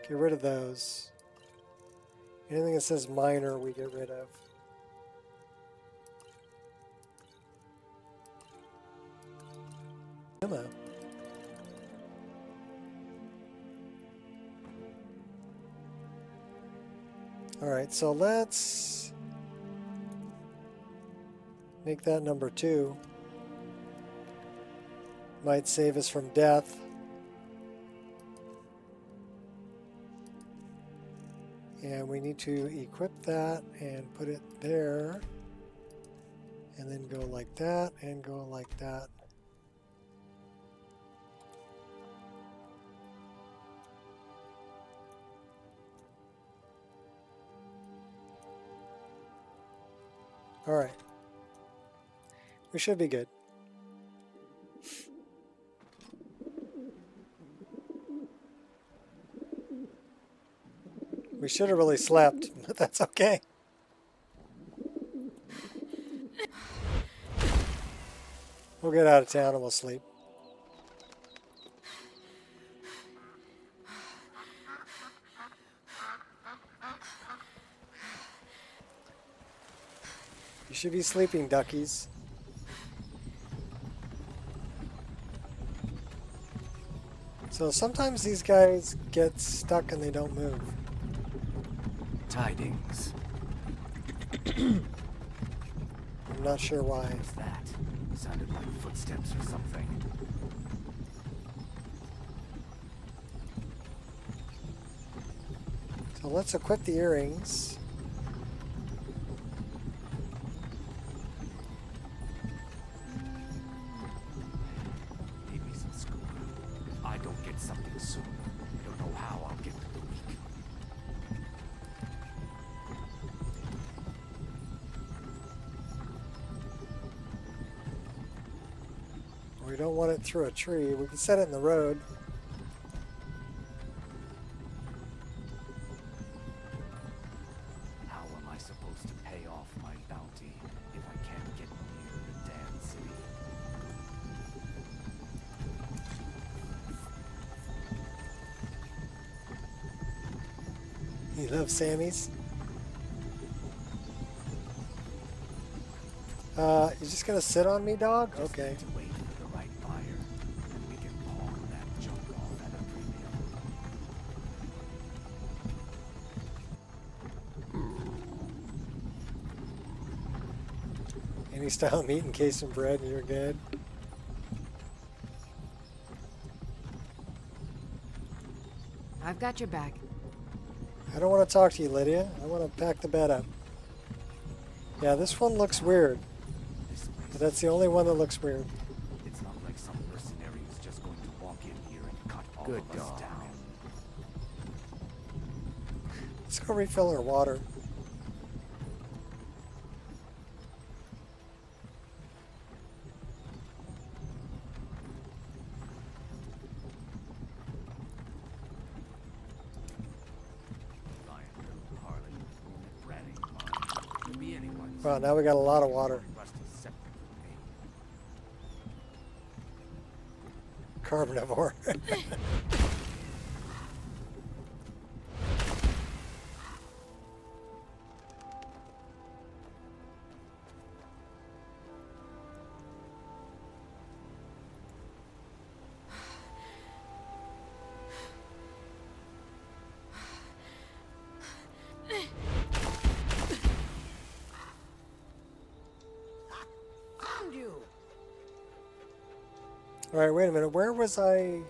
Get rid of those. Anything that says minor, we get rid of. Ammo. Alright, so let's make that number 2. Might save us from death. And we need to equip that and put it there. And then go like that and go like that. All right. We should be good. We should have really slept, but that's okay. We'll get out of town and we'll sleep. You should be sleeping, duckies. So sometimes these guys get stuck and they don't move. Tidings. I'm not sure why. What's that? Sounded like footsteps or something. So let's equip the earrings. Maybe some school. soon. I don't know how I'll get through the week. We don't want it through a tree. We can set it in the road. How am I supposed to pay off my bounty if I can't get near the damn city? You love Sammy's? You just gonna sit on me, dog? Okay. To wait for the right buyer, and we can pawn that junk off at a premium. Any style meat encased in bread and you're good. I've got your back. I don't want to talk to you, Lydia. I want to pack the bed up. Yeah, this one looks weird. But that's the only one that looks weird. It's not like some mercenary who's just going to walk in here and cut all Good of us dog. down. Let's go refill our water. Wow, now we got a lot of water. Carbonivore. Found you. All right, wait a minute. Where was I?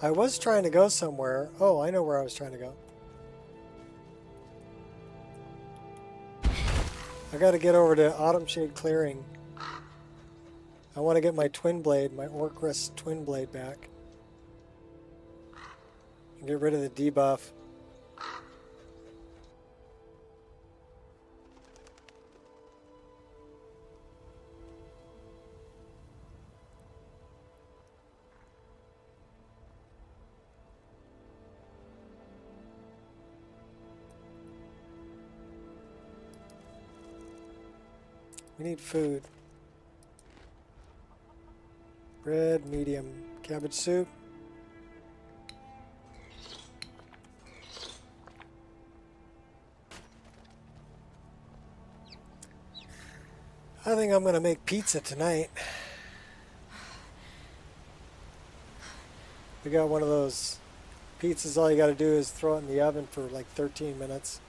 I was trying to go somewhere. Oh, I know where I was trying to go. I got to get over to Autumn Shade Clearing. I want to get my twin blade, my Orcris twin blade back. And get rid of the debuff. We need food. Bread, medium, cabbage soup. I think I'm gonna make pizza tonight. We got one of those pizzas, all you gotta do is throw it in the oven for like 13 minutes.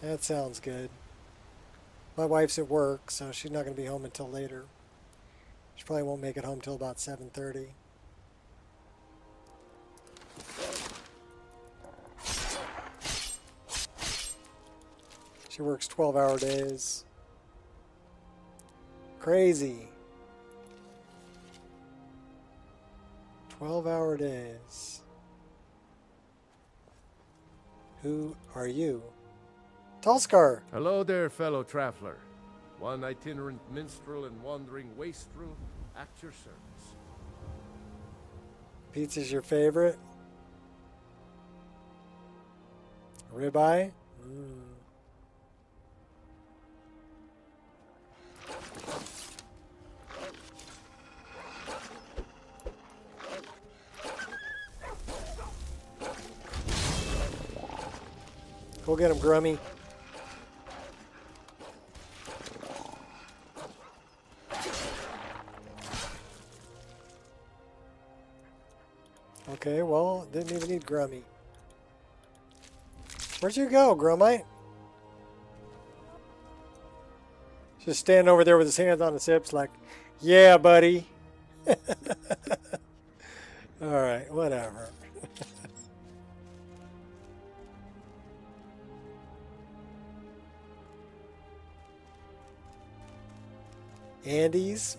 That sounds good. My wife's at work, so she's not going to be home until later. She probably won't make it home till about 7:30. She works 12-hour days. Crazy. 12-hour days. Who are you? Tallscar. Hello there, fellow traveler. One itinerant minstrel and wandering wastrel at your service. Pizza's your favorite? Ribeye? Go get him, Grummy. Okay, well, didn't even need Grummy. Where'd you go, Grummite? Just standing over there with his hands on his hips like, yeah, buddy. Alright, whatever. Andes?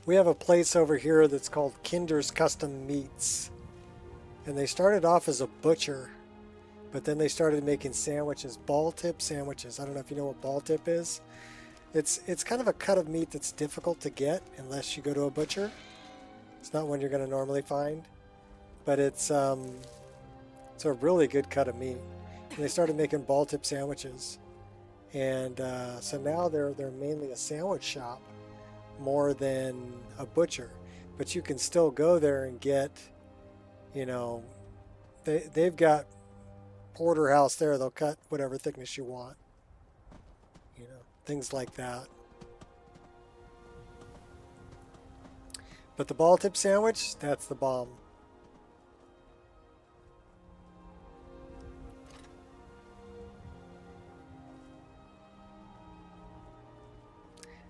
We have a place over here that's called Kinder's Custom Meats. And they started off as a butcher, but then they started making sandwiches, ball tip sandwiches. I don't know if you know what ball tip is. It's kind of a cut of meat that's difficult to get unless you go to a butcher. It's not one you're going to normally find, but it's a really good cut of meat. And they started making ball tip sandwiches, and so now they're mainly a sandwich shop more than a butcher. But you can still go there and get, you know, they've got porterhouse there. They'll cut whatever thickness you want, you know, things like that. But the ball tip sandwich, that's the bomb.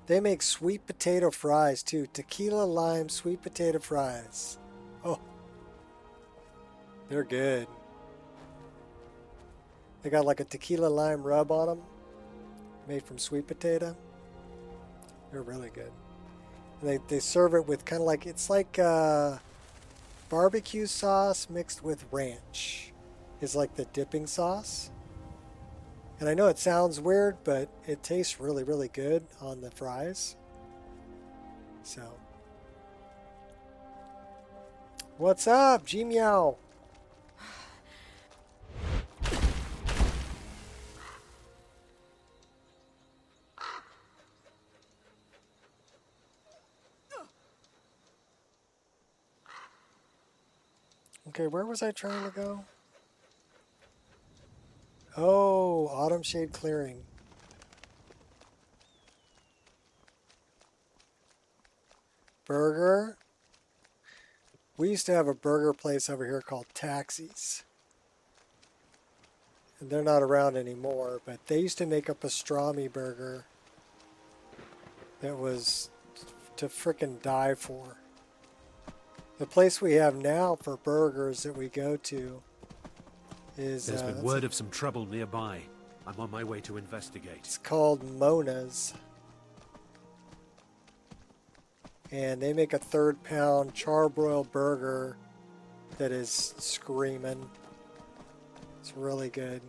They make sweet potato fries too. Tequila lime sweet potato fries. Oh, they're good. They got like a tequila lime rub on them, made from sweet potato. They're really good. And they serve it with kind of like, it's like barbecue sauce mixed with ranch is like the dipping sauce. And I know it sounds weird, but it tastes really, really good on the fries. So, what's up, G-Meow? Okay, where was I trying to go? Oh, Autumn Shade Clearing. Burger. We used to have a burger place over here called Taxis. And they're not around anymore, but they used to make a pastrami burger that was to frickin' die for. The place we have now for burgers that we go to is... There's been word of some trouble nearby. I'm on my way to investigate. It's called Mona's. And they make a 3rd-pound charbroiled burger that is screaming. It's really good.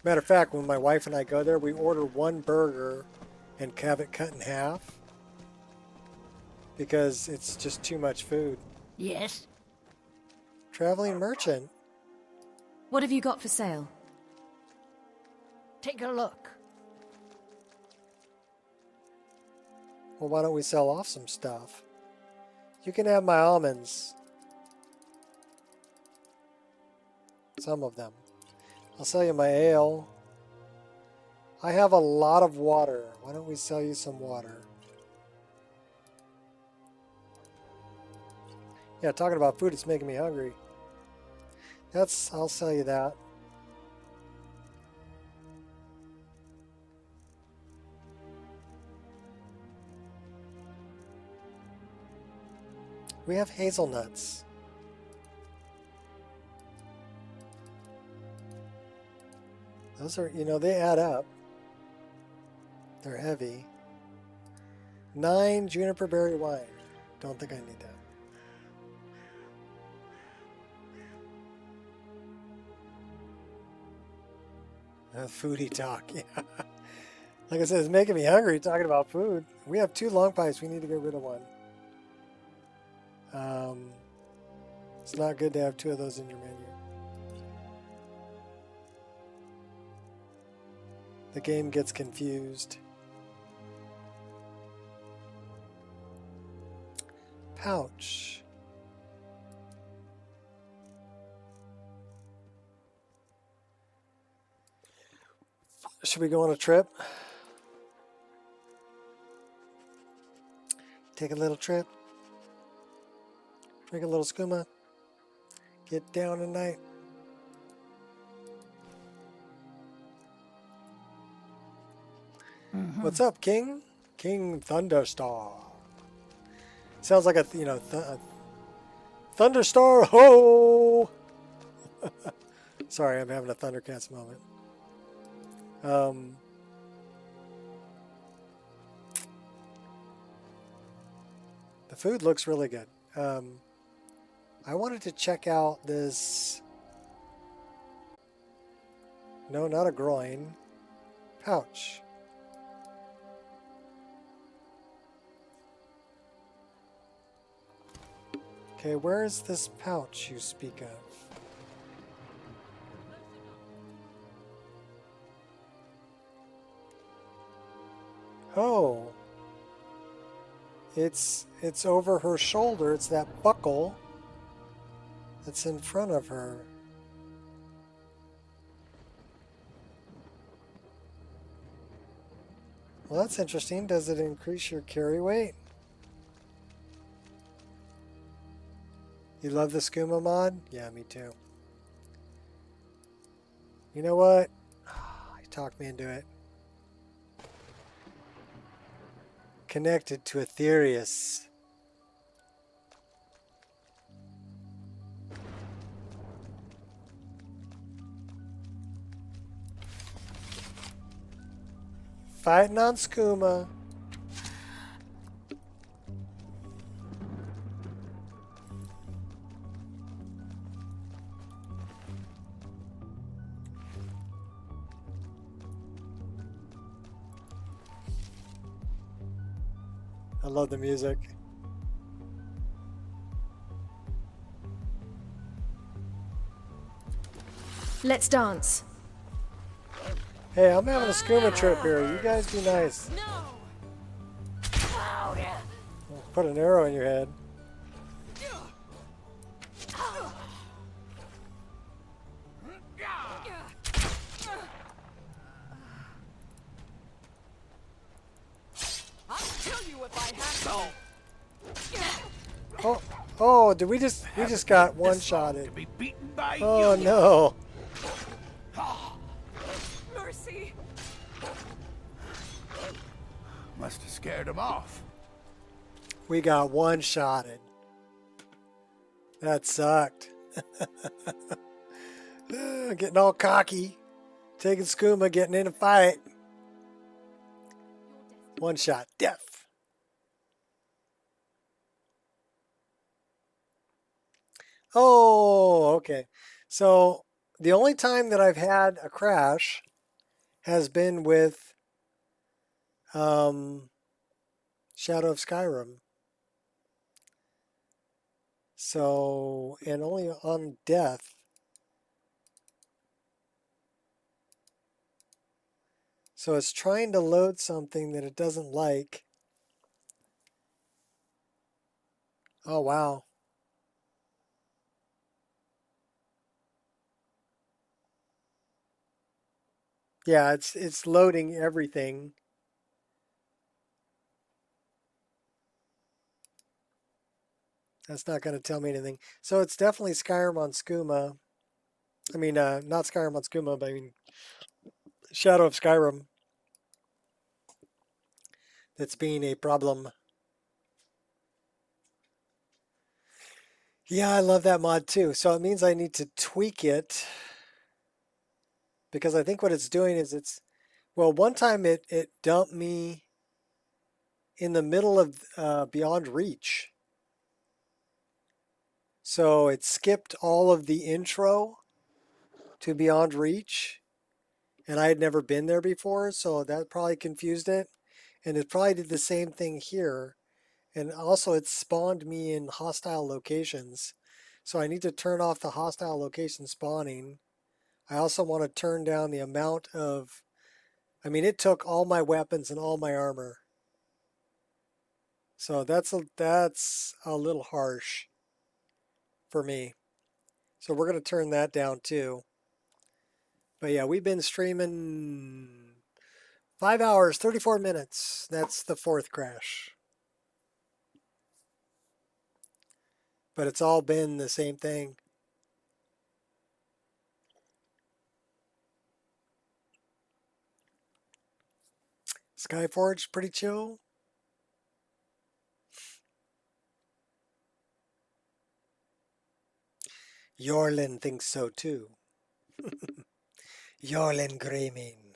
Matter of fact, when my wife and I go there, we order one burger and have it cut in half because it's just too much food. Yes? Traveling merchant. What have you got for sale? Take a look. Well, why don't we sell off some stuff? You can have my almonds. Some of them. I'll sell you my ale. I have a lot of water. Why don't we sell you some water? Yeah, talking about food, it's making me hungry. I'll sell you that. We have hazelnuts. Those are, you know, they add up. They're heavy. 9 juniper berry wine. Don't think I need that. Foodie talk, yeah. Like I said, it's making me hungry talking about food. We have 2 long pipes. We need to get rid of one. It's not good to have 2 of those in your menu. The game gets confused. Pouch. Should we go on a trip? Take a little trip. Drink a little skooma. Get down tonight. What's up, King? King Thunderstar. Sounds like a, Thunderstar ho! Sorry, I'm having a Thundercats moment. The food looks really good. I wanted to check out this... No, not a groin. Pouch. Okay, where is this pouch you speak of? Oh. It's over her shoulder. It's that buckle that's in front of her. Well, that's interesting. Does it increase your carry weight? You love the skooma mod? Yeah, me too. You know what? You talked me into it. Connected to Aetherius. Fighting on skooma. I love the music. Let's dance. Hey, I'm having a skooma trip here. You guys be nice. Put an arrow in your head. Oh, did we just got one-shotted. Oh no. Mercy. Must have scared him off. We got one-shotted. That sucked. Getting all cocky. Taking skooma, getting in a fight. One shot, death. Oh, okay. So the only time that I've had a crash has been with Shadow of Skyrim. So, and only on death. So it's trying to load something that it doesn't like. Oh, wow. Yeah, it's loading everything. That's not going to tell me anything. So it's definitely Skyrim on skooma. I mean, not Skyrim on skooma, but I mean Shadow of Skyrim. That's being a problem. Yeah, I love that mod too. So it means I need to tweak it. Because I think what it's doing is well, one time it dumped me in the middle of Beyond Reach. So it skipped all of the intro to Beyond Reach. And I had never been there before, so that probably confused it. And it probably did the same thing here. And also it spawned me in hostile locations. So I need to turn off the hostile location spawning. I also want to turn down the amount of... I mean, it took all my weapons and all my armor. So that's a little harsh for me. So we're going to turn that down too. But yeah, we've been streaming 5 hours, 34 minutes. That's the fourth crash. But it's all been the same thing. Skyforge, pretty chill. Yorlin thinks so too. Yorlin Greymane.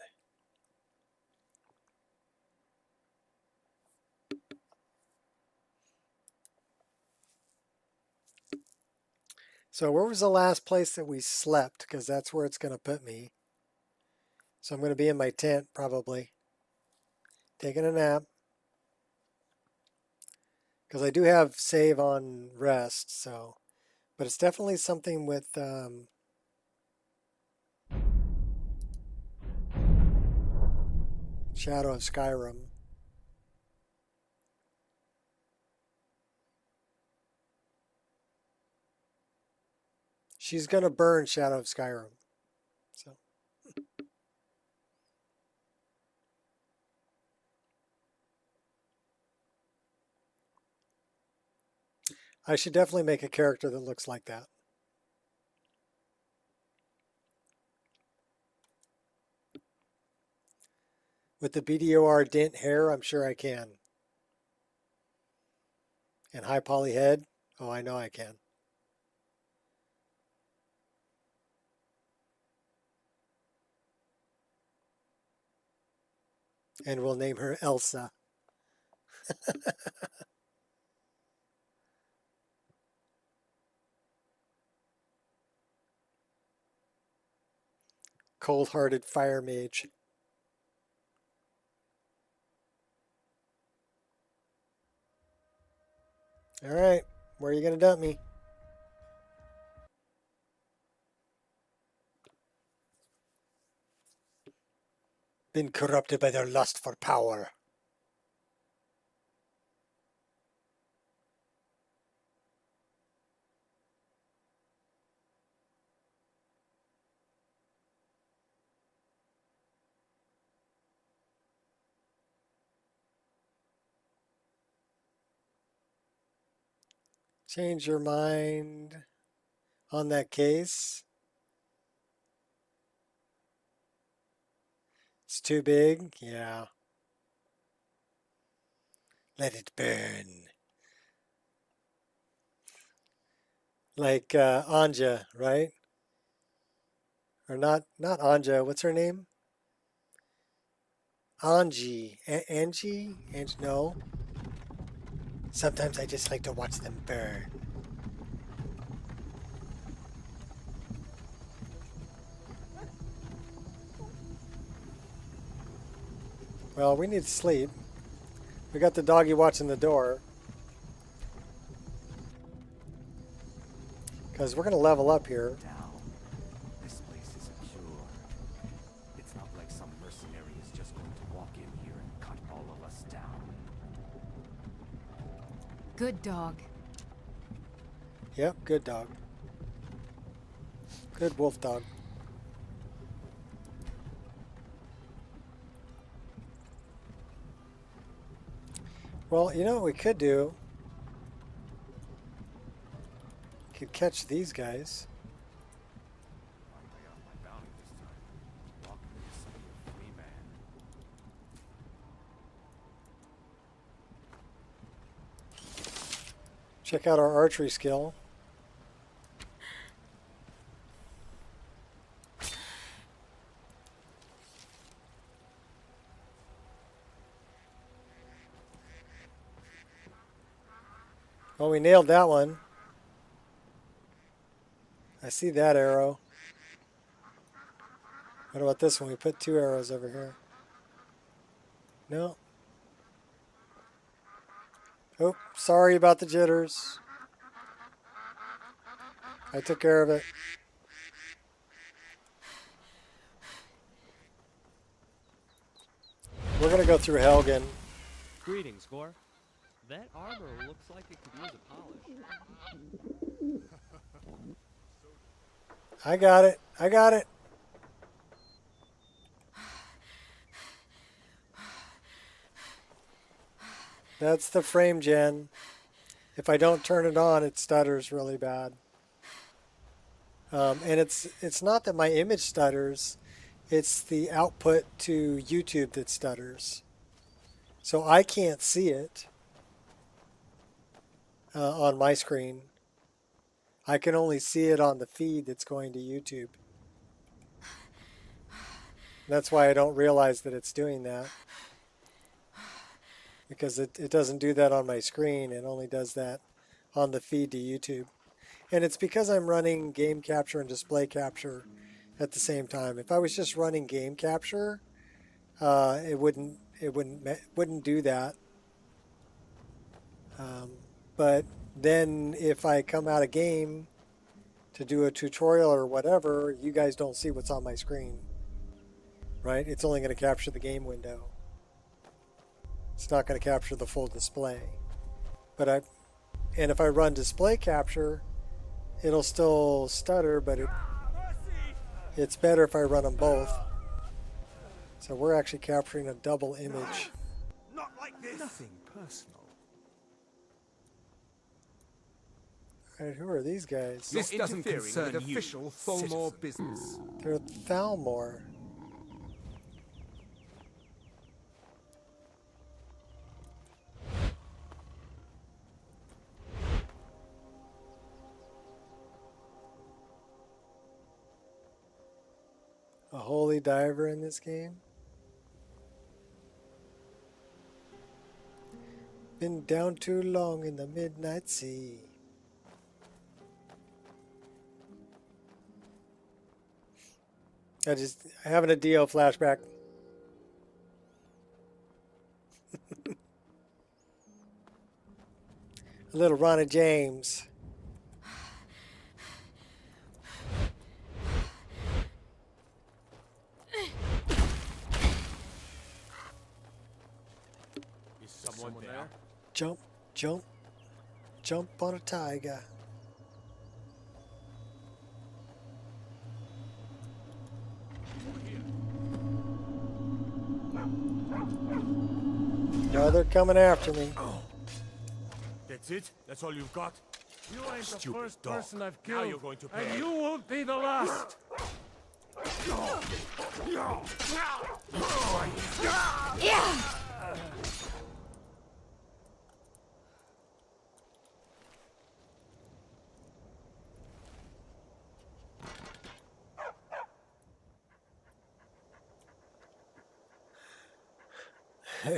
So where was the last place that we slept? Because that's where it's going to put me. So I'm going to be in my tent probably, taking a nap. Because I do have save on rest, so. But it's definitely something with Shadow of Skyrim. She's going to burn Shadow of Skyrim. So. I should definitely make a character that looks like that. With the BDOR dent hair, I'm sure I can. And high poly head, oh, I know I can. And we'll name her Elsa. Cold-hearted fire mage. All right, where are you going to dump me? Been corrupted by their lust for power. Change your mind on that case. It's too big? Yeah. Let it burn. Like Anja, right? Or not Anja, what's her name? Angie. Angie? No. Sometimes I just like to watch them burn. Well, we need to sleep. We got the doggy watching the door. Because we're going to level up here. This place is secure. It's not like some mercenary is just going to walk in here and cut all of us down. Good dog. Yep, good dog. Good wolf dog. Well, you know what we could do? We could catch these guys. Check out our archery skill. Well, we nailed that one. I see that arrow. What about this one? We put 2 arrows over here. No. Oh, sorry about the jitters. I took care of it. We're going to go through Helgen. Greetings, Gore. That armor looks like it could use a polish. I got it. I got it. That's the frame gen. If I don't turn it on, it stutters really bad. And it's not that my image stutters. It's the output to YouTube that stutters. So I can't see it on my screen. I can only see it on the feed that's going to YouTube. That's why I don't realize that it's doing that. Because it doesn't do that on my screen. It only does that on the feed to YouTube. And it's because I'm running game capture and display capture at the same time. If I was just running game capture, it wouldn't do that. But then if I come out of game to do a tutorial or whatever, you guys don't see what's on my screen, right? It's only going to capture the game window. It's not going to capture the full display. And if I run display capture, it'll still stutter, but it's better if I run them both. So we're actually capturing a double image. Not like this. Nothing personal. All right, who are these guys? This doesn't concern with official Thalmor business. They're Thalmor. A holy diver in this game? Been down too long in the midnight sea. Having a DL flashback. A little Ronnie James. Is someone there? Jump, jump, jump on a tiger. No, they're coming after me. That's it? That's all you've got? You ain't the Stupid first dog. person I've Now killed. you're going to pay. And you won't be the last.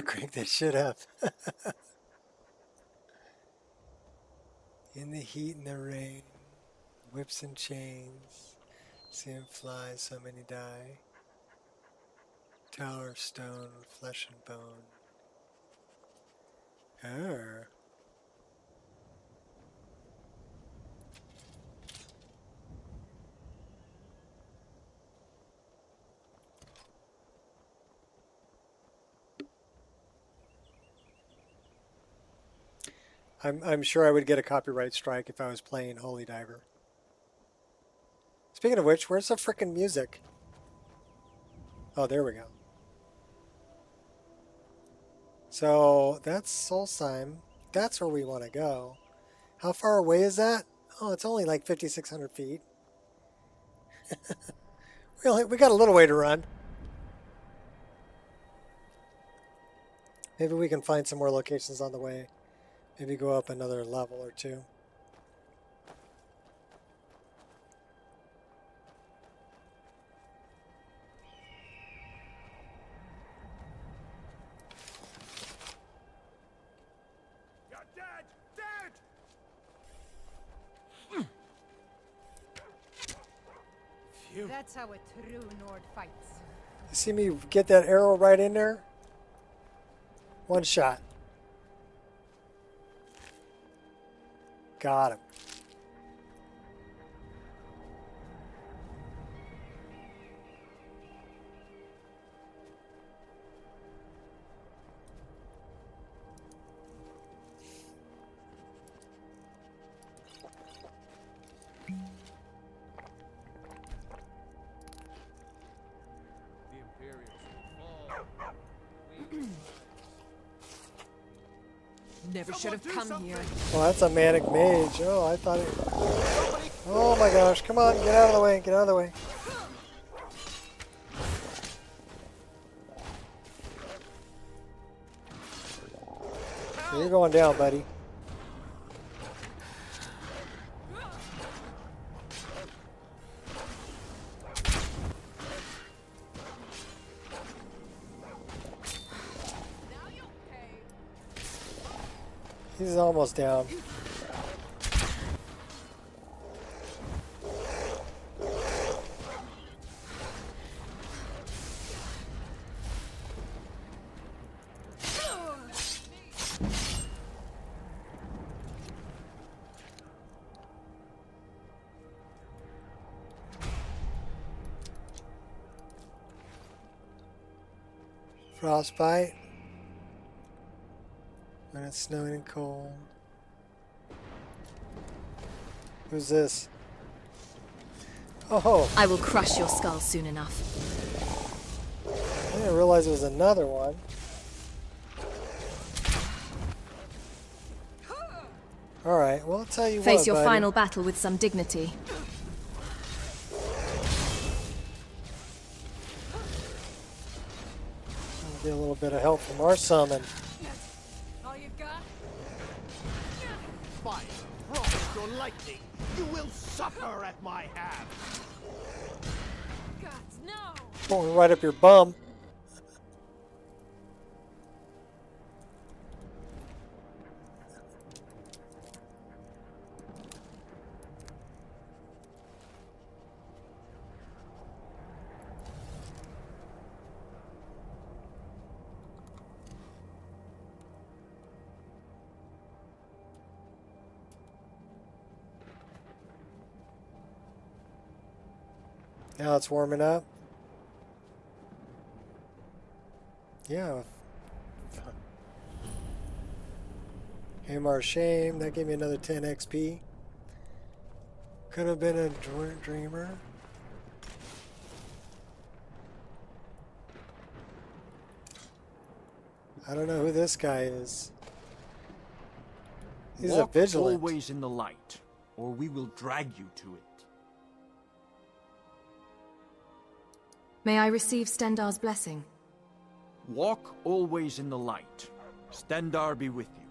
Crank that shit up. In the heat and the rain, whips and chains, see him fly, so many die. Tower of stone, flesh and bone. Oh. I'm sure I would get a copyright strike if I was playing Holy Diver. Speaking of which, where's the frickin' music? Oh, there we go. So that's Solstheim. That's where we want to go. How far away is that? Oh, it's only like 5,600 feet. we got a little way to run. Maybe we can find some more locations on the way. Maybe go up another level or two. You're dead! Dead! That's how a true Nord fights. You see me get that arrow right in there? One shot. Got him. Never should have come here. Well, that's a manic mage. Oh, I thought it... Oh my gosh, come on, get out of the way, get out of the way. You're going down, buddy. He's almost down. Frostbite. When it's snowing and cold. Who's this? Oh! I will crush your skull soon enough. I didn't realize there was another one. Alright, well, I'll tell you what, Face your buddy. final battle with some dignity. I'll get a little bit of help from our summon. All you've got? Fire, frost, or lightning, you will suffer at my hand. Gods, no! Going right up your bum. Now it's warming up. Yeah. Hamar Shame, that gave me another 10 XP. Could have been a dreamer. I don't know who this guy is. He's a vigilant. Always in the light, or we will drag you to it. May I receive Stendar's blessing? Walk always in the light. Stendar be with you.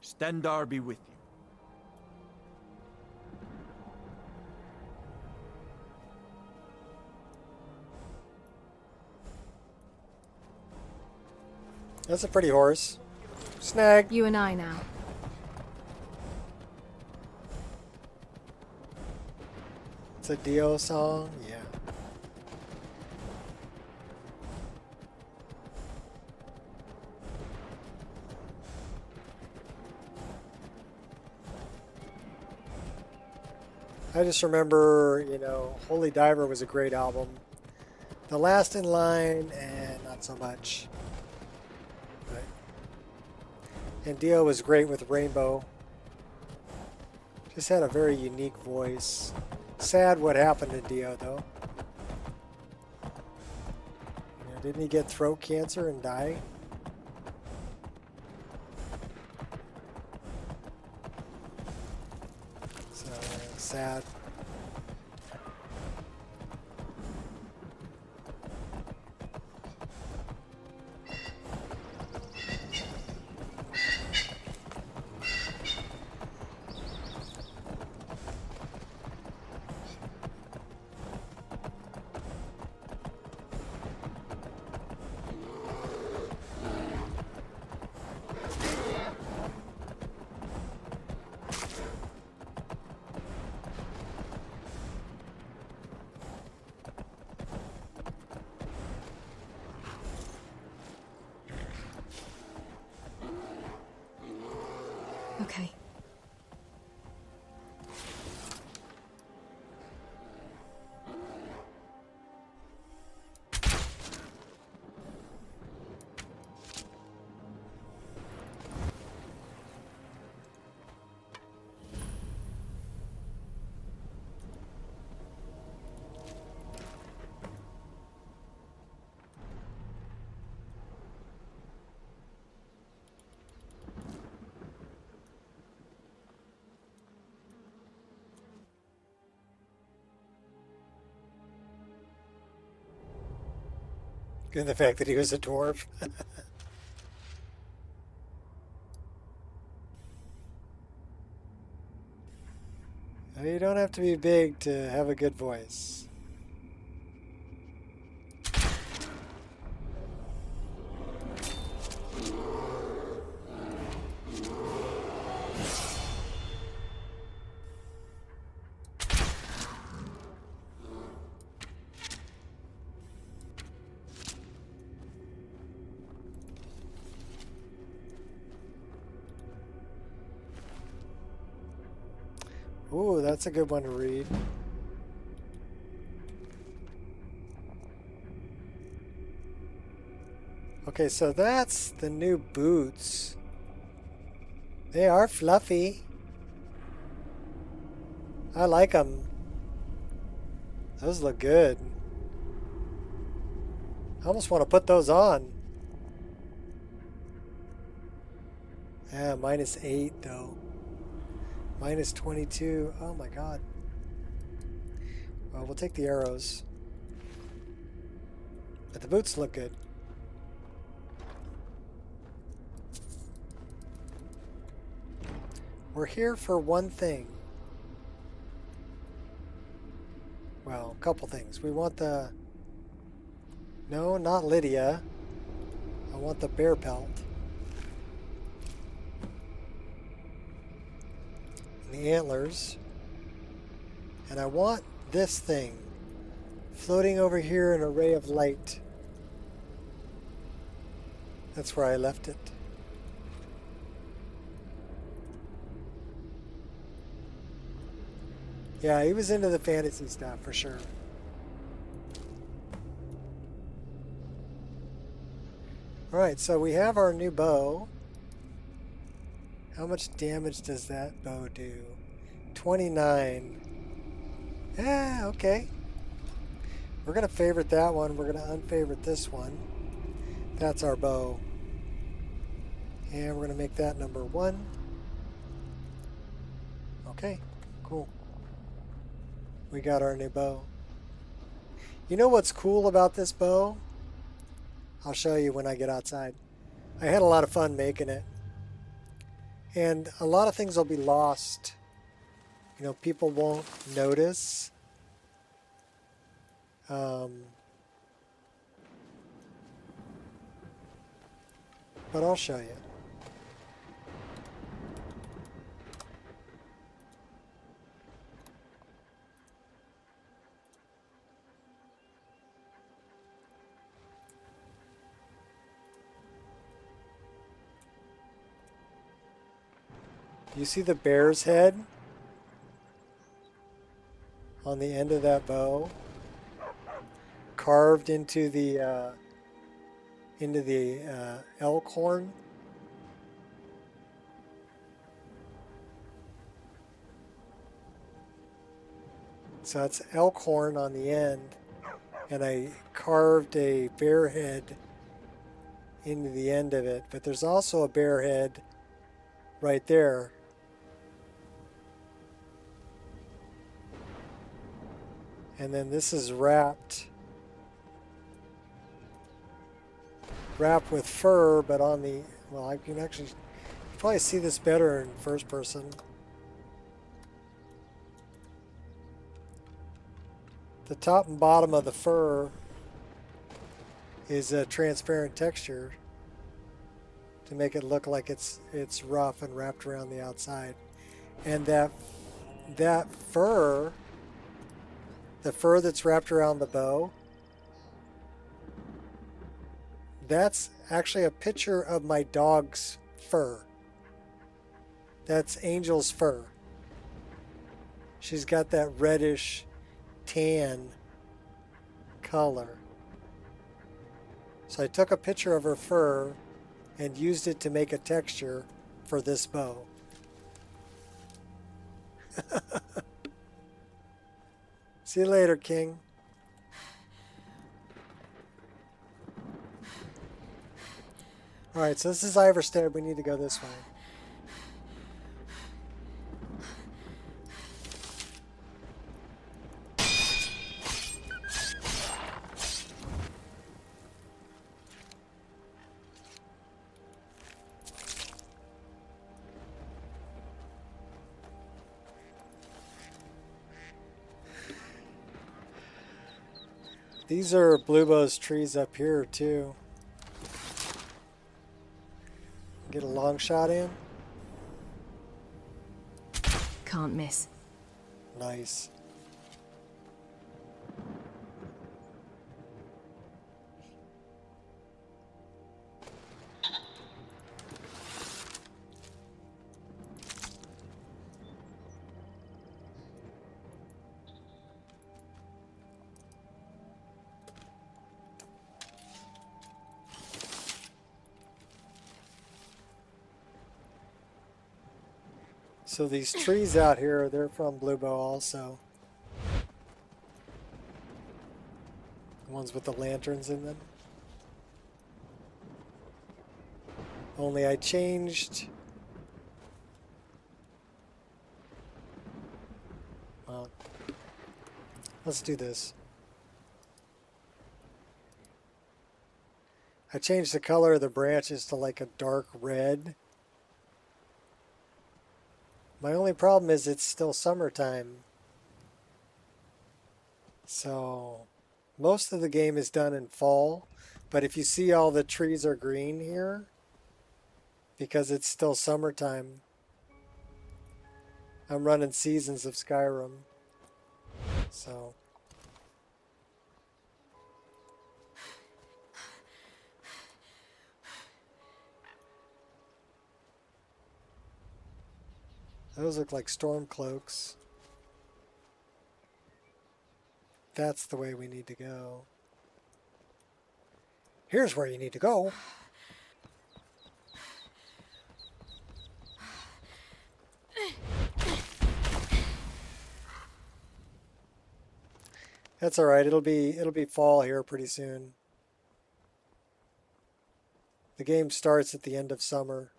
Stendar be with you. That's a pretty horse. Snag. You and I now. It's a Dio song? Yeah. I just remember, you know, Holy Diver was a great album. The Last in Line, and not so much. But, and Dio was great with Rainbow. Just had a very unique voice. Sad what happened to Dio, though. You know, didn't he get throat cancer and die? So, sad. Okay. And the fact that he was a dwarf. You don't have to be big to have a good voice. Ooh, that's a good one to read. Okay, so that's the new boots. They are fluffy. I like them. Those look good. I almost want to put those on. Yeah, -8 though. -22. Oh my god. Well, we'll take the arrows. But the boots look good. We're here for one thing. Well, a couple things. We want the... No, not Lydia. I want the bear pelt. And the antlers. And I want this thing floating over here in a ray of light. That's where I left it. Yeah, he was into the fantasy stuff for sure. Alright, so we have our new bow. How much damage does that bow do? 29. Yeah, okay. We're going to favorite that one. We're going to unfavorite this one. That's our bow. And we're going to make that number 1. Okay, cool. We got our new bow. You know what's cool about this bow? I'll show you when I get outside. I had a lot of fun making it. And a lot of things will be lost. You know, people won't notice. But I'll show you. You see the bear's head on the end of that bow, carved into the elk horn. So that's elk horn on the end, and I carved a bear head into the end of it. But there's also a bear head right there. And then this is wrapped with fur, but on the, well, I can actually probably see this better in first person. The top and bottom of the fur is a transparent texture to make it look like it's rough and wrapped around the outside. And that fur, the fur that's wrapped around the bow, that's actually a picture of my dog's fur. That's Angel's fur. She's got that reddish tan color. So I took a picture of her fur and used it to make a texture for this bow. See you later, King. Alright, so this is Iverstead. We need to go this way. These are Bluebow's trees up here too. Get a long shot in. Can't miss. Nice. So these trees out here, they're from Bluebow also. The ones with the lanterns in them. Only I changed... Well, let's do this. I changed the color of the branches to like a dark red. My only problem is it's still summertime. So most of the game is done in fall, but if you see all the trees are green here, because it's still summertime, I'm running Seasons of Skyrim. So those look like storm cloaks. That's the way we need to go. Here's where you need to go. That's all right. It'll be fall here pretty soon. The game starts at the end of summer.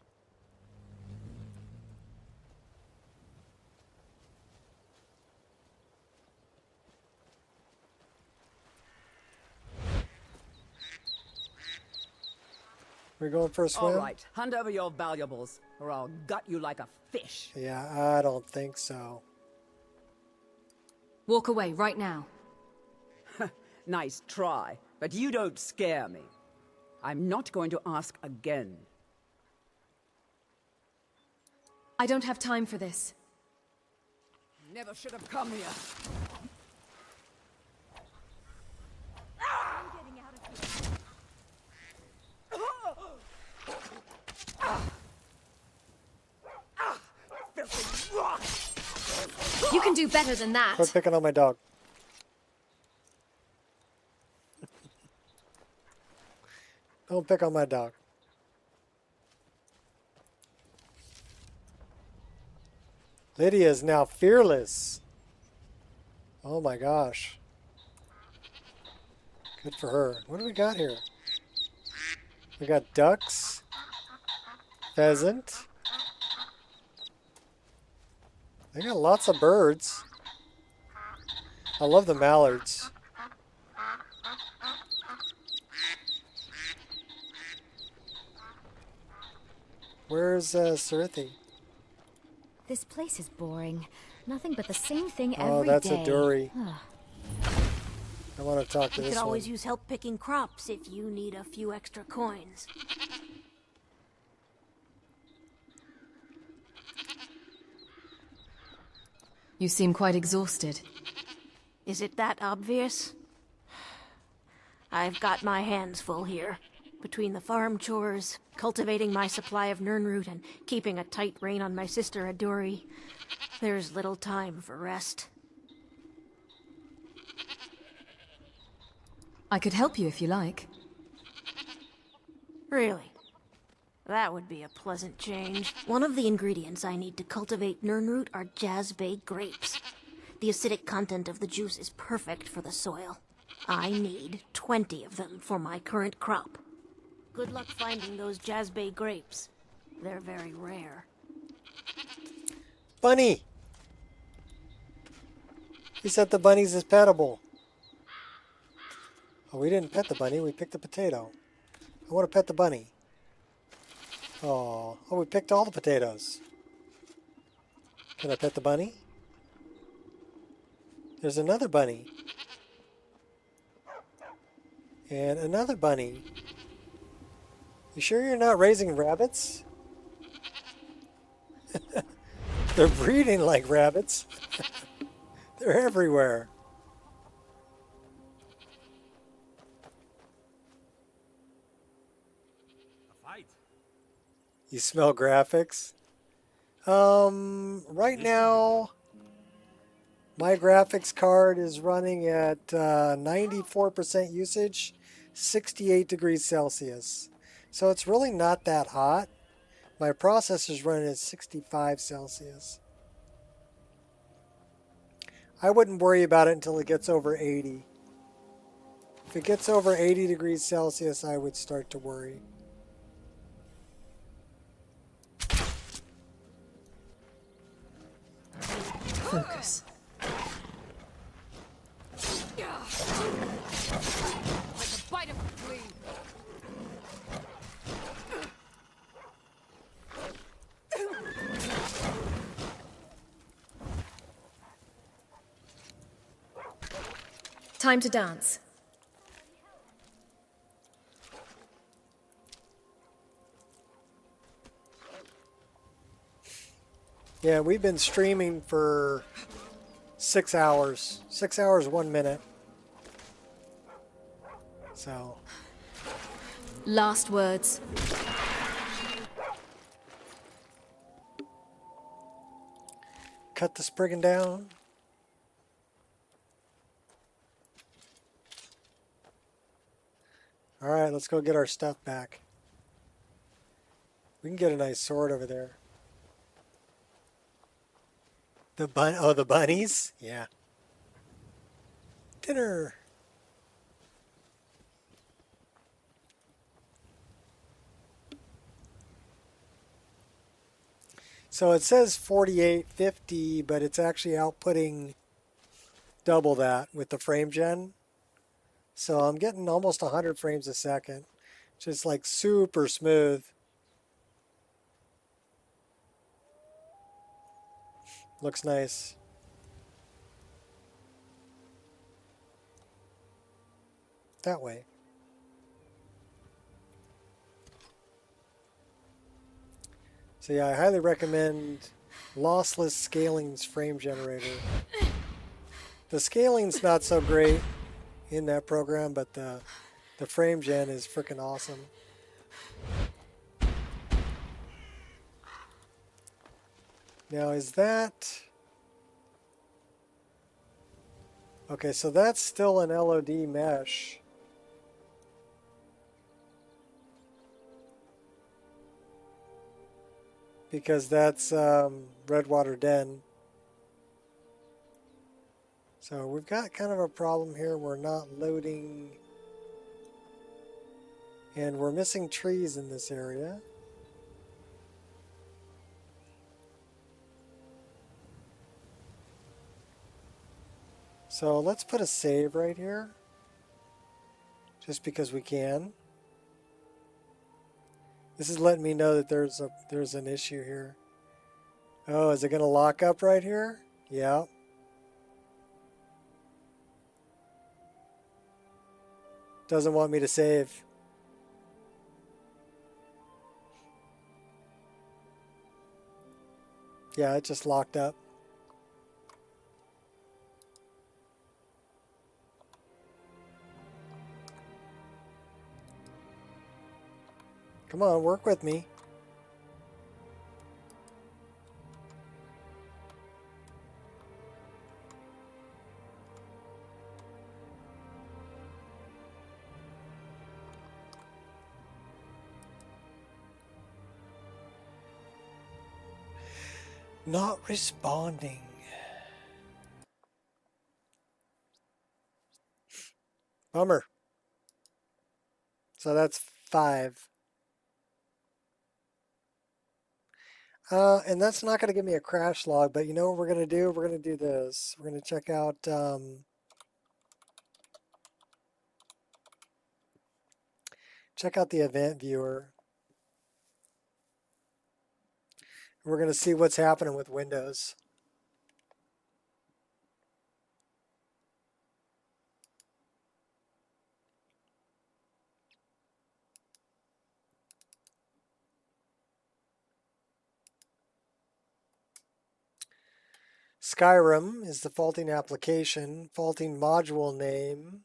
We're going for a swim? All right, hand over your valuables, or I'll gut you like a fish. Yeah, I don't think so. Walk away right now. Nice try, but you don't scare me. I'm not going to ask again. I don't have time for this. Never should have come here. You can do better than that. Quit picking on my dog. Don't pick on my dog. Lydia is now fearless. Oh my gosh. Good for her. What do we got here? We got ducks, pheasant. They got lots of birds. I love the mallards. Where's Sirithi? This place is boring. Nothing but the same thing every day. Oh, that's a Dury. I want to talk to You this could always one. use help picking crops if you need a few extra coins. You seem quite exhausted. Is it that obvious? I've got my hands full here. Between the farm chores, cultivating my supply of Nirnroot, and keeping a tight rein on my sister Aduri, there's little time for rest. I could help you if you like. Really? That would be a pleasant change. One of the ingredients I need to cultivate Nirnroot are Jazbay grapes. The acidic content of the juice is perfect for the soil. I need 20 of them for my current crop. Good luck finding those Jazbay grapes. They're very rare. Bunny! He said the bunnies is petable. Oh, we didn't pet the bunny, we picked the potato. I want to pet the bunny. Oh, we picked all the potatoes. Can I pet the bunny? There's another bunny. And another bunny. You sure you're not raising rabbits? They're breeding like rabbits. They're everywhere. You smell graphics? Right now, my graphics card is running at 94% usage, 68 degrees Celsius. So it's really not that hot. My processor's running at 65 Celsius. I wouldn't worry about it until it gets over 80. If it gets over 80 degrees Celsius, I would start to worry. Focus. Like a bite of flea. Time to dance. Yeah, we've been streaming for 6 hours. 6 hours, 1 minute. So. Last words. Cut the Spriggan down. Alright, let's go get our stuff back. We can get a nice sword over there. The bunnies? Yeah. Dinner. So it says 4850, but it's actually outputting double that with the frame gen. So I'm getting almost 100 frames a second. Just like super smooth. Looks nice. That way. So yeah, I highly recommend Lossless Scaling's frame generator. The scaling's not so great in that program, but the frame gen is freaking awesome. Now is that... Okay, so that's still an LOD mesh. Because that's Redwater Den. So we've got kind of a problem here. We're not loading. And we're missing trees in this area. So let's put a save right here. Just because we can. This is letting me know that there's an issue here. Oh, is it going to lock up right here? Yeah. Doesn't want me to save. Yeah, it just locked up. Come on, work with me. Not responding. Bummer. So that's 5. And that's not going to give me a crash log, but you know what we're going to do? We're going to do this. We're going to check out the event viewer. We're going to see what's happening with Windows. Skyrim is the faulting application. Faulting module name.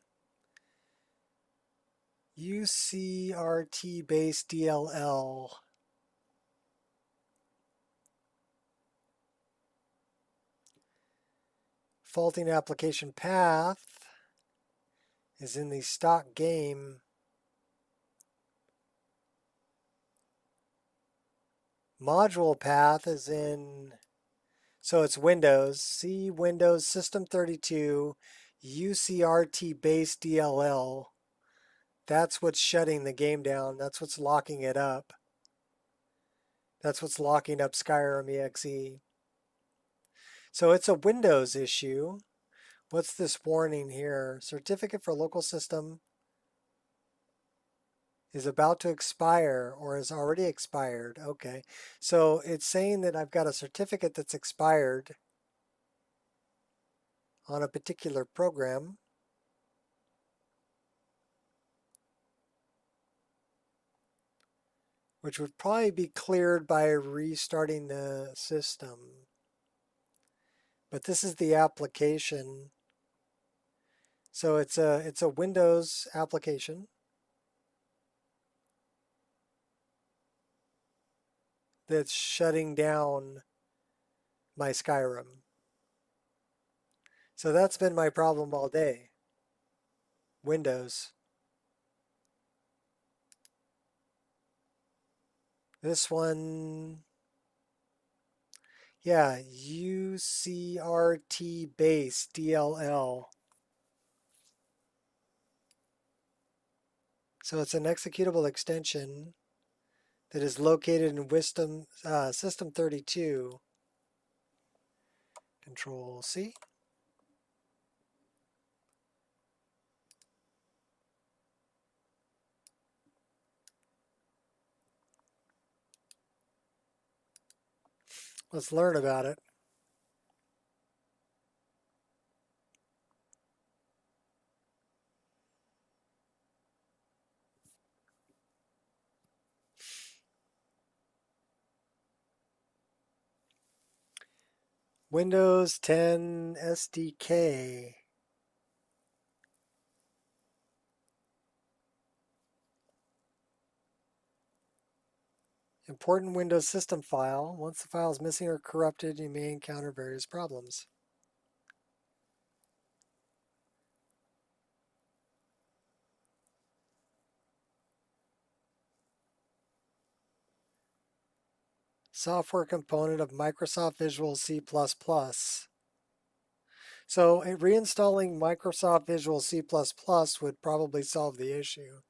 UCRT base DLL. Faulting application path is in the stock game. Module path is in... So it's Windows, C Windows System 32, UCRT base DLL. That's what's shutting the game down. That's what's locking it up. That's what's locking up Skyrim EXE. So it's a Windows issue. What's this warning here? Certificate for local system is about to expire or has already expired. Okay, so it's saying that I've got a certificate that's expired on a particular program. Which would probably be cleared by restarting the system. But this is the application. So it's a Windows application that's shutting down my Skyrim. So that's been my problem all day. Windows. This one, yeah, UCRT base DLL. So it's an executable extension that is located in System 32. Control C. Let's learn about it. Windows 10 SDK. Important Windows system file. Once the file is missing or corrupted, you may encounter various problems. Software component of Microsoft Visual C++. So reinstalling Microsoft Visual C++ would probably solve the issue.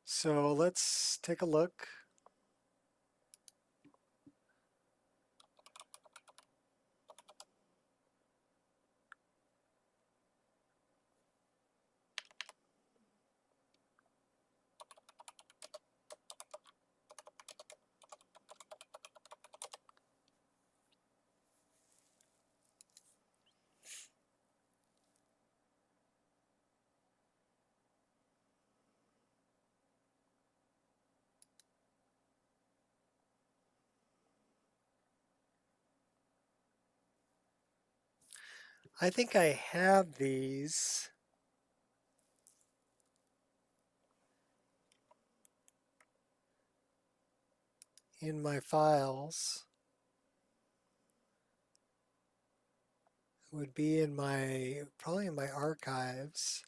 So let's take a look. I think I have these. In my files. It would be in probably in my archives.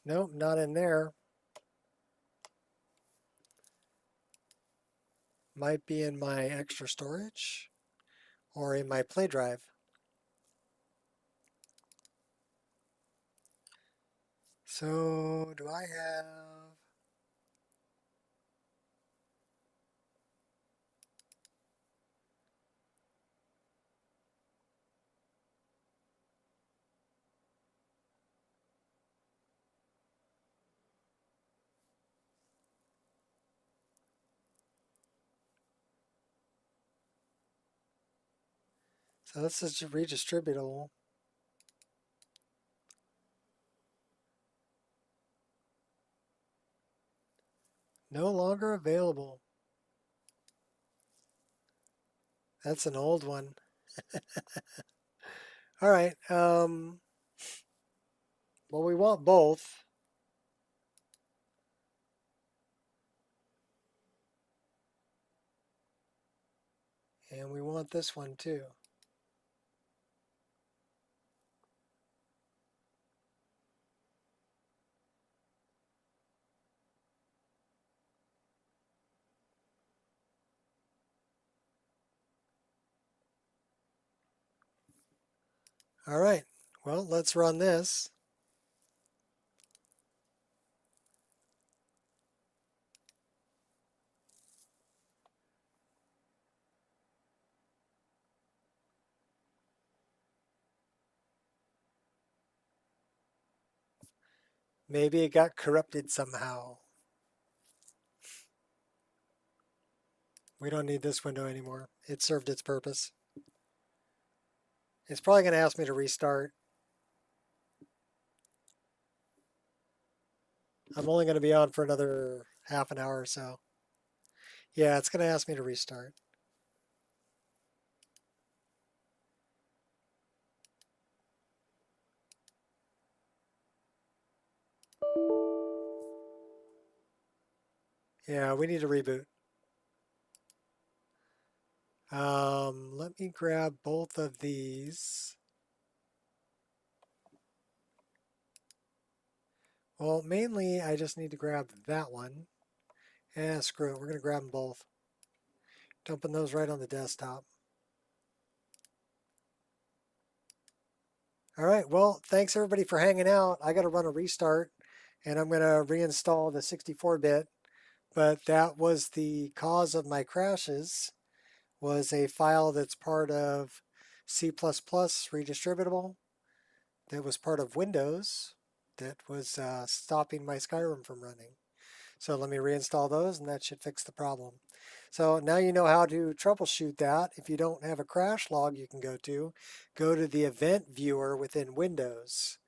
Nope, not in there. Might be in my extra storage or in my play drive. So do I have... So this is redistributable. No longer available. That's an old one. All right. Well, we want both. And we want this one too. All right, well, let's run this. Maybe it got corrupted somehow. We don't need this window anymore. It served its purpose. It's probably going to ask me to restart. I'm only going to be on for another half an hour or so. Yeah, it's going to ask me to restart. Yeah, we need to reboot. Let me grab both of these. Well, mainly I just need to grab that one. Screw it, we're going to grab them both. Dumping those right on the desktop. All right, well, thanks everybody for hanging out. I got to run a restart, and I'm going to reinstall the 64-bit. But that was the cause of my crashes, was a file that's part of C++ redistributable that was part of Windows that was stopping my Skyrim from running. So let me reinstall those, and that should fix the problem. So now you know how to troubleshoot that. If you don't have a crash log you can go to the event viewer within Windows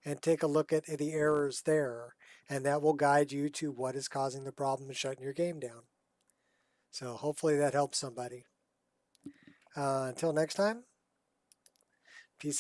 and take a look at the errors there. And that will guide you to what is causing the problem and shutting your game down. So hopefully that helps somebody. Until next time, peace out.